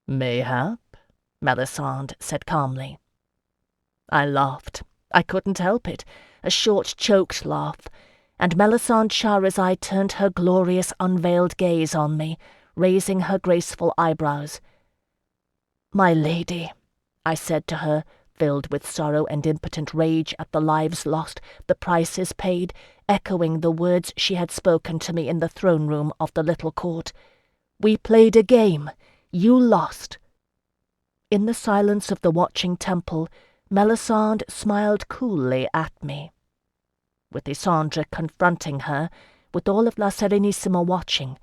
"Mayhap," Melisande said calmly. I laughed. I couldn't help it, a short, choked laugh, and Melisande Shahrazai turned her glorious, unveiled gaze on me, raising her graceful eyebrows. "My lady," I said to her, filled with sorrow and impotent rage at the lives lost, the prices paid, echoing the words she had spoken to me in the throne-room of the little court. "We played a game. You lost." In the silence of the watching temple, Melisande smiled coolly at me. With Isandre confronting her, with all of La Serenissima watching,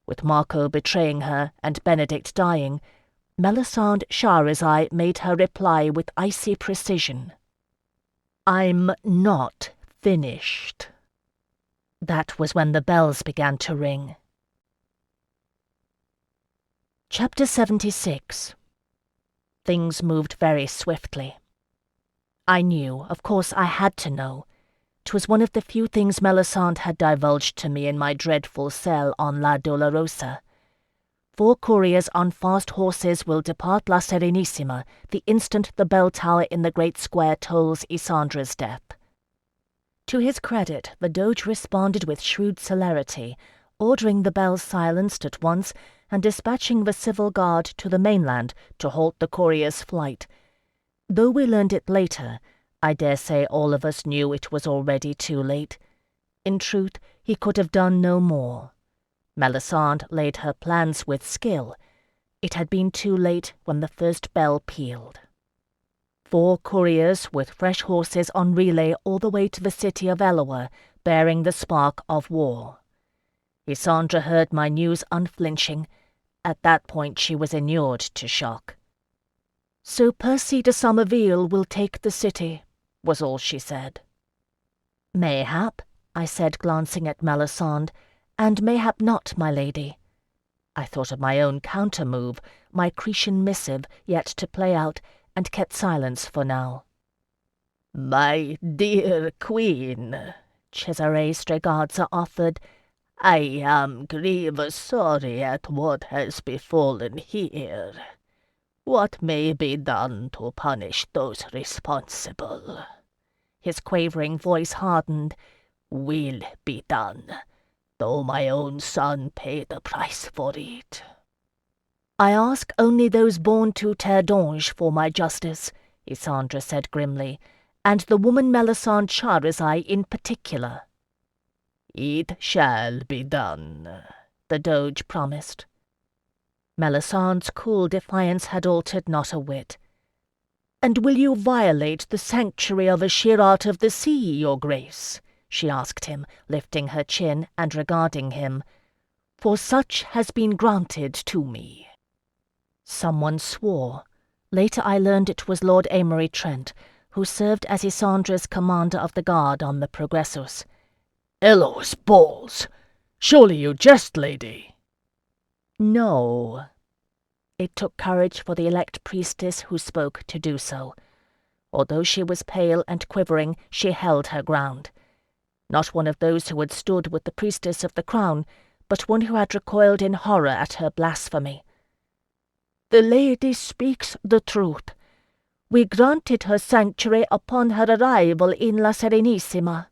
with Marco betraying her and Benedict dying, Melisande Shahrazai made her reply with icy precision. "I'm not finished." That was when the bells began to ring. Chapter 76. Things moved very swiftly. I knew, of course I had to know. 'Twas one of the few things Melisande had divulged to me in my dreadful cell on La Dolorosa. 4 couriers on fast horses will depart La Serenissima the instant the bell tower in the great square tolls Isandre's death. To his credit, the Doge responded with shrewd celerity, ordering the bells silenced at once and dispatching the civil guard to the mainland to halt the courier's flight. Though we learned it later, I dare say all of us knew it was already too late. In truth, he could have done no more. Melisande laid her plans with skill. It had been too late when the first bell pealed. 4 couriers with fresh horses on relay all the way to the city of Eloa, bearing the spark of war. Isandre heard my news unflinching. At that point she was inured to shock. "So Percy de Somerville will take the city," was all she said. "Mayhap," I said, glancing at Melisande, "and mayhap not, my lady." I thought of my own counter-move, my Cretan missive yet to play out, and kept silence for now. "My dear queen," Cesare Strigazza offered, "I am grievous sorry at what has befallen here. What may be done to punish those responsible?" His quavering voice hardened. "Will be done, though my own son pay the price for it." "I ask only those born to Terre d'Ange for my justice," Isandre said grimly, "and the woman Melisande Shahrazai in particular." "It shall be done," the Doge promised. Melisandre's cool defiance had altered not a whit. "And will you violate the sanctuary of a Shirat of the Sea, your grace?" she asked him, lifting her chin and regarding him. "For such has been granted to me." Someone swore. Later I learned it was Lord Amory Trent, who served as Isandra's commander of the guard on the Progressus. "Elo's balls! Surely you jest, lady." "No." It took courage for the elect priestess who spoke to do so. Although she was pale and quivering, she held her ground. Not one of those who had stood with the priestess of the crown, but one who had recoiled in horror at her blasphemy. "The lady speaks the truth. We granted her sanctuary upon her arrival in La Serenissima.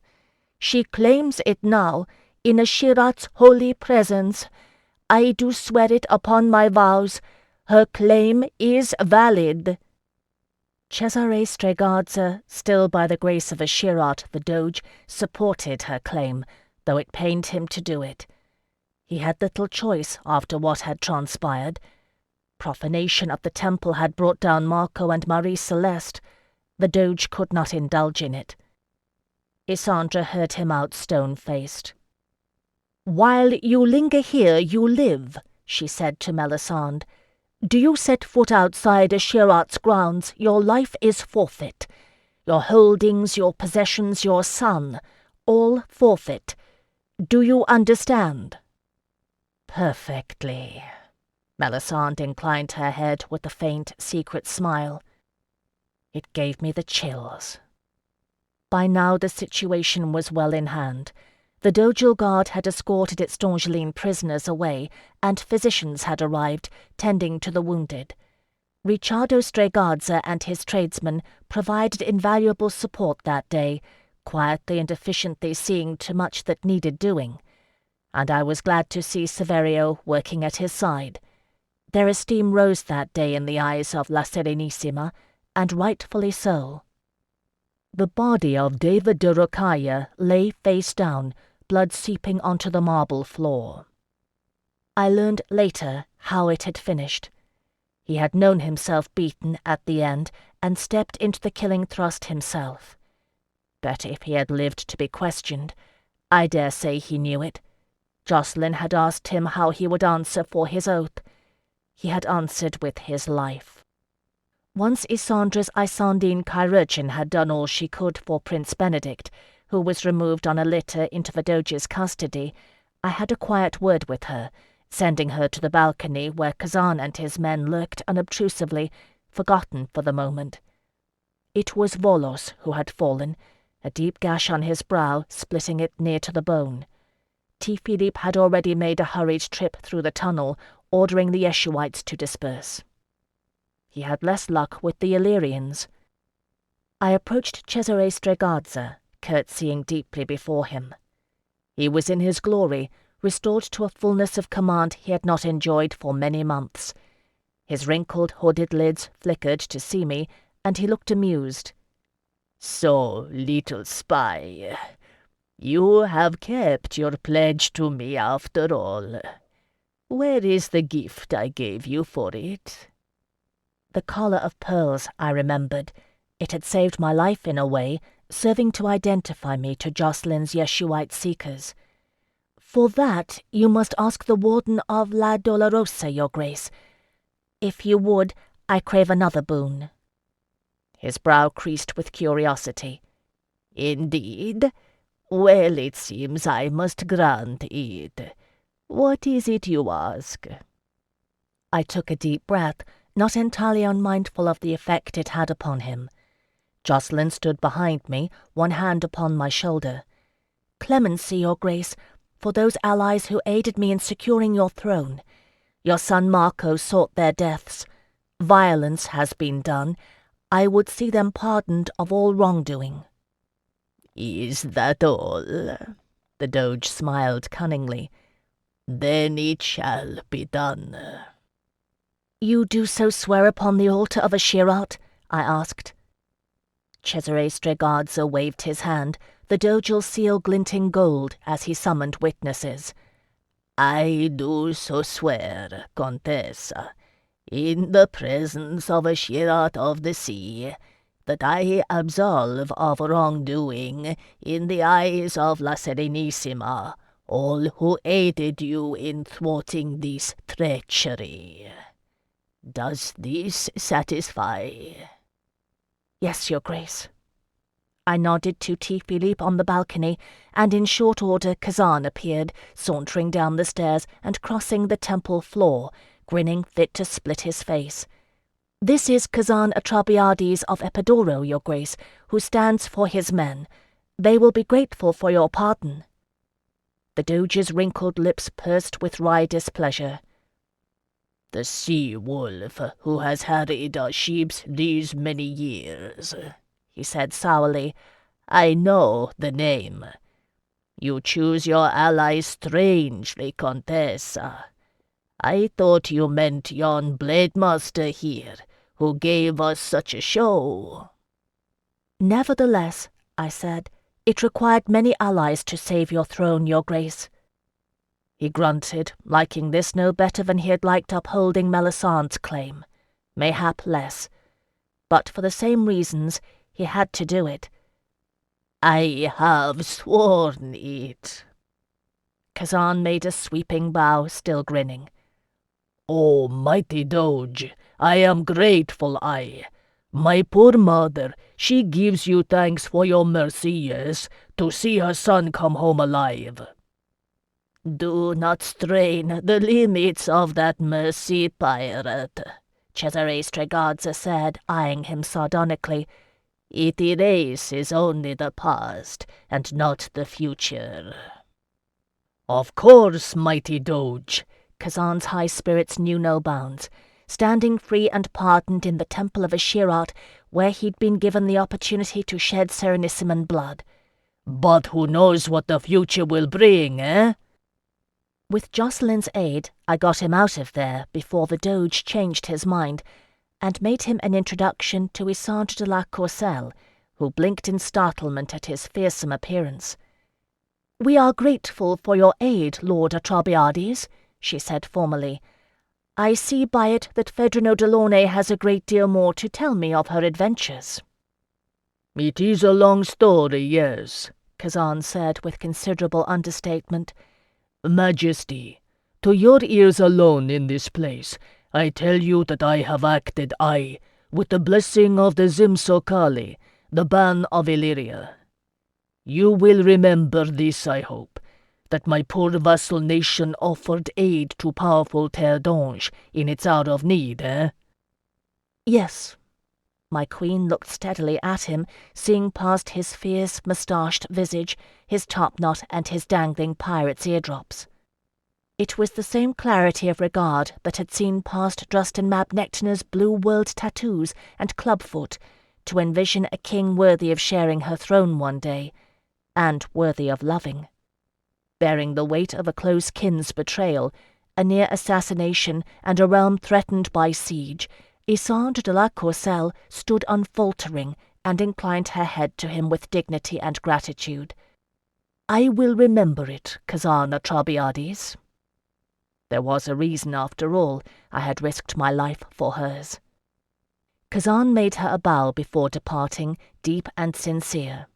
She claims it now, in Ashirat's holy presence. I do swear it upon my vows. Her claim is valid." Cesare Stregazza, still by the grace of Ashirat the Doge, supported her claim, though it pained him to do it. He had little choice after what had transpired. Profanation of the temple had brought down Marco and Marie Celeste. The Doge could not indulge in it. Isandra heard him out stone-faced. "While you linger here, you live," she said to Melisande. "Do you set foot outside Ashirat's grounds, your life is forfeit. Your holdings, your possessions, your son, all forfeit. Do you understand?" "Perfectly." Melisande inclined her head with a faint, secret smile. It gave me the chills. By now the situation was well in hand. The Dogil Guard had escorted its Dongeline prisoners away, and physicians had arrived, tending to the wounded. Ricciardo Stregazza and his tradesmen provided invaluable support that day, quietly and efficiently seeing to much that needed doing. And I was glad to see Saverio working at his side. Their esteem rose that day in the eyes of La Serenissima, and rightfully so. The body of David de Rocaille lay face down, blood seeping onto the marble floor. I learned later how it had finished. He had known himself beaten at the end, and stepped into the killing thrust himself. Better if he had lived to be questioned. I dare say he knew it. Jocelyn had asked him how he would answer for his oath. He had answered with his life. Once Isandra's Isandine chirurgeon had done all she could for Prince Benedict, who was removed on a litter into the Doge's custody, I had a quiet word with her, sending her to the balcony where Kazan and his men lurked unobtrusively, forgotten for the moment. It was Volos who had fallen, a deep gash on his brow, splitting it near to the bone. T. Philippe had already made a hurried trip through the tunnel, ordering the Yeshuites to disperse. He had less luck with the Illyrians. I approached Cesare Stregazza, curtsying deeply before him. He was in his glory, restored to a fullness of command he had not enjoyed for many months. His wrinkled, hooded lids flickered to see me, and he looked amused. "So, little spy, you have kept your pledge to me after all. Where is the gift I gave you for it?" The collar of pearls, I remembered. It had saved my life in a way, serving to identify me to Jocelyn's Yeshuite seekers. "For that you must ask the warden of La Dolorosa, your grace. If you would, I crave another boon." His brow creased with curiosity. "Indeed? Well, it seems I must grant it. What is it you ask?" I took a deep breath, not entirely unmindful of the effect it had upon him. Jocelyn stood behind me, one hand upon my shoulder. "Clemency, your grace, for those allies who aided me in securing your throne. Your son Marco sought their deaths. Violence has been done. I would see them pardoned of all wrongdoing." "Is that all?" The Doge smiled cunningly. "Then it shall be done." "You do so swear upon the altar of Ashirat?" I asked. Cesare Stregazza waved his hand, the Dogil seal glinting gold as he summoned witnesses. "I do so swear, Contessa, in the presence of Ashirat of the Sea, that I absolve of wrongdoing in the eyes of La Serenissima all who aided you in thwarting this treachery. Does this satisfy?" "Yes, your grace." I nodded to T. Philippe on the balcony, and in short order Kazan appeared, sauntering down the stairs and crossing the temple floor, grinning fit to split his face. "This is Kazan Atrabiades of Epidoro, your grace, who stands for his men. They will be grateful for your pardon." The Doge's wrinkled lips pursed with wry displeasure. "The sea-wolf who has harried our ships these many years," he said sourly. "I know the name. You choose your allies strangely, Contessa. I thought you meant yon blade master here, who gave us such a show." "Nevertheless," I said, "it required many allies to save your throne, your grace." He grunted, liking this no better than he had liked upholding Melisandre's claim, mayhap less. But for the same reasons, he had to do it. "I have sworn it." Kazan made a sweeping bow, still grinning. "Oh, mighty Doge, I am grateful, My poor mother, she gives you thanks for your mercy, yes, to see her son come home alive." "Do not strain the limits of that mercy, pirate," Cesare Stregazza said, eyeing him sardonically. "It erases only the past, and not the future." "Of course, mighty Doge." Kazan's high spirits knew no bounds, standing free and pardoned in the temple of Ashirat, where he'd been given the opportunity to shed Serenissiman blood. "But who knows what the future will bring, eh?" With Jocelyn's aid, I got him out of there before the Doge changed his mind, and made him an introduction to Isandre de la Courcelle, who blinked in startlement at his fearsome appearance. "We are grateful for your aid, Lord Atrabiades," she said formally. "I see by it that Phèdre Delaunay has a great deal more to tell me of her adventures." "It is a long story, yes," Kazan said with considerable understatement. "Majesty, to your ears alone in this place, I tell you that I have acted, with the blessing of the Zimsokali, the ban of Illyria. You will remember this, I hope, that my poor vassal nation offered aid to powerful Terre in its hour of need, eh?" "Yes." My queen looked steadily at him, seeing past his fierce, moustached visage, his topknot, and his dangling pirate's eardrops. It was the same clarity of regard that had seen past Drustin Mabnectina's blue-world tattoos and clubfoot to envision a king worthy of sharing her throne one day, and worthy of loving. Bearing the weight of a close kin's betrayal, a near assassination, and a realm threatened by siege, Isandre de la Courcelle stood unfaltering and inclined her head to him with dignity and gratitude. "I will remember it, Kazan Atrabiades." There was a reason, after all, I had risked my life for hers. Kazan made her a bow before departing, deep and sincere.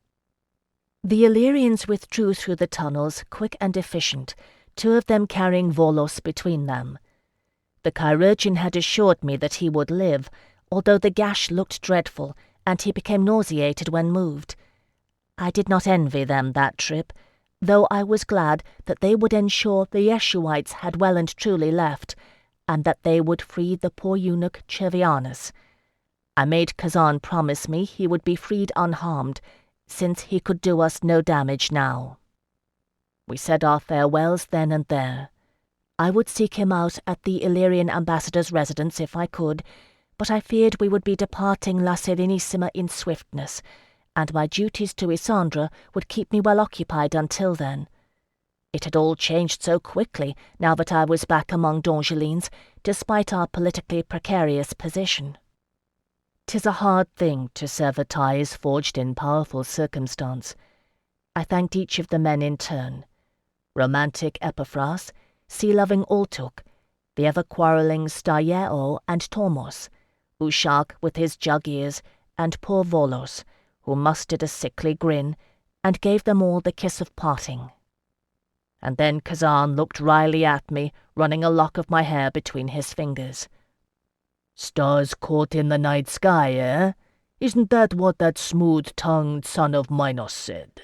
The Illyrians withdrew through the tunnels, quick and efficient, 2 of them carrying Volos between them. The chirurgeon had assured me that he would live, although the gash looked dreadful, and he became nauseated when moved. I did not envy them that trip, though I was glad that they would ensure the Yeshuites had well and truly left, and that they would free the poor eunuch Chervianus. I made Kazan promise me he would be freed unharmed, since he could do us no damage now. We said our farewells then and there. I would seek him out at the Illyrian ambassador's residence if I could, but I feared we would be departing La Serenissima in swiftness, and my duties to Isandre would keep me well occupied until then. It had all changed so quickly now that I was back among Dongelines, despite our politically precarious position. 'Tis a hard thing to sever ties forged in powerful circumstance. I thanked each of the men in turn. Romantic Epiphras, sea-loving Ultuk, the ever-quarrelling Staieo and Tormos, Ushak with his jug ears, and poor Volos, who mustered a sickly grin, and gave them all the kiss of parting. And then Kazan looked wryly at me, running a lock of my hair between his fingers. "Stars caught in the night sky, eh? Isn't that what that smooth-tongued son of Minos said?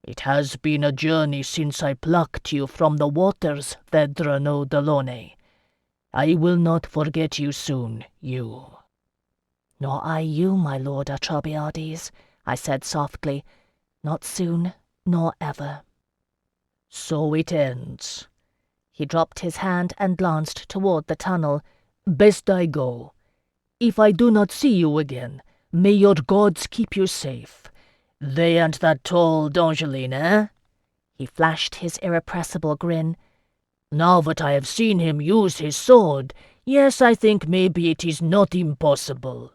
It has been a journey since I plucked you from the waters, Phèdre no Delaunay. I will not forget you soon, you." "Nor I you, my lord Atrobiades," I said softly. "Not soon, nor ever." "So it ends." He dropped his hand and glanced toward the tunnel. "Best I go. If I do not see you again, may your gods keep you safe. They and that tall Dongeline, eh?" He flashed his irrepressible grin. "Now that I have seen him use his sword, yes, I think maybe it is not impossible."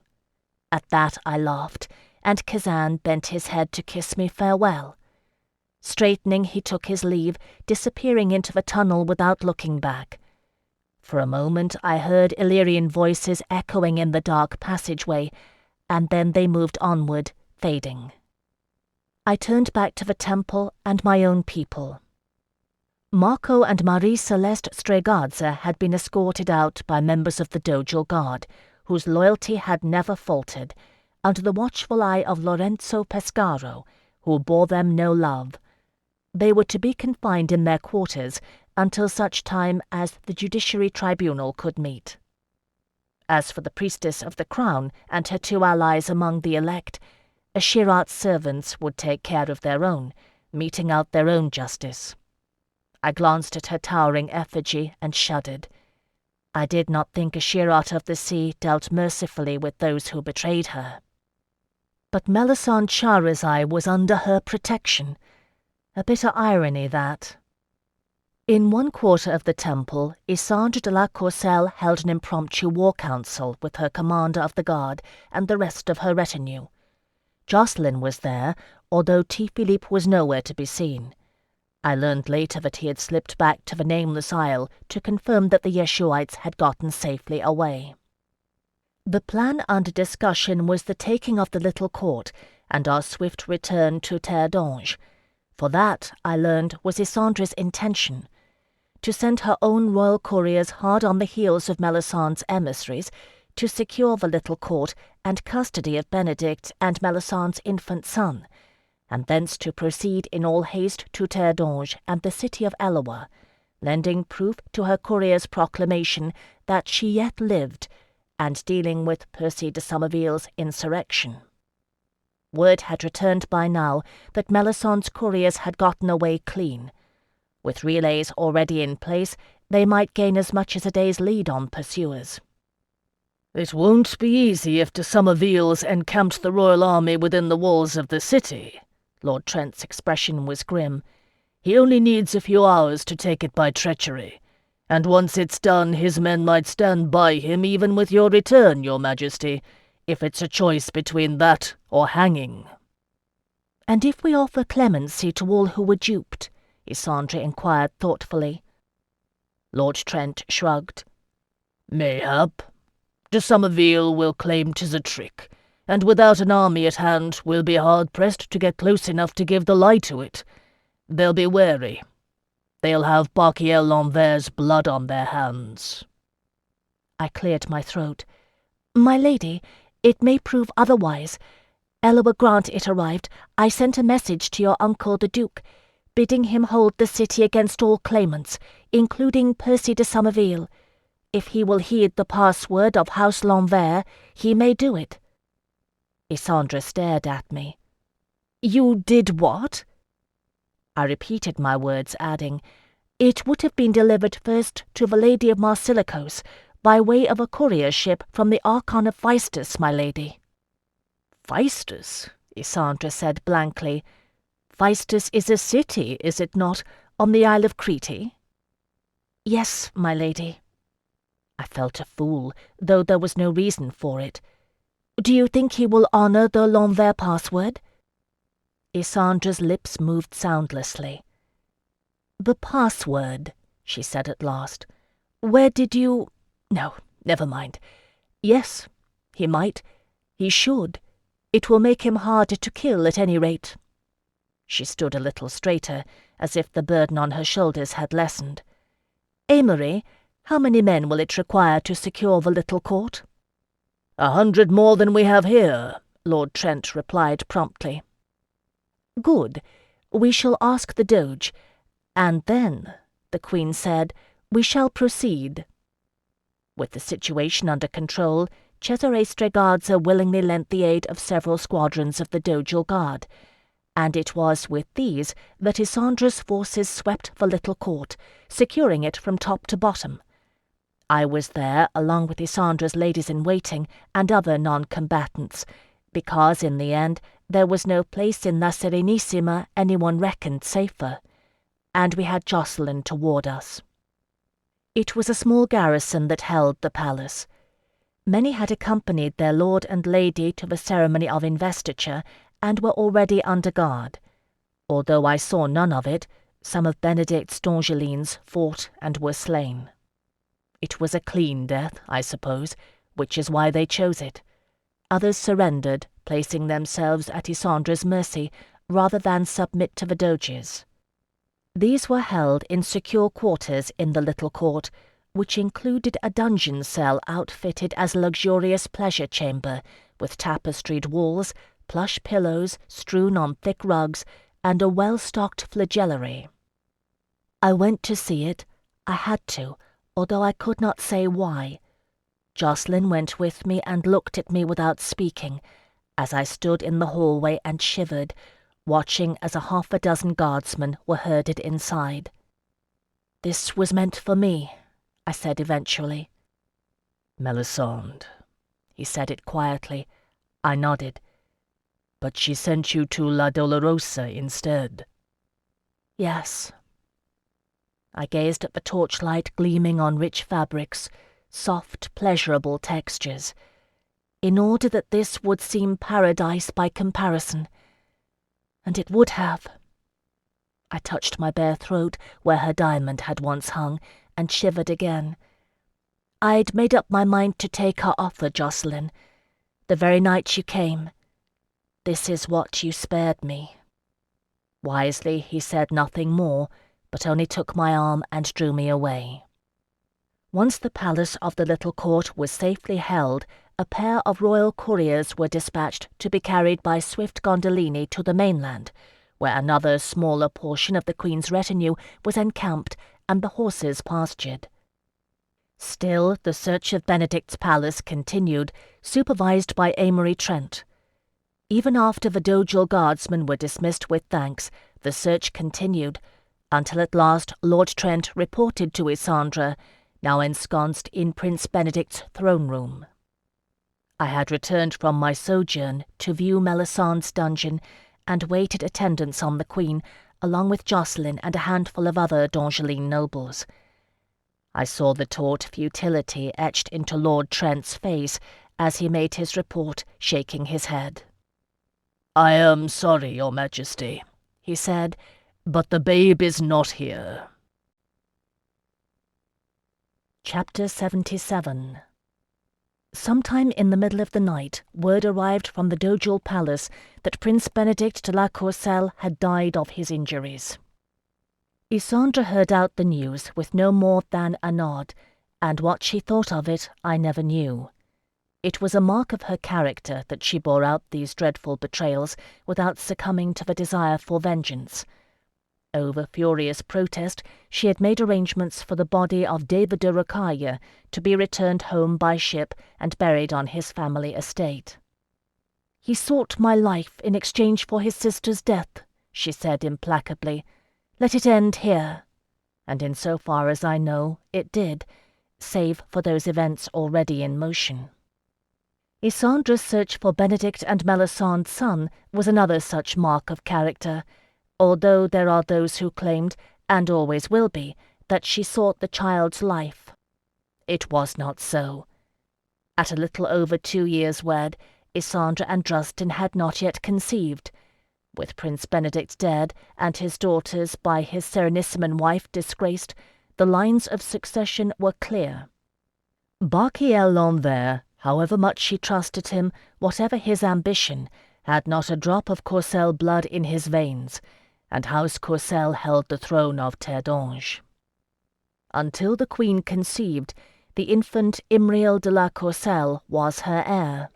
At that I laughed, and Kazan bent his head to kiss me farewell. Straightening, he took his leave, disappearing into the tunnel without looking back. For a moment I heard Illyrian voices echoing in the dark passageway, and then they moved onward, fading. I turned back to the temple and my own people. Marco and Marie-Celeste Stregadze had been escorted out by members of the Dogal Guard, whose loyalty had never faltered, under the watchful eye of Lorenzo Pescaro, who bore them no love. They were to be confined in their quarters until such time as the judiciary tribunal could meet. As for the priestess of the crown and her two allies among the elect, Ashirat's servants would take care of their own, meting out their own justice. I glanced at her towering effigy and shuddered. I did not think Ashirat of the Sea dealt mercifully with those who betrayed her. But Melisande Charizai was under her protection. A bitter irony, that. In one quarter of the temple, Isandre de la Courcelle held an impromptu war council with her commander of the guard and the rest of her retinue. Jocelyn was there, although T-Philippe was nowhere to be seen. I learned later that he had slipped back to the Nameless Isle to confirm that the Yeshuites had gotten safely away. The plan under discussion was the taking of the little court and our swift return to Terre d'Ange. For that, I learned, was Isandre's intention. To send her own royal couriers hard on the heels of Melisandre's emissaries, to secure the little court and custody of Benedict and Melisandre's infant son, and thence to proceed in all haste to Terre d'Ange and the city of Eloa, lending proof to her courier's proclamation that she yet lived, and dealing with Percy de Somerville's insurrection. Word had returned by now that Melisandre's couriers had gotten away clean. With relays already in place, they might gain as much as a day's lead on pursuers. "It won't be easy if de Somervilles encamped the royal army within the walls of the city." Lord Trent's expression was grim. "He only needs a few hours to take it by treachery, and once it's done his men might stand by him even with your return, your majesty, if it's a choice between that or hanging." "And if we offer clemency to all who were duped?" Isandre inquired thoughtfully. Lord Trent shrugged. "Mayhap. De Somerville will claim 'tis a trick, and without an army at hand we'll be hard-pressed to get close enough to give the lie to it. They'll be wary. They'll have Barkiel L'Enver's blood on their hands." I cleared my throat. "My lady, it may prove otherwise. Eloa Grant it arrived. I sent a message to your uncle the Duke, bidding him hold the city against all claimants, including Percy de Somerville. If he will heed the password of House L'Envers, he may do it." Isandre stared at me. "You did what?" I repeated my words, adding, "It would have been delivered first to the Lady of Marsilicos, by way of a courier ship from the Archon of Phaistus, my lady." "Phaistus?" Isandre said blankly. "Phaistus is a city, is it not, on the Isle of Crete?" "Yes, my lady." I felt a fool, though there was no reason for it. "Do you think he will honour the L'Envers password?" Isandre's lips moved soundlessly. "The password," she said at last. "Where did you— No, never mind. Yes, he might. He should. It will make him harder to kill at any rate. She stood a little straighter, as if the burden on her shoulders had lessened. Amory, how many men will it require to secure the little court? 100 more than we have here, Lord Trent replied promptly. Good. We shall ask the Doge, and then, the Queen said, we shall proceed. With the situation under control, Cesare Stregazza willingly lent the aid of several squadrons of the Dogal Guard, and it was with these that Isandra's forces swept the little court, securing it from top to bottom. I was there along with Isandra's ladies-in-waiting and other non-combatants, because in the end there was no place in La Serenissima anyone reckoned safer, and we had Jacqueline to ward us. It was a small garrison that held the palace. Many had accompanied their lord and lady to the ceremony of investiture and were already under guard. Although I saw none of it, some of Benedict's Dongelines fought and were slain. It was a clean death, I suppose, which is why they chose it. Others surrendered, placing themselves at Isandra's mercy rather than submit to the Doges. These were held in secure quarters in the little court, which included a dungeon cell outfitted as a luxurious pleasure chamber, with tapestried walls, plush pillows strewn on thick rugs, and a well-stocked flagellary. I went to see it. I had to, although I could not say why. Jacqueline went with me and looked at me without speaking, as I stood in the hallway and shivered, watching as 6 guardsmen were herded inside. This was meant for me, I said eventually. Melisande, he said it quietly. I nodded. But she sent you to La Dolorosa instead. Yes. I gazed at the torchlight gleaming on rich fabrics, soft, pleasurable textures, in order that this would seem paradise by comparison. And it would have. I touched my bare throat where her diamond had once hung, and shivered again. I'd made up my mind to take her offer, Jacqueline, the very night you came. This is what you spared me. Wisely, he said nothing more, but only took my arm and drew me away. Once the palace of the little court was safely held, a pair of royal couriers were dispatched to be carried by swift gondolini to the mainland, where another smaller portion of the Queen's retinue was encamped and the horses pastured. Still, the search of Benedict's palace continued, supervised by Amory Trent. Even after the Dogal guardsmen were dismissed with thanks, the search continued, until at last Lord Trent reported to Isandra, now ensconced in Prince Benedict's throne room. I had returned from my sojourn to view Melisande's dungeon, and waited attendance on the Queen, along with Jacqueline and a handful of other Dongeline nobles. I saw the taut futility etched into Lord Trent's face as he made his report, shaking his head. "I am sorry, Your Majesty," he said, "but the babe is not here." Chapter 77. Sometime in the middle of the night, word arrived from the Dogal palace that Prince Benedict de la Courcelle had died of his injuries. Isandra heard out the news with no more than a nod, and what she thought of it I never knew. It was a mark of her character that she bore out these dreadful betrayals without succumbing to the desire for vengeance. Over furious protest, she had made arrangements for the body of David de Rocaille to be returned home by ship and buried on his family estate. "He sought my life in exchange for his sister's death," she said implacably. "Let it end here." And in so far as I know, it did, save for those events already in motion. Isandra's search for Benedict and Melisande's son was another such mark of character, although there are those who claimed, and always will be, that she sought the child's life. It was not so. At a little over 2 years wed, Isandra and Drustin had not yet conceived. With Prince Benedict dead, and his daughters by his Serenissimine wife disgraced, the lines of succession were clear. Barchiel-Lanvert, However much she trusted him, whatever his ambition, had not a drop of Kushiel blood in his veins, and House Kushiel held the throne of Terre. Until the queen conceived, the infant Imriel de la Kushiel was her heir.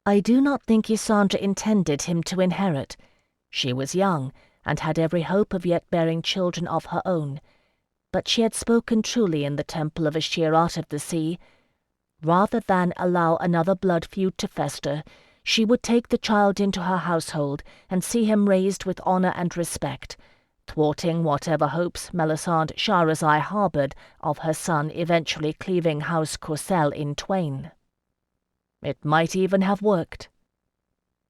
I do not think Isandre intended him to inherit. She was young, and had every hope of yet bearing children of her own. But she had spoken truly in the temple of Ashirat of the sea. Rather than allow another blood feud to fester, she would take the child into her household and see him raised with honour and respect, thwarting whatever hopes Melisande Shahrazai harboured of her son eventually cleaving House Kushiel in twain. It might even have worked.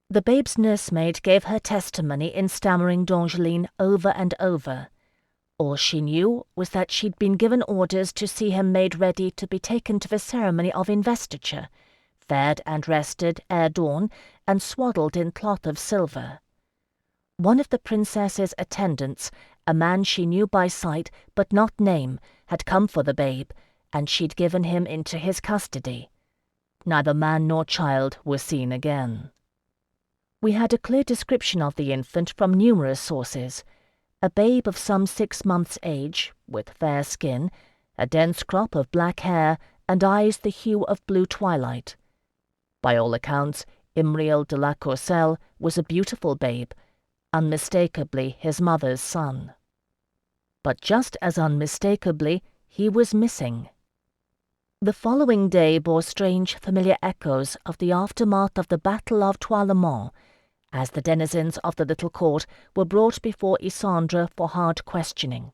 The babe's nursemaid gave her testimony in stammering D'Angeline over and over. All she knew was that she'd been given orders to see him made ready to be taken to the ceremony of investiture, fed and rested ere dawn, and swaddled in cloth of silver. One of the princess's attendants, a man she knew by sight but not name, had come for the babe, and she'd given him into his custody. Neither man nor child was seen again. We had a clear description of the infant from numerous sources. A babe of some 6 months' age, with fair skin, a dense crop of black hair, and eyes the hue of blue twilight. By all accounts, Imriel de la Kushiel was a beautiful babe, unmistakably his mother's son. But just as unmistakably, he was missing. The following day bore strange, familiar echoes of the aftermath of the Battle of Trois-le-Mans, as the denizens of the little court were brought before Isandre for hard questioning.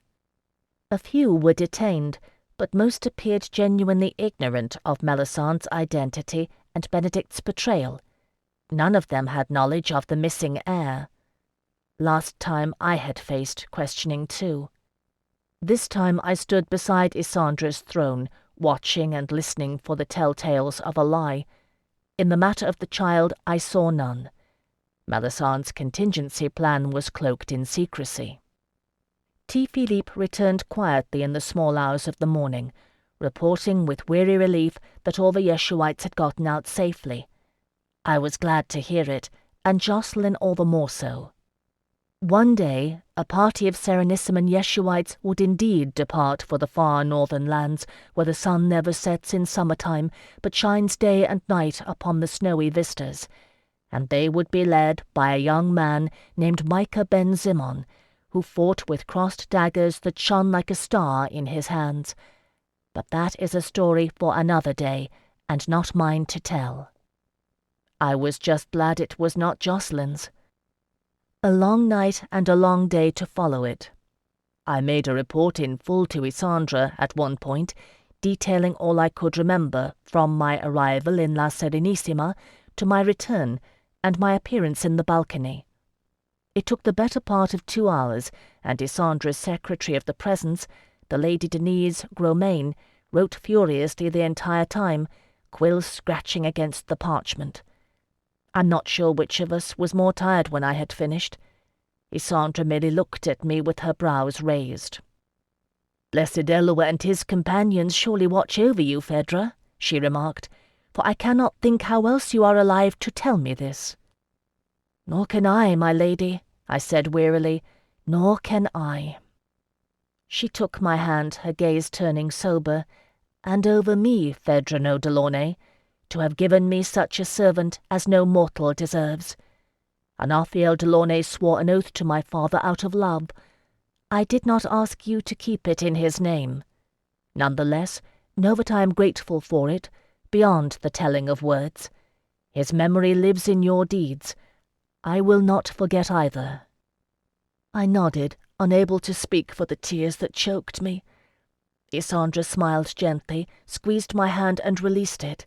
A few were detained, but most appeared genuinely ignorant of Melisande's identity and Benedict's betrayal. None of them had knowledge of the missing heir. Last time I had faced questioning too. This time I stood beside Isandre's throne, watching and listening for the telltales of a lie. In the matter of the child I saw none. Melisande's contingency plan was cloaked in secrecy. T. Philippe returned quietly in the small hours of the morning, reporting with weary relief that all the Yeshuites had gotten out safely. I was glad to hear it, and Jocelyn all the more so. One day, a party of Serenissim Yeshuites would indeed depart for the far northern lands, where the sun never sets in summertime, but shines day and night upon the snowy vistas, and they would be led by a young man named Micah ben Zimmon, who fought with crossed daggers that shone like a star in his hands. But that is a story for another day, and not mine to tell. I was just glad it was not Jocelyn's. A long night and a long day to follow it. I made a report in full to Isandre at one point, detailing all I could remember from my arrival in La Serenissima to my return and my appearance in the balcony. It took the better part of 2 hours, and Isandre's secretary of the presence, the Lady Denise Gromain, wrote furiously the entire time, quills scratching against the parchment. I'm not sure which of us was more tired when I had finished. Isandre merely looked at me with her brows raised. "Blessed Eloa and his companions surely watch over you, Phèdre," she remarked, "for I cannot think how else you are alive to tell me this." "Nor can I, my lady," I said wearily, "nor can I." She took my hand, her gaze turning sober. "And over me, Phèdre no Delaunay, to have given me such a servant as no mortal deserves. Anathiel Delaunay swore an oath to my father out of love. I did not ask you to keep it in his name. None the less, know that I am grateful for it, beyond the telling of words. His memory lives in your deeds. I will not forget either." I nodded, unable to speak for the tears that choked me. Isandre smiled gently, squeezed my hand and released it,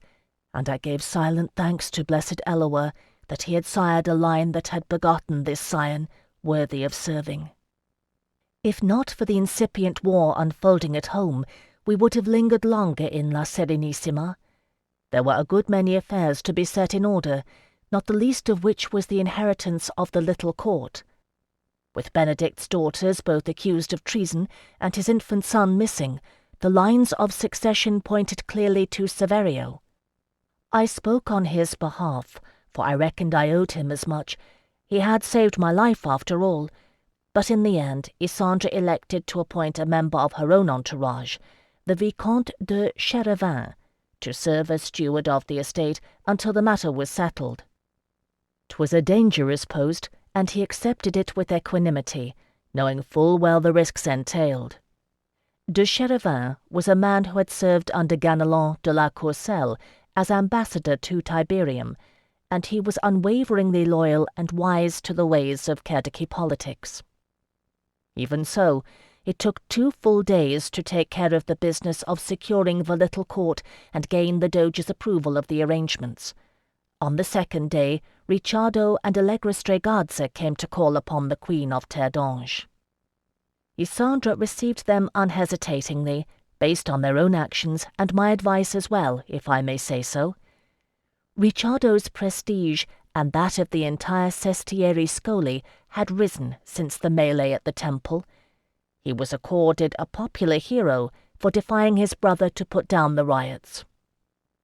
and I gave silent thanks to blessed Eloa that he had sired a line that had begotten this scion, worthy of serving. If not for the incipient war unfolding at home, we would have lingered longer in La Serenissima. There were a good many affairs to be set in order, not the least of which was the inheritance of the little court. With Benedict's daughters both accused of treason and his infant son missing, the lines of succession pointed clearly to Severio. I spoke on his behalf, for I reckoned I owed him as much. He had saved my life after all. But in the end, Isandre elected to appoint a member of her own entourage, the Vicomte de Cherevin, to serve as steward of the estate until the matter was settled. 'Twas a dangerous post, and he accepted it with equanimity, knowing full well the risks entailed. De Cherevin was a man who had served under Ganelon de la Courcelle as ambassador to Tiberium, and he was unwaveringly loyal and wise to the ways of Kerdicky politics. Even so, it took 2 full days to take care of the business of securing the little court and gain the Doge's approval of the arrangements. On the 2nd day, Ricciardo and Allegra Stregazza came to call upon the Queen of Terre d'Ange. Isandre received them unhesitatingly, based on their own actions and my advice as well, if I may say so. Ricciardo's prestige and that of the entire Sestieri Scoli had risen since the melee at the temple. He was accorded a popular hero for defying his brother to put down the riots.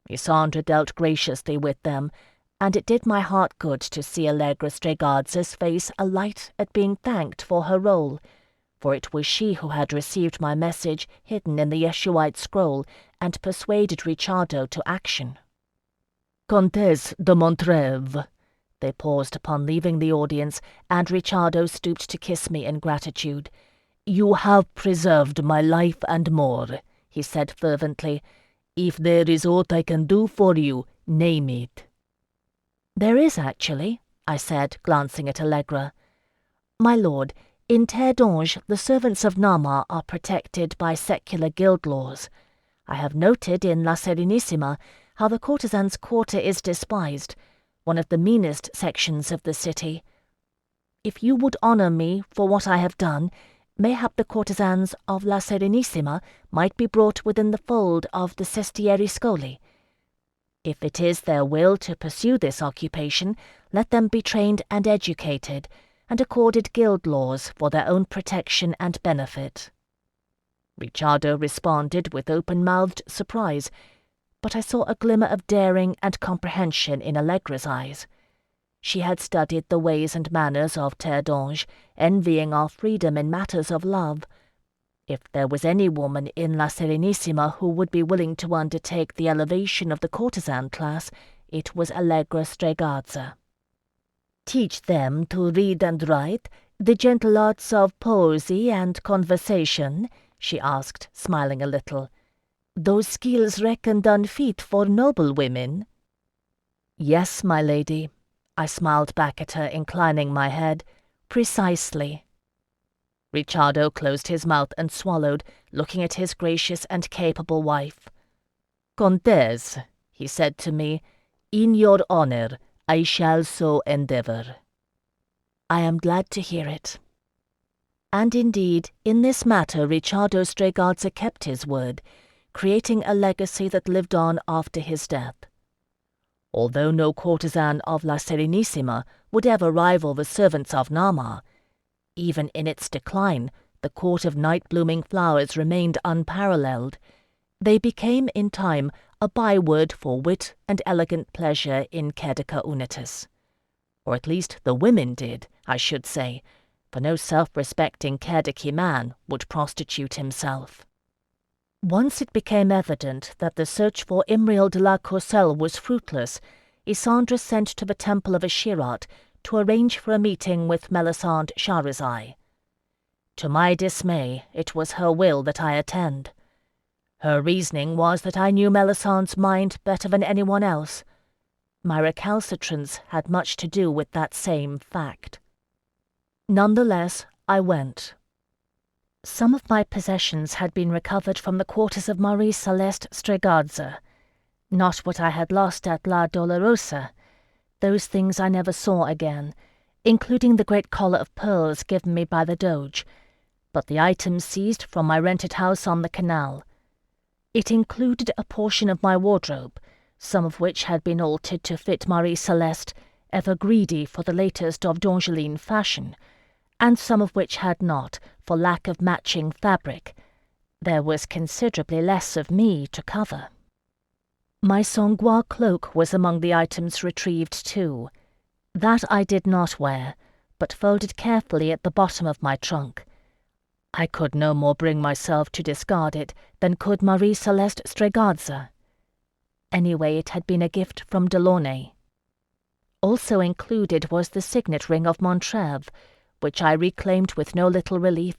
Isandre dealt graciously with them, and it did my heart good to see Allegra Stregazza's face alight at being thanked for her role, for it was she who had received my message hidden in the Yeshuite scroll and persuaded Ricciardo to action. Comtesse de Montrève. They paused upon leaving the audience, and Ricciardo stooped to kiss me in gratitude. You have preserved my life and more, he said fervently. If there is aught I can do for you, name it. There is actually, I said, glancing at Allegra. My lord, in Terre d'Ange the servants of Nama are protected by secular guild laws. I have noted in La Serenissima how the courtesan's quarter is despised, one of the meanest sections of the city. If you would honour me for what I have done, mayhap the courtesans of La Serenissima might be brought within the fold of the Sestieri Scoli. If it is their will to pursue this occupation, let them be trained and educated, and accorded guild laws for their own protection and benefit. Ricciardo responded with open-mouthed surprise, but I saw a glimmer of daring and comprehension in Allegra's eyes. She had studied the ways and manners of Terre d'Ange, envying our freedom in matters of love. If there was any woman in La Serenissima who would be willing to undertake the elevation of the courtesan class, it was Allegra Stregazza. Teach them to read and write, the gentle arts of poesy and conversation, she asked, smiling a little. Those skills reckoned unfit for noble women. Yes, my lady, I smiled back at her, inclining my head. Precisely. Ricciardo closed his mouth and swallowed, looking at his gracious and capable wife. Comtesse, he said to me, in your honour, I shall so endeavour. I am glad to hear it. And indeed, in this matter Ricciardo Stregazza kept his word, creating a legacy that lived on after his death. Although no courtesan of La Serenissima would ever rival the servants of Nama, even in its decline the court of night-blooming flowers remained unparalleled. They became in time a byword for wit and elegant pleasure in Kerdica Unitas. Or at least the women did, I should say, for no self-respecting Kerdicky man would prostitute himself. Once it became evident that the search for Imriel de la Courcelle was fruitless, Isandre sent to the temple of Ashirat to arrange for a meeting with Melisande Shahrazai. To my dismay, it was her will that I attend. Her reasoning was that I knew Melisande's mind better than anyone else. My recalcitrance had much to do with that same fact. Nonetheless, I went. Some of my possessions had been recovered from the quarters of Marie Celeste Stregazza. Not what I had lost at La Dolorosa. Those things I never saw again, including the great collar of pearls given me by the Doge, but the items seized from my rented house on the canal. It included a portion of my wardrobe, some of which had been altered to fit Marie Celeste, ever greedy for the latest of D'Angeline fashion, and some of which had not, for lack of matching fabric. There was considerably less of me to cover. My Sangua cloak was among the items retrieved too. That I did not wear, but folded carefully at the bottom of my trunk. I could no more bring myself to discard it than could Marie-Celeste Stregazza. Anyway, it had been a gift from Delaunay. Also included was the signet ring of Montrève, which I reclaimed with no little relief,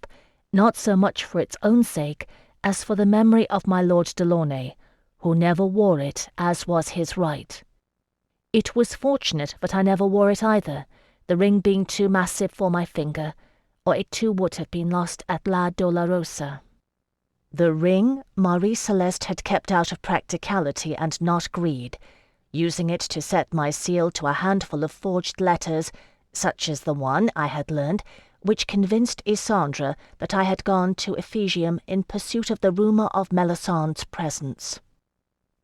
not so much for its own sake as for the memory of my Lord Delaunay, who never wore it as was his right. It was fortunate that I never wore it either, the ring being too massive for my finger, or it too would have been lost at La Dolorosa. The ring Marie-Celeste had kept out of practicality and not greed, using it to set my seal to a handful of forged letters, such as the one, I had learned, which convinced Isandre that I had gone to Ephesium in pursuit of the rumour of Melisandre's presence.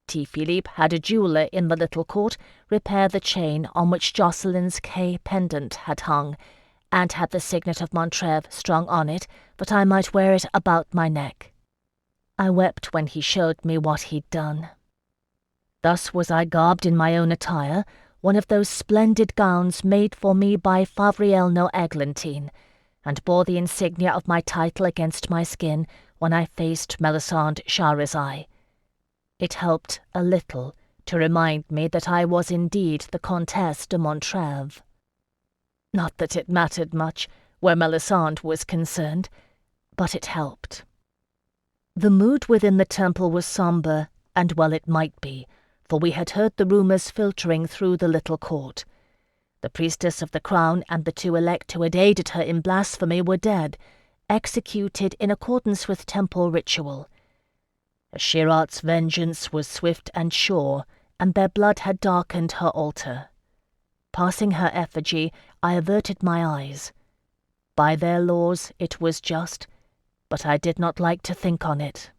T. Philippe had a jeweller in the little court repair the chain on which Jocelyn's K pendant had hung, and had the signet of Montrève strung on it, that I might wear it about my neck. I wept when he showed me what he'd done. Thus was I garbed in my own attire, one of those splendid gowns made for me by Favrielno Eglantine, and bore the insignia of my title against my skin when I faced Melisande Charizai. It helped a little to remind me that I was indeed the Comtesse de Montrève. Not that it mattered much where Melisande was concerned, but it helped. The mood within the temple was sombre, and well it might be, for we had heard the rumours filtering through the little court. The priestess of the crown and the two elect who had aided her in blasphemy were dead, executed in accordance with temple ritual. Shirat's vengeance was swift and sure, and their blood had darkened her altar. Passing her effigy, I averted my eyes. By their laws it was just, but I did not like to think on it.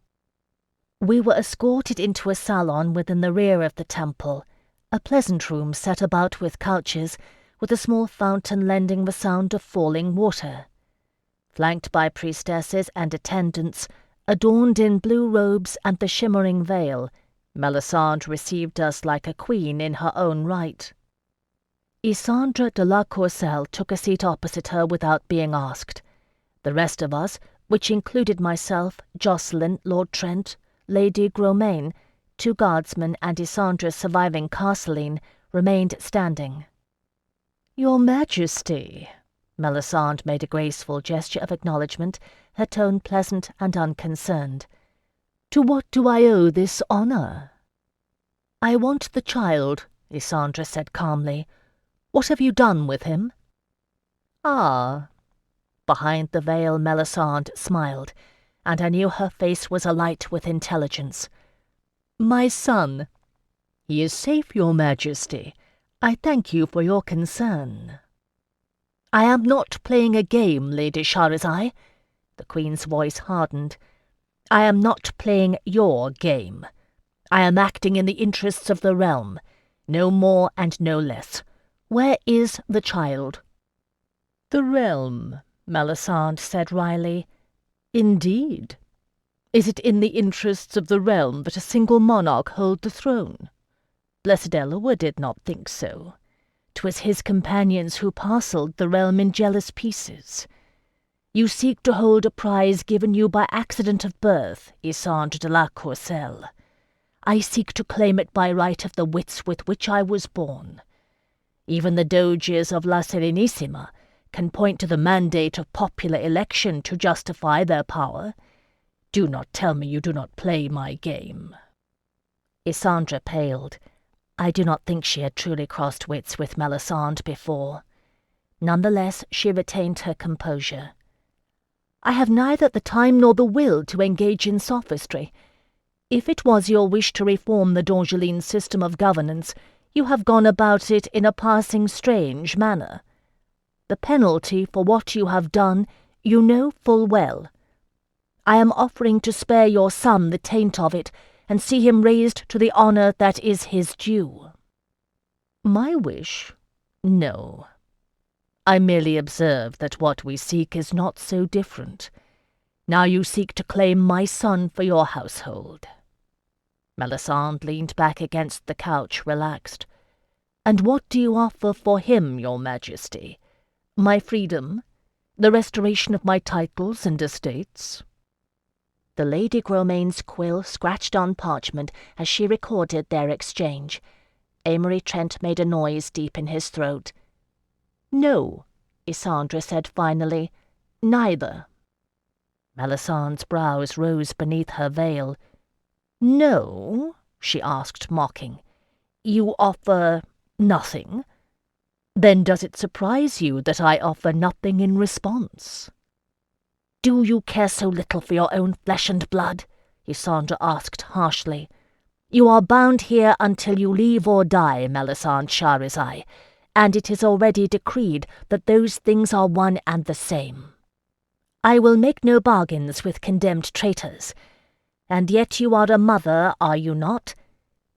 We were escorted into a salon within the rear of the temple, a pleasant room set about with couches, with a small fountain lending the sound of falling water. Flanked by priestesses and attendants, adorned in blue robes and the shimmering veil, Melisande received us like a queen in her own right. Isandre de la Courcelle took a seat opposite her without being asked. The rest of us, which included myself, Jocelyn, Lord Trent, Lady Gromaine, two guardsmen and Isandre's surviving castellan, remained standing. "Your Majesty," Melisande made a graceful gesture of acknowledgment, her tone pleasant and unconcerned. "To what do I owe this honour?" "I want the child," Isandre said calmly. "What have you done with him?" "Ah." Behind the veil Melisande smiled, and I knew her face was alight with intelligence. "My son. He is safe, Your Majesty. I thank you for your concern." "I am not playing a game, Lady Charizai." The Queen's voice hardened. "I am not playing your game. I am acting in the interests of the realm, no more and no less. Where is the child?" "The realm," Melisande said wryly. "Indeed. Is it in the interests of the realm that a single monarch hold the throne? Blessed Eloa did not think so. 'Twas his companions who parcelled the realm in jealous pieces. You seek to hold a prize given you by accident of birth, Isandre de la Courcelle. I seek to claim it by right of the wits with which I was born. Even the doges of La Serenissima can point to the mandate of popular election to justify their power. Do not tell me you do not play my game." Isandre paled. I do not think she had truly crossed wits with Melisande before. Nonetheless, she retained her composure. "I have neither the time nor the will to engage in sophistry. If it was your wish to reform the D'Angeline system of governance, you have gone about it in a passing strange manner. The penalty for what you have done you know full well. I am offering to spare your son the taint of it, and see him raised to the honour that is his due." "My wish? No. I merely observe that what we seek is not so different. Now you seek to claim my son for your household." Melisande leaned back against the couch, relaxed. "And what do you offer for him, your majesty? My freedom? The restoration of my titles and estates?" The Lady Gromaine's quill scratched on parchment as she recorded their exchange. Amory Trent made a noise deep in his throat. "No," Isandra said finally. "Neither." Melisandre's brows rose beneath her veil. "No?" she asked, mocking. "You offer nothing? Then does it surprise you that I offer nothing in response?" "Do you care so little for your own flesh and blood?" Isandra asked harshly. "You are bound here until you leave or die, Melisande Charizai, and it is already decreed that those things are one and the same. I will make no bargains with condemned traitors. And yet you are a mother, are you not?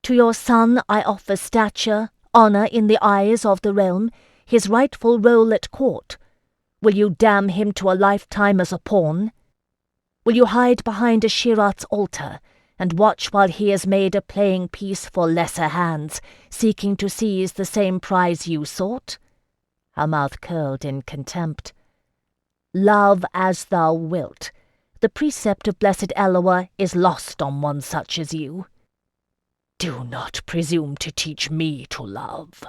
To your son I offer stature, honor in the eyes of the realm, his rightful role at court. Will you damn him to a lifetime as a pawn? Will you hide behind a Shirat's altar and watch while he is made a playing piece for lesser hands, seeking to seize the same prize you sought?" Her mouth curled in contempt. "Love as thou wilt. The precept of blessed Eloa is lost on one such as you." "Do not presume to teach me to love."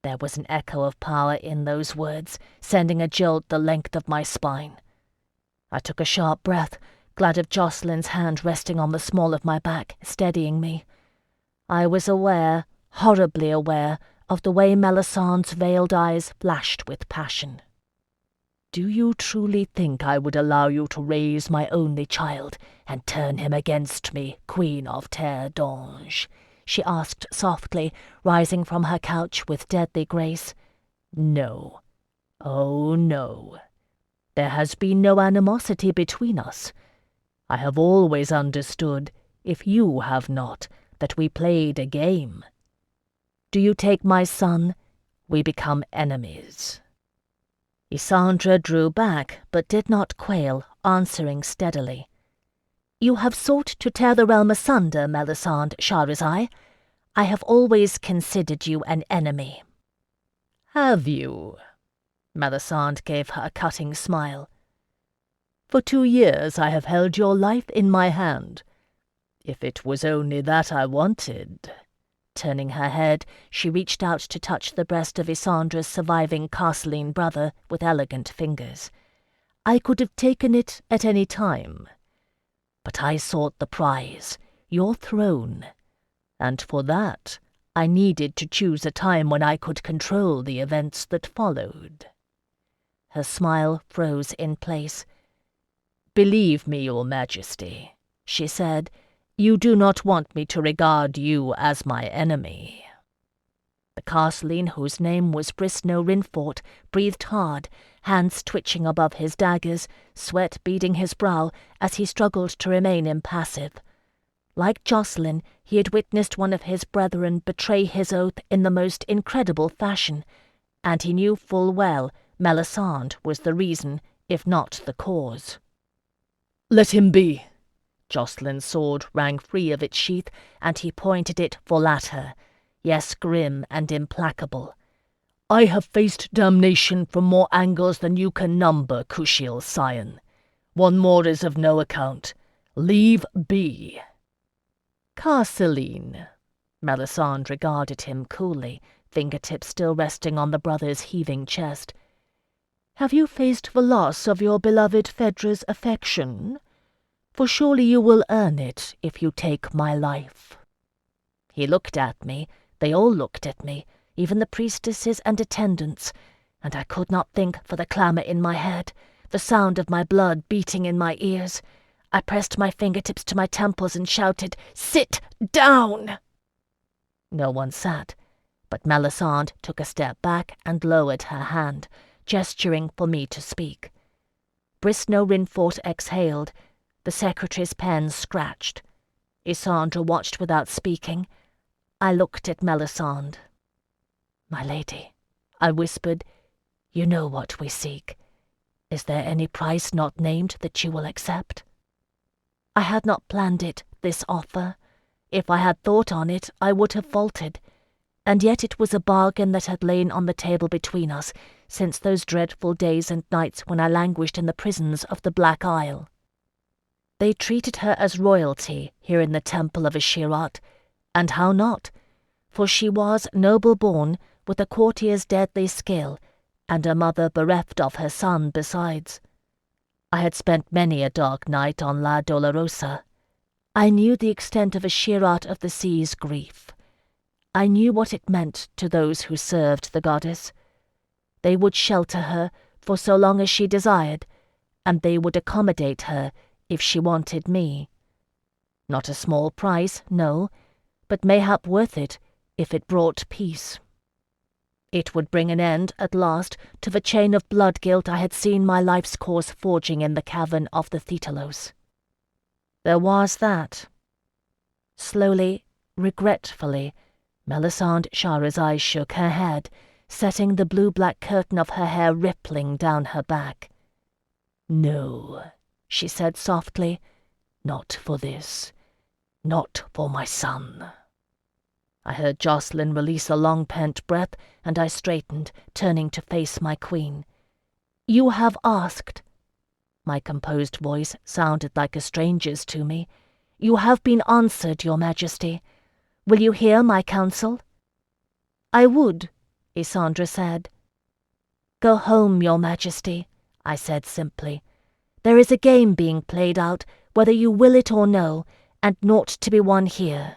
There was an echo of power in those words, sending a jolt the length of my spine. I took a sharp breath, glad of Jocelyn's hand resting on the small of my back, steadying me. I was aware, horribly aware, of the way Melisandre's veiled eyes flashed with passion. "Do you truly think I would allow you to raise my only child and turn him against me, Queen of Terre d'Ange?" she asked softly, rising from her couch with deadly grace. "No. Oh, no. There has been no animosity between us. I have always understood, if you have not, that we played a game. Do you take my son, we become enemies." Isandra drew back, but did not quail, answering steadily. "You have sought to tear the realm asunder, Melisande Charizai. I have always considered you an enemy." "Have you?" Melisande gave her a cutting smile. "For 2 years I have held your life in my hand. If it was only that I wanted—" Turning her head, she reached out to touch the breast of Isandra's surviving Castelline brother with elegant fingers. "I could have taken it at any time. But I sought the prize, your throne, and for that I needed to choose a time when I could control the events that followed." Her smile froze in place. "Believe me, your majesty," she said, "you do not want me to regard you as my enemy." The Castelline, whose name was Brisno Rinfort, breathed hard, hands twitching above his daggers, sweat beading his brow as he struggled to remain impassive. Like Jocelyn, he had witnessed one of his brethren betray his oath in the most incredible fashion, and he knew full well Melisande was the reason, if not the cause. "Let him be!" Jocelyn's sword rang free of its sheath, and he pointed it full at her, yes, grim and implacable. "I have faced damnation from more angles than you can number, Kushiel, scion. One more is of no account. Leave be." "Castelline." Melisande regarded him coolly, fingertips still resting on the brother's heaving chest. "Have you faced the loss of your beloved Phèdre's affection? For surely you will earn it if you take my life." He looked at me, they all looked at me, even the priestesses and attendants, and I could not think for the clamour in my head, the sound of my blood beating in my ears. I pressed my fingertips to my temples and shouted, "Sit down!" No one sat, but Melisande took a step back and lowered her hand, gesturing for me to speak. Brisno Rinfort exhaled. The secretary's pen scratched. Isandra watched without speaking. I looked at Melisande. "My lady," I whispered, "you know what we seek. Is there any price not named that you will accept?" I had not planned it, this offer. If I had thought on it, I would have faltered, and yet it was a bargain that had lain on the table between us since those dreadful days and nights when I languished in the prisons of the Black Isle. They treated her as royalty here in the temple of Ashirat, and how not? For she was noble-born, with a courtier's deadly skill, and a mother bereft of her son besides. I had spent many a dark night on La Dolorosa. I knew the extent of Ashirat of the Sea's grief. I knew what it meant to those who served the goddess. They would shelter her for so long as she desired, and they would accommodate her if she wanted me. Not a small price, no, but mayhap worth it if it brought peace. It would bring an end, at last, to the chain of blood guilt I had seen my life's course forging in the cavern of the Thetelos. There was that. Slowly, regretfully, Melisande Shahrazai shook her head, setting the blue-black curtain of her hair rippling down her back. "No," she said softly, "not for this. Not for my son." I heard Jocelyn release a long-pent breath, and I straightened, turning to face my queen. "You have asked." My composed voice sounded like a stranger's to me. "You have been answered, your majesty. Will you hear my counsel?" "I would," Isandra said. "Go home, your majesty," I said simply. "There is a game being played out, whether you will it or no, and naught to be won here.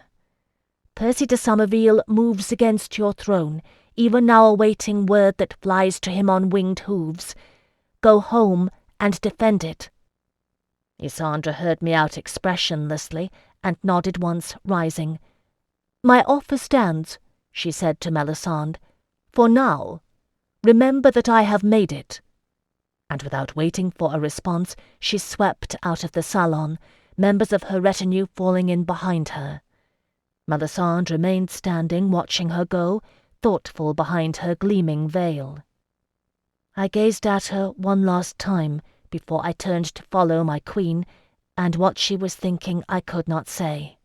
Percy de Somerville moves against your throne, even now awaiting word that flies to him on winged hooves. Go home and defend it." Isandra heard me out expressionlessly, and nodded once, rising. "My offer stands," she said to Melisande, "for now. Remember that I have made it." And without waiting for a response, she swept out of the salon, members of her retinue falling in behind her. Melisande remained standing, watching her go, thoughtful behind her gleaming veil. I gazed at her one last time before I turned to follow my queen, and what she was thinking I could not say.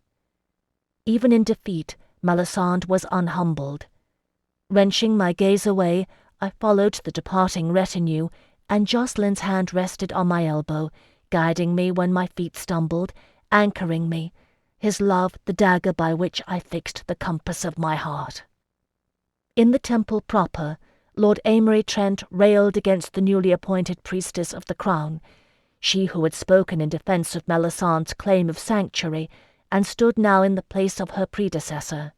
Even in defeat, Melisande was unhumbled. Wrenching my gaze away, I followed the departing retinue, and Jocelyn's hand rested on my elbow, guiding me when my feet stumbled, anchoring me, his love the dagger by which I fixed the compass of my heart. In the temple proper, Lord Amory Trent railed against the newly appointed priestess of the crown, she who had spoken in defence of Melisandre's claim of sanctuary, and stood now in the place of her predecessor.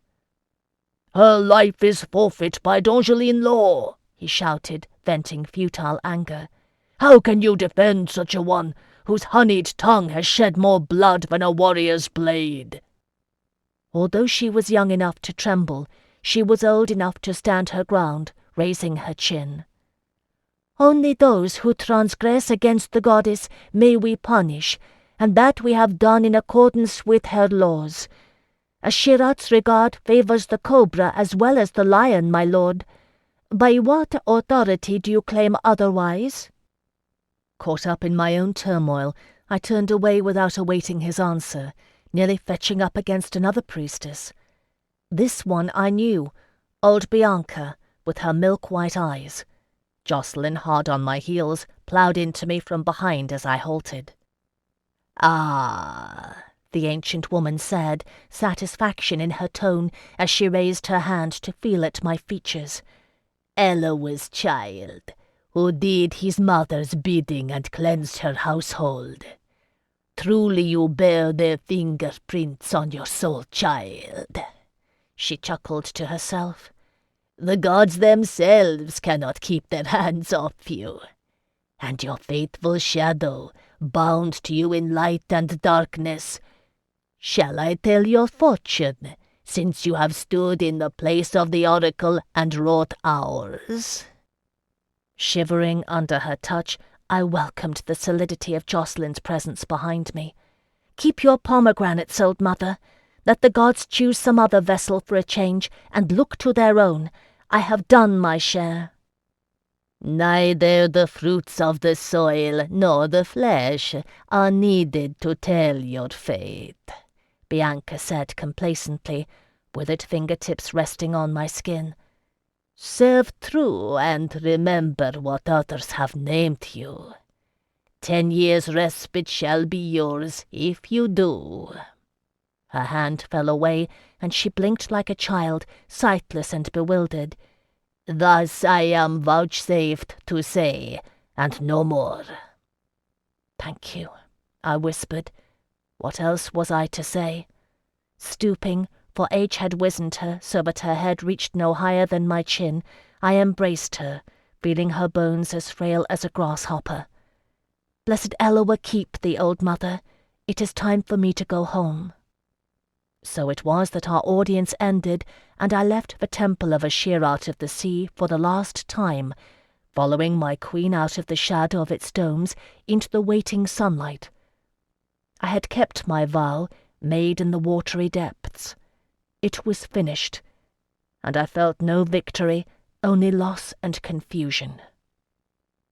"Her life is forfeit by D'Angeline law," he shouted, venting futile anger. "How can you defend such a one, whose honeyed tongue has shed more blood than a warrior's blade?" Although she was young enough to tremble, she was old enough to stand her ground, raising her chin. "Only those who transgress against the goddess may we punish, and that we have done in accordance with her laws. Ashirat's regard favours the cobra as well as the lion, my lord. By what authority do you claim otherwise?" Caught up in my own turmoil, I turned away without awaiting his answer, nearly fetching up against another priestess. This one I knew, old Bianca, with her milk-white eyes. Jocelyn, hard on my heels, ploughed into me from behind as I halted. "Ah," the ancient woman said, satisfaction in her tone as she raised her hand to feel at my features. "Eloa's child, who did his mother's bidding and cleansed her household. Truly you bear their fingerprints on your soul, child." She chuckled to herself. "The gods themselves cannot keep their hands off you. And your faithful shadow, bound to you in light and darkness. Shall I tell your fortune, since you have stood in the place of the oracle and wrought ours?" Shivering under her touch, I welcomed the solidity of Jocelyn's presence behind me. "Keep your pomegranates, old mother. Let the gods choose some other vessel for a change, and look to their own. I have done my share." "Neither the fruits of the soil nor the flesh are needed to tell your fate," Bianca said complacently, with her fingertips resting on my skin. "Serve true and remember what others have named you. 10 years' respite shall be yours if you do." Her hand fell away, and she blinked like a child, sightless and bewildered. "Thus I am vouchsafed to say, and no more." "Thank you," I whispered. What else was I to say? Stooping, for age had wizened her so that her head reached no higher than my chin, I embraced her, feeling her bones as frail as a grasshopper. "Blessed Eloa keep thee, old mother. It is time for me to go home." So it was that our audience ended, and I left the temple of Ashirat of the Sea for the last time, following my queen out of the shadow of its domes into the waiting sunlight. I had kept my vow, made in the watery depths. It was finished, and I felt no victory, only loss and confusion.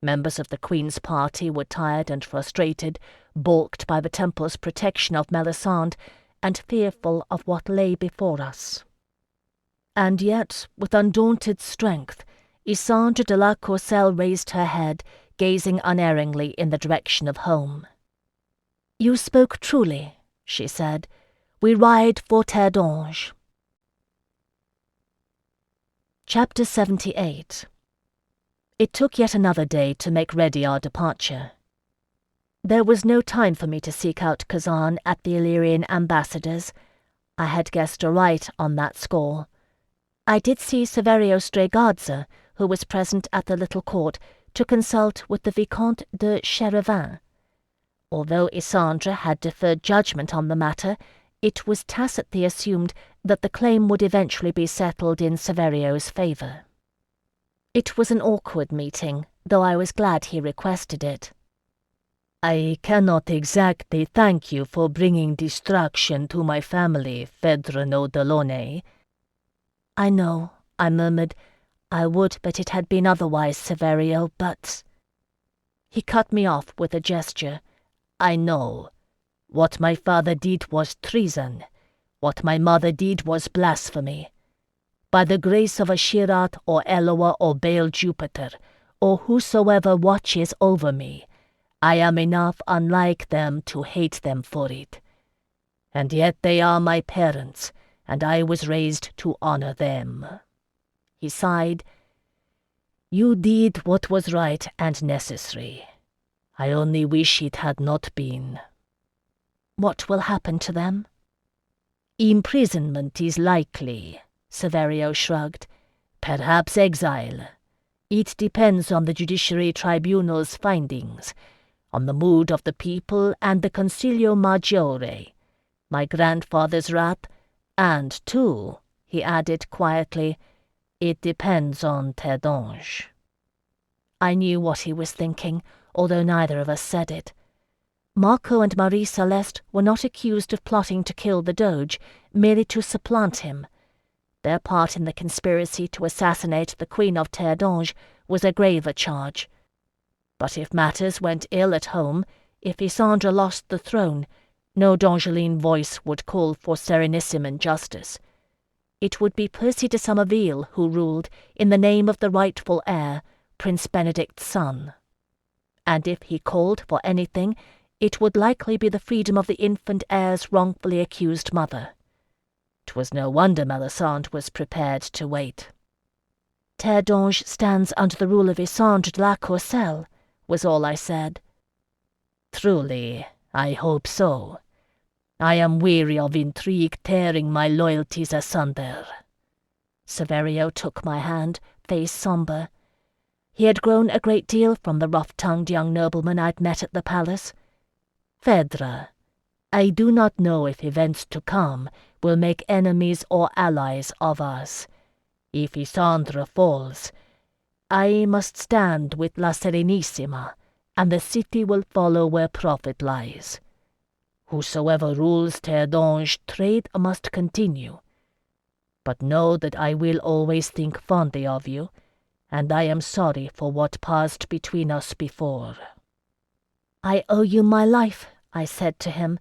Members of the Queen's party were tired and frustrated, balked by the temple's protection of Melisande, and fearful of what lay before us. And yet, with undaunted strength, Isandre de la Courcelle raised her head, gazing unerringly in the direction of home. "You spoke truly," she said. "We ride for Terre d'Ange." Chapter 78. It took yet another day to make ready our departure. There was no time for me to seek out Kazan at the Illyrian ambassador's. I had guessed aright on that score. I did see Saverio Strega, who was present at the little court, to consult with the Vicomte de Cherevin. Although Isandre had deferred judgment on the matter, it was tacitly assumed that the claim would eventually be settled in Saverio's favour. It was an awkward meeting, though I was glad he requested it. "I cannot exactly thank you for bringing destruction to my family, Phèdre no Delaunay." "I know," I murmured. "I would that it had been otherwise, Saverio, but—" He cut me off with a gesture. "I know. What my father did was treason. What my mother did was blasphemy. By the grace of Ashirat or Eloa or Baal Jupiter, or whosoever watches over me, I am enough unlike them to hate them for it. And yet they are my parents, and I was raised to honor them." He sighed. "You did what was right and necessary. I only wish it had not been." "What will happen to them?" "Imprisonment is likely," Saverio shrugged. "Perhaps exile. It depends on the judiciary tribunal's findings, on the mood of the people and the Consiglio Maggiore, my grandfather's wrath, and, too," he added quietly, "it depends on Terre d'Ange." I knew what he was thinking, although neither of us said it. Marco and Marie Celeste were not accused of plotting to kill the Doge, merely to supplant him. Their part in the conspiracy to assassinate the Queen of Terre d'Ange was a graver charge. But if matters went ill at home, if Isandre lost the throne, no d'Angeline voice would call for Serenissime justice. It would be Percy de Somerville who ruled in the name of the rightful heir, Prince Benedict's son. And if he called for anything, it would likely be the freedom of the infant heir's wrongfully accused mother. 'Twas no wonder Melisande was prepared to wait. "Terre d'Ange stands under the rule of Isandre de la Courcelle," was all I said. "Truly, I hope so. I am weary of intrigue tearing my loyalties asunder." Saverio took my hand, face sombre. He had grown a great deal from the rough-tongued young nobleman I'd met at the palace. "Phèdre, I do not know if events to come will make enemies or allies of us. If Isandre falls, I must stand with La Serenissima, and the city will follow where profit lies. Whosoever rules Terre d'Ange, trade must continue. But know that I will always think fondly of you, and I am sorry for what passed between us before." "I owe you my life," I said to him.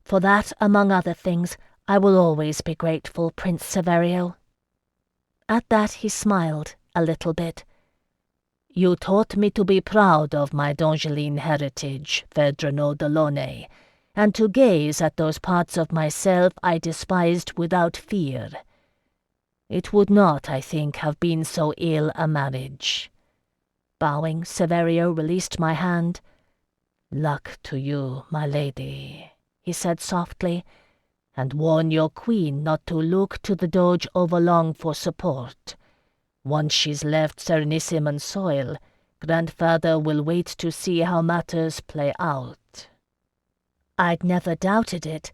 For that, among other things, I will always be grateful, Prince Severio." At that he smiled a little bit. "You taught me to be proud of my Dongeline heritage, Phèdre no Delaunay, and to gaze at those parts of myself I despised without fear. It would not, I think, have been so ill a marriage." Bowing, Severio released my hand. "Luck to you, my lady," he said softly, "and warn your queen not to look to the Doge overlong for support. Once she's left Serenissime soil, grandfather will wait to see how matters play out." I'd never doubted it,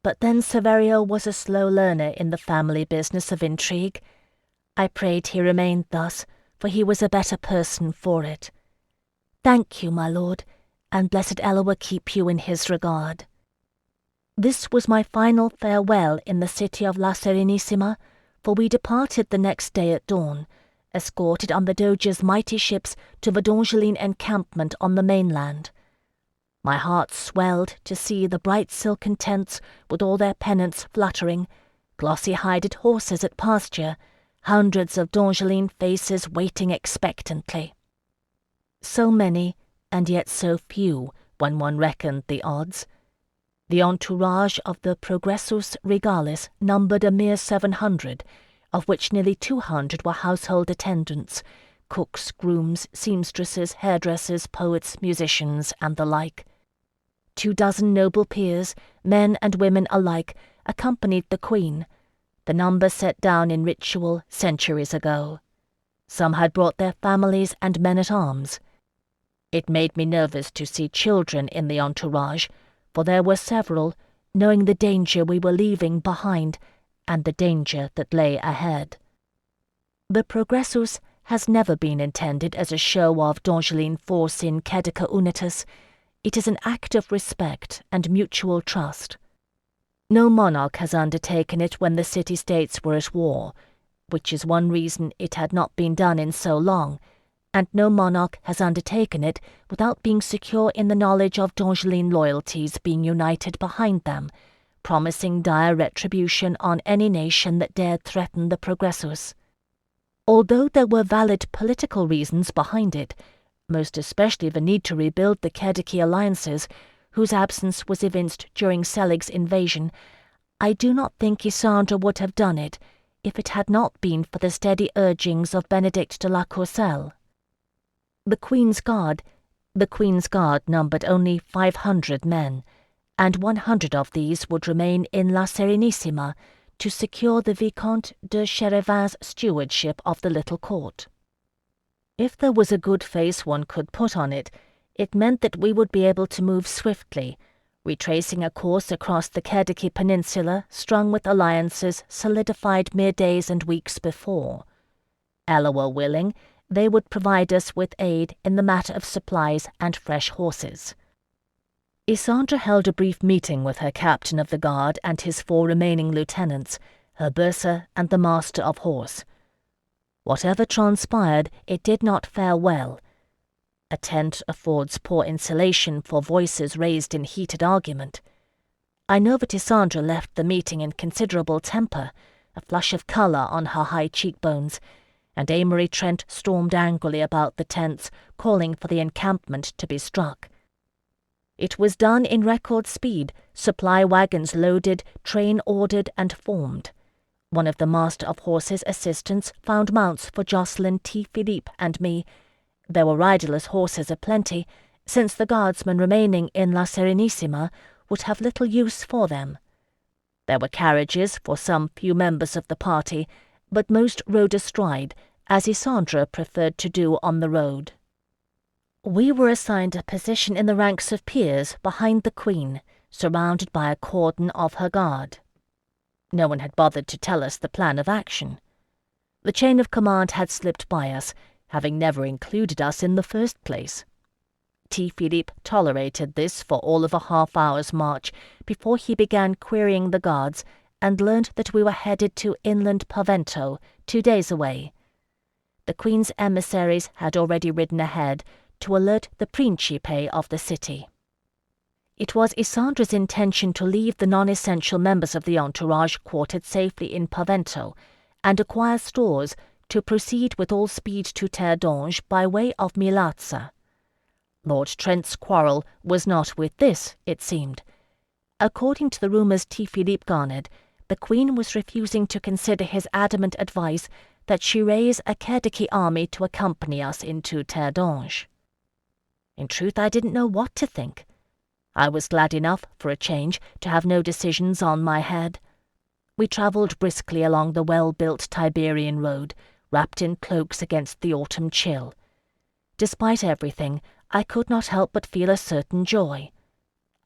but then Severio was a slow learner in the family business of intrigue. I prayed he remained thus, for he was a better person for it. "Thank you, my lord, and blessed Eloa keep you in his regard." This was my final farewell in the city of La Serenissima, for we departed the next day at dawn, escorted on the Doge's mighty ships to the Dongeline encampment on the mainland. My heart swelled to see the bright silken tents with all their pennants fluttering, glossy-hided horses at pasture, hundreds of Dongeline faces waiting expectantly. So many, and yet so few, when one reckoned the odds. The entourage of the Progressus Regalis numbered a mere 700, of which nearly 200 were household attendants, cooks, grooms, seamstresses, hairdressers, poets, musicians, and the like. 24 noble peers, men and women alike, accompanied the Queen, the number set down in ritual centuries ago. Some had brought their families and men-at-arms. It made me nervous to see children in the entourage, for there were several, knowing the danger we were leaving behind and the danger that lay ahead. The Progressus has never been intended as a show of Dongeline force in Cedica Unitas. It is an act of respect and mutual trust. No monarch has undertaken it when the city-states were at war, which is one reason it had not been done in so long, and no monarch has undertaken it without being secure in the knowledge of Dongeline loyalties being united behind them, promising dire retribution on any nation that dared threaten the Progressus. Although there were valid political reasons behind it, most especially the need to rebuild the Cedici alliances, whose absence was evinced during Selig's invasion, I do not think Isandra would have done it if it had not been for the steady urgings of Benedict de la Courcelle. The Queen's Guard numbered only 500 men, and 100 of these would remain in La Serenissima to secure the Vicomte de Cherevin's stewardship of the little court. If there was a good face one could put on it, it meant that we would be able to move swiftly, retracing a course across the Cedici Peninsula strung with alliances solidified mere days and weeks before. Eloa willing, they would provide us with aid in the matter of supplies and fresh horses. Isandra held a brief meeting with her captain of the guard and his 4 remaining lieutenants, her bursar and the master of horse. Whatever transpired, it did not fare well. A tent affords poor insulation for voices raised in heated argument. I know that Isandra left the meeting in considerable temper, a flush of colour on her high cheekbones, and Amory Trent stormed angrily about the tents, calling for the encampment to be struck. It was done in record speed, supply wagons loaded, train ordered and formed. One of the master of horses' assistants found mounts for Jocelyn T. Philippe and me. There were riderless horses aplenty, since the guardsmen remaining in La Serenissima would have little use for them. There were carriages for some few members of the party, but most rode astride, as Isandra preferred to do on the road. We were assigned a position in the ranks of peers behind the Queen, surrounded by a cordon of her guard. No one had bothered to tell us the plan of action. The chain of command had slipped by us, having never included us in the first place. T. Philippe tolerated this for all of a half-hour's march before he began querying the guards and learned that we were headed to inland Pavento, 2 days away. The Queen's emissaries had already ridden ahead to alert the Principe of the city. It was Isandra's intention to leave the non-essential members of the entourage quartered safely in Pavento and acquire stores to proceed with all speed to Terre by way of Milazza. Lord Trent's quarrel was not with this, it seemed. According to the rumours T. Philippe garnered, the Queen was refusing to consider his adamant advice that she raise a Kediki army to accompany us into Terre d'Ange. In truth, I didn't know what to think. I was glad enough, for a change, to have no decisions on my head. We travelled briskly along the well-built Tiberian road, wrapped in cloaks against the autumn chill. Despite everything, I could not help but feel a certain joy.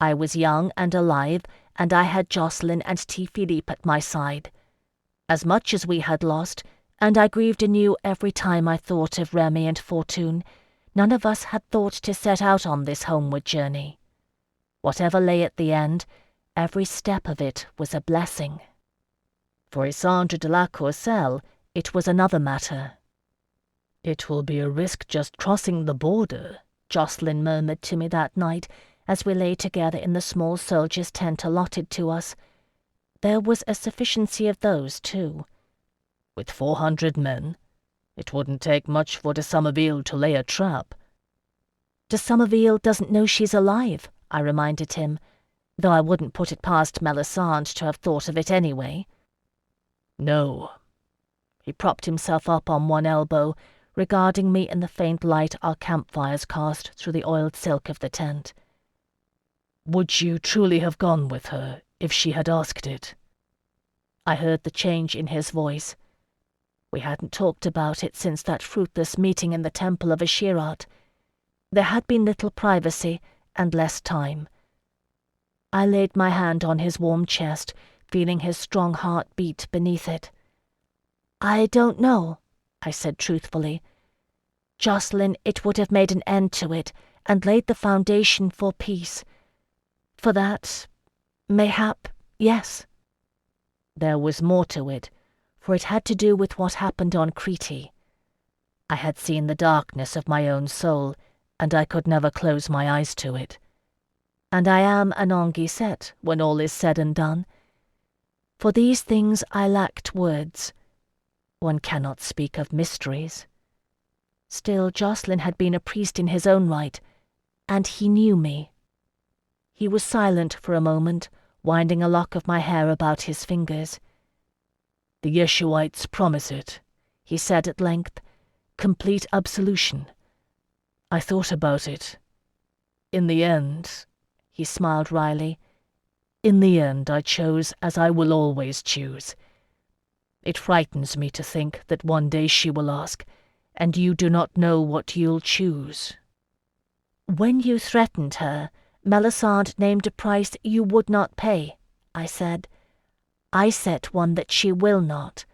I was young and alive, and I had Jacqueline and T. Philippe at my side. As much as we had lost, and I grieved anew every time I thought of Remy and Fortune, none of us had thought to set out on this homeward journey. Whatever lay at the end, every step of it was a blessing. For Isandre de la Courcelle, it was another matter. "It will be a risk just crossing the border," Jacqueline murmured to me that night as we lay together in the small soldier's tent allotted to us. There was a sufficiency of those, too. "With 400 men, it wouldn't take much for de Somerville to lay a trap." "De Somerville doesn't know she's alive," I reminded him, though I wouldn't put it past Melisande to have thought of it anyway. "No." He propped himself up on one elbow, regarding me in the faint light our campfires cast through the oiled silk of the tent. "Would you truly have gone with her if she had asked it?" I heard the change in his voice. We hadn't talked about it since that fruitless meeting in the temple of Ashirat. There had been little privacy and less time. I laid my hand on his warm chest, feeling his strong heart beat beneath it. "I don't know," I said truthfully. "Jacqueline, it would have made an end to it and laid the foundation for peace. For that, mayhap, yes." There was more to it, for it had to do with what happened on Crete. I had seen the darkness of my own soul, and I could never close my eyes to it. And I am an Anguissette when all is said and done. For these things I lacked words. One cannot speak of mysteries. Still, Jacqueline had been a priest in his own right, and he knew me. He was silent for a moment, winding a lock of my hair about his fingers. "The Yeshuites promise it," he said at length. "Complete absolution. I thought about it. In the end," he smiled wryly, "in the end I chose as I will always choose. It frightens me to think that one day she will ask, and you do not know what you'll choose." "When you threatened her, Melisande named a price you would not pay," I said. "I set one that she will not.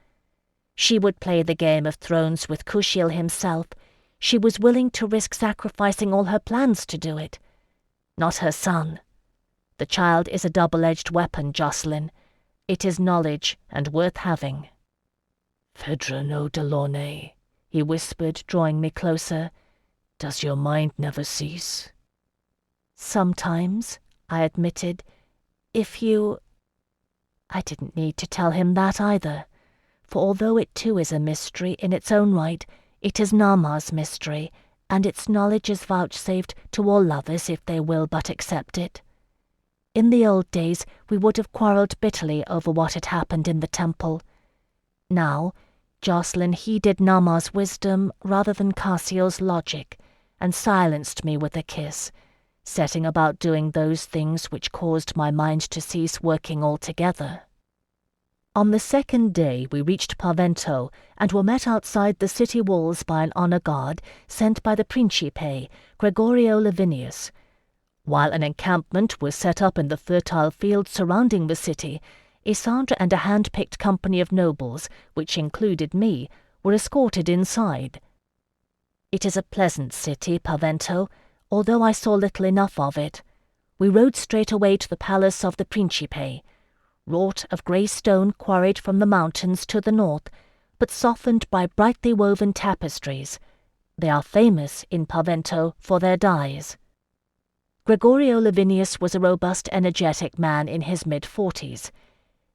She would play the Game of Thrones with Kushiel himself. She was willing to risk sacrificing all her plans to do it. Not her son. The child is a double-edged weapon, Jacqueline. It is knowledge and worth having." "Phèdre no Delaunay," he whispered, drawing me closer. "Does your mind never cease?" "Sometimes," I admitted. "If you—" I didn't need to tell him that either, for although it too is a mystery in its own right, it is Nama's mystery, and its knowledge is vouchsafed to all lovers if they will but accept it. In the old days we would have quarrelled bitterly over what had happened in the temple. Now, Jacqueline heeded Nama's wisdom rather than Kushiel's logic, and silenced me with a kiss, setting about doing those things which caused my mind to cease working altogether. On the second day we reached Pavento, and were met outside the city walls by an honour guard sent by the Principe, Gregorio Lavinius. While an encampment was set up in the fertile fields surrounding the city, Isandre and a hand-picked company of nobles, which included me, were escorted inside. It is a pleasant city, Pavento, although I saw little enough of it. We rode straight away to the palace of the Principe, wrought of grey stone quarried from the mountains to the north, but softened by brightly woven tapestries. They are famous in Pavento for their dyes. Gregorio Lavinius was a robust, energetic man in his mid-40s.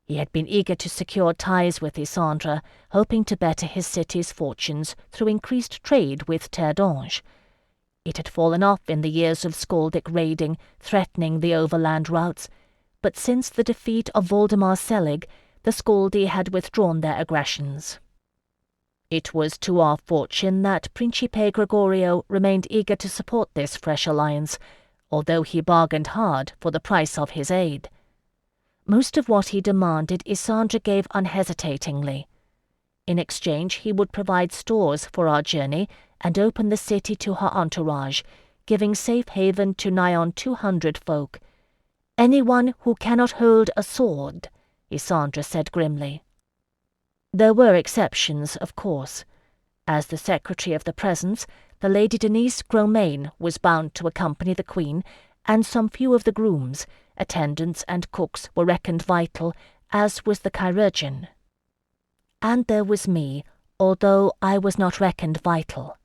He had been eager to secure ties with Isandre, hoping to better his city's fortunes through increased trade with Terre d'Ange. It had fallen off in the years of Skaldic raiding, threatening the overland routes, but since the defeat of Voldemar Selig, the Skaldi had withdrawn their aggressions. It was to our fortune that Principe Gregorio remained eager to support this fresh alliance, although he bargained hard for the price of his aid. Most of what he demanded Isandre gave unhesitatingly. In exchange he would provide stores for our journey and open the city to her entourage, giving safe haven to nigh on 200 folk. "Anyone who cannot hold a sword," Isandre said grimly. There were exceptions, of course. As the Secretary of the Presence, the Lady Denise Gromain was bound to accompany the Queen, and some few of the grooms, attendants and cooks were reckoned vital, as was the chirurgeon. And there was me, although I was not reckoned vital.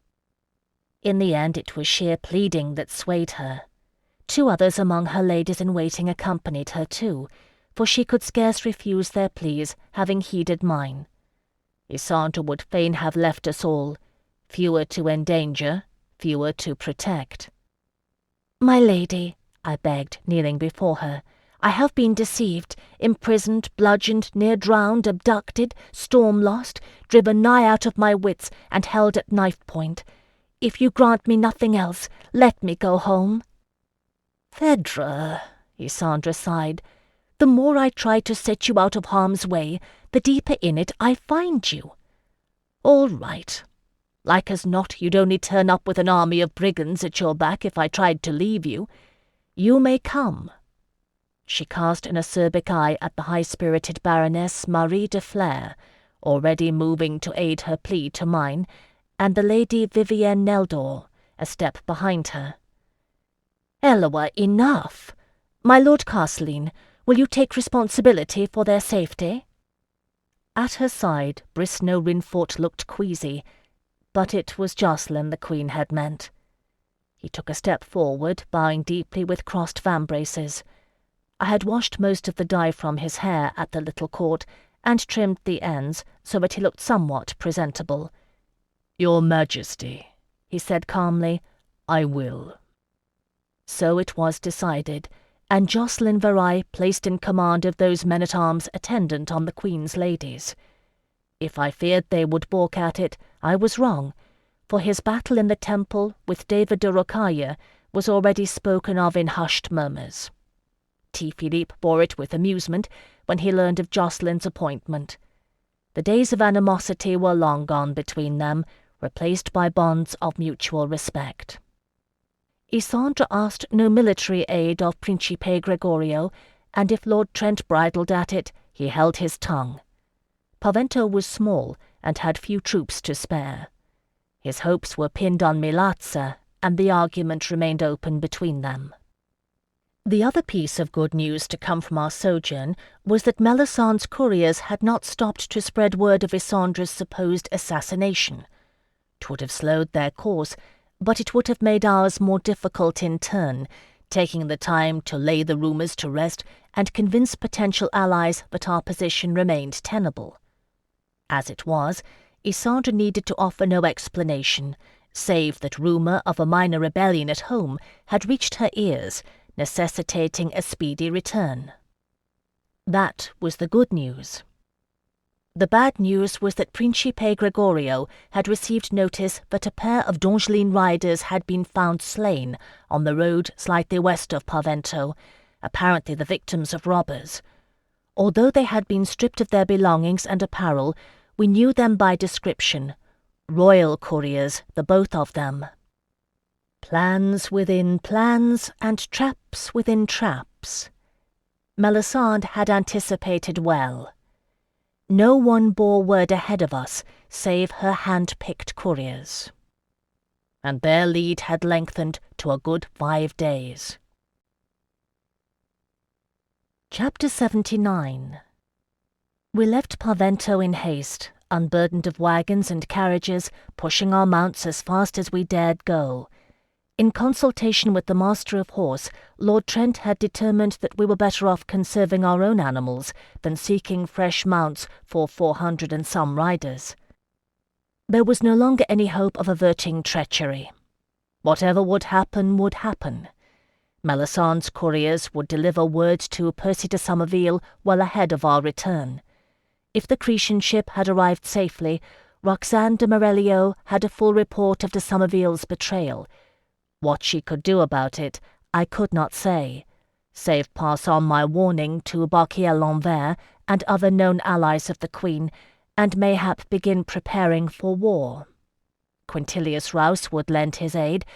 In the end it was sheer pleading that swayed her. 2 others among her ladies-in-waiting accompanied her too, for she could scarce refuse their pleas, having heeded mine. Isandre would fain have left us all, fewer to endanger, fewer to protect. "My lady," I begged, kneeling before her, "I have been deceived, imprisoned, bludgeoned, near drowned, abducted, storm-lost, driven nigh out of my wits, and held at knife-point. If you grant me nothing else, let me go home." "Phèdre," Isandre sighed, "the more I try to set you out of harm's way, the deeper in it I find you. All right. Like as not, you'd only turn up with an army of brigands at your back if I tried to leave you. You may come." She cast an acerbic eye at the high-spirited Baroness Marie de Flers, already moving to aid her plea to mine, and the Lady Vivienne Neldor, a step behind her. "Eloa, enough! My Lord Castelline, will you take responsibility for their safety?" At her side, Brisno Rinfort looked queasy, but it was Jacqueline the Queen had meant. He took a step forward, bowing deeply with crossed vambraces. I had washed most of the dye from his hair at the little court, and trimmed the ends so that he looked somewhat presentable. "Your Majesty," he said calmly, "I will." So it was decided, and Jocelyn Varai placed in command of those men-at-arms attendant on the Queen's ladies. If I feared they would balk at it, I was wrong, for his battle in the temple with David de Rocaille was already spoken of in hushed murmurs. T. Philippe bore it with amusement when he learned of Jocelyn's appointment. The days of animosity were long gone between them, replaced by bonds of mutual respect. Isandre asked no military aid of Principe Gregorio, and if Lord Trent bridled at it, he held his tongue. Pavento was small and had few troops to spare. His hopes were pinned on Milazza, and the argument remained open between them. The other piece of good news to come from our sojourn was that Melisandre's couriers had not stopped to spread word of Isandre's supposed assassination. 'Twould have slowed their course, but it would have made ours more difficult in turn, taking the time to lay the rumours to rest and convince potential allies that our position remained tenable. As it was, Isandre needed to offer no explanation, save that rumour of a minor rebellion at home had reached her ears, necessitating a speedy return. That was the good news. The bad news was that Principe Gregorio had received notice that a pair of Dongelin riders had been found slain on the road slightly west of Pavento, apparently the victims of robbers. Although they had been stripped of their belongings and apparel, we knew them by description. Royal couriers, the both of them. Plans within plans, and traps within traps. Melisande had anticipated well. No one bore word ahead of us, save her hand-picked couriers. And their lead had lengthened to a good 5 days. Chapter 79. We left Pavento in haste, unburdened of wagons and carriages, pushing our mounts as fast as we dared go. In consultation with the Master of Horse, Lord Trent had determined that we were better off conserving our own animals than seeking fresh mounts for 400 and some riders. There was no longer any hope of averting treachery. Whatever would happen would happen. Melisandre's couriers would deliver word to Percy de Somerville well ahead of our return. If the Cretan ship had arrived safely, Roxane de Morelio had a full report of de Somerville's betrayal. What she could do about it, I could not say, save pass on my warning to Barquiel l'Anvers and other known allies of the Queen, and mayhap begin preparing for war. Quintilius Rouse would lend his aid,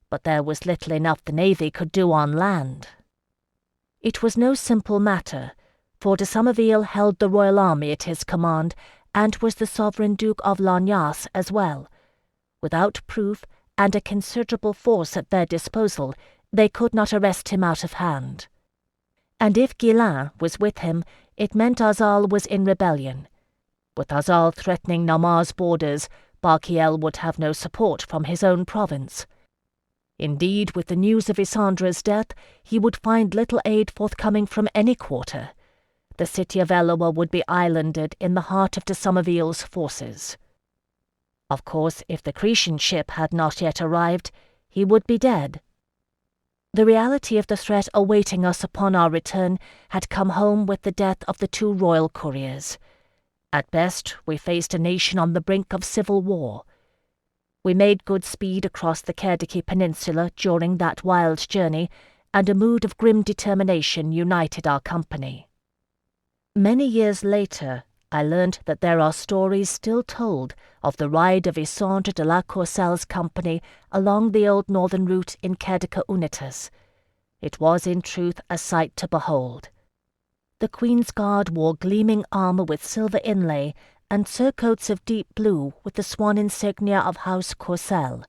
but there was little enough the navy could do on land. It was no simple matter, for de Somerville held the royal army at his command, and was the sovereign Duke of Lognas as well. Without proof, and a considerable force at their disposal, they could not arrest him out of hand. And if Guillain was with him, it meant Arzal was in rebellion. With Arzal threatening Namar's borders, Barquiel would have no support from his own province. Indeed, with the news of Isandra's death, he would find little aid forthcoming from any quarter. The city of Eloa would be islanded in the heart of de Somerville's forces. Of course, if the Cretan ship had not yet arrived, he would be dead. The reality of the threat awaiting us upon our return had come home with the death of the 2 royal couriers. At best, we faced a nation on the brink of civil war. We made good speed across the Kerdiki Peninsula during that wild journey, and a mood of grim determination united our company. Many years later, I learned that there are stories still told of the ride of Isandre de la Courcelle's company along the old northern route in Cerdica Unitas. It was in truth a sight to behold. The Queen's Guard wore gleaming armour with silver inlay, and surcoats of deep blue with the swan insignia of House Courcelle.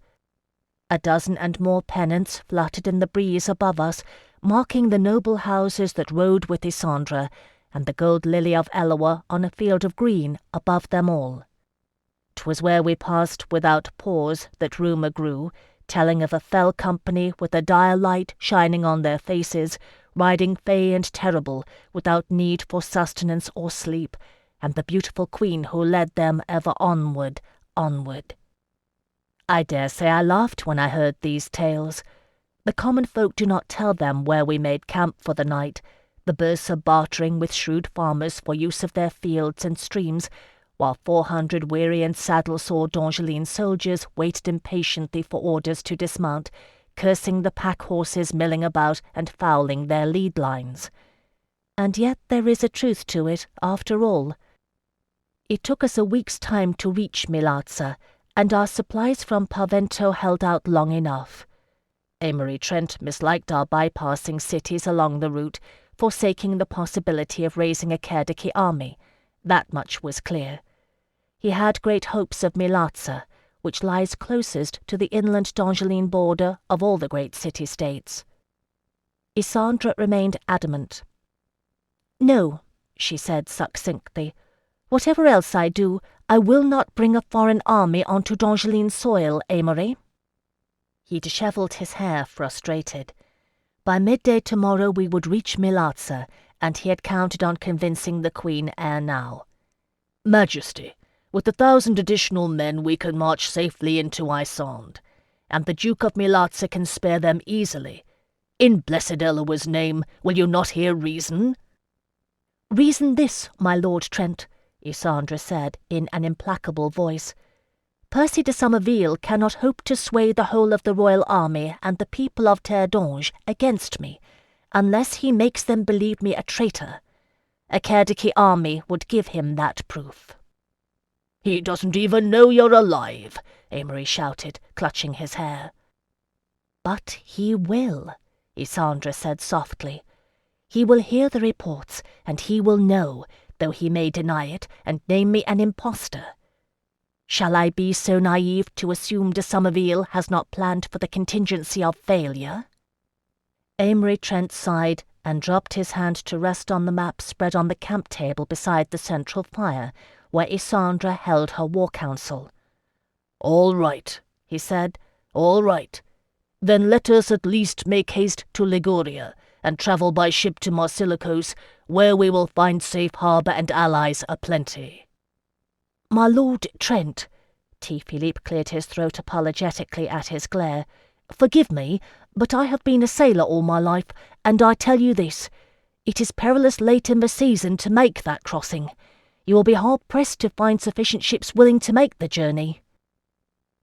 A dozen and more pennants fluttered in the breeze above us, marking the noble houses that rode with Isandre, and the gold lily of Eloa on a field of green above them all. 'Twas where we passed without pause that rumour grew, telling of a fell company with a dire light shining on their faces, riding fey and terrible, without need for sustenance or sleep, and the beautiful Queen who led them ever onward, onward. I dare say I laughed when I heard these tales. The common folk do not tell them where we made camp for the night, the bursar bartering with shrewd farmers for use of their fields and streams, while 400 weary and saddle-sore D'Angeline soldiers waited impatiently for orders to dismount, cursing the pack-horses milling about and fouling their lead-lines. And yet there is a truth to it, after all. It took us a week's time to reach Milazza, and our supplies from Pavento held out long enough. Amory Trent misliked our bypassing cities along the route, forsaking the possibility of raising a Kerdiki army. That much was clear. He had great hopes of Milazza, which lies closest to the inland D'Angeline border of all the great city-states. Isandre remained adamant. "No," she said succinctly. "Whatever else I do, I will not bring a foreign army onto D'Angeline soil, Amory." He dishevelled his hair, frustrated. By midday tomorrow we would reach Milazza, and he had counted on convincing the Queen ere now. "Majesty, with 1,000 additional men we can march safely into Isande, and the Duke of Milazza can spare them easily. In blessed Eloa's name, will you not hear reason?" "Reason this, my Lord Trent," Isandre said in an implacable voice. "Percy de Somerville cannot hope to sway the whole of the royal army and the people of Terre d'Ange against me, unless he makes them believe me a traitor. A Kerdiki army would give him that proof." "He doesn't even know you're alive," Amory shouted, clutching his hair. "But he will," Isandre said softly. "He will hear the reports, and he will know, though he may deny it and name me an impostor. Shall I be so naive to assume de Somerville has not planned for the contingency of failure?" Amory Trent sighed and dropped his hand to rest on the map spread on the camp table beside the central fire, where Isandre held her war council. "All right," he said, "all right. Then let us at least make haste to Liguria, and travel by ship to Marsilicos, where we will find safe harbour and allies aplenty." "My Lord Trent," T. Philippe cleared his throat apologetically at his glare, "forgive me, but I have been a sailor all my life, and I tell you this, it is perilous late in the season to make that crossing. You will be hard-pressed to find sufficient ships willing to make the journey."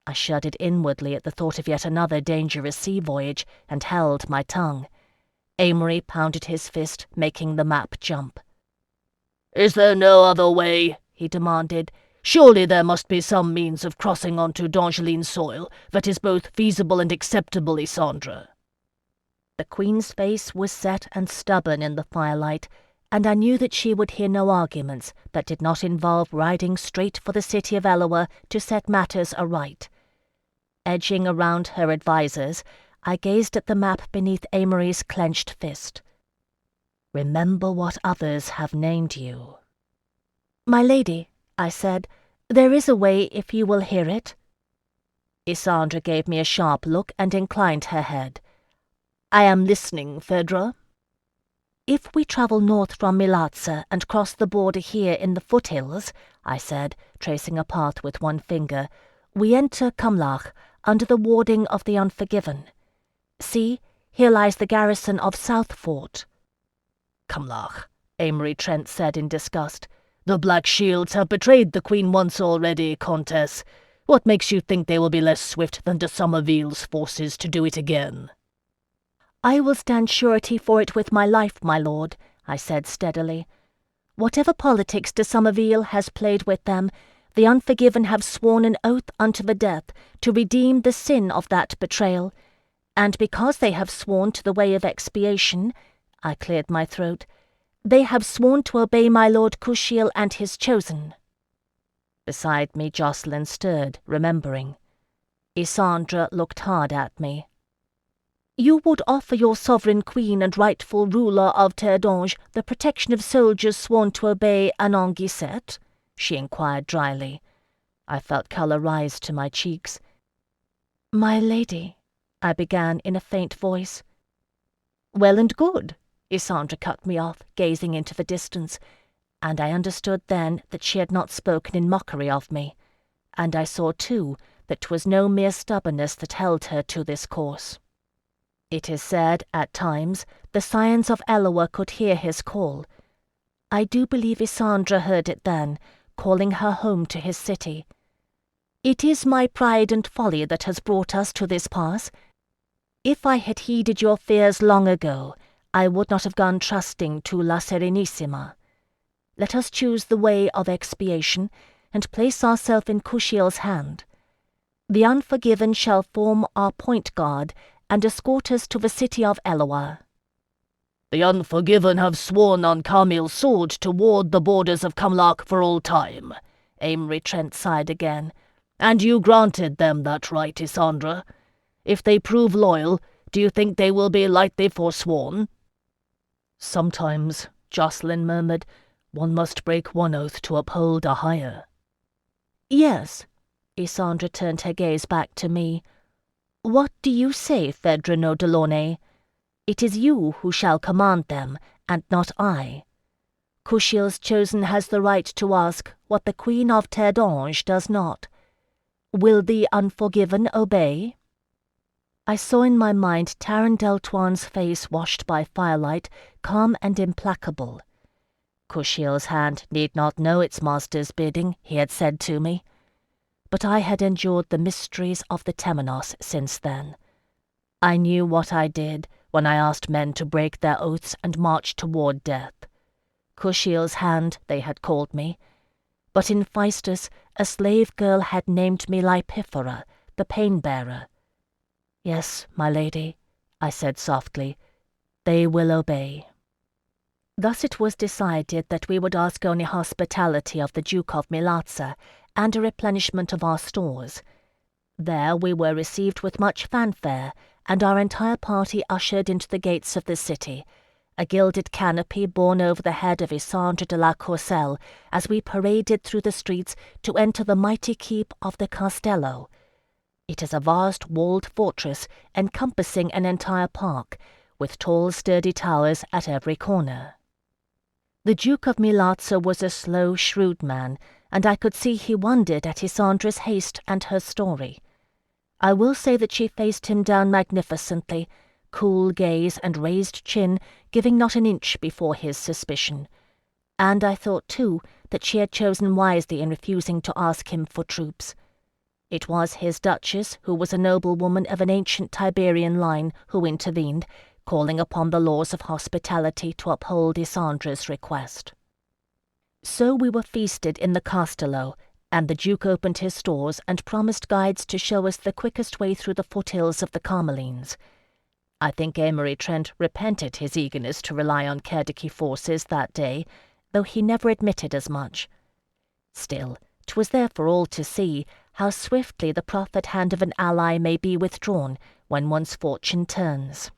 I shuddered inwardly at the thought of yet another dangerous sea voyage, and held my tongue. Amory pounded his fist, making the map jump. "Is there no other way?" he demanded. "Surely there must be some means of crossing onto D'Angeline's soil that is both feasible and acceptable, Isandre." The Queen's face was set and stubborn in the firelight, and I knew that she would hear no arguments that did not involve riding straight for the city of Eloa to set matters aright. Edging around her advisers, I gazed at the map beneath Amory's clenched fist. "Remember what others have named you." "My lady," I said, "there is a way if you will hear it." Isandre gave me a sharp look and inclined her head. "I am listening, Phèdre." "If we travel north from Milazza and cross the border here in the foothills," I said, tracing a path with one finger, "we enter Cumlach, under the warding of the Unforgiven. See, here lies the garrison of South Fort." "Cumlach," Amory Trent said in disgust. "The Black Shields have betrayed the Queen once already, Countess. What makes you think they will be less swift than de Somerville's forces to do it again?" "I will stand surety for it with my life, my lord," I said steadily. "Whatever politics de Somerville has played with them, the Unforgiven have sworn an oath unto the death to redeem the sin of that betrayal, and because they have sworn to the way of expiation," I cleared my throat, "they have sworn to obey my lord Kushiel and his chosen." Beside me Jacqueline stirred, remembering. Isandre looked hard at me. "You would offer your sovereign queen and rightful ruler of Terre the protection of soldiers sworn to obey Anon Gisette?" she inquired dryly. I felt colour rise to my cheeks. "My lady," I began in a faint voice. "Well and good," Isandre cut me off, gazing into the distance, and I understood then that she had not spoken in mockery of me, and I saw too that 'twas no mere stubbornness that held her to this course. It is said, at times, the scions of Eloa could hear his call. I do believe Isandre heard it then, calling her home to his city. "It is my pride and folly that has brought us to this pass. If I had heeded your fears long ago, I would not have gone trusting to La Serenissima. Let us choose the way of expiation, and place ourselves in Kushiel's hand. The Unforgiven shall form our point guard, and escort us to the city of Eloa." "The Unforgiven have sworn on Camille's sword to ward the borders of Cumlach for all time," Amory Trent sighed again. "And you granted them that right, Isandre. If they prove loyal, do you think they will be like they forsworn?" "Sometimes," Jacqueline murmured, "one must break one oath to uphold a higher." "Yes." Isandre turned her gaze back to me. "What do you say, Phèdre no Delaunay? It is you who shall command them, and not I. Kushiel's chosen has the right to ask what the Queen of Terre does not. Will the Unforgiven obey?" I saw in my mind Taran Deltoine's face washed by firelight, calm and implacable. Kushiel's hand need not know its master's bidding, he had said to me. But I had endured the mysteries of the Temenos since then. I knew what I did when I asked men to break their oaths and march toward death. Kushiel's hand, they had called me. But in Phaistos, a slave girl had named me Lipifera, the pain-bearer. "Yes, my lady," I said softly, "they will obey." Thus it was decided that we would ask only hospitality of the Duke of Milazza, and a replenishment of our stores. There we were received with much fanfare, and our entire party ushered into the gates of the city, a gilded canopy borne over the head of Isandre de la Courcelle as we paraded through the streets to enter the mighty keep of the Castello. It is a vast walled fortress encompassing an entire park, with tall sturdy towers at every corner. The Duke of Milazzo was a slow, shrewd man, and I could see he wondered at Isandra's haste and her story. I will say that she faced him down magnificently, cool gaze and raised chin giving not an inch before his suspicion. And I thought, too, that she had chosen wisely in refusing to ask him for troops. It was his Duchess, who was a noblewoman of an ancient Tiberian line, who intervened, calling upon the laws of hospitality to uphold Isandra's request. So we were feasted in the Castello, and the Duke opened his stores and promised guides to show us the quickest way through the foothills of the Carmelines. I think Amory Trent repented his eagerness to rely on Kerdiki forces that day, though he never admitted as much. Still, 'twas there for all to see how swiftly the proffered hand of an ally may be withdrawn when one's fortune turns.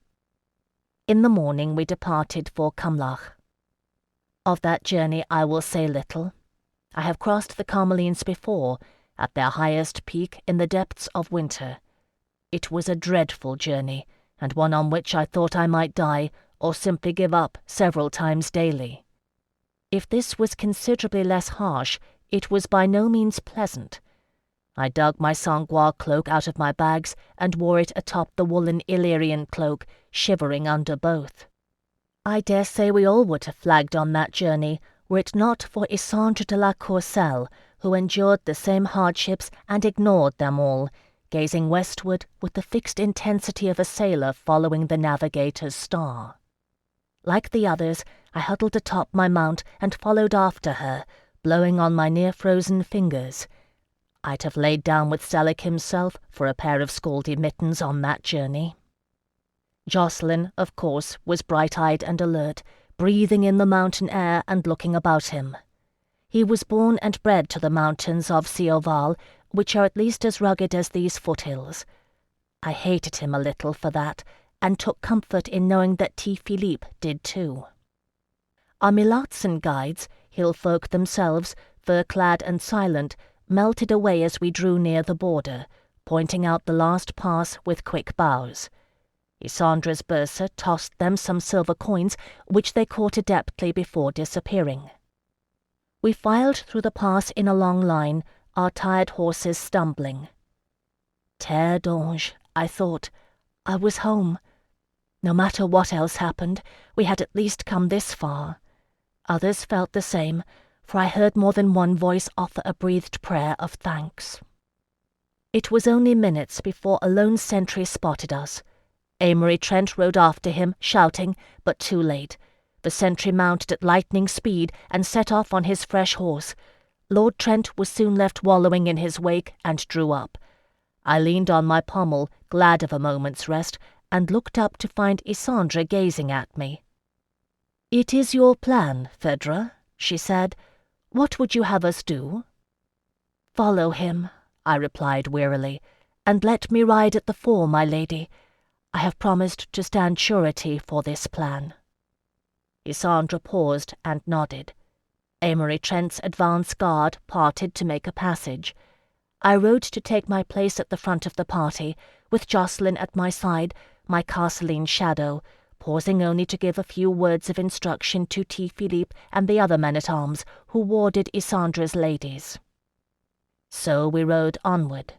In the morning we departed for Kamlach. Of that journey I will say little. I have crossed the Carmelines before, at their highest peak in the depths of winter. It was a dreadful journey, and one on which I thought I might die, or simply give up several times daily. If this was considerably less harsh, it was by no means pleasant. I dug my sangloire cloak out of my bags and wore it atop the woolen Illyrian cloak, shivering under both. I dare say we all would have flagged on that journey, were it not for Isandre de la Courcelle, who endured the same hardships and ignored them all, gazing westward with the fixed intensity of a sailor following the navigator's star. Like the others, I huddled atop my mount and followed after her, blowing on my near-frozen fingers. I'd have laid down with Selig himself for a pair of scaldy mittens on that journey. Jocelyn, of course, was bright-eyed and alert, breathing in the mountain air and looking about him. He was born and bred to the mountains of Cioval, which are at least as rugged as these foothills. I hated him a little for that, and took comfort in knowing that T. Philippe did too. Our Milatzen guides, hill folk themselves, fur-clad and silent, melted away as we drew near the border, pointing out the last pass with quick bows. Isandra's bursar tossed them some silver coins, which they caught adeptly before disappearing. We filed through the pass in a long line, our tired horses stumbling. Terre d'Ange, I thought. I was home. No matter what else happened, we had at least come this far. Others felt the same, for I heard more than one voice offer a breathed prayer of thanks. It was only minutes before a lone sentry spotted us. Amory Trent rode after him, shouting, but too late. The sentry mounted at lightning speed and set off on his fresh horse. Lord Trent was soon left wallowing in his wake and drew up. I leaned on my pommel, glad of a moment's rest, and looked up to find Isandre gazing at me. "It is your plan, Phèdre," she said. "What would you have us do?" "Follow him," I replied wearily, "and let me ride at the fore, my lady. I have promised to stand surety for this plan." Isandre paused and nodded. Amory Trent's advance guard parted to make a passage. I rode to take my place at the front of the party, with Jocelyn at my side, my Carceline shadow, pausing only to give a few words of instruction to T. Philippe and the other men-at-arms who warded Isandre's ladies. So we rode onward.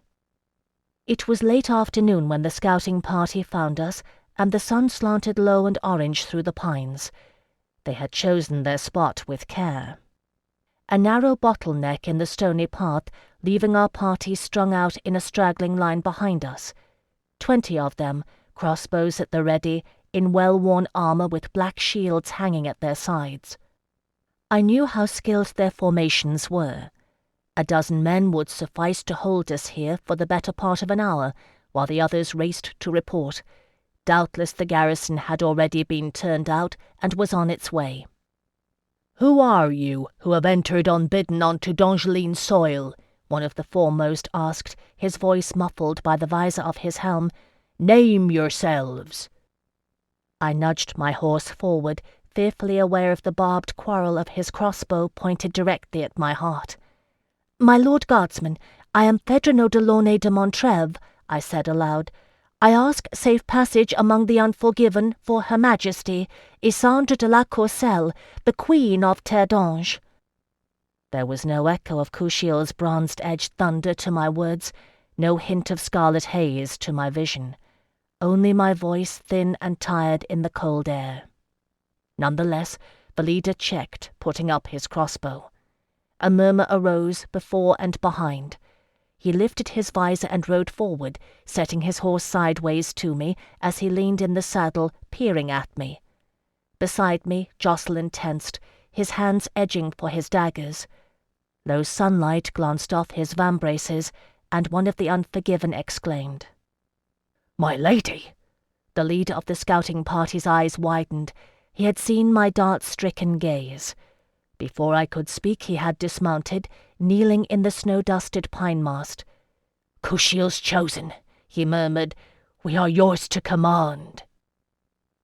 It was late afternoon when the scouting party found us, and the sun slanted low and orange through the pines. They had chosen their spot with care. A narrow bottleneck in the stony path, leaving our party strung out in a straggling line behind us. 20 of them, crossbows at the ready, in well-worn armour with black shields hanging at their sides. I knew how skilled their formations were. A dozen men would suffice to hold us here for the better part of an hour, while the others raced to report. Doubtless the garrison had already been turned out and was on its way. "Who are you, who have entered unbidden onto D'Angeline soil?" one of the foremost asked, his voice muffled by the visor of his helm. "Name yourselves." I nudged my horse forward, fearfully aware of the barbed quarrel of his crossbow pointed directly at my heart. "My lord guardsman, I am Phèdre no Delaunay de Montrève. I said aloud. "I ask safe passage among the unforgiven for Her Majesty, Isandre de la Courcelle, the Queen of Terre." There was no echo of Kushiel's bronzed-edged thunder to my words, no hint of scarlet haze to my vision, only my voice thin and tired in the cold air. Nonetheless, the leader checked, putting up his crossbow. A murmur arose before and behind. He lifted his visor and rode forward, setting his horse sideways to me as he leaned in the saddle, peering at me. Beside me, Jocelyn tensed, his hands edging for his daggers. Low sunlight glanced off his vambraces, and one of the unforgiven exclaimed, "My lady!" The leader of the scouting party's eyes widened. He had seen my dart-stricken gaze. Before I could speak, he had dismounted, kneeling in the snow-dusted pine-mast. "Kushiel's chosen," he murmured. "We are yours to command."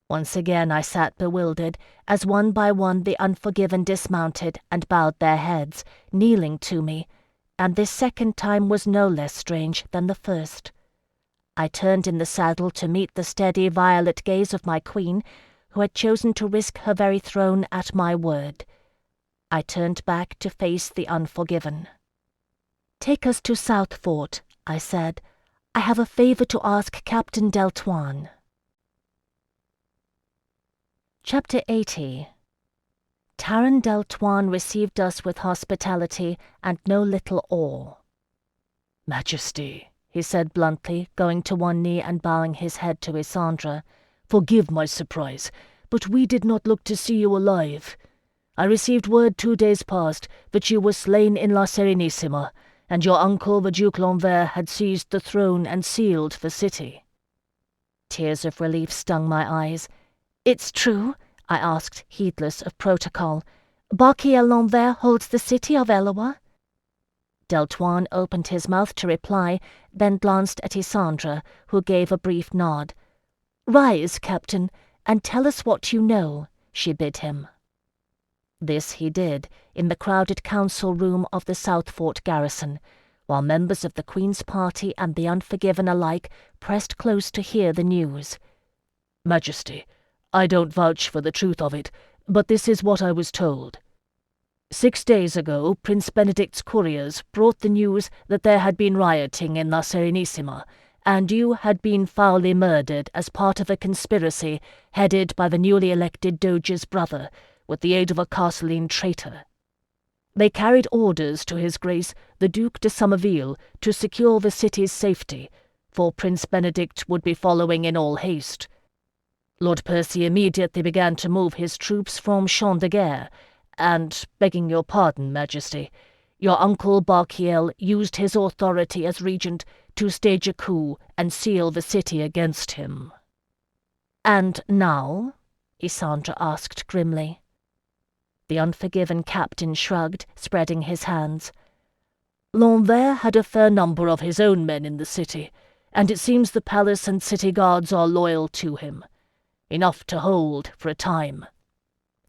Once again I sat bewildered, as one by one the unforgiven dismounted and bowed their heads, kneeling to me, and this second time was no less strange than the first. I turned in the saddle to meet the steady violet gaze of my queen, who had chosen to risk her very throne at my word. I turned back to face the unforgiven. "Take us to South Fort," I said. "I have a favor to ask Captain Deltoine." Chapter 80. Taran Deltoine received us with hospitality and no little awe. "Majesty," he said bluntly, going to one knee and bowing his head to Isandre, "forgive my surprise, but we did not look to see you alive. I received word 2 days past that you were slain in La Serenissima, and your uncle the Duke L'Envers had seized the throne and sealed the city." Tears of relief stung my eyes. "It's true?" I asked, heedless of protocol. "Barkiel L'Envers holds the city of Eloa?" Deltoine opened his mouth to reply, then glanced at Isandre, who gave a brief nod. "Rise, Captain, and tell us what you know," she bid him. This he did, in the crowded council room of the South Fort garrison, while members of the Queen's party and the unforgiven alike pressed close to hear the news. "Majesty, I don't vouch for the truth of it, but this is what I was told. 6 days ago, Prince Benedict's couriers brought the news that there had been rioting in La Serenissima, and you had been foully murdered as part of a conspiracy headed by the newly elected Doge's brother, with the aid of a Castelline traitor. They carried orders to His Grace, the Duc de Somerville, to secure the city's safety, for Prince Benedict would be following in all haste. Lord Percy immediately began to move his troops from Champ de Guerre, and, begging your pardon, Majesty, your uncle Barkiel used his authority as regent to stage a coup and seal the city against him." "And now?" Isandre asked grimly. The unforgiven captain shrugged, spreading his hands. "L'Envers had a fair number of his own men in the city, and it seems the palace and city guards are loyal to him. Enough to hold for a time.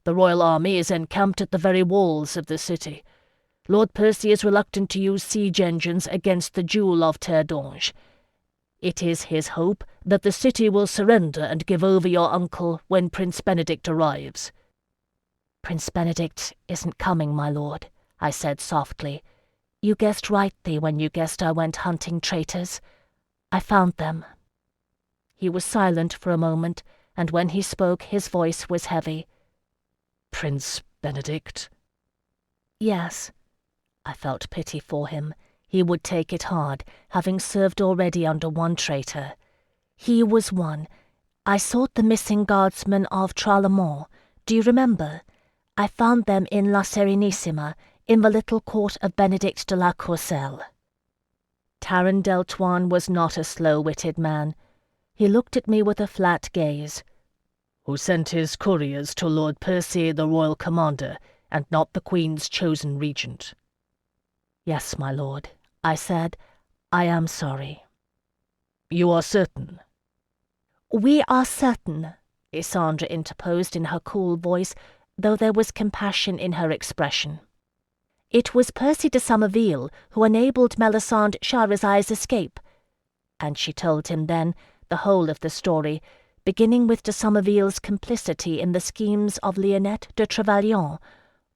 The royal army is encamped at the very walls of the city. Lord Percy is reluctant to use siege engines against the jewel of Terre. It is his hope that the city will surrender and give over your uncle when Prince Benedict arrives." "Prince Benedict isn't coming, my lord," I said softly. "You guessed rightly when you guessed I went hunting traitors. I found them." He was silent for a moment, and when he spoke his voice was heavy. "Prince Benedict?" "Yes." I felt pity for him. He would take it hard, having served already under one traitor. He was one. I sought the missing guardsmen of Tralemont. Do you remember? I found them in La Serenissima, in the little court of Benedict de la Courcelle. Taran Deltoine was not a slow-witted man. He looked at me with a flat gaze. "Who sent his couriers to Lord Percy, the royal commander, and not the Queen's chosen regent?" "Yes, my lord," I said. "I am sorry." "You are certain?" "We are certain," Isandre interposed in her cool voice, though there was compassion in her expression. "It was Percy de Somerville who enabled Melisande Shahrazad's escape. and she told him then the whole of the story, beginning with de Somerville's complicity in the schemes of Lionette de Trevelyan,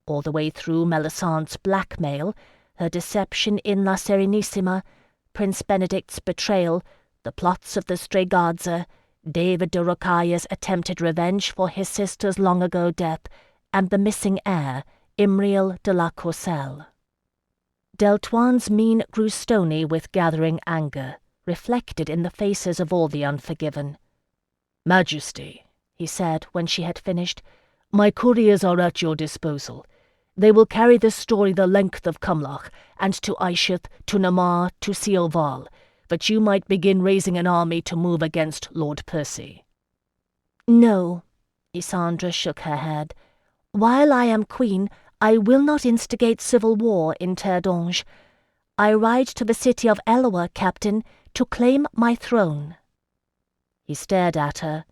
all the way through Melisandre's blackmail, her deception in La Serenissima, Prince Benedict's betrayal, the plots of the Strigazza, David de Rocaille's attempted revenge for his sister's long-ago death, and the missing heir, Imriel de la Courcelle. Deltoine's mien grew stony with gathering anger, reflected in the faces of all the unforgiven. "Majesty," he said when she had finished, "my couriers are at your disposal. They will carry this story the length of Cumloch, and to Aishith, to Namar, to Seoval, that you might begin raising an army to move against Lord Percy." "No," Isandra shook her head. "While I am queen, I will not instigate civil war in Terre d'Ange. I ride to the city of Eloa, Captain, to claim my throne." He stared at her.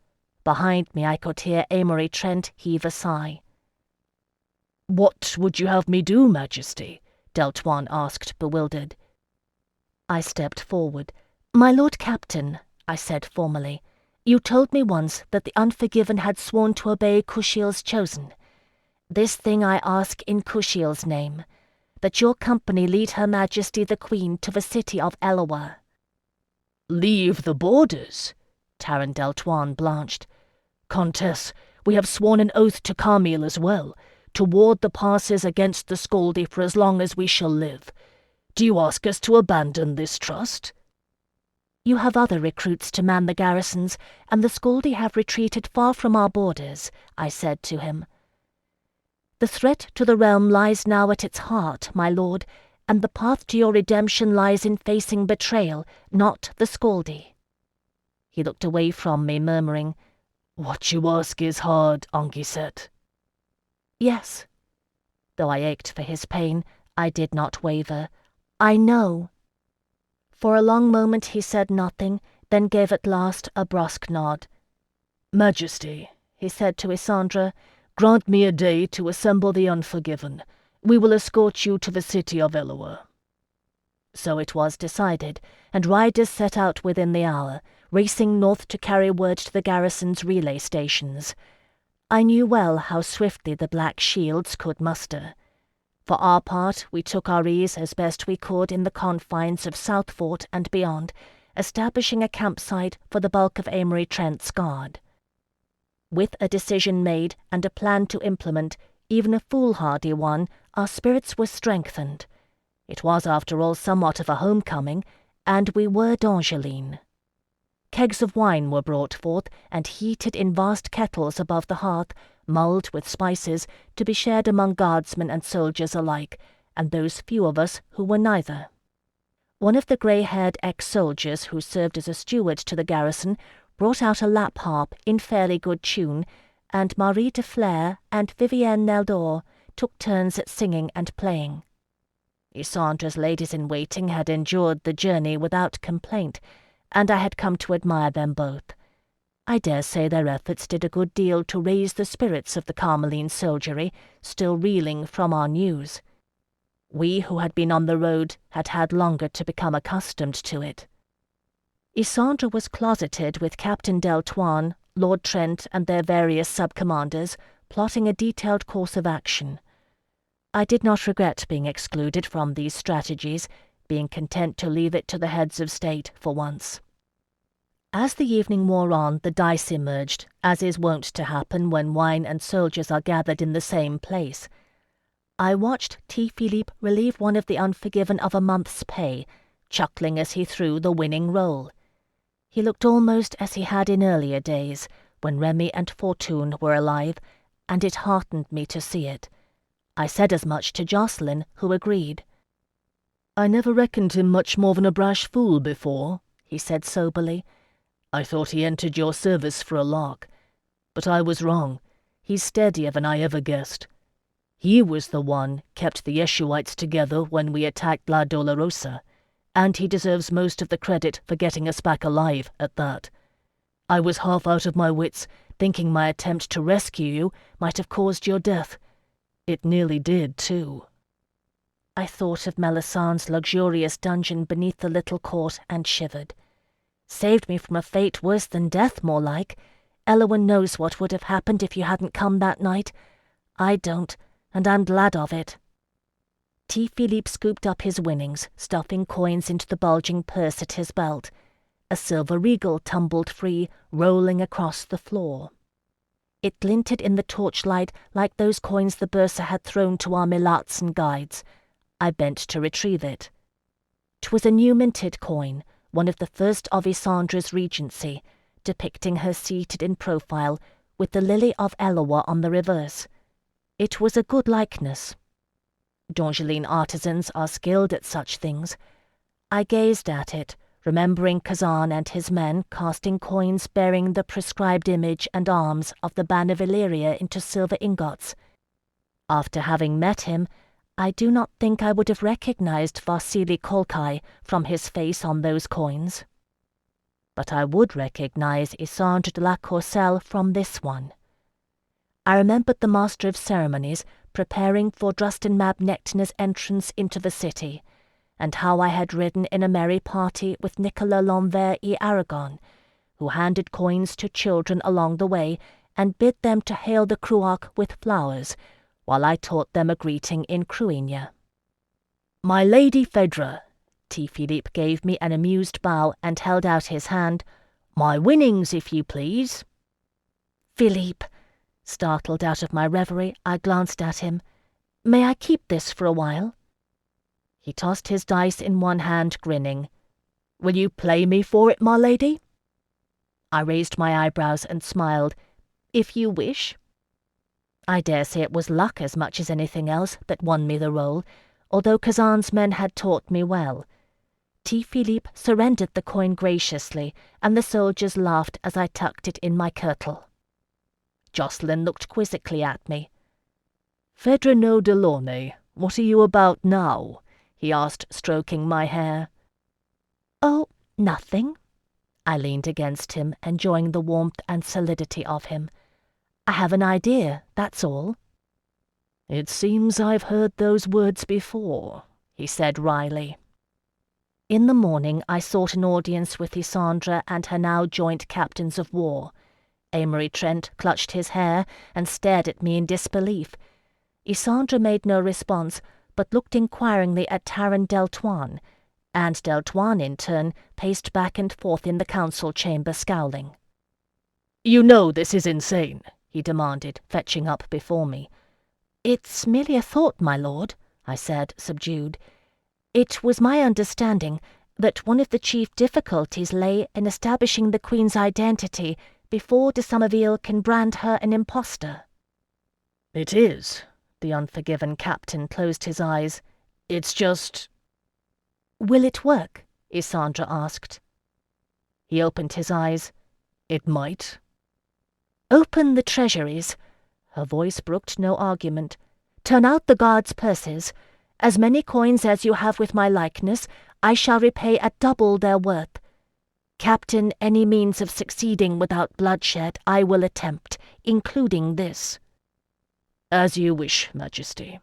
Behind me I could hear Amory Trent heave a sigh. "What would you have me do, Majesty?" Deltoine asked, bewildered. I stepped forward. "My Lord Captain," I said formally, "you told me once that the unforgiven had sworn to obey Kushiel's chosen. This thing I ask in Kushiel's name, that your company lead Her Majesty the Queen to the city of Eloa." "Leave the borders?" Taran Deltoine blanched. "Countess, we have sworn an oath to Carmille as well, to ward the passes against the Scaldi for as long as we shall live. Do you ask us to abandon this trust?" "You have other recruits to man the garrisons, and the Scaldi have retreated far from our borders," I said to him. "The threat to the realm lies now at its heart, my lord, and the path to your redemption lies in facing betrayal, not the Scaldi." He looked away from me, murmuring, "What you ask is hard, Anguissette." "Yes." Though I ached for his pain, I did not waver. "I know." For a long moment he said nothing, then gave at last a brusque nod. "Majesty," he said to Isandra, "grant me a day to assemble the unforgiven. We will escort you to the city of Eloa." So it was decided, and riders set out within the hour, racing north to carry word to the garrison's relay stations. I knew well how swiftly the Black Shields could muster. For our part, we took our ease as best we could in the confines of Southfort and beyond, establishing a campsite for the bulk of Amory Trent's guard. With a decision made and a plan to implement, even a foolhardy one, our spirits were strengthened. It was, after all, somewhat of a homecoming, and we were d'Angeline. Kegs of wine were brought forth and heated in vast kettles above the hearth, mulled with spices, to be shared among guardsmen and soldiers alike, and those few of us who were neither. One of the grey-haired ex-soldiers who served as a steward to the garrison brought out a lap harp in fairly good tune, and Marie de Flers and Vivienne Neldor took turns at singing and playing. Isandra's ladies-in-waiting had endured the journey without complaint, and I had come to admire them both. I dare say their efforts did a good deal to raise the spirits of the Carmeline soldiery, still reeling from our news. We who had been on the road had had longer to become accustomed to it. Isandra was closeted with Captain Deltoine, Lord Trent, and their various sub-commanders, plotting a detailed course of action. I did not regret being excluded from these strategies, being content to leave it to the heads of state for once. As the evening wore on, the dice emerged, as is wont to happen when wine and soldiers are gathered in the same place. I watched T. Philippe relieve one of the unforgiven of a month's pay, chuckling as he threw the winning roll. He looked almost as he had in earlier days, when Remy and Fortune were alive, and it heartened me to see it. I said as much to Jocelyn, who agreed. "I never reckoned him much more than a brash fool before," he said soberly. "I thought he entered your service for a lark. But I was wrong. He's steadier than I ever guessed. He was the one kept the Yeshuites together when we attacked La Dolorosa, and he deserves most of the credit for getting us back alive at that. I was half out of my wits, thinking my attempt to rescue you might have caused your death. It nearly did, too." I thought of Melisandre's luxurious dungeon beneath the little court and shivered. Saved me from a fate worse than death, more like. Elowen knows what would have happened if you hadn't come that night. I don't, and I'm glad of it." T. Philippe scooped up his winnings, stuffing coins into the bulging purse at his belt. A silver regal tumbled free, rolling across the floor. It glinted in the torchlight like those coins the bursar had thrown to our Melats and guides. I bent to retrieve it. 'Twas a new minted coin, one of the first of Isandra's regency, depicting her seated in profile, with the lily of Eloa on the reverse. It was a good likeness. Dongeline artisans are skilled at such things. I gazed at it, remembering Kazan and his men casting coins bearing the prescribed image and arms of the Ban of Illyria into silver ingots. After having met him, I do not think I would have recognized Vasily Kolkai from his face on those coins. But I would recognize Isandre de la Courcelle from this one. I remembered the Master of Ceremonies preparing for Drustin Mab Nectina's entrance into the city, and how I had ridden in a merry party with Nicolas L'Envers y Aragon, who handed coins to children along the way and bid them to hail the Cruach with flowers, while I taught them a greeting in Cruinia. "My Lady Phèdre," T. Philippe gave me an amused bow and held out his hand. "My winnings, if you please." "Philippe," startled out of my reverie, I glanced at him. "May I keep this for a while?" He tossed his dice in one hand, grinning. "Will you play me for it, my lady?" I raised my eyebrows and smiled. "If you wish." I dare say it was luck as much as anything else that won me the role, although Kazan's men had taught me well. T. Philippe surrendered the coin graciously, and the soldiers laughed as I tucked it in my kirtle. Jocelyn looked quizzically at me. "Phèdre no Delaunay, what are you about now?" he asked, stroking my hair. "Oh, nothing." I leaned against him, enjoying the warmth and solidity of him. "I have an idea, that's all." "It seems I've heard those words before," he said wryly. In the morning I sought an audience with Isandra and her now joint captains of war. Amory Trent clutched his hair and stared at me in disbelief. Isandra made no response, but looked inquiringly at Taran Deltoine, and Deltoine, in turn, paced back and forth in the council chamber, scowling. "You know this is insane," he demanded, fetching up before me. "It's merely a thought, my lord," I said, subdued. "It was my understanding that one of the chief difficulties lay in establishing the Queen's identity before de Somerville can brand her an impostor." "It is." The unforgiven captain closed his eyes. "It's just—" "Will it work?" Isandra asked. He opened his eyes. "It might." "Open the treasuries." Her voice brooked no argument. "Turn out the guards' purses. As many coins as you have with my likeness, I shall repay at double their worth. Captain, any means of succeeding without bloodshed I will attempt, including this." "As you wish, Majesty."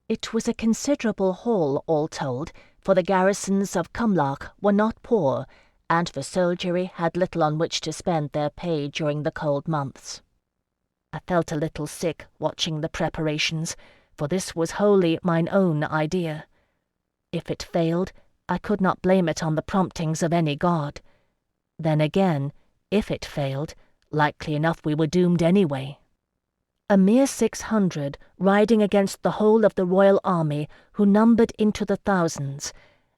It was a considerable haul, all told, for the garrisons of Cumlach were not poor, and the soldiery had little on which to spend their pay during the cold months. I felt a little sick watching the preparations, for this was wholly mine own idea. If it failed, I could not blame it on the promptings of any god. Then again, if it failed, likely enough we were doomed anyway. A mere 600 riding against the whole of the royal army, who numbered into the thousands,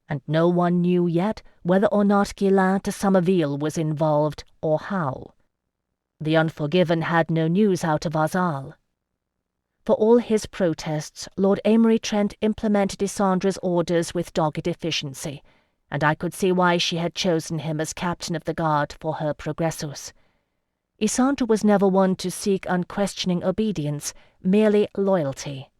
and no one knew yet whether or not Ghislain de Somerville was involved, or how. The Unforgiven had no news out of Azal. For all his protests, Lord Amory Trent implemented Isandra's orders with dogged efficiency, and I could see why she had chosen him as captain of the guard for her progressus. Isandra was never one to seek unquestioning obedience, merely loyalty.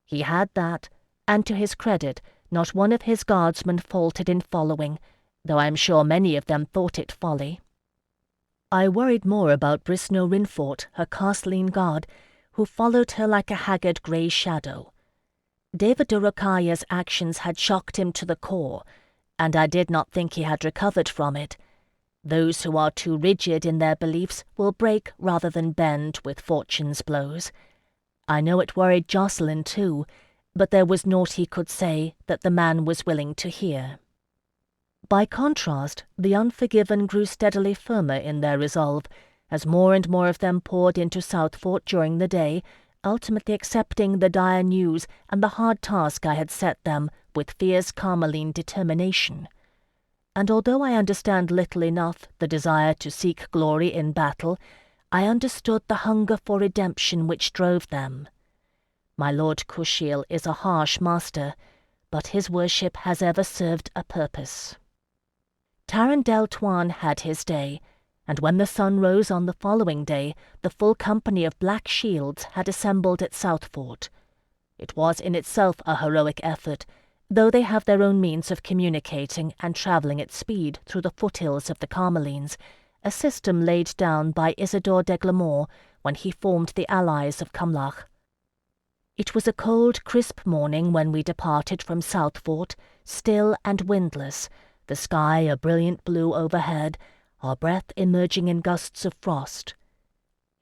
He had that, and to his credit, not one of his guardsmen faltered in following, though I am sure many of them thought it folly. I worried more about Brisno Rinfort, her Castelline guard, who followed her like a haggard grey shadow. David de Rocaille's actions had shocked him to the core, and I did not think he had recovered from it. Those who are too rigid in their beliefs will break rather than bend with fortune's blows. I know it worried Jacqueline too, but there was naught he could say that the man was willing to hear. By contrast, the unforgiven grew steadily firmer in their resolve, as more and more of them poured into Southfort during the day, ultimately accepting the dire news and the hard task I had set them with fierce Carmeline determination. And although I understand little enough the desire to seek glory in battle, I understood the hunger for redemption which drove them. My lord Kushiel is a harsh master, but his worship has ever served a purpose. Tarendel had his day, and when the sun rose on the following day, the full company of Black Shields had assembled at Southfort. It was in itself a heroic effort, though they have their own means of communicating and travelling at speed through the foothills of the Carmelines, a system laid down by Isidore de Glamore when he formed the allies of Cumlach. It was a cold, crisp morning when we departed from Southfort, still and windless, the sky a brilliant blue overhead, our breath emerging in gusts of frost.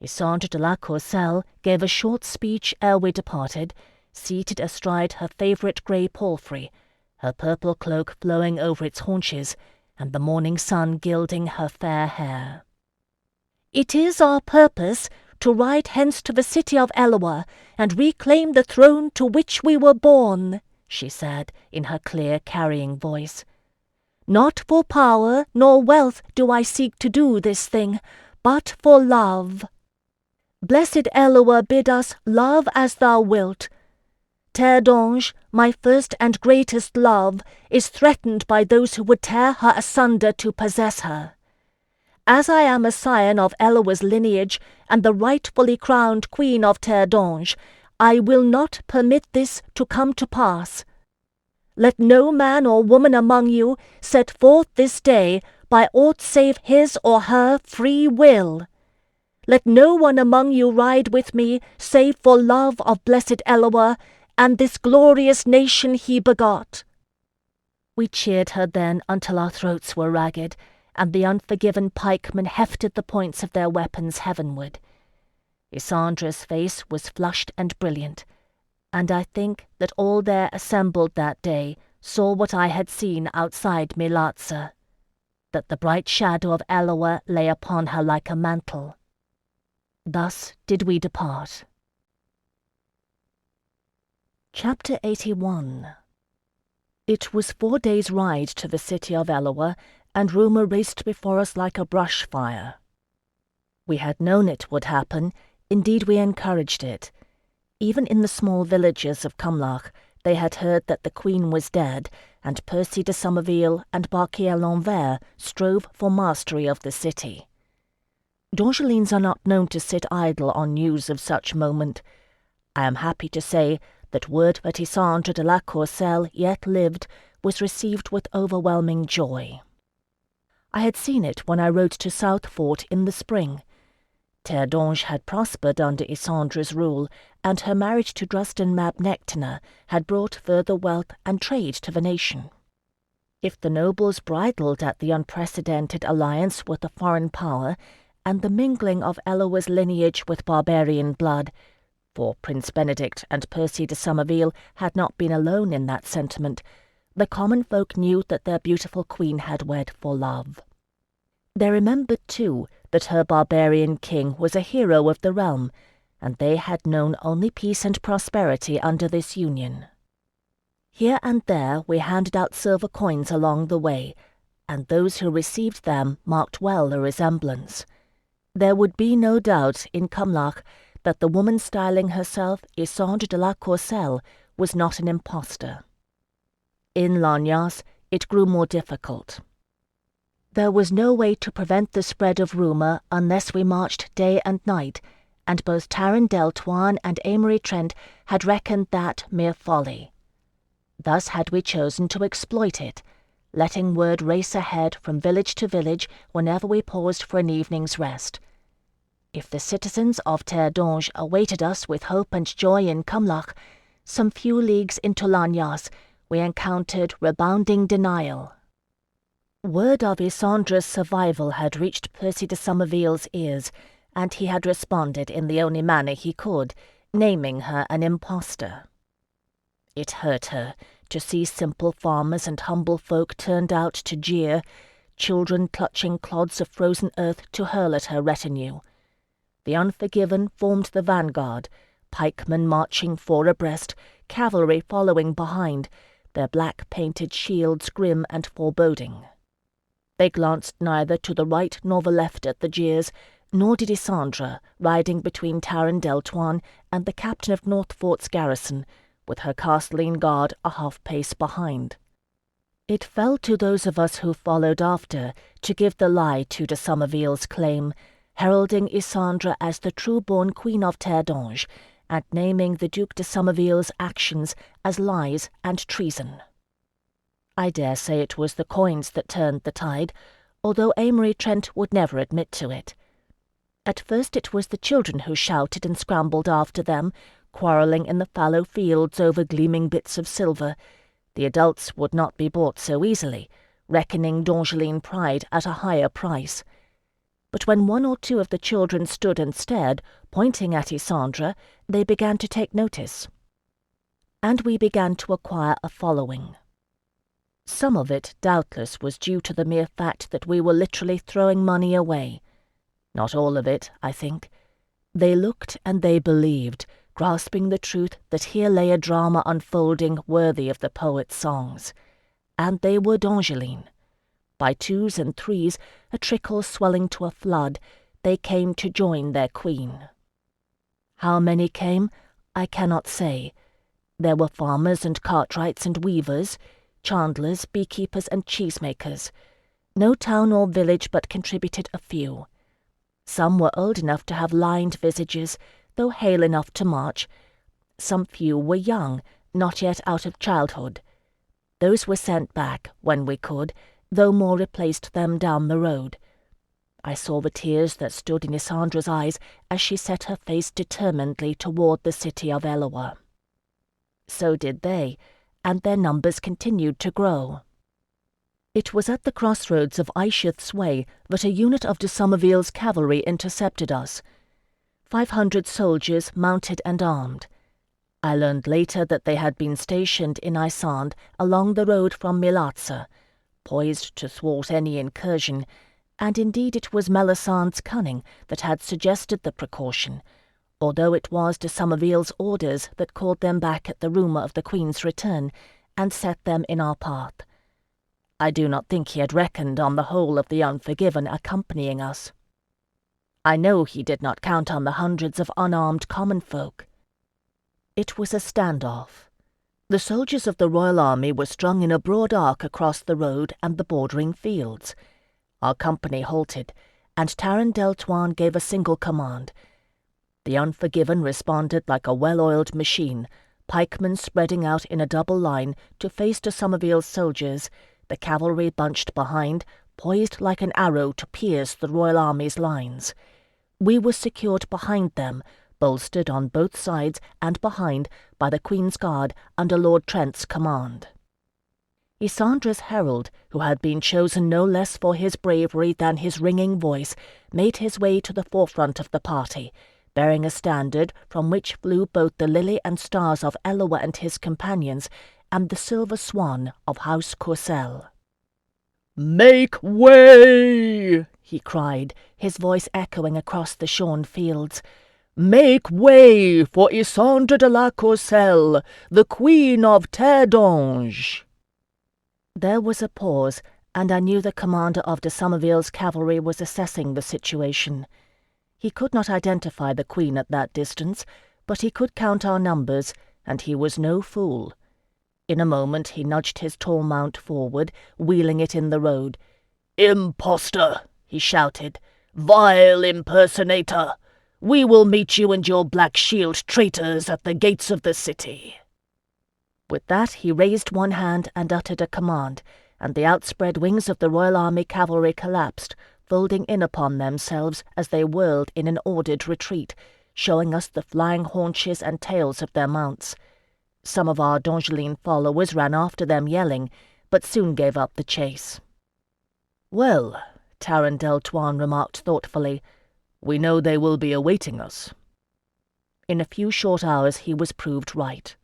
Isandre de la Courcelle gave a short speech ere we departed, seated astride her favourite grey palfrey, her purple cloak flowing over its haunches, and the morning sun gilding her fair hair. "It is our purpose to ride hence to the city of Eloa and reclaim the throne to which we were born," she said in her clear, carrying voice. "Not for power nor wealth do I seek to do this thing, but for love. Blessed Eloa bid us love as thou wilt. Terre d'Ange, my first and greatest love, is threatened by those who would tear her asunder to possess her. As I am a scion of Eloa's lineage and the rightfully crowned queen of Terre d'Ange, I will not permit this to come to pass. Let no man or woman among you set forth this day by aught save his or her free will. Let no one among you ride with me save for love of blessed Eloa and this glorious nation he begot." We cheered her then until our throats were ragged, and the unforgiven pikemen hefted the points of their weapons heavenward. Isandre's face was flushed and brilliant, and I think that all there assembled that day saw what I had seen outside Milatza, that the bright shadow of Eloa lay upon her like a mantle. Thus did we depart. Chapter 81. It was 4 days' ride to the city of Eloa, and rumour raced before us like a brush fire. We had known it would happen, indeed we encouraged it. Even in the small villages of Cumlach, they had heard that the Queen was dead, and Percy de Somerville and Barquier l'Anvers strove for mastery of the city. D'Angelines are not known to sit idle on news of such moment. I am happy to say that word that Isandre de la Courcelle yet lived was received with overwhelming joy. I had seen it when I rode to Southfort in the spring. Terre d'Ange had prospered under Isandre's rule, and her marriage to Drustin Mab Nectina had brought further wealth and trade to the nation. If the nobles bridled at the unprecedented alliance with a foreign power, and the mingling of Eloa's lineage with barbarian blood, for Prince Benedict and Percy de Somerville had not been alone in that sentiment, the common folk knew that their beautiful queen had wed for love. They remembered, too, that her barbarian king was a hero of the realm, and they had known only peace and prosperity under this union. Here and there we handed out silver coins along the way, and those who received them marked well the resemblance. There would be no doubt in Cumlach that the woman styling herself Isandre de la Courcelle was not an impostor. In Lagnas it grew more difficult. There was no way to prevent the spread of rumour unless we marched day and night, and both Tarendel and Amory Trent had reckoned that mere folly. Thus had we chosen to exploit it, letting word race ahead from village to village whenever we paused for an evening's rest. If the citizens of Terre d'Ange awaited us with hope and joy in Cumlach, some few leagues into Lagnas we encountered rebounding denial. Word of Isandra's survival had reached Percy de Somerville's ears, and he had responded in the only manner he could, naming her an impostor. It hurt her to see simple farmers and humble folk turned out to jeer, children clutching clods of frozen earth to hurl at her retinue. The Unforgiven formed the vanguard, pikemen marching four abreast, cavalry following behind, their black-painted shields grim and foreboding. They glanced neither to the right nor the left at the jeers, nor did Isandra, riding between Terre and Deltoine and the captain of Northfort's garrison, with her Castellane guard a half-pace behind. It fell to those of us who followed after to give the lie to de Somerville's claim, heralding Isandra as the true-born Queen of Terre d'Ange, and naming the Duke de Somerville's actions as lies and treason. I dare say it was the coins that turned the tide, although Amory Trent would never admit to it. At first it was the children who shouted and scrambled after them, quarrelling in the fallow fields over gleaming bits of silver. The adults would not be bought so easily, reckoning D'Angeline pride at a higher price. But when one or two of the children stood and stared, pointing at Isandra, they began to take notice. And we began to acquire a following. Some of it, doubtless, was due to the mere fact that we were literally throwing money away. Not all of it, I think. They looked and they believed, grasping the truth that here lay a drama unfolding worthy of the poet's songs. And they were D'Angeline. By twos and threes, a trickle swelling to a flood, they came to join their queen. How many came, I cannot say. There were farmers and cartwrights and weavers, chandlers, beekeepers, and cheesemakers. No town or village but contributed a few. Some were old enough to have lined visages, though hale enough to march. Some few were young, not yet out of childhood. Those were sent back, when we could, though more replaced them down the road. I saw the tears that stood in Isandra's eyes as she set her face determinedly toward the city of Eloa. So did they, and their numbers continued to grow. It was at the crossroads of Aishith's Way that a unit of de Somerville's cavalry intercepted us. 500 soldiers mounted and armed. I learned later that they had been stationed in Isande along the road from Milazza, poised to thwart any incursion, and indeed it was Melisandre's cunning that had suggested the precaution, although it was de Somerville's orders that called them back at the rumour of the Queen's return, and set them in our path. I do not think he had reckoned on the whole of the Unforgiven accompanying us. I know he did not count on the hundreds of unarmed common folk. It was a standoff. The soldiers of the Royal Army were strung in a broad arc across the road and the bordering fields. Our company halted, and Taran Deltoine gave a single command. The Unforgiven responded like a well-oiled machine, pikemen spreading out in a double line to face de Somerville's soldiers, the cavalry bunched behind, poised like an arrow to pierce the Royal Army's lines. We were secured behind them, bolstered on both sides and behind by the Queen's Guard under Lord Trent's command. Isandra's herald, who had been chosen no less for his bravery than his ringing voice, made his way to the forefront of the party, bearing a standard from which flew both the lily and stars of Eloa and his companions, and the silver swan of House Kushiel. "Make way!" he cried, his voice echoing across the shorn fields. "Make way for Isandre de la Kushiel, the Queen of Terre d'Ange!" There was a pause, and I knew the commander of de Somerville's cavalry was assessing the situation. He could not identify the Queen at that distance, but he could count our numbers, and he was no fool. In a moment he nudged his tall mount forward, wheeling it in the road. "Impostor!" he shouted. "Vile impersonator! We will meet you and your black shield traitors at the gates of the city." With that he raised one hand and uttered a command, and the outspread wings of the Royal Army cavalry collapsed, folding in upon themselves as they whirled in an ordered retreat, showing us the flying haunches and tails of their mounts. Some of our D'Angeline followers ran after them yelling, but soon gave up the chase. "Well," Taran Deltoine remarked thoughtfully, "we know they will be awaiting us." In a few short hours he was proved right.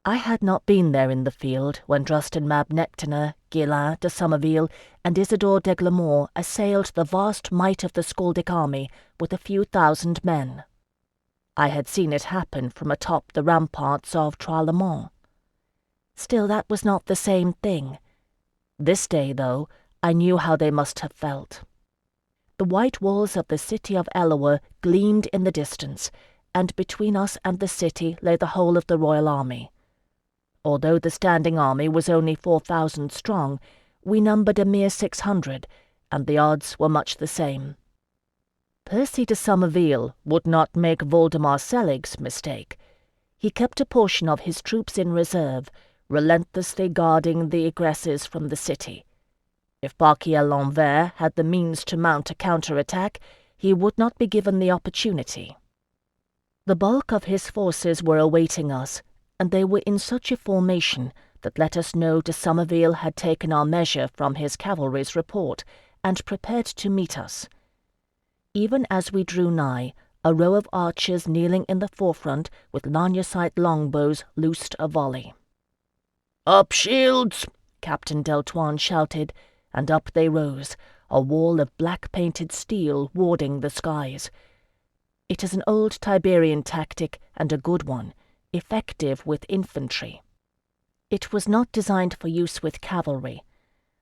I had not been there in the field when Drustin Mab Nectaner, Guillain de Somerville, and Isidore d'Aiglemont assailed the vast might of the Skaldic army with a few thousand men. I had seen it happen from atop the ramparts of Trailemont. Still, that was not the same thing. This day, though, I knew how they must have felt. The white walls of the city of Eloa gleamed in the distance, and between us and the city lay the whole of the royal army. Although the standing army was only 4,000 strong, we numbered a mere 600, and the odds were much the same. Percy de Somerville would not make Voldemar Selig's mistake. He kept a portion of his troops in reserve, relentlessly guarding the egresses from the city. If Barquiel l'Envers had the means to mount a counter-attack, he would not be given the opportunity. The bulk of his forces were awaiting us, and they were in such a formation that let us know de Somerville had taken our measure from his cavalry's report, and prepared to meet us. Even as we drew nigh, a row of archers kneeling in the forefront with Lanyasite longbows loosed a volley. "Up shields!" Captain Deltoine shouted, and up they rose, a wall of black-painted steel warding the skies. It is an old Tiberian tactic, and a good one, effective with infantry. It was not designed for use with cavalry.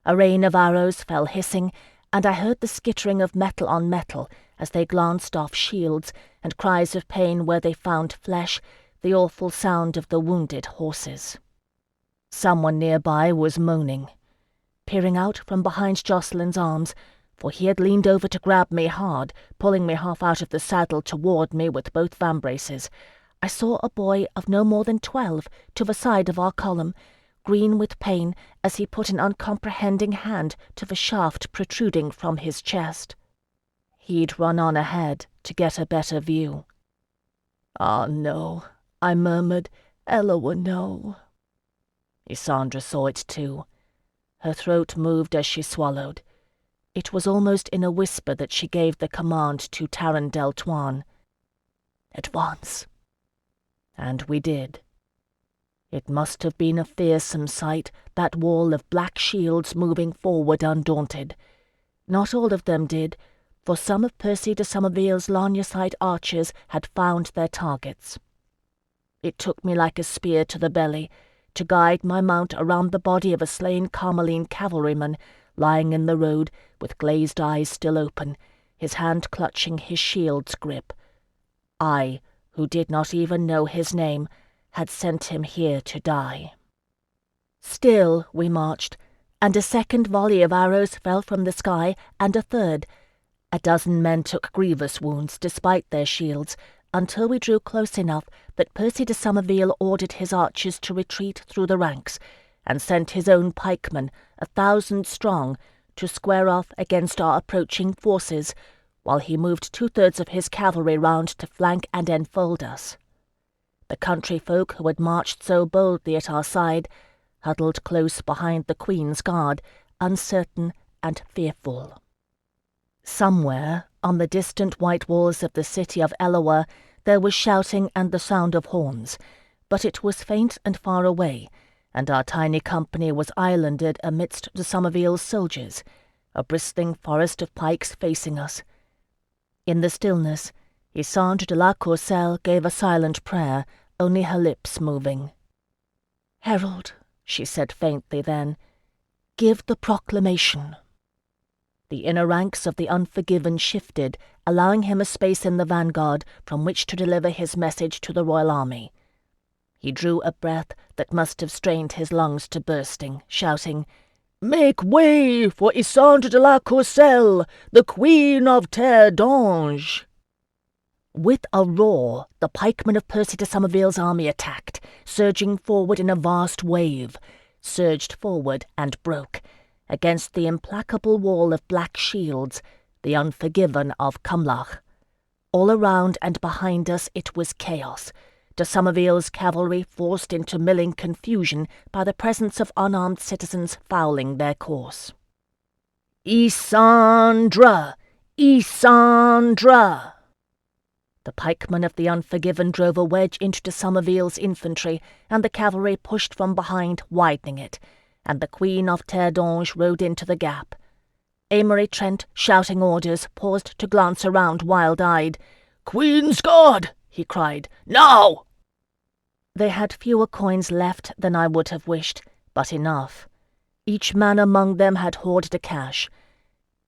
A rain of arrows fell hissing, and I heard the skittering of metal on metal as they glanced off shields, and cries of pain where they found flesh, the awful sound of the wounded horses. Someone nearby was moaning. Peering out from behind Jocelyn's arms, for he had leaned over to grab me hard, pulling me half out of the saddle toward me with both vambraces, I saw a boy of no more than 12 to the side of our column, green with pain as he put an uncomprehending hand to the shaft protruding from his chest. He'd run on ahead to get a better view. "Ah, no," I murmured. "Eloa, no." Isandra saw it too. Her throat moved as she swallowed. It was almost in a whisper that she gave the command to Taran Deltoine. "Advance." And we did. It must have been a fearsome sight, that wall of black shields moving forward undaunted. Not all of them did, for some of Percy de Somerville's Lanyasite archers had found their targets. It took me like a spear to the belly, to guide my mount around the body of a slain Carmeline cavalryman, lying in the road, with glazed eyes still open, his hand clutching his shield's grip. I, who did not even know his name, had sent him here to die. Still we marched, and a second volley of arrows fell from the sky, and a third. A dozen men took grievous wounds despite their shields, until we drew close enough that Percy de Somerville ordered his archers to retreat through the ranks, and sent his own pikemen, 1,000 strong, to square off against our approaching forces, while he moved 2/3 of his cavalry round to flank and enfold us. The country folk who had marched so boldly at our side huddled close behind the Queen's guard, uncertain and fearful. Somewhere, on the distant white walls of the city of Eloa, there was shouting and the sound of horns, but it was faint and far away, and our tiny company was islanded amidst de Somerville's soldiers, a bristling forest of pikes facing us. In the stillness, Isandre de la Courcelle gave a silent prayer, only her lips moving. "Herald," she said faintly then, "give the proclamation." The inner ranks of the unforgiven shifted, allowing him a space in the vanguard from which to deliver his message to the royal army. He drew a breath that must have strained his lungs to bursting, shouting, "Make way for Isandre de la Courcelle, the Queen of Terre d'Ange!" With a roar, the pikemen of Percy de Somerville's army attacked, surging forward in a vast wave, surged forward and broke, against the implacable wall of black shields, the unforgiven of Cumlach. All around and behind us it was chaos, de Somerville's cavalry forced into milling confusion by the presence of unarmed citizens fouling their course. Isandra! Isandra! The pikemen of the Unforgiven drove a wedge into de Somerville's infantry, and the cavalry pushed from behind, widening it, and the Queen of Terre rode into the gap. Amory Trent, shouting orders, paused to glance around wild-eyed. "Queen's Guard!" he cried. "Now!" They had fewer coins left than I would have wished, but enough. Each man among them had hoarded a cash.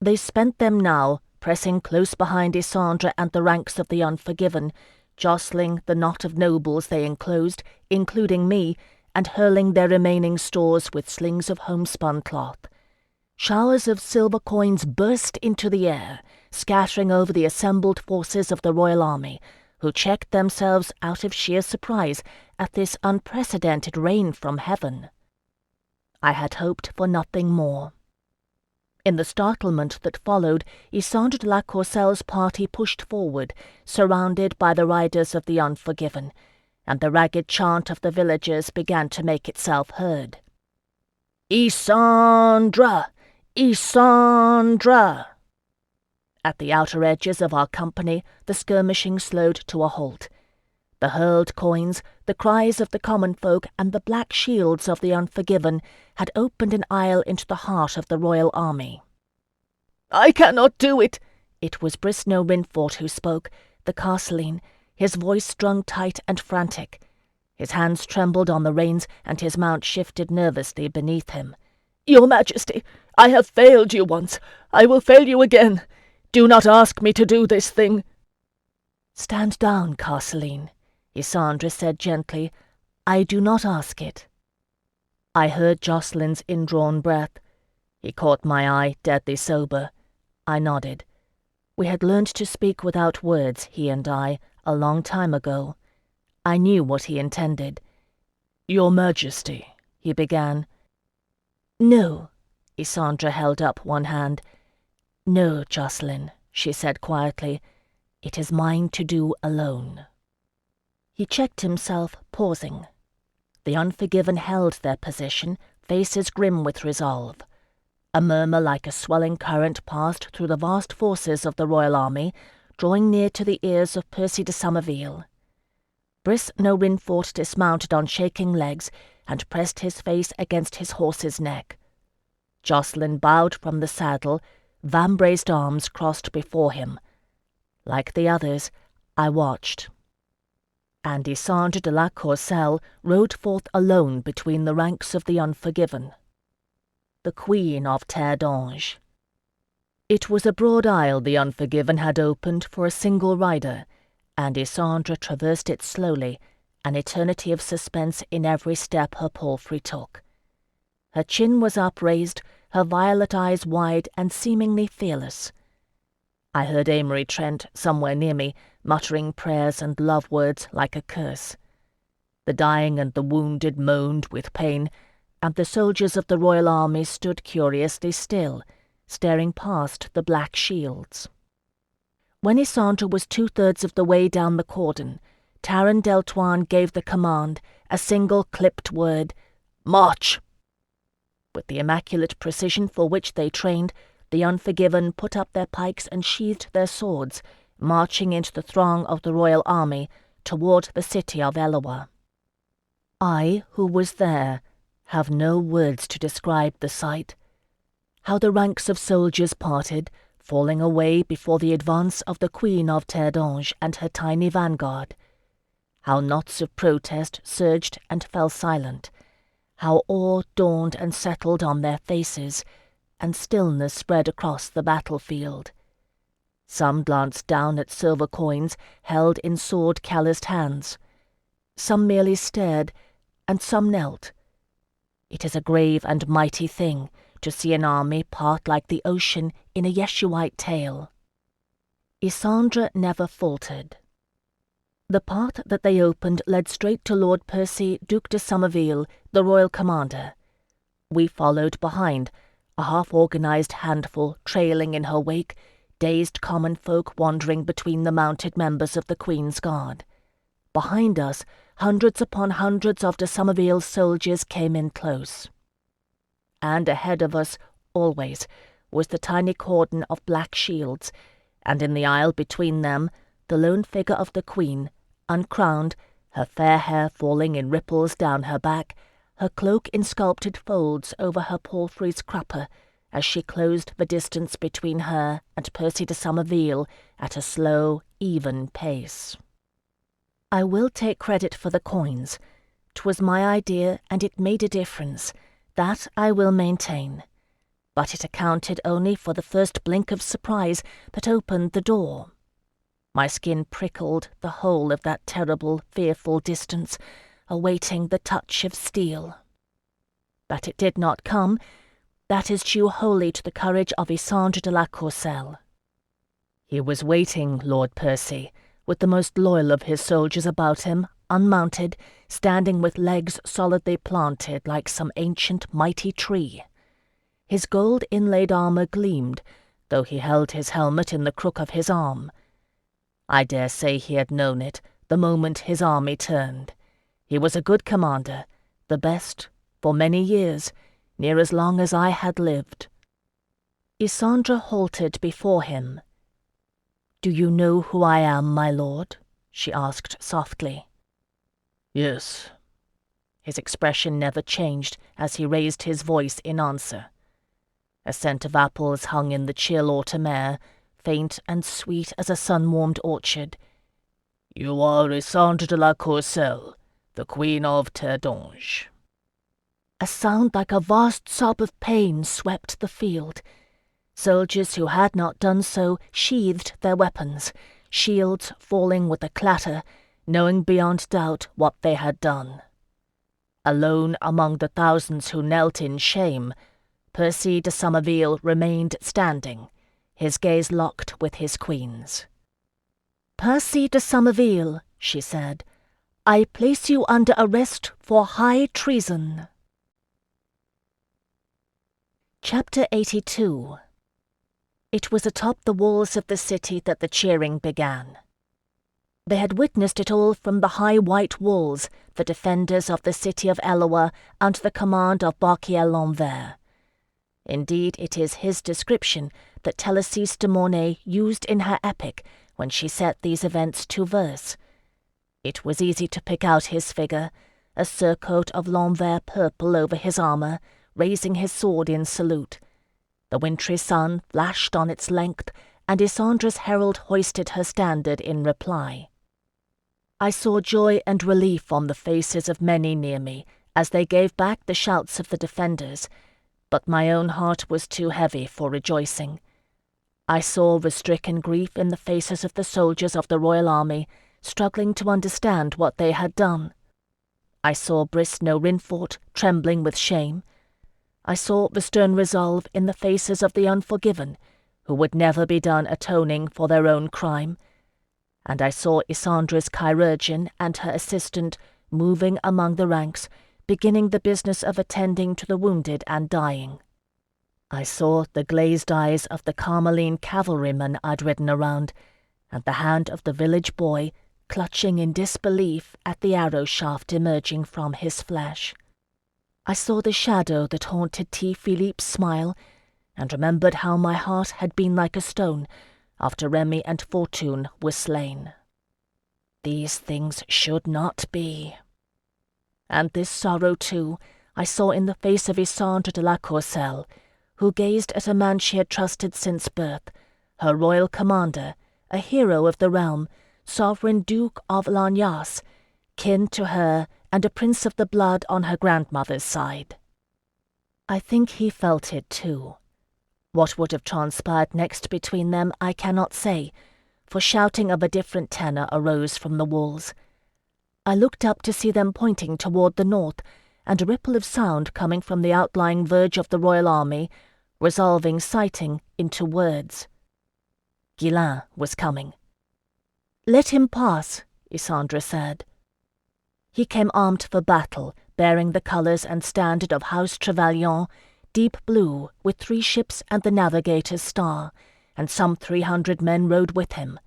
They spent them now, pressing close behind Isandra and the ranks of the Unforgiven, jostling the knot of nobles they enclosed, including me, and hurling their remaining stores with slings of homespun cloth. Showers of silver coins burst into the air, scattering over the assembled forces of the royal army, who checked themselves out of sheer surprise at this unprecedented rain from heaven. I had hoped for nothing more. In the startlement that followed, Isandre de la Courcelle's party pushed forward, surrounded by the riders of the Unforgiven, and the ragged chant of the villagers began to make itself heard. "Isandra! Isandra!" At the outer edges of our company, the skirmishing slowed to a halt. The hurled coins, the cries of the common folk, and the black shields of the Unforgiven had opened an aisle into the heart of the royal army. "I cannot do it!" It was Brisno Rinfort who spoke, the castellan, his voice strung tight and frantic. His hands trembled on the reins, and his mount shifted nervously beneath him. "Your Majesty, I have failed you once. I will fail you again. Do not ask me to do this thing." "Stand down, castellan," Isandre said gently. "I do not ask it." I heard Jocelyn's indrawn breath. He caught my eye, deadly sober. I nodded. We had learned to speak without words, he and I, a long time ago. I knew what he intended. "Your Majesty," he began. "No," Isandre held up one hand. "No, Jocelyn," she said quietly. "It is mine to do alone." He checked himself, pausing. The Unforgiven held their position, faces grim with resolve. A murmur like a swelling current passed through the vast forces of the royal army, drawing near to the ears of Percy de Somerville. Brisno Rinfort dismounted on shaking legs and pressed his face against his horse's neck. Jocelyn bowed from the saddle, vambraced arms crossed before him. Like the others, I watched. And Isandre de la Courcelle rode forth alone between the ranks of the Unforgiven. The Queen of Terre. It was a broad aisle the Unforgiven had opened for a single rider, and Isandre traversed it slowly, an eternity of suspense in every step her palfrey took. Her chin was upraised, her violet eyes wide and seemingly fearless. I heard Amory Trent, somewhere near me, muttering prayers and love words like a curse. The dying and the wounded moaned with pain, and the soldiers of the royal army stood curiously still, staring past the black shields. When Isandre was 2/3 of the way down the cordon, Taran Deltoine gave the command, a single clipped word, "March!" With the immaculate precision for which they trained, the Unforgiven put up their pikes and sheathed their swords, marching into the throng of the royal army toward the city of Eloa. I, who was there, have no words to describe the sight. How the ranks of soldiers parted, falling away before the advance of the Queen of Terre and her tiny vanguard. How knots of protest surged and fell silent. How awe dawned and settled on their faces, and stillness spread across the battlefield. Some glanced down at silver coins held in sword-calloused hands. Some merely stared, and some knelt. It is a grave and mighty thing to see an army part like the ocean in a Yeshuite tale. Isandre never faltered. The path that they opened led straight to Lord Percy, Duc de Somerville, the royal commander. We followed behind, a half-organized handful trailing in her wake, dazed common folk wandering between the mounted members of the Queen's Guard. Behind us, hundreds upon hundreds of de Somerville's soldiers came in close. And ahead of us, always, was the tiny cordon of black shields, and in the aisle between them the lone figure of the queen, uncrowned, her fair hair falling in ripples down her back, her cloak in sculpted folds over her palfrey's crupper, as she closed the distance between her and Percy de Somerville at a slow, even pace. I will take credit for the coins. 'Twas my idea, and it made a difference. That I will maintain. But it accounted only for the first blink of surprise that opened the door. My skin prickled the whole of that terrible, fearful distance, awaiting the touch of steel. That it did not come, that is due wholly to the courage of Isandre de la Courcelle. He was waiting, Lord Percy, with the most loyal of his soldiers about him, unmounted, standing with legs solidly planted like some ancient mighty tree. His gold-inlaid armour gleamed, though he held his helmet in the crook of his arm. I dare say he had known it the moment his army turned. He was a good commander, the best, for many years, near as long as I had lived. Isandre halted before him. "Do you know who I am, my lord?" she asked softly. Yes. His expression never changed as he raised his voice in answer. A scent of apples hung in the chill autumn air, faint and sweet as a sun-warmed orchard. You are Isandre de la Courcelle, the Queen of Terre. A sound like a vast sob of pain swept the field. Soldiers who had not done so sheathed their weapons, shields falling with a clatter, knowing beyond doubt what they had done. Alone among the thousands who knelt in shame, Percy de Somerville remained standing, his gaze locked with his queen's. "Percy de Somerville," she said, "I place you under arrest for high treason." Chapter 82. It was atop the walls of the city that the cheering began. They had witnessed it all from the high white walls, the defenders of the city of Eloa under the command of Jacqueline Carey. Indeed, it is his description that Thélassise de Mornay used in her epic when she set these events to verse. It was easy to pick out his figure, a surcoat of L'Anvers purple over his armour, raising his sword in salute. The wintry sun flashed on its length, and Isandre's herald hoisted her standard in reply. I saw joy and relief on the faces of many near me as they gave back the shouts of the defenders, but my own heart was too heavy for rejoicing. I saw the stricken grief in the faces of the soldiers of the royal army, struggling to understand what they had done. I saw Brisno Rinfort trembling with shame. I saw the stern resolve in the faces of the unforgiven, who would never be done atoning for their own crime. And I saw Isandre's chirurgeon and her assistant moving among the ranks, beginning the business of attending to the wounded and dying. I saw the glazed eyes of the Carmeline cavalryman I'd ridden around, and the hand of the village boy clutching in disbelief at the arrow shaft emerging from his flesh. I saw the shadow that haunted T. Philippe's smile, and remembered how my heart had been like a stone after Remy and Fortune were slain. These things should not be. And this sorrow, too, I saw in the face of Isandre de la Courcelle, who gazed at a man she had trusted since birth, her royal commander, a hero of the realm, sovereign Duke of Lagnasse, kin to her and a prince of the blood on her grandmother's side. I think he felt it too. What would have transpired next between them I cannot say, for shouting of a different tenor arose from the walls. I looked up to see them pointing toward the north, and a ripple of sound coming from the outlying verge of the royal army, resolving sighting into words. Guillain was coming. "Let him pass," Isandre said. He came armed for battle, bearing the colours and standard of House Trevelyan, deep blue, with 3 ships and the navigator's star, and some 300 men rode with him.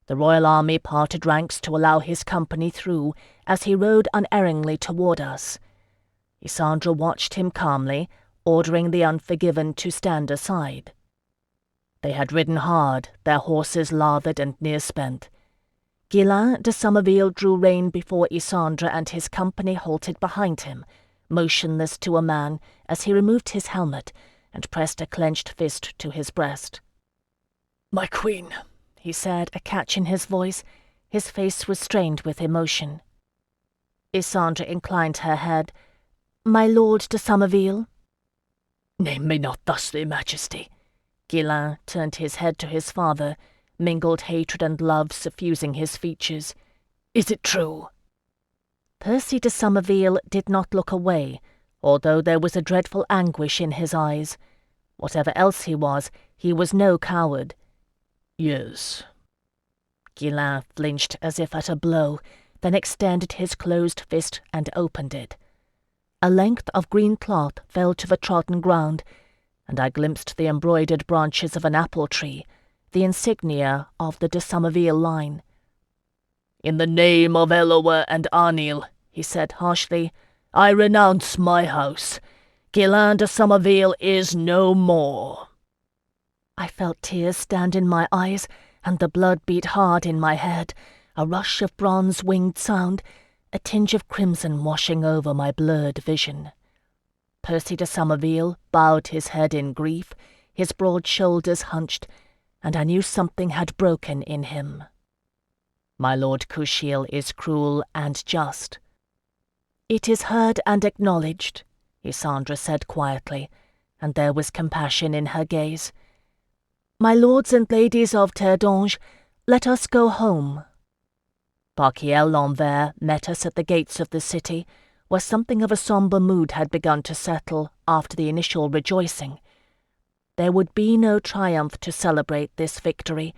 The royal army parted ranks to allow his company through, as he rode unerringly toward us. Isandre watched him calmly, ordering the unforgiven to stand aside. They had ridden hard, their horses lathered and near spent. Ghislain de Somerville drew rein before Isandre, and his company halted behind him, motionless to a man, as he removed his helmet and pressed a clenched fist to his breast. "My queen," he said, a catch in his voice. His face was strained with emotion. Isandre inclined her head. "My lord de Somerville?" "Name me not thus, their majesty." Ghislain turned his head to his father, mingled hatred and love suffusing his features. "Is it true?" Percy de Somerville did not look away, although there was a dreadful anguish in his eyes. Whatever else he was no coward. "Yes." Ghislain flinched as if at a blow, then extended his closed fist and opened it. A length of green cloth fell to the trodden ground, and I glimpsed the embroidered branches of an apple tree, the insignia of the de Somerville line. "In the name of Eloa and Arnil," he said harshly, "I renounce my house. Ghislain de Somerville is no more." I felt tears stand in my eyes, and the blood beat hard in my head, a rush of bronze-winged sound, a tinge of crimson washing over my blurred vision. Percy de Somerville bowed his head in grief, his broad shoulders hunched, and I knew something had broken in him. "My lord Kushiel is cruel and just." "It is heard and acknowledged," Isandre said quietly, and there was compassion in her gaze. "My lords and ladies of Terre, let us go home." Barquiel L'Envers met us at the gates of the city, where something of a sombre mood had begun to settle after the initial rejoicing. There would be no triumph to celebrate this victory,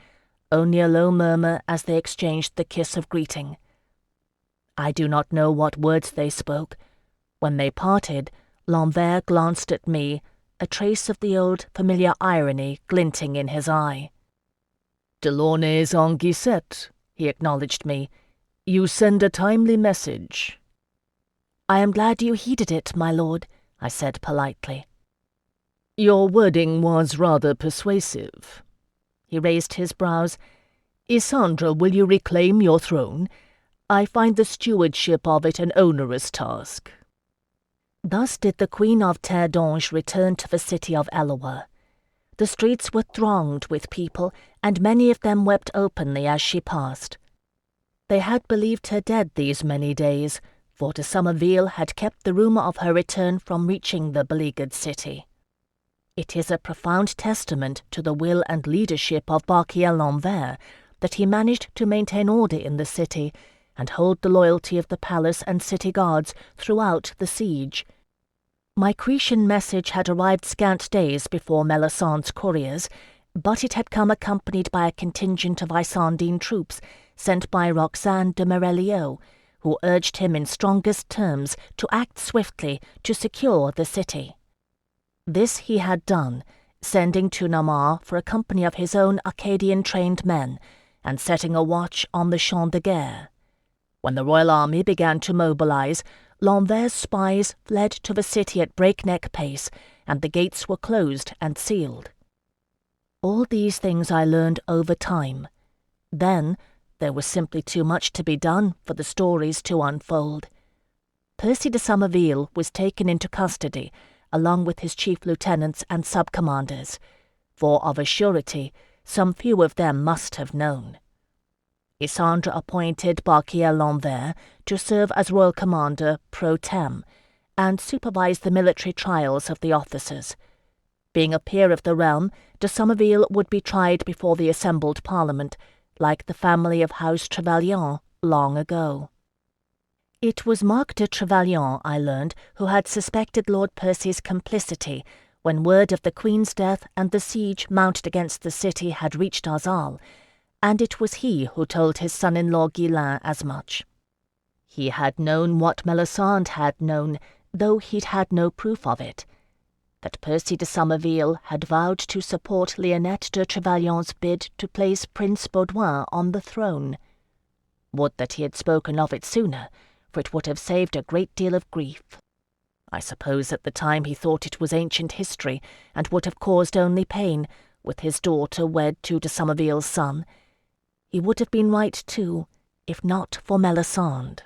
only a low murmur as they exchanged the kiss of greeting. I do not know what words they spoke. When they parted, L'Envers glanced at me, a trace of the old familiar irony glinting in his eye. "Delaunay's en guisette," he acknowledged me. "You send a timely message." "I am glad you heeded it, my lord," I said politely. "Your wording was rather persuasive." He raised his brows. "Isandre, will you reclaim your throne? I find the stewardship of it an onerous task." Thus did the Queen of Terre return to the city of Eloa. The streets were thronged with people, and many of them wept openly as she passed. They had believed her dead these many days, for de Somerville had kept the rumour of her return from reaching the beleaguered city. It is a profound testament to the will and leadership of Barquiel L'Envers that he managed to maintain order in the city and hold the loyalty of the palace and city guards throughout the siege. My Cretan message had arrived scant days before Melisandre's couriers, but it had come accompanied by a contingent of Isandine troops sent by Roxane de Merelliot, who urged him in strongest terms to act swiftly to secure the city. This he had done, sending to Namur for a company of his own Acadian-trained men, and setting a watch on the Champ de Guerre. When the royal army began to mobilize, L'Envers' spies fled to the city at breakneck pace, and the gates were closed and sealed. All these things I learned over time. Then there was simply too much to be done for the stories to unfold. Percy de Somerville was taken into custody, along with his chief lieutenants and sub-commanders, for of a surety some few of them must have known. Isandre appointed Barquiel L'Envers to serve as royal commander pro tem, and supervise the military trials of the officers. Being a peer of the realm, de Somerville would be tried before the assembled parliament, like the family of House Trevelyan long ago. It was Marc de Trevelyan, I learned, who had suspected Lord Percy's complicity when word of the Queen's death and the siege mounted against the city had reached Arzal, and it was he who told his son-in-law Ghislain as much. He had known what Melisandre had known, though he'd had no proof of it, that Percy de Somerville had vowed to support Lionette de Trevelyan's bid to place Prince Baudouin on the throne. Would that he had spoken of it sooner, for it would have saved a great deal of grief. I suppose at the time he thought it was ancient history, and would have caused only pain, with his daughter wed to de Somerville's son. He would have been right too, if not for Melisande.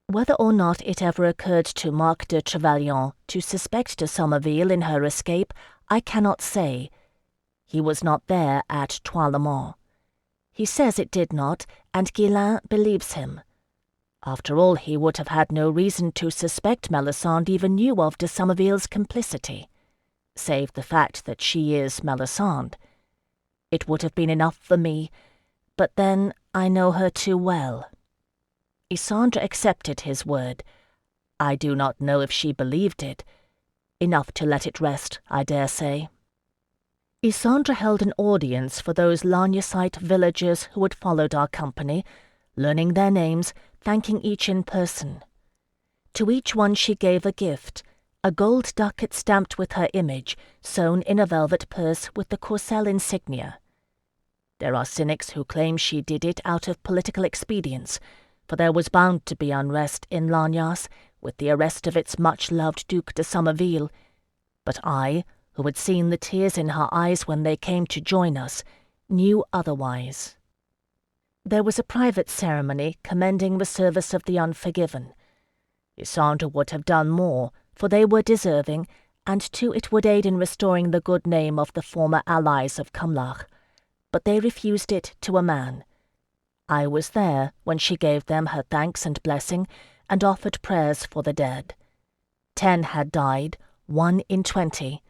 Whether or not it ever occurred to Marc de Trevelyan to suspect de Somerville in her escape, I cannot say. He was not there at Trois-le-Mans. He says it did not, and Guillain believes him. After all, he would have had no reason to suspect Melisande even knew of de Somerville's complicity, save the fact that she is Melisande. It would have been enough for me, but then I know her too well. Isandre accepted his word. I do not know if she believed it. Enough to let it rest, I dare say. Isandre held an audience for those Lagnacite villagers who had followed our company, learning their names, thanking each in person. To each one she gave a gift, a gold ducat stamped with her image, sewn in a velvet purse with the Courcelles insignia. There are cynics who claim she did it out of political expedience, for there was bound to be unrest in Lagnac with the arrest of its much-loved Duc de Somerville. But I, who had seen the tears in her eyes when they came to join us, knew otherwise. There was a private ceremony commending the service of the unforgiven. Isandre would have done more, for they were deserving, and too it would aid in restoring the good name of the former allies of Cumlach. But they refused it to a man. I was there when she gave them her thanks and blessing, and offered prayers for the dead. 10 had died, 1 in 20.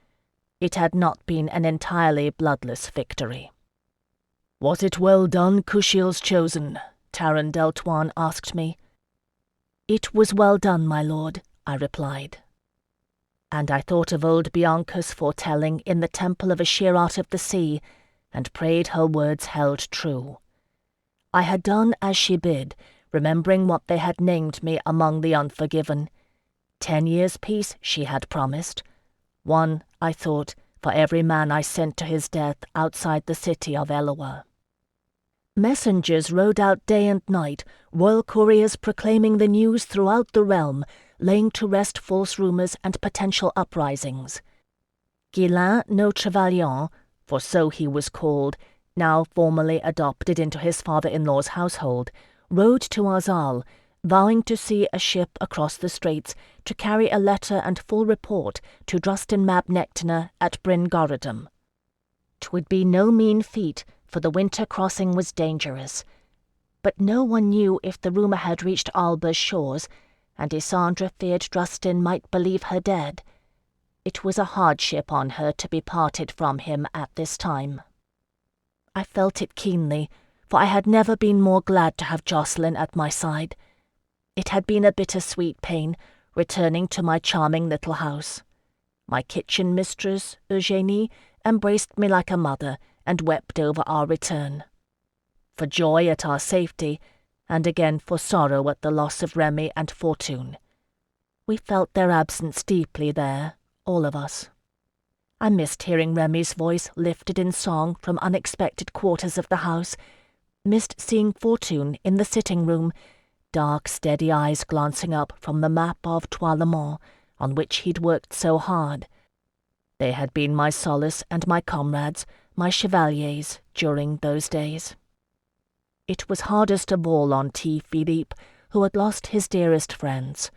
It had not been an entirely bloodless victory. "Was it well done, Kushiel's chosen?" Taran Deltoine asked me. "It was well done, my lord," I replied. And I thought of old Bianca's foretelling in the temple of Ashirat of the sea, and prayed her words held true. I had done as she bid, remembering what they had named me among the unforgiven. 10 years' peace she had promised. 1, I thought, for every man I sent to his death outside the city of Eloa. Messengers rode out day and night, royal couriers proclaiming the news throughout the realm, laying to rest false rumours and potential uprisings. Guillain no Trevelyan, for so he was called, now formally adopted into his father-in-law's household, rode to Arzal, vowing to see a ship across the straits to carry a letter and full report to Drustin Mab Nectina at Bryn Gorodom. 'Twould be no mean feat, for the winter crossing was dangerous. But no one knew if the rumour had reached Alba's shores, and Isandre feared Drustin might believe her dead. It was a hardship on her to be parted from him at this time. I felt it keenly, for I had never been more glad to have Jocelyn at my side. It had been a bitter-sweet pain, returning to my charming little house. My kitchen mistress, Eugénie, embraced me like a mother, and wept over our return. For joy at our safety, and again for sorrow at the loss of Remy and Fortune. We felt their absence deeply there, all of us. I missed hearing Remy's voice lifted in song from unexpected quarters of the house, missed seeing Fortune in the sitting-room, dark, steady eyes glancing up from the map of Trois-le-Mans, on which he'd worked so hard. They had been my solace and my comrades, my chevaliers, during those days. It was hardest of all on T. Philippe, who had lost his dearest friends.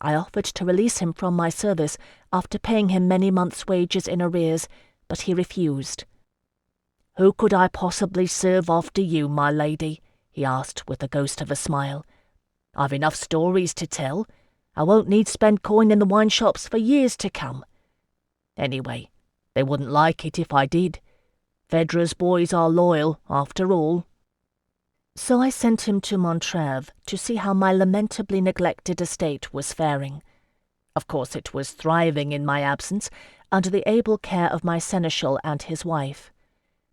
I offered to release him from my service after paying him many months' wages in arrears, but he refused. "Who could I possibly serve after you, my lady?" he asked with the ghost of a smile. "I've enough stories to tell. I won't need spend coin in the wine shops for years to come. Anyway, they wouldn't like it if I did. Phèdre's boys are loyal, after all." So I sent him to Montreuil to see how my lamentably neglected estate was faring. Of course it was thriving in my absence, under the able care of my seneschal and his wife.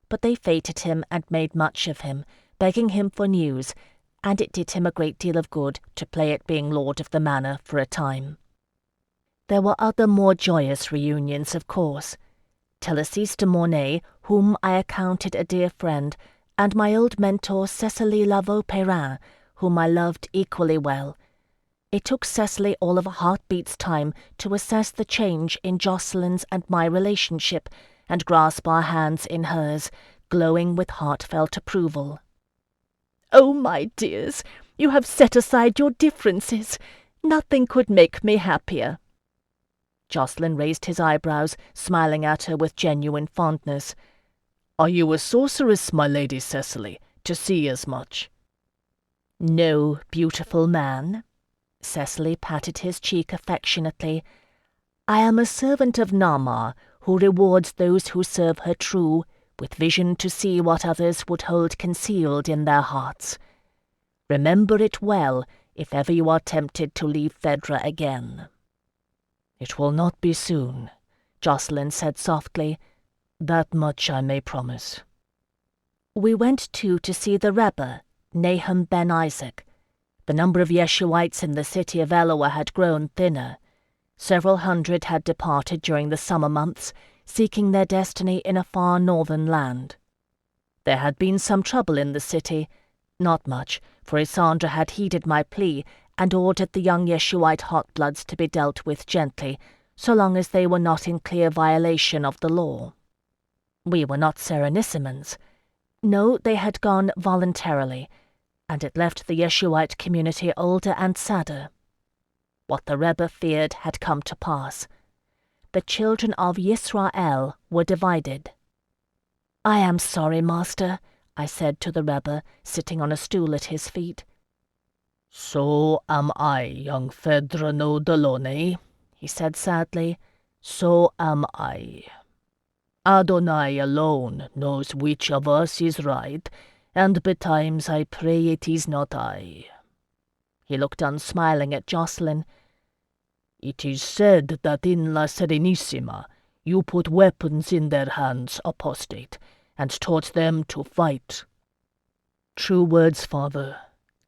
But they feted him and made much of him, begging him for news, and it did him a great deal of good to play at being lord of the manor for a time. There were other more joyous reunions, of course. Thélassise de Mornay, whom I accounted a dear friend, and my old mentor Cecily Lavaux-Perrin, whom I loved equally well. It took Cecily all of a heartbeat's time to assess the change in Jacqueline's and my relationship and grasp our hands in hers, glowing with heartfelt approval. "Oh, my dears, you have set aside your differences. Nothing could make me happier." Jacqueline raised his eyebrows, smiling at her with genuine fondness. "Are you a sorceress, my Lady Cecily, to see as much?" "No, beautiful man." Cecily patted his cheek affectionately. "I am a servant of Nama, who rewards those who serve her true, with vision to see what others would hold concealed in their hearts. Remember it well if ever you are tempted to leave Phèdre again." "It will not be soon," Jacqueline said softly. "That much I may promise." We went too to see the Rebbe, Nahum ben Isaac. The number of Yeshuites in the city of Eloah had grown thinner. Several hundred had departed during the summer months, seeking their destiny in a far northern land. There had been some trouble in the city, not much, for Isandra had heeded my plea and ordered the young Yeshuite hotbloods to be dealt with gently, so long as they were not in clear violation of the law. We were not Serenissimans. No, they had gone voluntarily, and it left the Yeshuite community older and sadder. What the Rebbe feared had come to pass. The children of Yisrael were divided. "I am sorry, master," I said to the Rebbe, sitting on a stool at his feet. "So am I, young Phèdre no Delaunay," he said sadly. "So am I. Adonai alone knows which of us is right, and betimes I pray it is not I." He looked unsmiling at Jacqueline. "It is said that in La Serenissima you put weapons in their hands, apostate, and taught them to fight." "True words, father."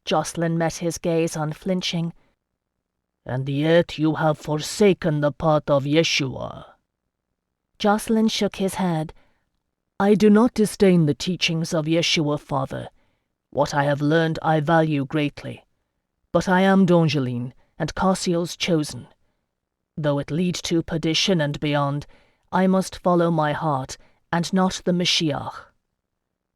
Jacqueline met his gaze unflinching. "And yet you have forsaken the path of Yeshua." Jacqueline shook his head. "I do not disdain the teachings of Yeshua, father. What I have learned I value greatly. But I am Dongeline, and Kushiel's chosen. Though it lead to perdition and beyond, I must follow my heart, and not the Mashiach."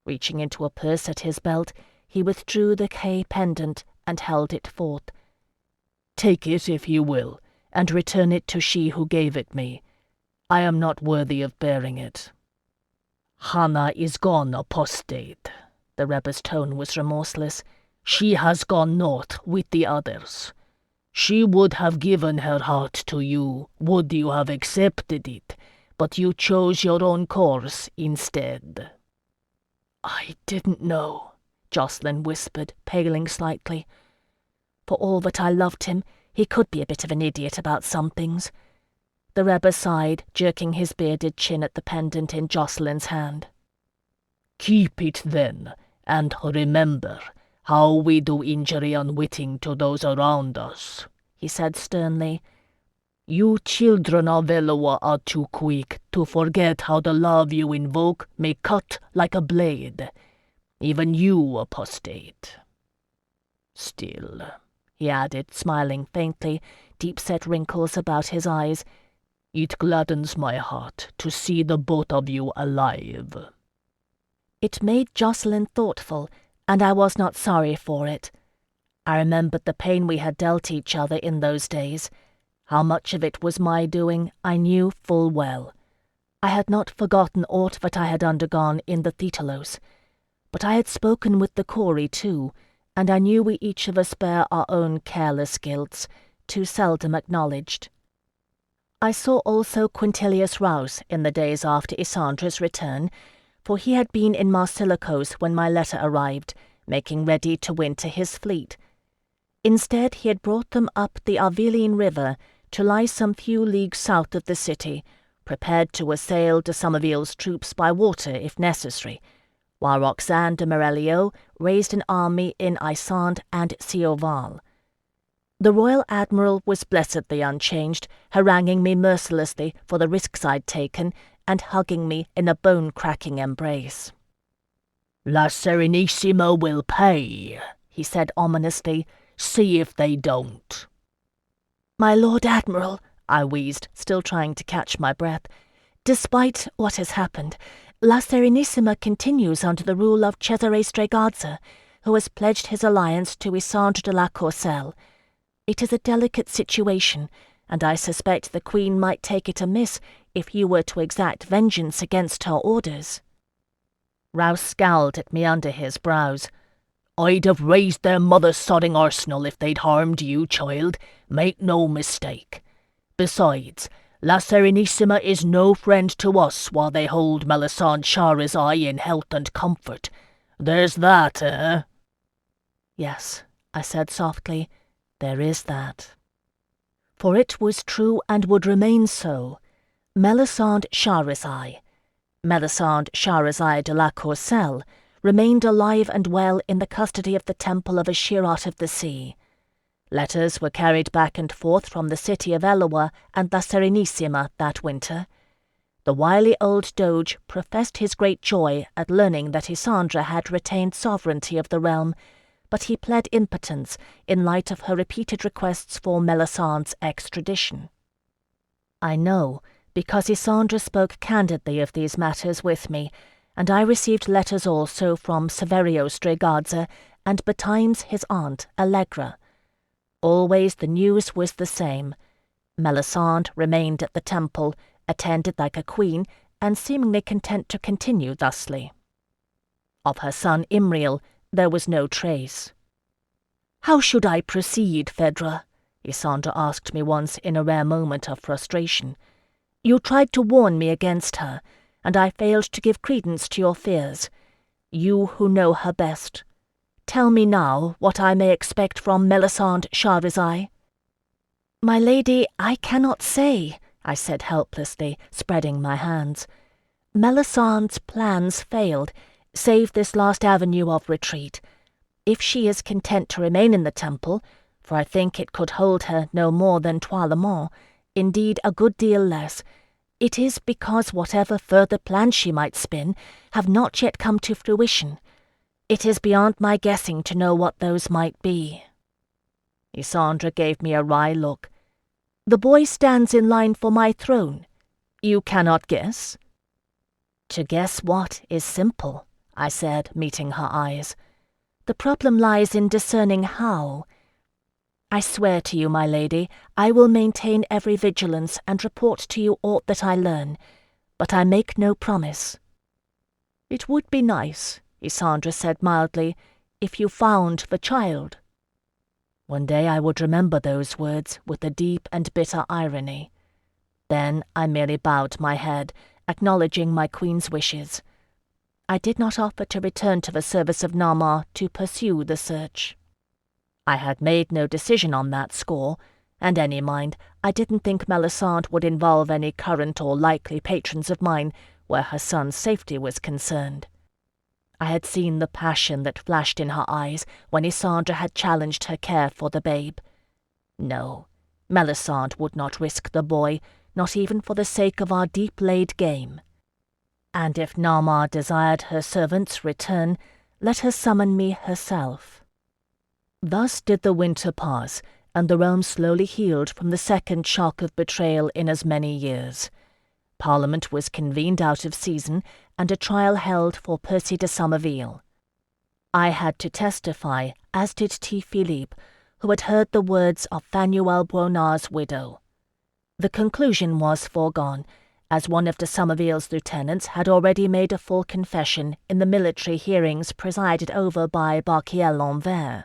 Reaching into a purse at his belt, he withdrew the K pendant and held it forth. "Take it if you will, and return it to she who gave it me. I am not worthy of bearing it." "Hannah is gone, apostate." The Rebbe's tone was remorseless. "She has gone north with the others. She would have given her heart to you, would you have accepted it, but you chose your own course instead." "I didn't know," Jacqueline whispered, paling slightly. For all that I loved him, he could be a bit of an idiot about some things. The Rebbe sighed, jerking his bearded chin at the pendant in Jacqueline's hand. "Keep it then, and remember how we do injury unwitting to those around us," he said sternly. "You children of Eloah are too quick to forget how the love you invoke may cut like a blade. Even you, apostate. Still," he added, smiling faintly, deep-set wrinkles about his eyes, "it gladdens my heart to see the both of you alive." It made Jacqueline thoughtful, and I was not sorry for it. I remembered the pain we had dealt each other in those days. How much of it was my doing, I knew full well. I had not forgotten aught that I had undergone in the Thetelos, but I had spoken with the Corey too, and I knew we each of us bear our own careless guilts, too seldom acknowledged. I saw also Quintilius Rouse in the days after Isandra's return, for he had been in Marsilikos when my letter arrived, making ready to winter his fleet. Instead, he had brought them up the Arveline River to lie some few leagues south of the city, prepared to assail de Somerville's troops by water if necessary, while Roxane de Morelio raised an army in Isande and Sioval. The Royal Admiral was blessedly unchanged, haranguing me mercilessly for the risks I'd taken, and hugging me in a bone-cracking embrace. "La Serenissima will pay," he said ominously. "See if they don't." "My Lord Admiral," I wheezed, still trying to catch my breath, "despite what has happened, La Serenissima continues under the rule of Cesare Strega, who has pledged his alliance to Isandre de la Courcelle. It is a delicate situation, and I suspect the Queen might take it amiss if you were to exact vengeance against her orders." Rouse scowled at me under his brows. "I'd have raised their mother-sodding arsenal if they'd harmed you, child. Make no mistake. Besides, La Serenissima is no friend to us while they hold Melisande Shahrazai in health and comfort. There's that, eh?" "Yes," I said softly, "there is that." For it was true and would remain so. Melisande Shahrazai de la Courcelle, remained alive and well in the custody of the Temple of Ashirat of the Sea. Letters were carried back and forth from the city of Eloa and La Serenissima that winter. The wily old doge professed his great joy at learning that Isandre had retained sovereignty of the realm, but he pled impotence in light of her repeated requests for Melisandre's extradition. I know, because Isandre spoke candidly of these matters with me, and I received letters also from Saverio Strega and betimes his aunt Allegra. Always the news was the same. Melisande remained at the temple, attended like a queen, and seemingly content to continue thusly. Of her son Imriel there was no trace. "How should I proceed, Phèdre?" Isandre asked me once in a rare moment of frustration. "You tried to warn me against her, and I failed to give credence to your fears. You who know her best. Tell me now what I may expect from Melisande Shahrazai." "My lady, I cannot say," I said helplessly, spreading my hands. "Melisandre's plans failed, save this last avenue of retreat. If she is content to remain in the temple, for I think it could hold her no more than Toilemont, indeed a good deal less, it is because whatever further plans she might spin have not yet come to fruition. It is beyond my guessing to know what those might be." Isandre gave me a wry look. "The boy stands in line for my throne. You cannot guess?" "To guess what is simple," I said, meeting her eyes. "The problem lies in discerning how. I swear to you, my lady, I will maintain every vigilance and report to you aught that I learn, but I make no promise." "It would be nice," Isandre said mildly, "if you found the child." One day I would remember those words with a deep and bitter irony. Then I merely bowed my head, acknowledging my queen's wishes. I did not offer to return to the service of Nama to pursue the search. I had made no decision on that score, and any mind, I didn't think Melisande would involve any current or likely patrons of mine where her son's safety was concerned. I had seen the passion that flashed in her eyes when Isandre had challenged her care for the babe. No, Melisande would not risk the boy, not even for the sake of our deep-laid game. And if Nama desired her servant's return, let her summon me herself. Thus did the winter pass, and the realm slowly healed from the second shock of betrayal in as many years. Parliament was convened out of season, and a trial held for Percy de Somerville. I had to testify, as did T. Philippe, who had heard the words of Fanuel Bronnard's widow. The conclusion was foregone, as one of de Somerville's lieutenants had already made a full confession in the military hearings presided over by Barquiel L'Anvers.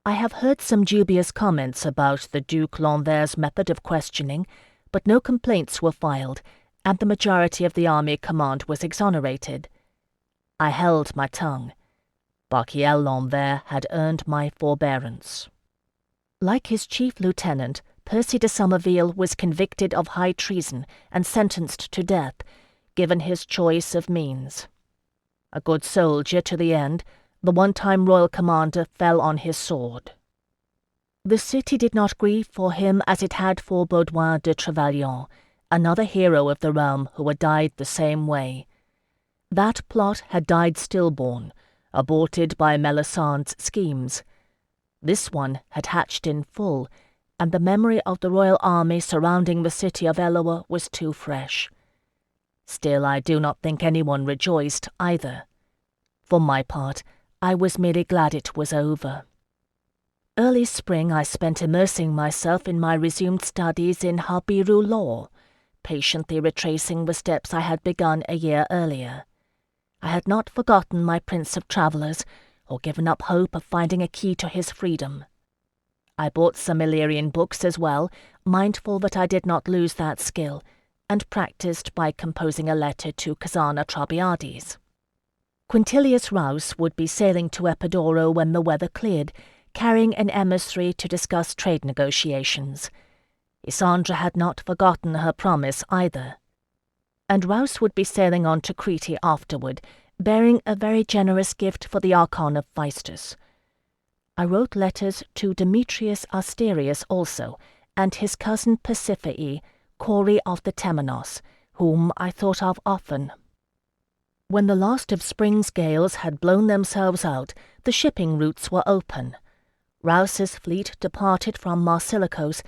I have heard some dubious comments about the Duke L'Anvers's method of questioning, but no complaints were filed, and the majority of the army command was exonerated. I held my tongue. Barquiel L'Anvers had earned my forbearance. Like his chief lieutenant, Percy de Somerville was convicted of high treason and sentenced to death, given his choice of means. A good soldier to the end, the one-time royal commander fell on his sword. The city did not grieve for him as it had for Baudouin de Trevelyan, another hero of the realm who had died the same way. That plot had died stillborn, aborted by Melisandre's schemes. This one had hatched in full, and the memory of the royal army surrounding the city of Eloa was too fresh. Still, I do not think anyone rejoiced either. For my part, I was merely glad it was over. Early spring I spent immersing myself in my resumed studies in Habiru law, patiently retracing the steps I had begun a year earlier. I had not forgotten my Prince of Travellers, or given up hope of finding a key to his freedom. I bought some Illyrian books as well, mindful that I did not lose that skill, and practised by composing a letter to Kazana Trabiades. Quintilius Rous would be sailing to Epidoro when the weather cleared, carrying an emissary to discuss trade negotiations. Isandra had not forgotten her promise either. And Rous would be sailing on to Crete afterward, bearing a very generous gift for the Archon of Phaistus. I wrote letters to Demetrius Asterius also, and his cousin Pasiphae, Cori of the Temenos, whom I thought of often. When the last of spring's gales had blown themselves out, the shipping routes were open. Rous's fleet departed from Marsilicos,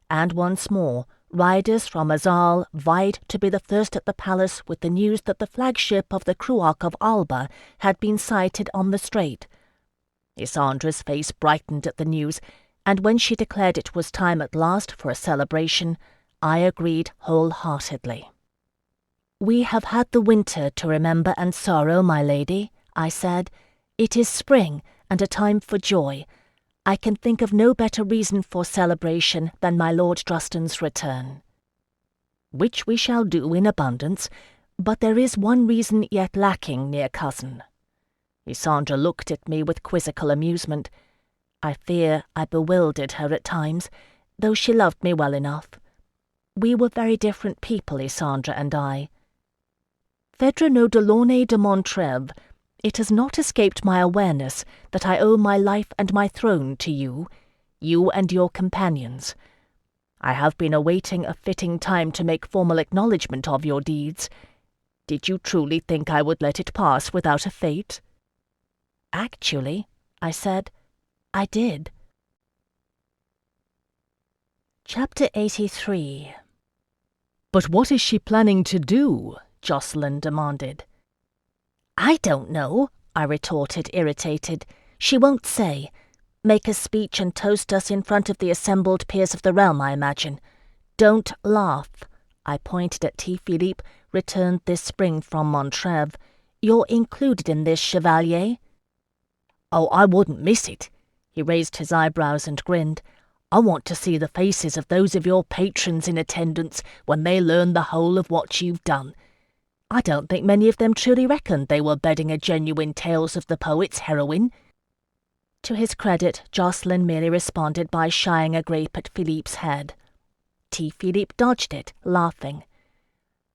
and once more riders from Azal vied to be the first at the palace with the news that the flagship of the Kruak of Alba had been sighted on the strait. Isandra's face brightened at the news, and when she declared it was time at last for a celebration, I agreed wholeheartedly. "We have had the winter to remember and sorrow, my lady," I said. "It is spring, and a time for joy. I can think of no better reason for celebration than my Lord Drustan's return." "Which we shall do in abundance, but there is one reason yet lacking, near cousin." Isandra looked at me with quizzical amusement. I fear I bewildered her at times, though she loved me well enough. We were very different people, Isandra and I. "Phèdre no Delaunay de Montreuil, it has not escaped my awareness that I owe my life and my throne to you and your companions. I have been awaiting a fitting time to make formal acknowledgment of your deeds. Did you truly think I would let it pass without a fate?" "Actually," I said, "I did." Chapter 83. "But what is she planning to do?" Jocelyn demanded. "I don't know," I retorted, irritated. "She won't say. Make a speech and toast us in front of the assembled peers of the realm, I imagine. Don't laugh." I pointed at T. Philippe, returned this spring from Montreuil. "You're included in this, Chevalier." "Oh, I wouldn't miss it." He raised his eyebrows and grinned. "I want to see the faces of those of your patrons in attendance when they learn the whole of what you've done. I don't think many of them truly reckoned they were bedding a genuine Tales of the Poets heroine." To his credit, Jocelyn merely responded by shying a grape at Philippe's head. T. Philippe dodged it, laughing.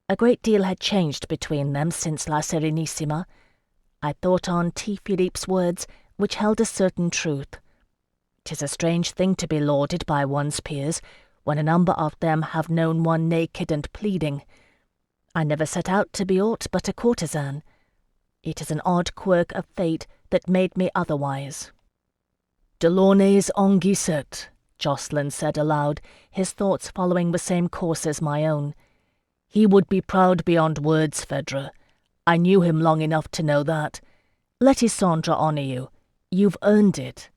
A great deal had changed between them since La Serenissima. I thought on T. Philippe's words, which held a certain truth. 'Tis a strange thing to be lauded by one's peers, when a number of them have known one naked and pleading. I never set out to be aught but a courtesan. It is an odd quirk of fate that made me otherwise. "Delaunay's Anguisset," Jocelyn said aloud, his thoughts following the same course as my own. "He would be proud beyond words, Phèdre. I knew him long enough to know that. Let Isandra honour you. You've earned it."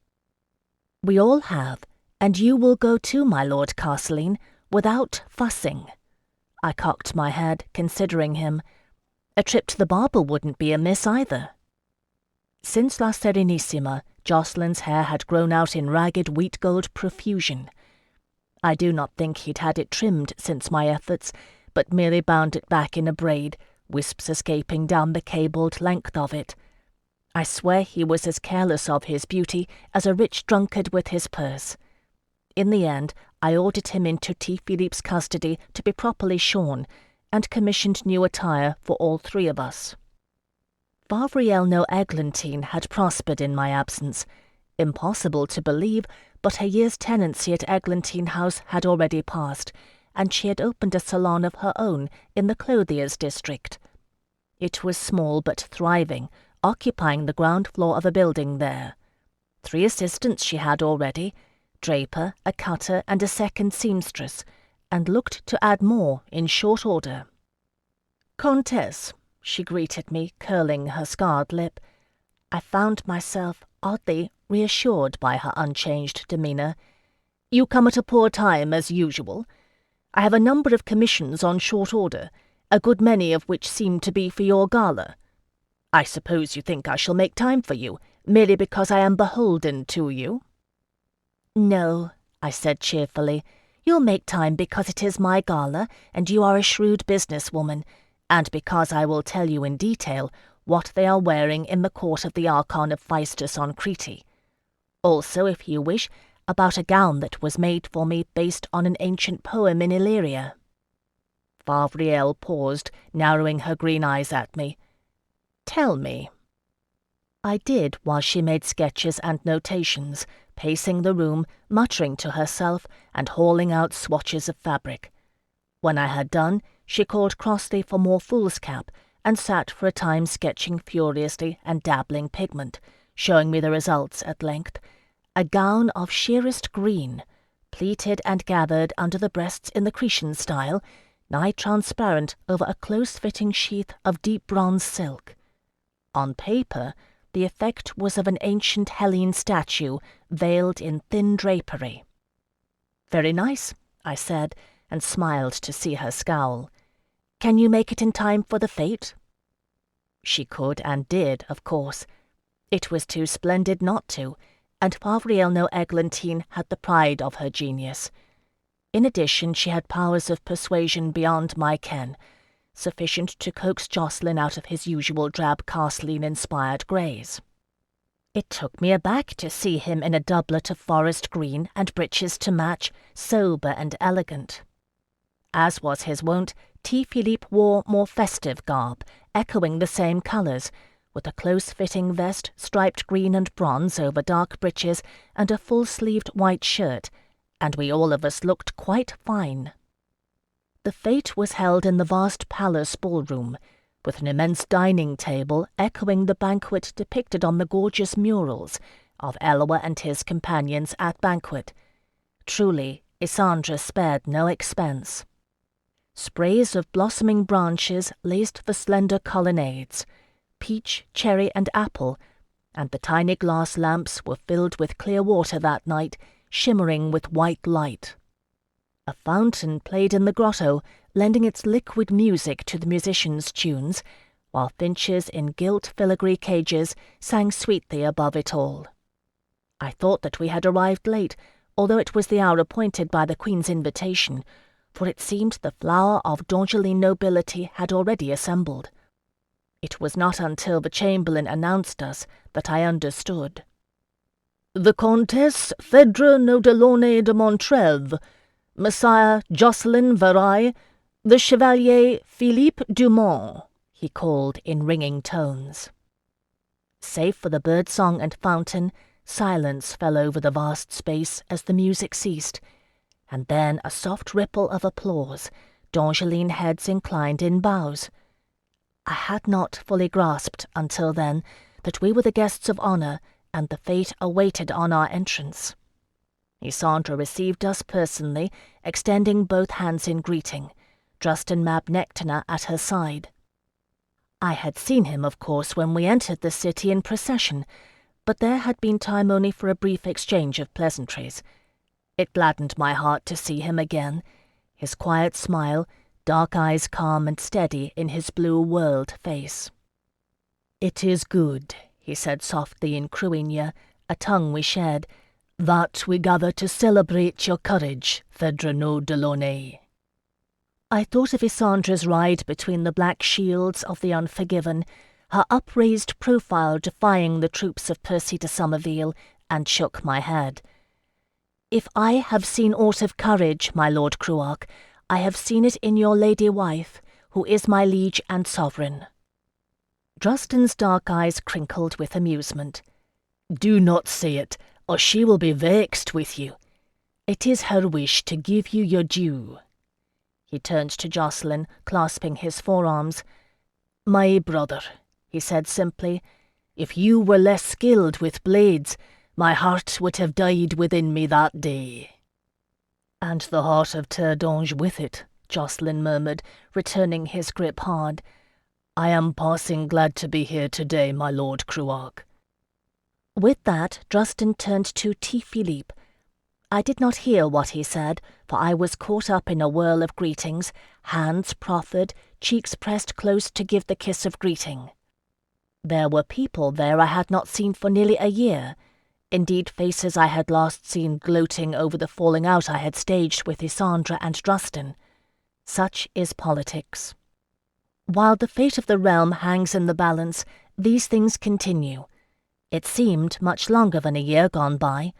"We all have, and you will go too, my Lord Castleline, without fussing." I cocked my head, considering him. A trip to the barber wouldn't be amiss either. Since La Serenissima, Jocelyn's hair had grown out in ragged wheat-gold profusion. I do not think he'd had it trimmed since my efforts, but merely bound it back in a braid, wisps escaping down the cabled length of it. I swear he was as careless of his beauty as a rich drunkard with his purse. In the end, I ordered him into T. Philippe's custody to be properly shorn, and commissioned new attire for all three of us. Favriel no Eglantine had prospered in my absence. Impossible to believe, but her year's tenancy at Eglantine House had already passed, and she had opened a salon of her own in the clothiers' district. It was small but thriving, occupying the ground floor of a building there. 3 assistants she had already, draper, a cutter, and a second seamstress, and looked to add more in short order. "Countess," she greeted me, curling her scarred lip. I found myself oddly reassured by her unchanged demeanour. "You come at a poor time, as usual. I have a number of commissions on short order, a good many of which seem to be for your gala. I suppose you think I shall make time for you, merely because I am beholden to you?" "No," I said cheerfully. "You'll make time because it is my gala, and you are a shrewd businesswoman, and because I will tell you in detail what they are wearing in the court of the Archon of Phaistos on Crete. Also, if you wish, about a gown that was made for me based on an ancient poem in Illyria." Phèdre paused, narrowing her green eyes at me. "Tell me." I did while she made sketches and notations, pacing the room, muttering to herself, and hauling out swatches of fabric. When I had done, she called crossly for more foolscap, and sat for a time sketching furiously and dabbling pigment, showing me the results at length. A gown of sheerest green, pleated and gathered under the breasts in the Cretan style, nigh transparent over a close-fitting sheath of deep bronze silk. On paper, the effect was of an ancient Hellene statue veiled in thin drapery. "Very nice," I said, and smiled to see her scowl. "Can you make it in time for the fete?" She could and did, of course. It was too splendid not to, and Phèdre no Eglantine had the pride of her genius. In addition, she had powers of persuasion beyond my ken, sufficient to coax Jacqueline out of his usual drab Carsleen-inspired greys. It took me aback to see him in a doublet of forest green and breeches to match, sober and elegant. As was his wont, T. Philippe wore more festive garb, echoing the same colours, with a close-fitting vest striped green and bronze over dark breeches and a full-sleeved white shirt, and we all of us looked quite fine. The fete was held in the vast palace ballroom, with an immense dining table echoing the banquet depicted on the gorgeous murals of Eloa and his companions at banquet. Truly, Isandra spared no expense. Sprays of blossoming branches laced the slender colonnades, peach, cherry, and apple, and the tiny glass lamps were filled with clear water that night, shimmering with white light. A fountain played in the grotto, lending its liquid music to the musicians' tunes, while finches in gilt filigree cages sang sweetly above it all. I thought that we had arrived late, although it was the hour appointed by the Queen's invitation, for it seemed the flower of D'Angeline nobility had already assembled. It was not until the Chamberlain announced us that I understood. "The Comtesse Phèdre no Delaunay de Montreuil, Messire Jocelyn Varay, the Chevalier Philippe Dumont," he called in ringing tones. Save for the birdsong and fountain, silence fell over the vast space as the music ceased, and then a soft ripple of applause, D'Angeline heads inclined in bows. I had not fully grasped until then that we were the guests of honour, and the fate awaited on our entrance. Isandra received us personally, extending both hands in greeting, Drustin Mab Nectana at her side. I had seen him, of course, when we entered the city in procession, but there had been time only for a brief exchange of pleasantries. It gladdened my heart to see him again, his quiet smile, dark eyes calm and steady in his blue-world face. "It is good," he said softly in Cruinia, a tongue we shared, "that we gather to celebrate your courage, Phèdre no Delaunay." I thought of Isandra's ride between the black shields of the unforgiven, her upraised profile defying the troops of Percy de Somerville, and shook my head. "If I have seen aught of courage, my Lord Cruarch, I have seen it in your lady wife, who is my liege and sovereign." Drustin's dark eyes crinkled with amusement. "Do not say it, or she will be vexed with you. It is her wish to give you your due." He turned to Jacqueline, clasping his forearms. "My brother," he said simply, "if you were less skilled with blades, My heart would have died within me that day." "And the heart of Terre with it," Jacqueline murmured, returning his grip hard. "I am passing glad to be here today, my Lord Cruach." With that, Drustin turned to T. Philippe. I did not hear what he said, for I was caught up in a whirl of greetings, hands proffered, cheeks pressed close to give the kiss of greeting. There were people there I had not seen for nearly a year, indeed faces I had last seen gloating over the falling out I had staged with Isandre and Drustin. Such is politics. While the fate of the realm hangs in the balance, these things continue. It seemed much longer than a year gone by.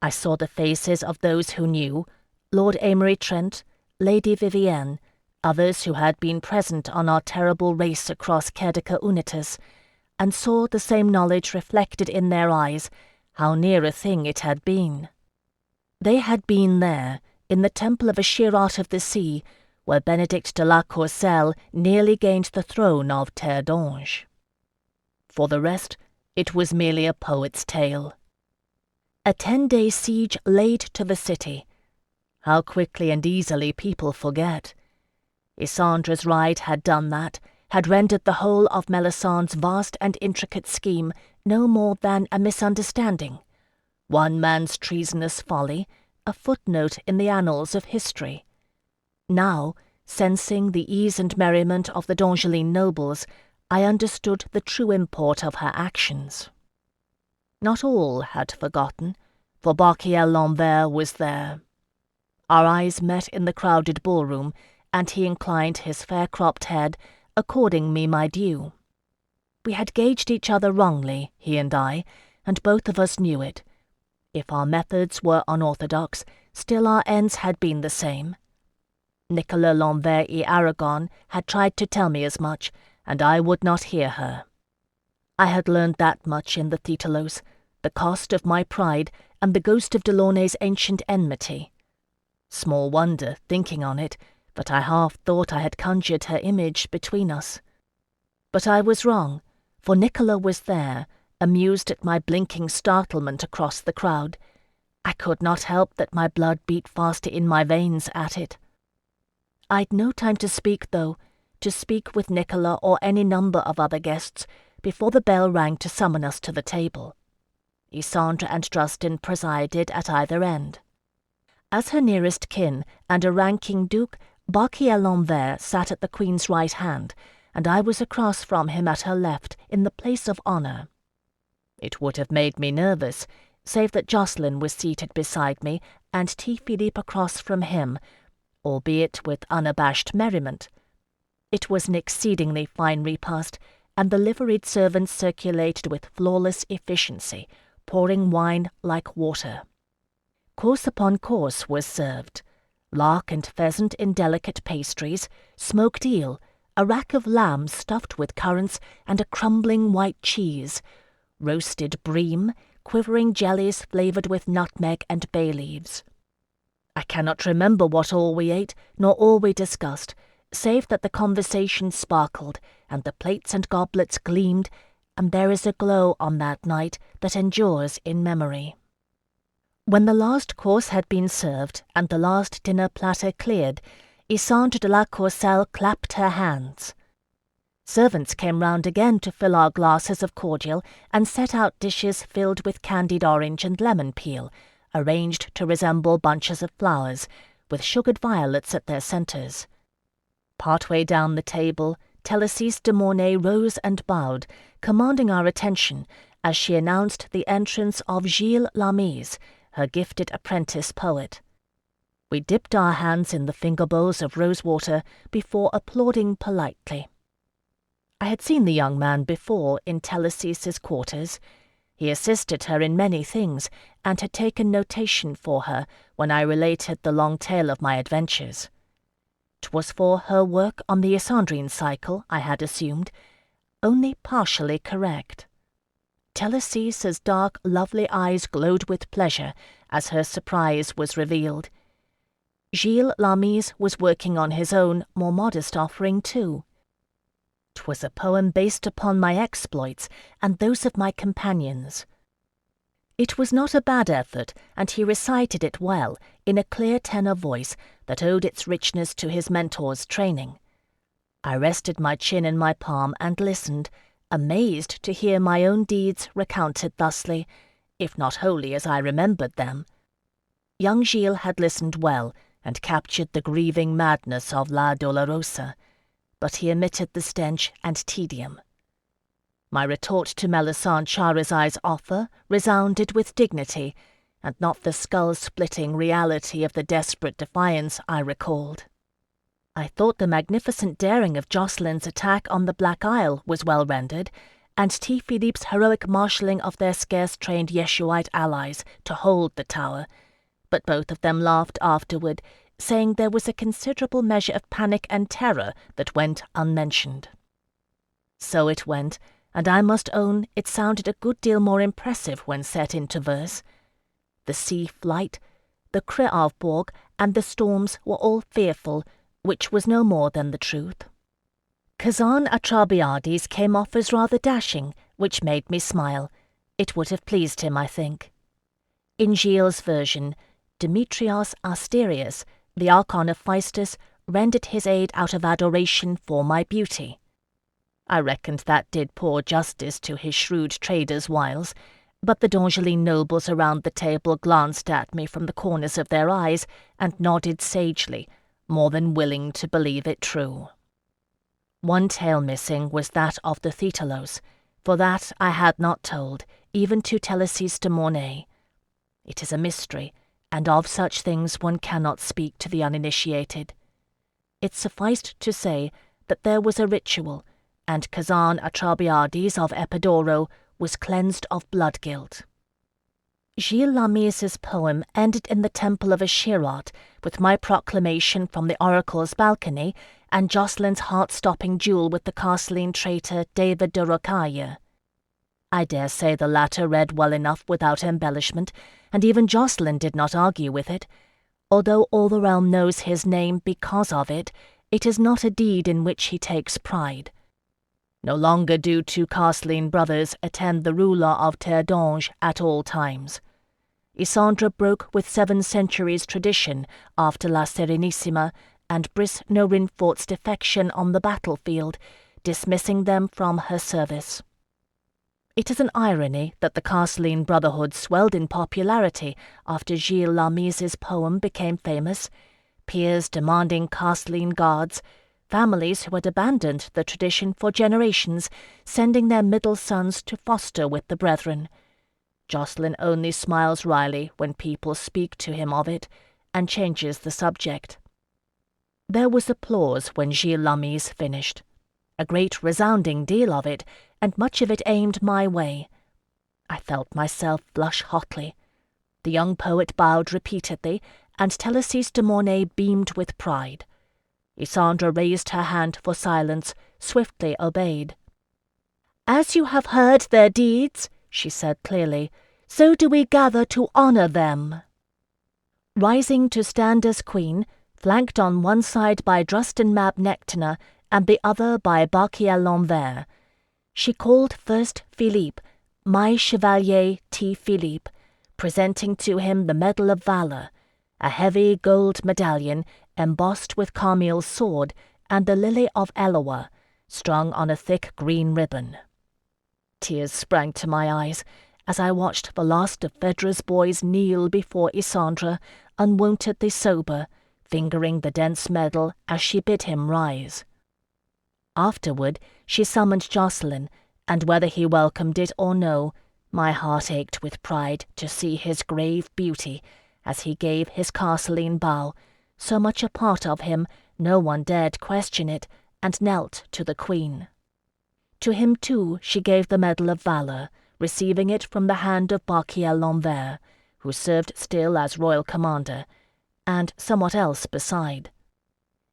I saw the faces of those who knew, Lord Amory Trent, Lady Vivienne, others who had been present on our terrible race across Cerdica Unitas, and saw the same knowledge reflected in their eyes, how near a thing it had been. They had been there, in the temple of a Shirat of the sea, where Benedict de la Courcelle nearly gained the throne of Terre d'Ange. For the rest, it was merely a poet's tale. A 10-day siege laid to the city. How quickly and easily people forget. Isandre's ride had done that, had rendered the whole of Melisandre's vast and intricate scheme no more than a misunderstanding, one man's treasonous folly, a footnote in the annals of history. Now, sensing the ease and merriment of the D'Angeline nobles, I understood the true import of her actions. Not all had forgotten, for Barquiel Lambert was there. Our eyes met in the crowded ballroom, and he inclined his fair-cropped head, according me my due. We had gauged each other wrongly, he and both of us knew it. If our methods were unorthodox, still our ends had been the same. Nicolas Lambert et Aragon had tried to tell me as much, and I would not hear her. I had learned that much in the Thetelos, the cost of my pride and the ghost of Delaunay's ancient enmity. Small wonder, thinking on it, that I half thought I had conjured her image between us. But I was wrong, for Nicolas was there, amused at my blinking startlement across the crowd. I could not help that my blood beat faster in my veins at it. I'd no time to speak, though, to speak with Nicolas or any number of other guests, before the bell rang to summon us to the table. Isandre and Drustin presided at either end. As her nearest kin and a ranking duke, Barquiel Lambert sat at the Queen's right hand, and I was across from him at her left in the place of honour. It would have made me nervous, save that Jacqueline was seated beside me and T. Philippe across from him, albeit with unabashed merriment. It was an exceedingly fine repast, and the liveried servants circulated with flawless efficiency, pouring wine like water. Course upon course was served. Lark and pheasant in delicate pastries, smoked eel, a rack of lamb stuffed with currants and a crumbling white cheese, roasted bream, quivering jellies flavoured with nutmeg and bay leaves. I cannot remember what all we ate, nor all we discussed, save that the conversation sparkled, and the plates and goblets gleamed, and there is a glow on that night that endures in memory. When the last course had been served, and the last dinner platter cleared, Isandre de la Courcelle clapped her hands. Servants came round again to fill our glasses of cordial, and set out dishes filled with candied orange and lemon peel, arranged to resemble bunches of flowers, with sugared violets at their centres. Partway down the table, Thélassise de Mornay rose and bowed, commanding our attention, as she announced the entrance of Gilles Lamy, her gifted apprentice poet. We dipped our hands in the finger bowls of rosewater before applauding politely. I had seen the young man before in Thélassise's quarters. He assisted her in many things, and had taken notation for her when I related the long tale of my adventures. 'Twas for her work on the Isandrine cycle, I had assumed, only partially correct. Thélassise's dark, lovely eyes glowed with pleasure as her surprise was revealed. Gilles Lamy was working on his own, more modest offering too. 'Twas a poem based upon my exploits and those of my companions. It was not a bad effort, and he recited it well, in a clear tenor voice that owed its richness to his mentor's training. I rested my chin in my palm and listened, amazed to hear my own deeds recounted thusly, if not wholly as I remembered them. Young Gilles had listened well, and captured the grieving madness of La Dolorosa, but he omitted the stench and tedium. My retort to Melisande Charizeye's offer resounded with dignity, and not the skull-splitting reality of the desperate defiance I recalled. I thought the magnificent daring of Jocelyn's attack on the Black Isle was well rendered, and T. Philippe's heroic marshalling of their scarce-trained Yeshuite allies to hold the tower, but both of them laughed afterward, saying there was a considerable measure of panic and terror that went unmentioned. So it went, and I must own it sounded a good deal more impressive when set into verse. The sea flight, the Kreavborg, and the storms were all fearful, which was no more than the truth. Kazan Atrabiades came off as rather dashing, which made me smile. It would have pleased him, I think. In Gilles' version, Demetrios Asterius, the Archon of Phaistus, rendered his aid out of adoration for my beauty. I reckoned that did poor justice to his shrewd trader's wiles, but the D'Angeline nobles around the table glanced at me from the corners of their eyes and nodded sagely, more than willing to believe it true. One tale missing was that of the Thetelos, for that I had not told, even to Telesis de Mornay. It is a mystery, and of such things one cannot speak to the uninitiated. It sufficed to say that there was a ritual, and Kazan Atrabiades of Epidoro was cleansed of blood guilt. Gilles Lamise's poem ended in the temple of Ashirat, with my proclamation from the oracle's balcony, and Jocelyn's heart-stopping duel with the Castline traitor David de Rocaille. I dare say the latter read well enough without embellishment, and even Jocelyn did not argue with it. Although all the realm knows his name because of it, it is not a deed in which he takes pride. No longer do two Castline brothers attend the ruler of Terre d'Ange at all times. Isandre broke with 7 centuries' tradition after La Serenissima, and Brice Norinfort's defection on the battlefield, dismissing them from her service. It is an irony that the Castline Brotherhood swelled in popularity after Gilles Lamise's poem became famous, peers demanding Castline guards, families who had abandoned the tradition for generations, sending their middle sons to foster with the brethren. Jocelyn only smiles wryly when people speak to him of it, and changes the subject. There was applause when Gilles Lamise finished. A great resounding deal of it, and much of it aimed my way. I felt myself blush hotly. The young poet bowed repeatedly, and Telesis de Mornay beamed with pride. Isandre raised her hand for silence, swiftly obeyed. "As you have heard their deeds," she said clearly, "so do we gather to honor them." Rising to stand as queen, flanked on one side by Drustin Mab Nectina and the other by Barquiel L'Envers, she called first Philippe, my Chevalier T. Philippe, presenting to him the Medal of Valor, a heavy gold medallion embossed with Carmiel's sword, and the Lily of Eloa, strung on a thick green ribbon. Tears sprang to my eyes as I watched the last of Phèdre's boys kneel before Isandre, unwontedly sober, fingering the dense medal as she bid him rise. Afterward she summoned Jocelyn, and whether he welcomed it or no, my heart ached with pride to see his grave beauty as he gave his Castline bow, so much a part of him no one dared question it, and knelt to the Queen. To him too she gave the Medal of Valor, receiving it from the hand of Barquiel L'Envers, who served still as royal commander, and somewhat else beside.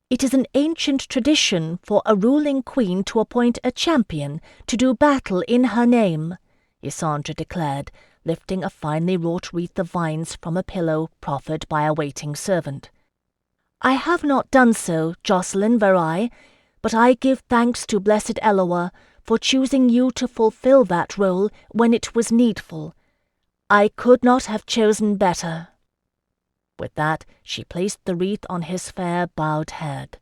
"It is an ancient tradition for a ruling queen to appoint a champion to do battle in her name," Isandre declared, lifting a finely wrought wreath of vines from a pillow proffered by a waiting servant. "I have not done so, Jocelyn Verai, but I give thanks to blessed Eloa for choosing you to fulfill that role when it was needful. I could not have chosen better." With that, she placed the wreath on his fair bowed head.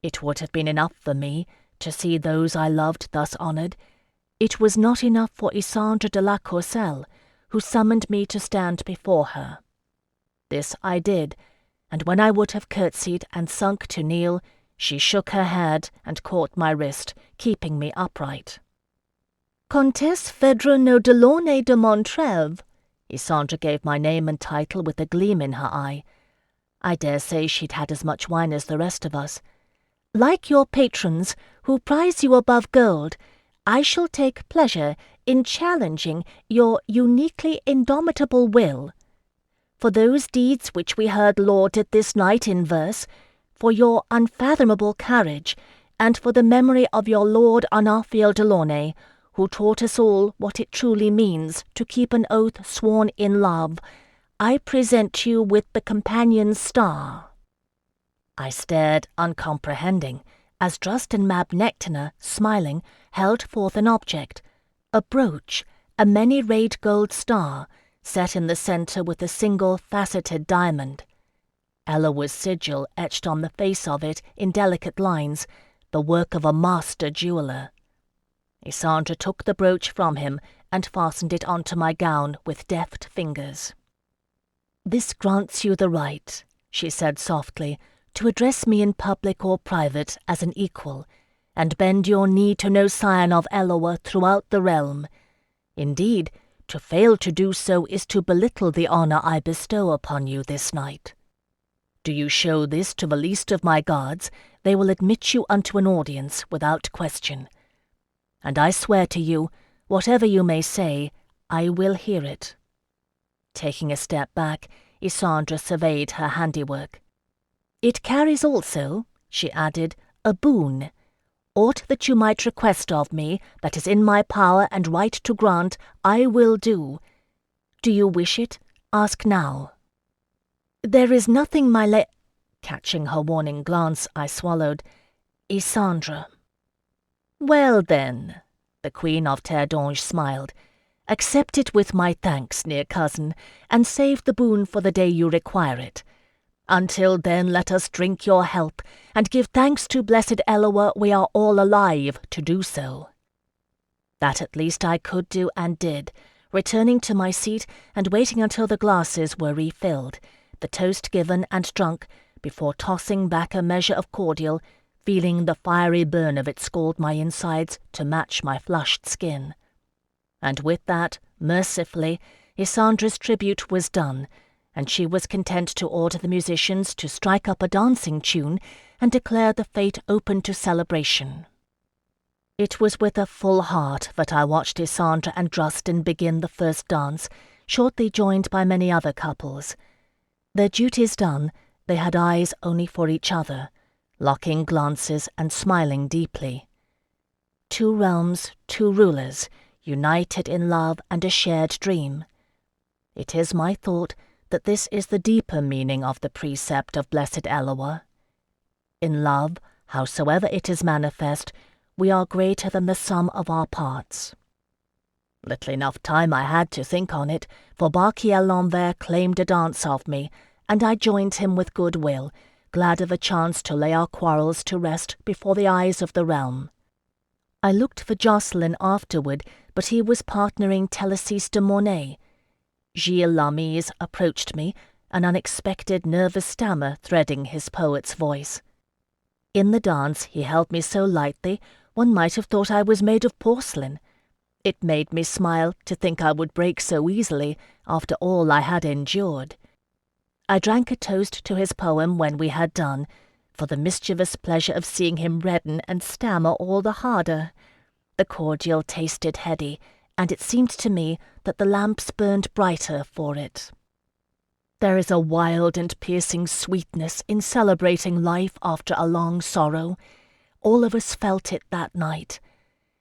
It would have been enough for me to see those I loved thus honoured. It was not enough for Isandre de la Courcelle, who summoned me to stand before her. This I did, and when I would have curtsied and sunk to kneel, she shook her head and caught my wrist, keeping me upright. "Comtesse Phèdre no Delaunay de Montrève." Isandre gave my name and title with a gleam in her eye. I dare say she'd had as much wine as the rest of us. "Like your patrons, who prize you above gold, I shall take pleasure in challenging your uniquely indomitable will. For those deeds which we heard lauded this night in verse, for your unfathomable courage, and for the memory of your Lord Anarfiel Delaunay, who taught us all what it truly means to keep an oath sworn in love, I present you with the companion's star." I stared uncomprehending, as Drust and Mab Nectaner, smiling, held forth an object, a brooch, a many-rayed gold star, set in the centre with a single faceted diamond. Ellawar's sigil etched on the face of it in delicate lines, the work of a master jeweller. Isandre took the brooch from him and fastened it onto my gown with deft fingers. "This grants you the right," she said softly, "to address me in public or private as an equal, and bend your knee to no scion of Ellawar throughout the realm. Indeed, to fail to do so is to belittle the honour I bestow upon you this night. Do you show this to the least of my guards, they will admit you unto an audience without question. And I swear to you, whatever you may say, I will hear it." Taking a step back, Isandre surveyed her handiwork. "It carries also," she added, "a boon. Aught that you might request of me that is in my power and right to grant, I will do. Do you wish it? Ask now." "There is nothing, my Catching her warning glance, I swallowed. "Isandre." "Well then," the Queen of Terre smiled, "accept it with my thanks, near cousin, and save the boon for the day you require it. Until then let us drink your health, and give thanks to blessed Ellawar we are all alive to do so." That at least I could do and did, returning to my seat and waiting until the glasses were refilled, the toast given and drunk, before tossing back a measure of cordial, feeling the fiery burn of it scald my insides to match my flushed skin. And with that, mercifully, Isandre's tribute was done, and she was content to order the musicians to strike up a dancing tune and declare the fete open to celebration. It was with a full heart that I watched Isandre and Drustin begin the first dance, shortly joined by many other couples. Their duties done, they had eyes only for each other, locking glances and smiling deeply. Two realms, two rulers, united in love and a shared dream. It is my thought that this is the deeper meaning of the precept of blessed Ellawar. In love, howsoever it is manifest, we are greater than the sum of our parts. Little enough time I had to think on it, for Barkiel L'Envers claimed a dance of me, and I joined him with good will, glad of a chance to lay our quarrels to rest before the eyes of the realm. I looked for Jocelyn afterward, but he was partnering Télésise de Mornay. Gilles Lamise approached me, an unexpected nervous stammer threading his poet's voice. In the dance he held me so lightly, one might have thought I was made of porcelain. It made me smile to think I would break so easily after all I had endured. I drank a toast to his poem when we had done, for the mischievous pleasure of seeing him redden and stammer all the harder. The cordial tasted heady, and it seemed to me that the lamps burned brighter for it. There is a wild and piercing sweetness in celebrating life after a long sorrow. All of us felt it that night.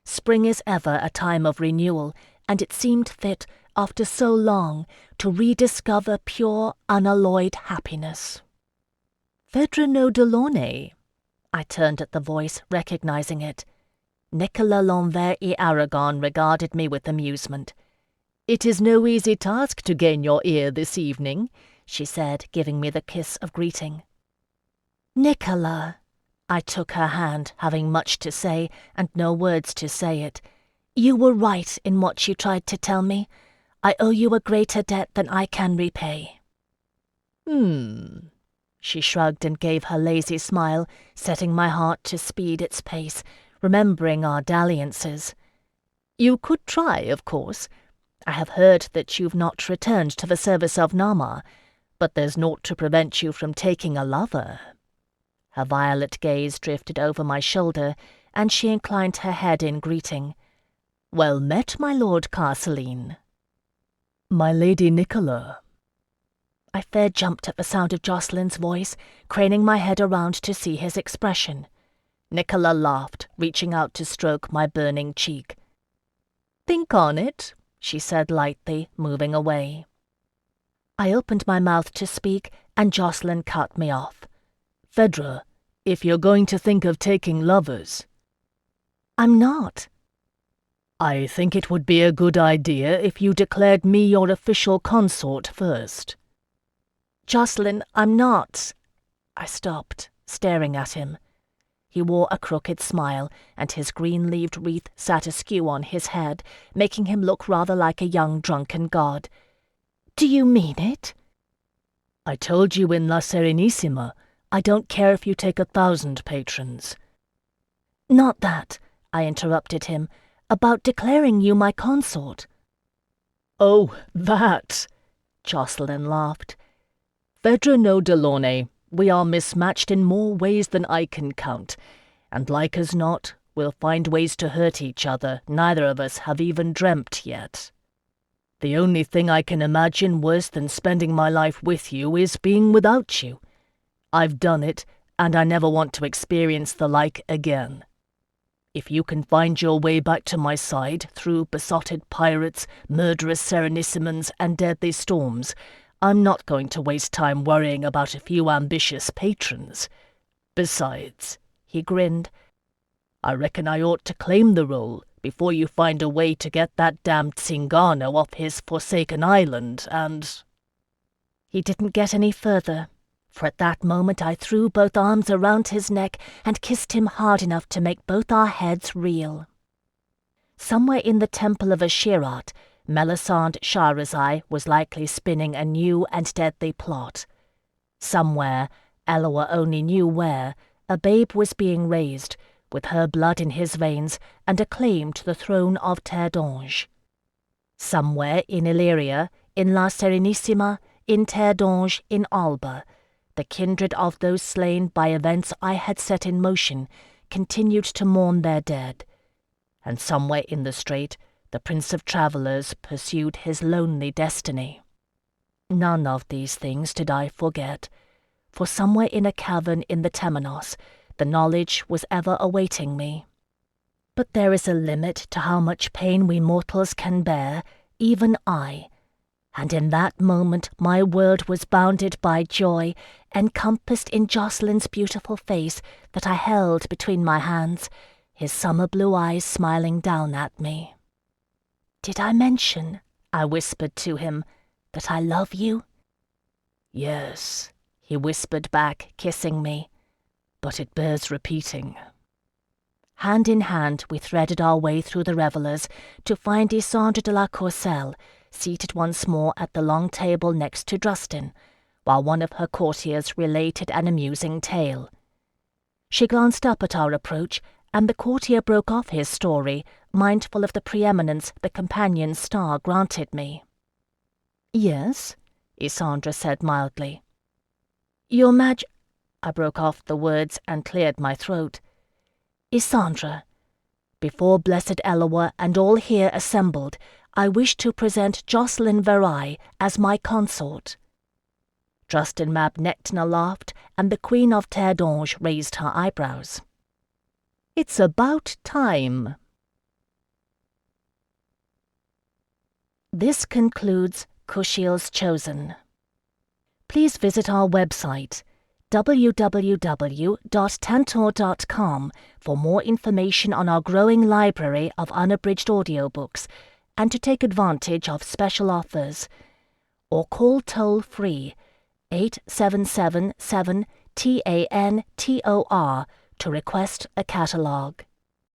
Spring is ever a time of renewal, and it seemed fit, after so long, to rediscover pure, unalloyed happiness. "Phèdre no Delaunay," I turned at the voice, recognizing it. Nicolas L'Envers et Aragon regarded me with amusement. "It is no easy task to gain your ear this evening," she said, giving me the kiss of greeting. Nicola. I took her hand, having much to say and no words to say it. You were right in what you tried to tell me. I owe you a greater debt than I can repay. She shrugged and gave her lazy smile, setting my heart to speed its pace, remembering our dalliances. "You could try, of course. I have heard that you've not returned to the service of Nama, but there's naught to prevent you from taking a lover." Her violet gaze drifted over my shoulder, and she inclined her head in greeting. "Well met, my Lord Carceline." "My Lady Nicola." I fair jumped at the sound of Jocelyn's voice, craning my head around to see his expression. Nicola laughed, reaching out to stroke my burning cheek. "Think on it," she said lightly, moving away. I opened my mouth to speak, and Jocelyn cut me off. "Phèdre, if you're going to think of taking lovers—" "I'm not." "I think it would be a good idea if you declared me your official consort first." "Jocelyn, I'm not." I stopped, staring at him. He wore a crooked smile, and his green-leaved wreath sat askew on his head, making him look rather like a young drunken god. "Do you mean it?" "I told you in La Serenissima, I don't care if you take 1,000 patrons." "Not that," I interrupted him, "about declaring you my consort." "Oh, that!" Jocelyn laughed. "Phèdre no Delaunay, we are mismatched in more ways than I can count, and like as not, we'll find ways to hurt each other neither of us have even dreamt yet. The only thing I can imagine worse than spending my life with you is being without you. I've done it, and I never want to experience the like again. If you can find your way back to my side through besotted pirates, murderous serenissimans, and deadly storms, I'm not going to waste time worrying about a few ambitious patrons. Besides," he grinned, "I reckon I ought to claim the role before you find a way to get that damned Zingano off his forsaken island, and—" He didn't get any further, for at that moment I threw both arms around his neck and kissed him hard enough to make both our heads reel. Somewhere in the temple of Ashirat, Melisande Shahrazai was likely spinning a new and deadly plot. Somewhere, Eloa only knew where, a babe was being raised, with her blood in his veins, and acclaimed to the throne of Terre. Somewhere in Illyria, in La Serenissima, in Terre, in Alba, the kindred of those slain by events I had set in motion continued to mourn their dead. And somewhere in the strait, the Prince of Travellers pursued his lonely destiny. None of these things did I forget, for somewhere in a cavern in the Temenos, the knowledge was ever awaiting me. But there is a limit to how much pain we mortals can bear, even I, and in that moment my world was bounded by joy, encompassed in Jocelyn's beautiful face that I held between my hands, his summer blue eyes smiling down at me. "Did I mention," I whispered to him, "that I love you?" "Yes," he whispered back, kissing me, "but it bears repeating." Hand in hand we threaded our way through the revellers to find Isandre de la Courcelle seated once more at the long table next to Drustin, while one of her courtiers related an amusing tale. She glanced up at our approach, and the courtier broke off his story, mindful of the preeminence the companion's star granted me. "Yes?" Isandre said mildly. "Your I broke off the words and cleared my throat. "Isandre, before blessed Eloa and all here assembled, I wish to present Jocelyn Verai as my consort." Drustin Mab Nectina laughed, and the Queen of Terre raised her eyebrows. "It's about time." This concludes Kushiel's Chosen. Please visit our website, www.tantor.com, for more information on our growing library of unabridged audiobooks, and to take advantage of special offers. Or call toll-free 8777-TANTOR to request a catalogue.